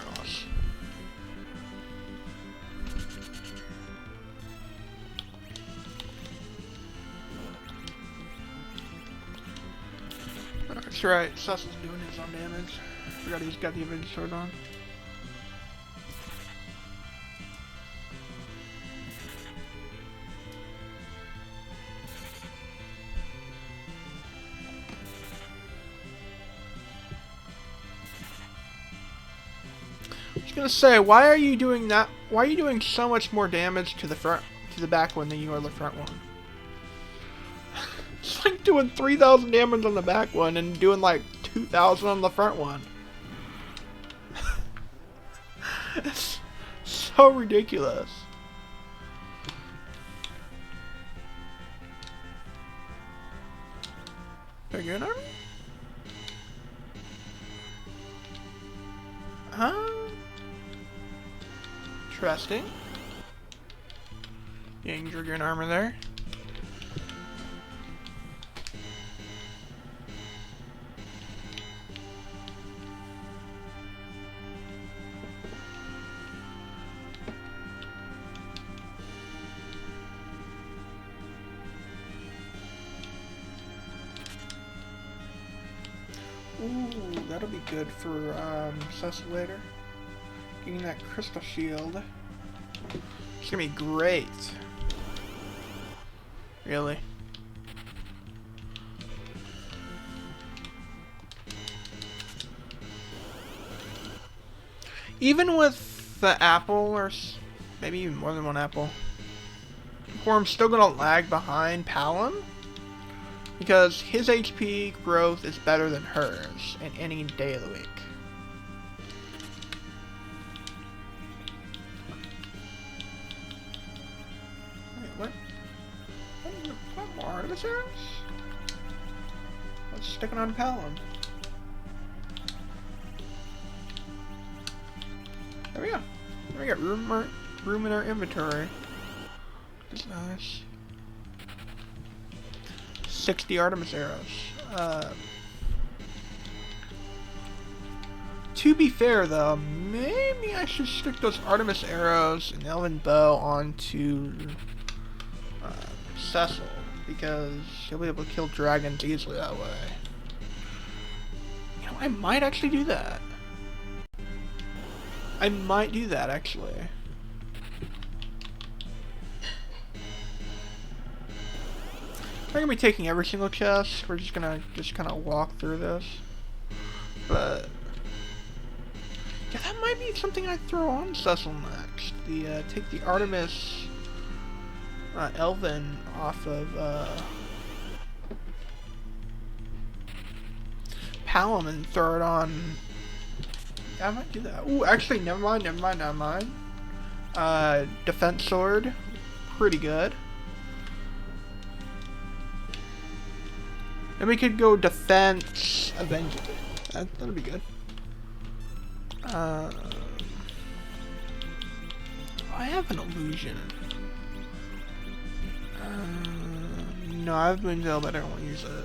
That's right, Sus is doing his own damage. Forgot he's got the Avenged Sword on. I was gonna say, why are you doing that? Why are you doing so much more damage to the front, to the back one than you are the front one? It's like doing 3,000 damage on the back one and doing like 2,000 on the front one. It's so ridiculous. Again, army? Huh? Interesting. Getting Dragoon armor there. Ooh, that'll be good for Sus later. Getting that crystal shield. It's gonna be great. Really? Even with the apple, or maybe even more than one apple, Porum's still gonna lag behind Palom, because his HP growth is better than hers in any day of the week. Wait, what? What more Artemis arrows? Let's stick it on Palom. There we go. We got room in our inventory. That's nice. 60 Artemis arrows. To be fair though, maybe I should stick those Artemis arrows and Elven bow onto Cecil, because she'll be able to kill dragons easily that way. You know, I might actually do that. I might do that actually. We're gonna be taking every single chest. We're just gonna kind of walk through this, but yeah, that might be something I throw on Cecil next. The take the Artemis Elven off of Palom and throw it on. Yeah, I might do that. Ooh, actually, never mind. Defense sword, pretty good. And we could go defense, avenge. That'll be good. I have an illusion. No, I have Moonveil, but I don't want to use it.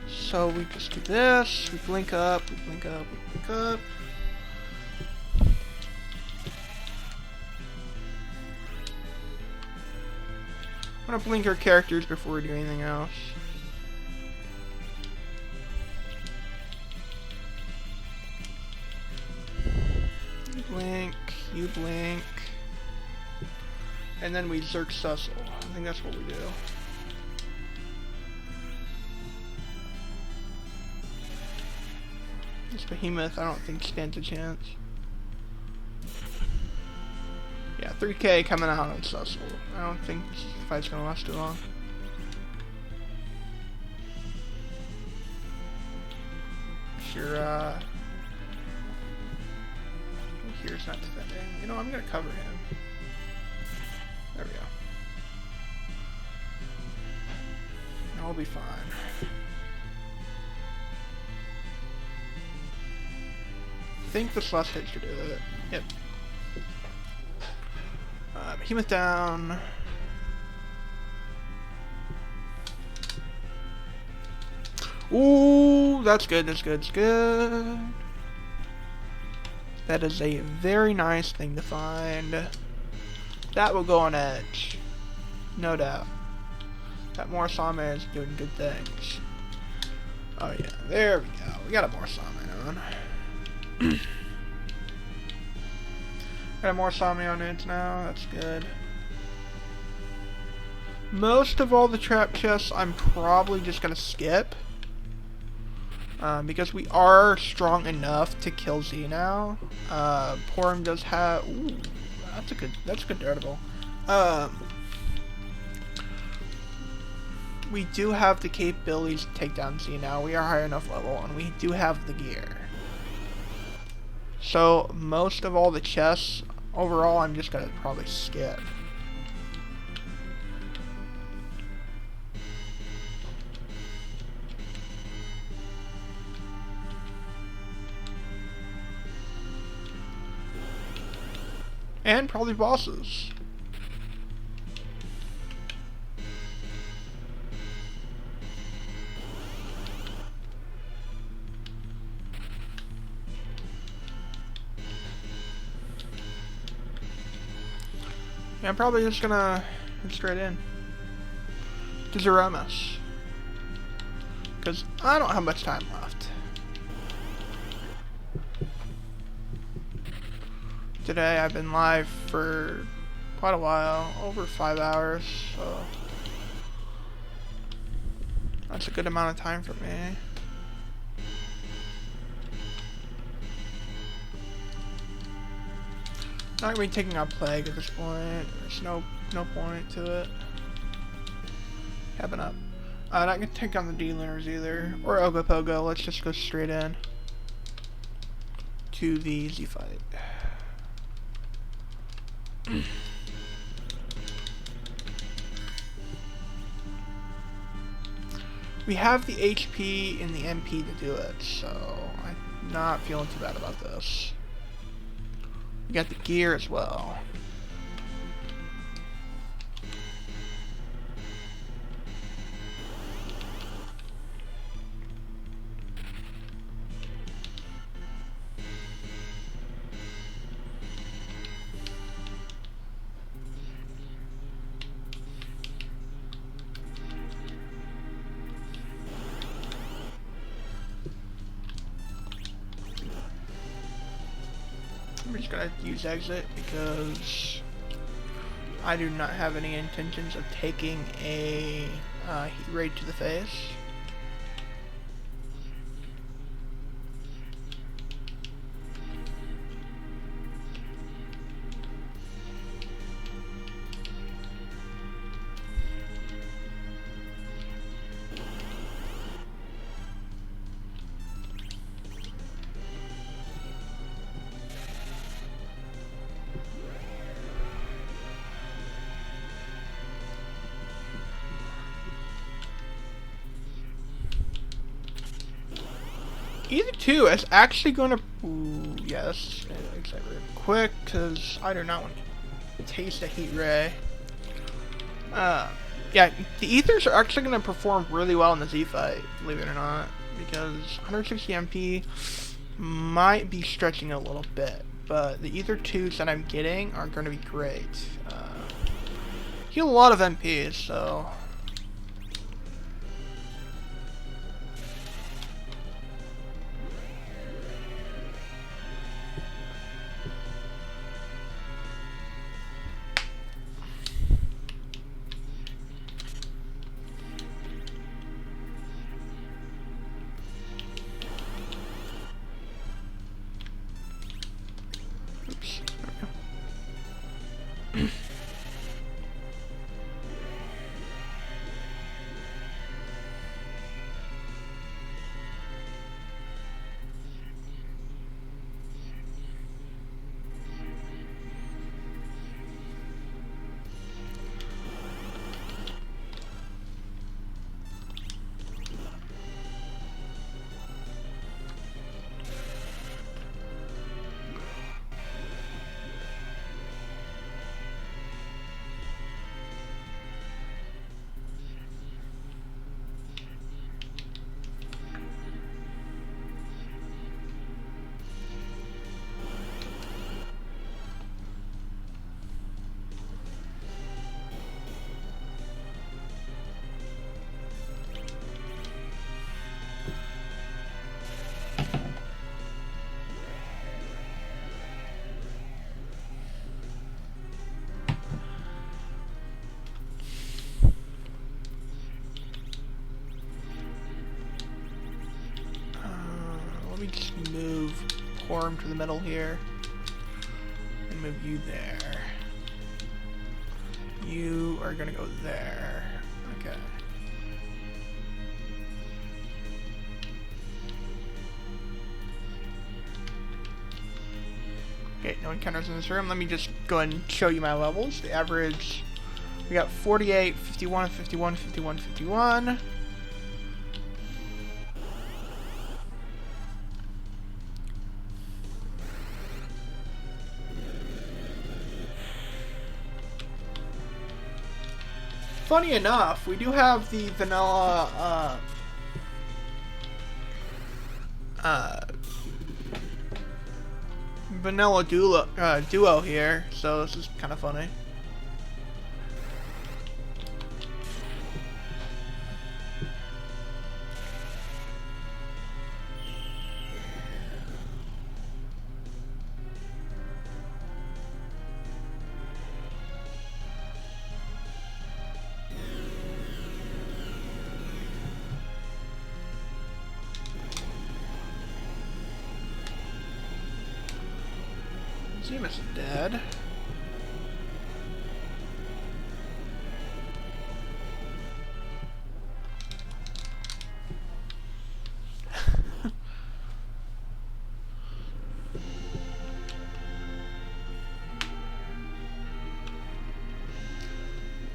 So we just do this. We blink up. We blink up. We blink up. I'm gonna blink our characters before we do anything else. You blink, you blink. And then we Zerk Cecil. I think that's what we do. This behemoth I don't think stands a chance. Yeah, 3k coming out on Cecil. I don't think this fight's gonna last too long. Sure, here's not defending. You know, I'm gonna cover him. There we go. I'll be fine. I think this last hit should do it. Yep. Behemoth down. Ooh, that's good, that's good, that's good. That is a very nice thing to find. That will go on edge. No doubt. That Morsame is doing good things. Oh yeah, there we go. We got a Morsame on. Got more Sami on it now, that's good. Most of all the trap chests I'm probably just gonna skip. Because we are strong enough to kill Z now. Porum does have, ooh, that's a good Daredevil. We do have the capabilities to take down Z now. We are high enough level and we do have the gear. So most of all the chests overall I'm just gonna probably skip. And probably bosses. Yeah, I'm probably just gonna head straight in to Zeramis, because I don't have much time left. Today I've been live for quite a while, over 5 hours, so that's a good amount of time for me. Not gonna be taking out Plague at this point. There's no point to it. Cabin up. Not gonna take on the D-Lunars either. Or Ogopogo. Let's just go straight in to the Z fight. We have the HP and the MP to do it, so I'm not feeling too bad about this. We got the gear as well. I'm just gonna use exit because I do not have any intentions of taking a heat raid to the face. Either two is actually going to... Ooh, yes. Exit real quick, because I do not want to taste a heat ray. Yeah, the ethers are actually going to perform really well in the Z fight, believe it or not. Because 160 MP might be stretching a little bit. But the ether 2s that I'm getting are going to be great. Heal a lot of MP, so... Oops. There we go. Let me just move Horm to the middle here. And move you there. You are gonna go there. Okay. Okay, no encounters in this room. Let me just go ahead and show you my levels. The average, we got 48, 51, 51, 51, 51. Funny enough, we do have the vanilla, vanilla duo here, so this is kind of funny. Team is dead.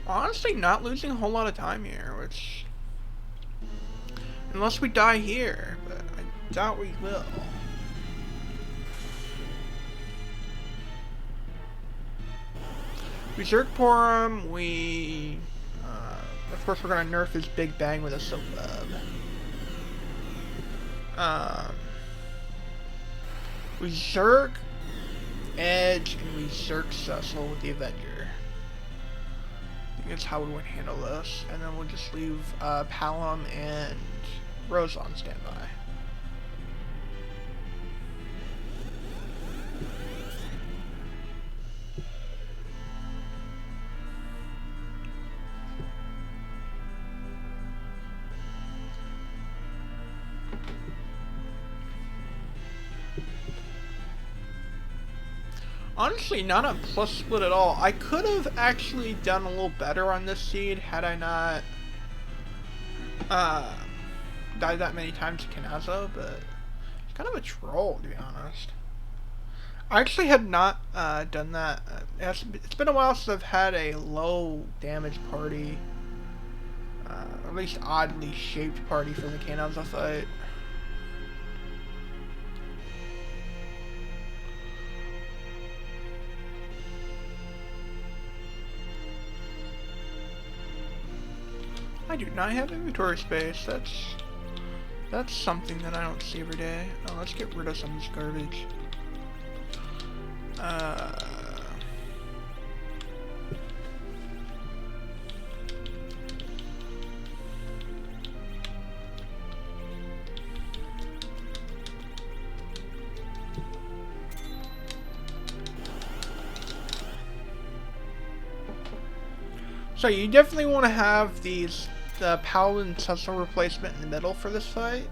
Honestly, not losing a whole lot of time here, which... Unless we die here, but I doubt we will. We Zergpore him, we... of course we're gonna nerf his Big Bang with a Soap we Zerg Edge, and we Zerg Cecil with the Avenger. I think that's how we would handle this, and then we'll just leave Palom and Rose on standby. Honestly, not a plus split at all. I could have actually done a little better on this seed had I not died that many times to Kanazo, but he's kind of a troll, to be honest. I actually had not done that. It's been a while since I've had a low damage party, at least oddly shaped party for the Kanazo fight. I do not have inventory space. That's something that I don't see every day. Oh, let's get rid of some of this garbage. So you definitely want to have the Paladin Cecil replacement in the middle for this fight.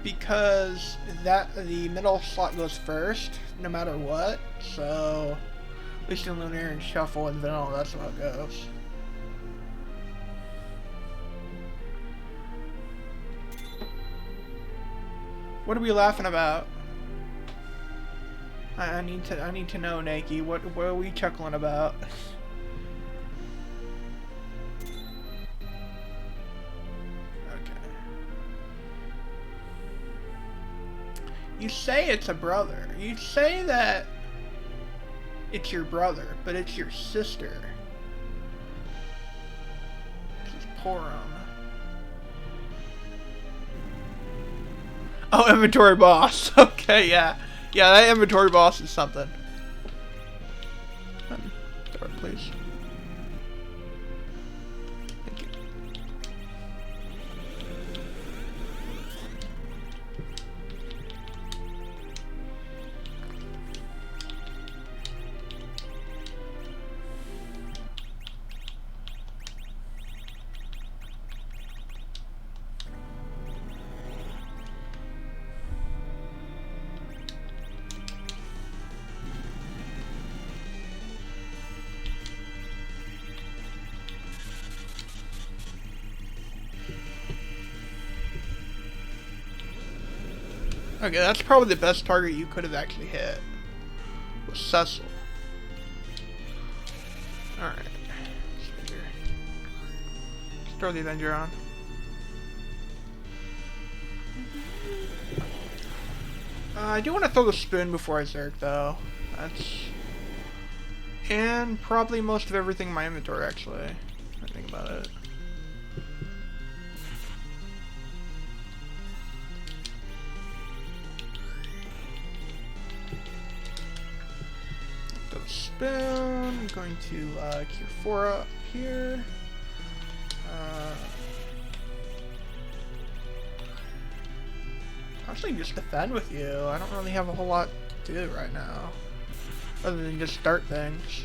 Because the middle slot goes first, no matter what. So at least in Lunarian Shuffle and Vanilla, that's how it goes. What are we laughing about? I need to know, Nike. What are we chuckling about? Okay. You say it's a brother. You say that it's your brother, but it's your sister. This is Porum. Oh, inventory boss. Okay, yeah. Yeah, that inventory boss is something. Throw it, please. Thank you. Okay, that's probably the best target you could have actually hit. Was Cecil. Alright. Let's throw the Avenger on. I do want to throw the spoon before I Zerg, though. And probably most of everything in my inventory, actually. I think about it. Spoon. I'm going to cure 4 up here. Actually, just defend with you. I don't really have a whole lot to do right now, other than just start things.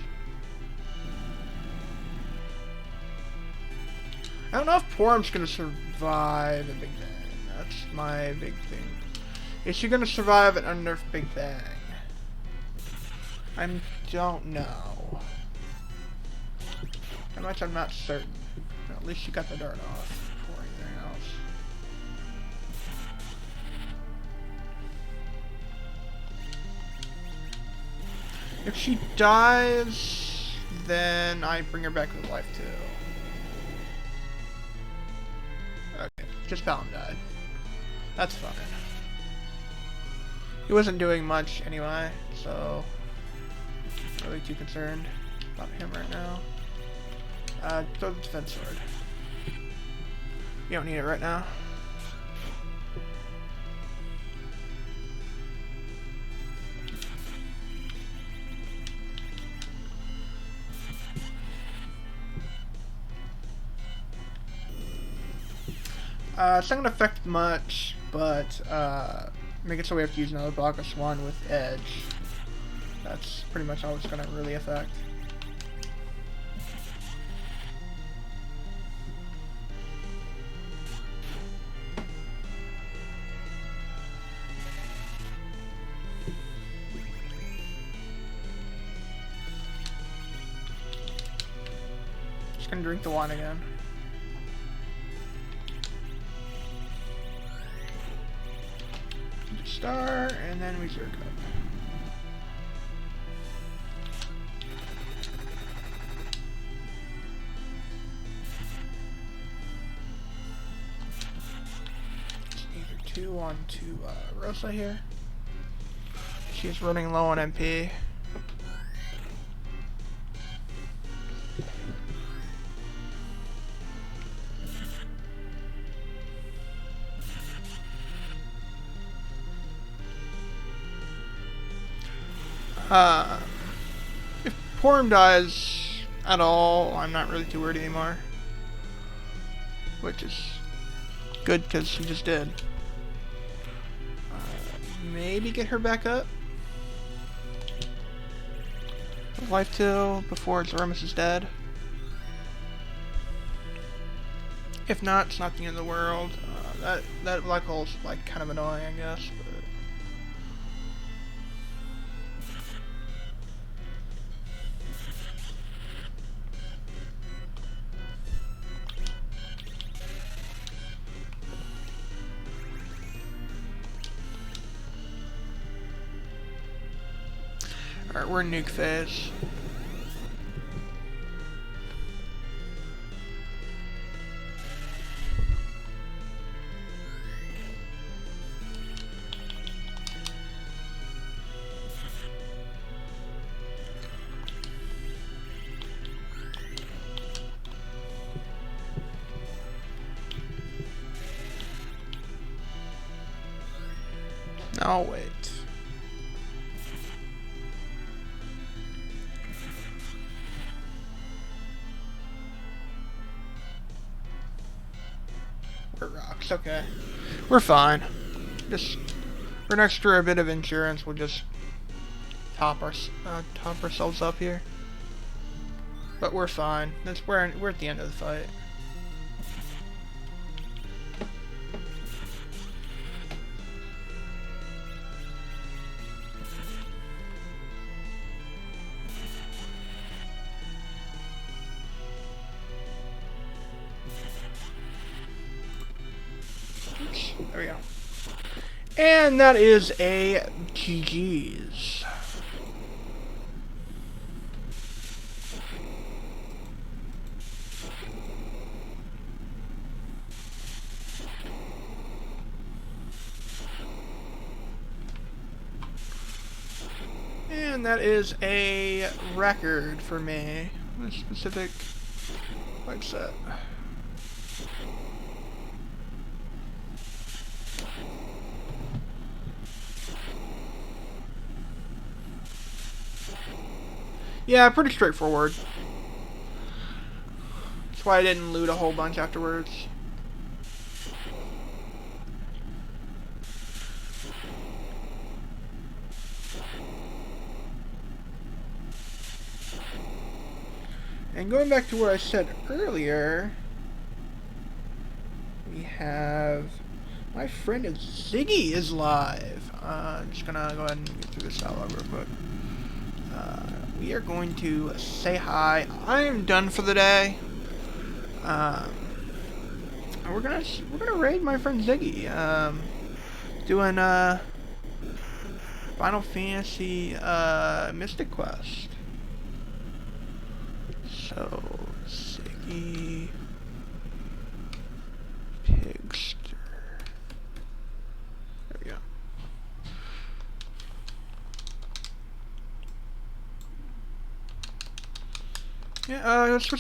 I don't know if Porum's gonna survive a Big Bang. That's my big thing. Is she gonna survive an unnerved Big Bang? I don't know. How much I'm not certain. At least she got the dart off before anything else. If she dies, then I bring her back to life too. Okay, just Paladin died. That's fine. He wasn't doing much anyway, so not really too concerned about him right now. Throw the defense sword. You don't need it right now. It's not gonna affect much, but make it so we have to use another block of Swan with Edge. That's pretty much all it's gonna really affect. Just gonna drink the wine again. Star, and then we zerk up. Either 2 on to Rosa here. She's running low on MP. If Porum dies at all, I'm not really too worried anymore. Which is good, because she just did. Maybe get her back up. Life 2 before Zoromus is dead. If not, it's not the end of the world. That black hole's like kind of annoying, I guess. But alright, we're in nuke phase. Now wait. We're rocks, okay. We're fine. Just for an extra bit of insurance, we'll just top ourselves up here. But we're fine. We're at the end of the fight. There we go. And that is a GG's. And that is a record for me. This specific fight set. Yeah, pretty straightforward. That's why I didn't loot a whole bunch afterwards. And going back to what I said earlier, we have My friend Ziggy is live. I'm just gonna go ahead and get through this dialogue real quick. We are going to say hi. I am done for the day. We're gonna raid my friend Ziggy. Doing Final Fantasy Mystic Quest. So Ziggy Pigster. There we go. Yeah, let's switch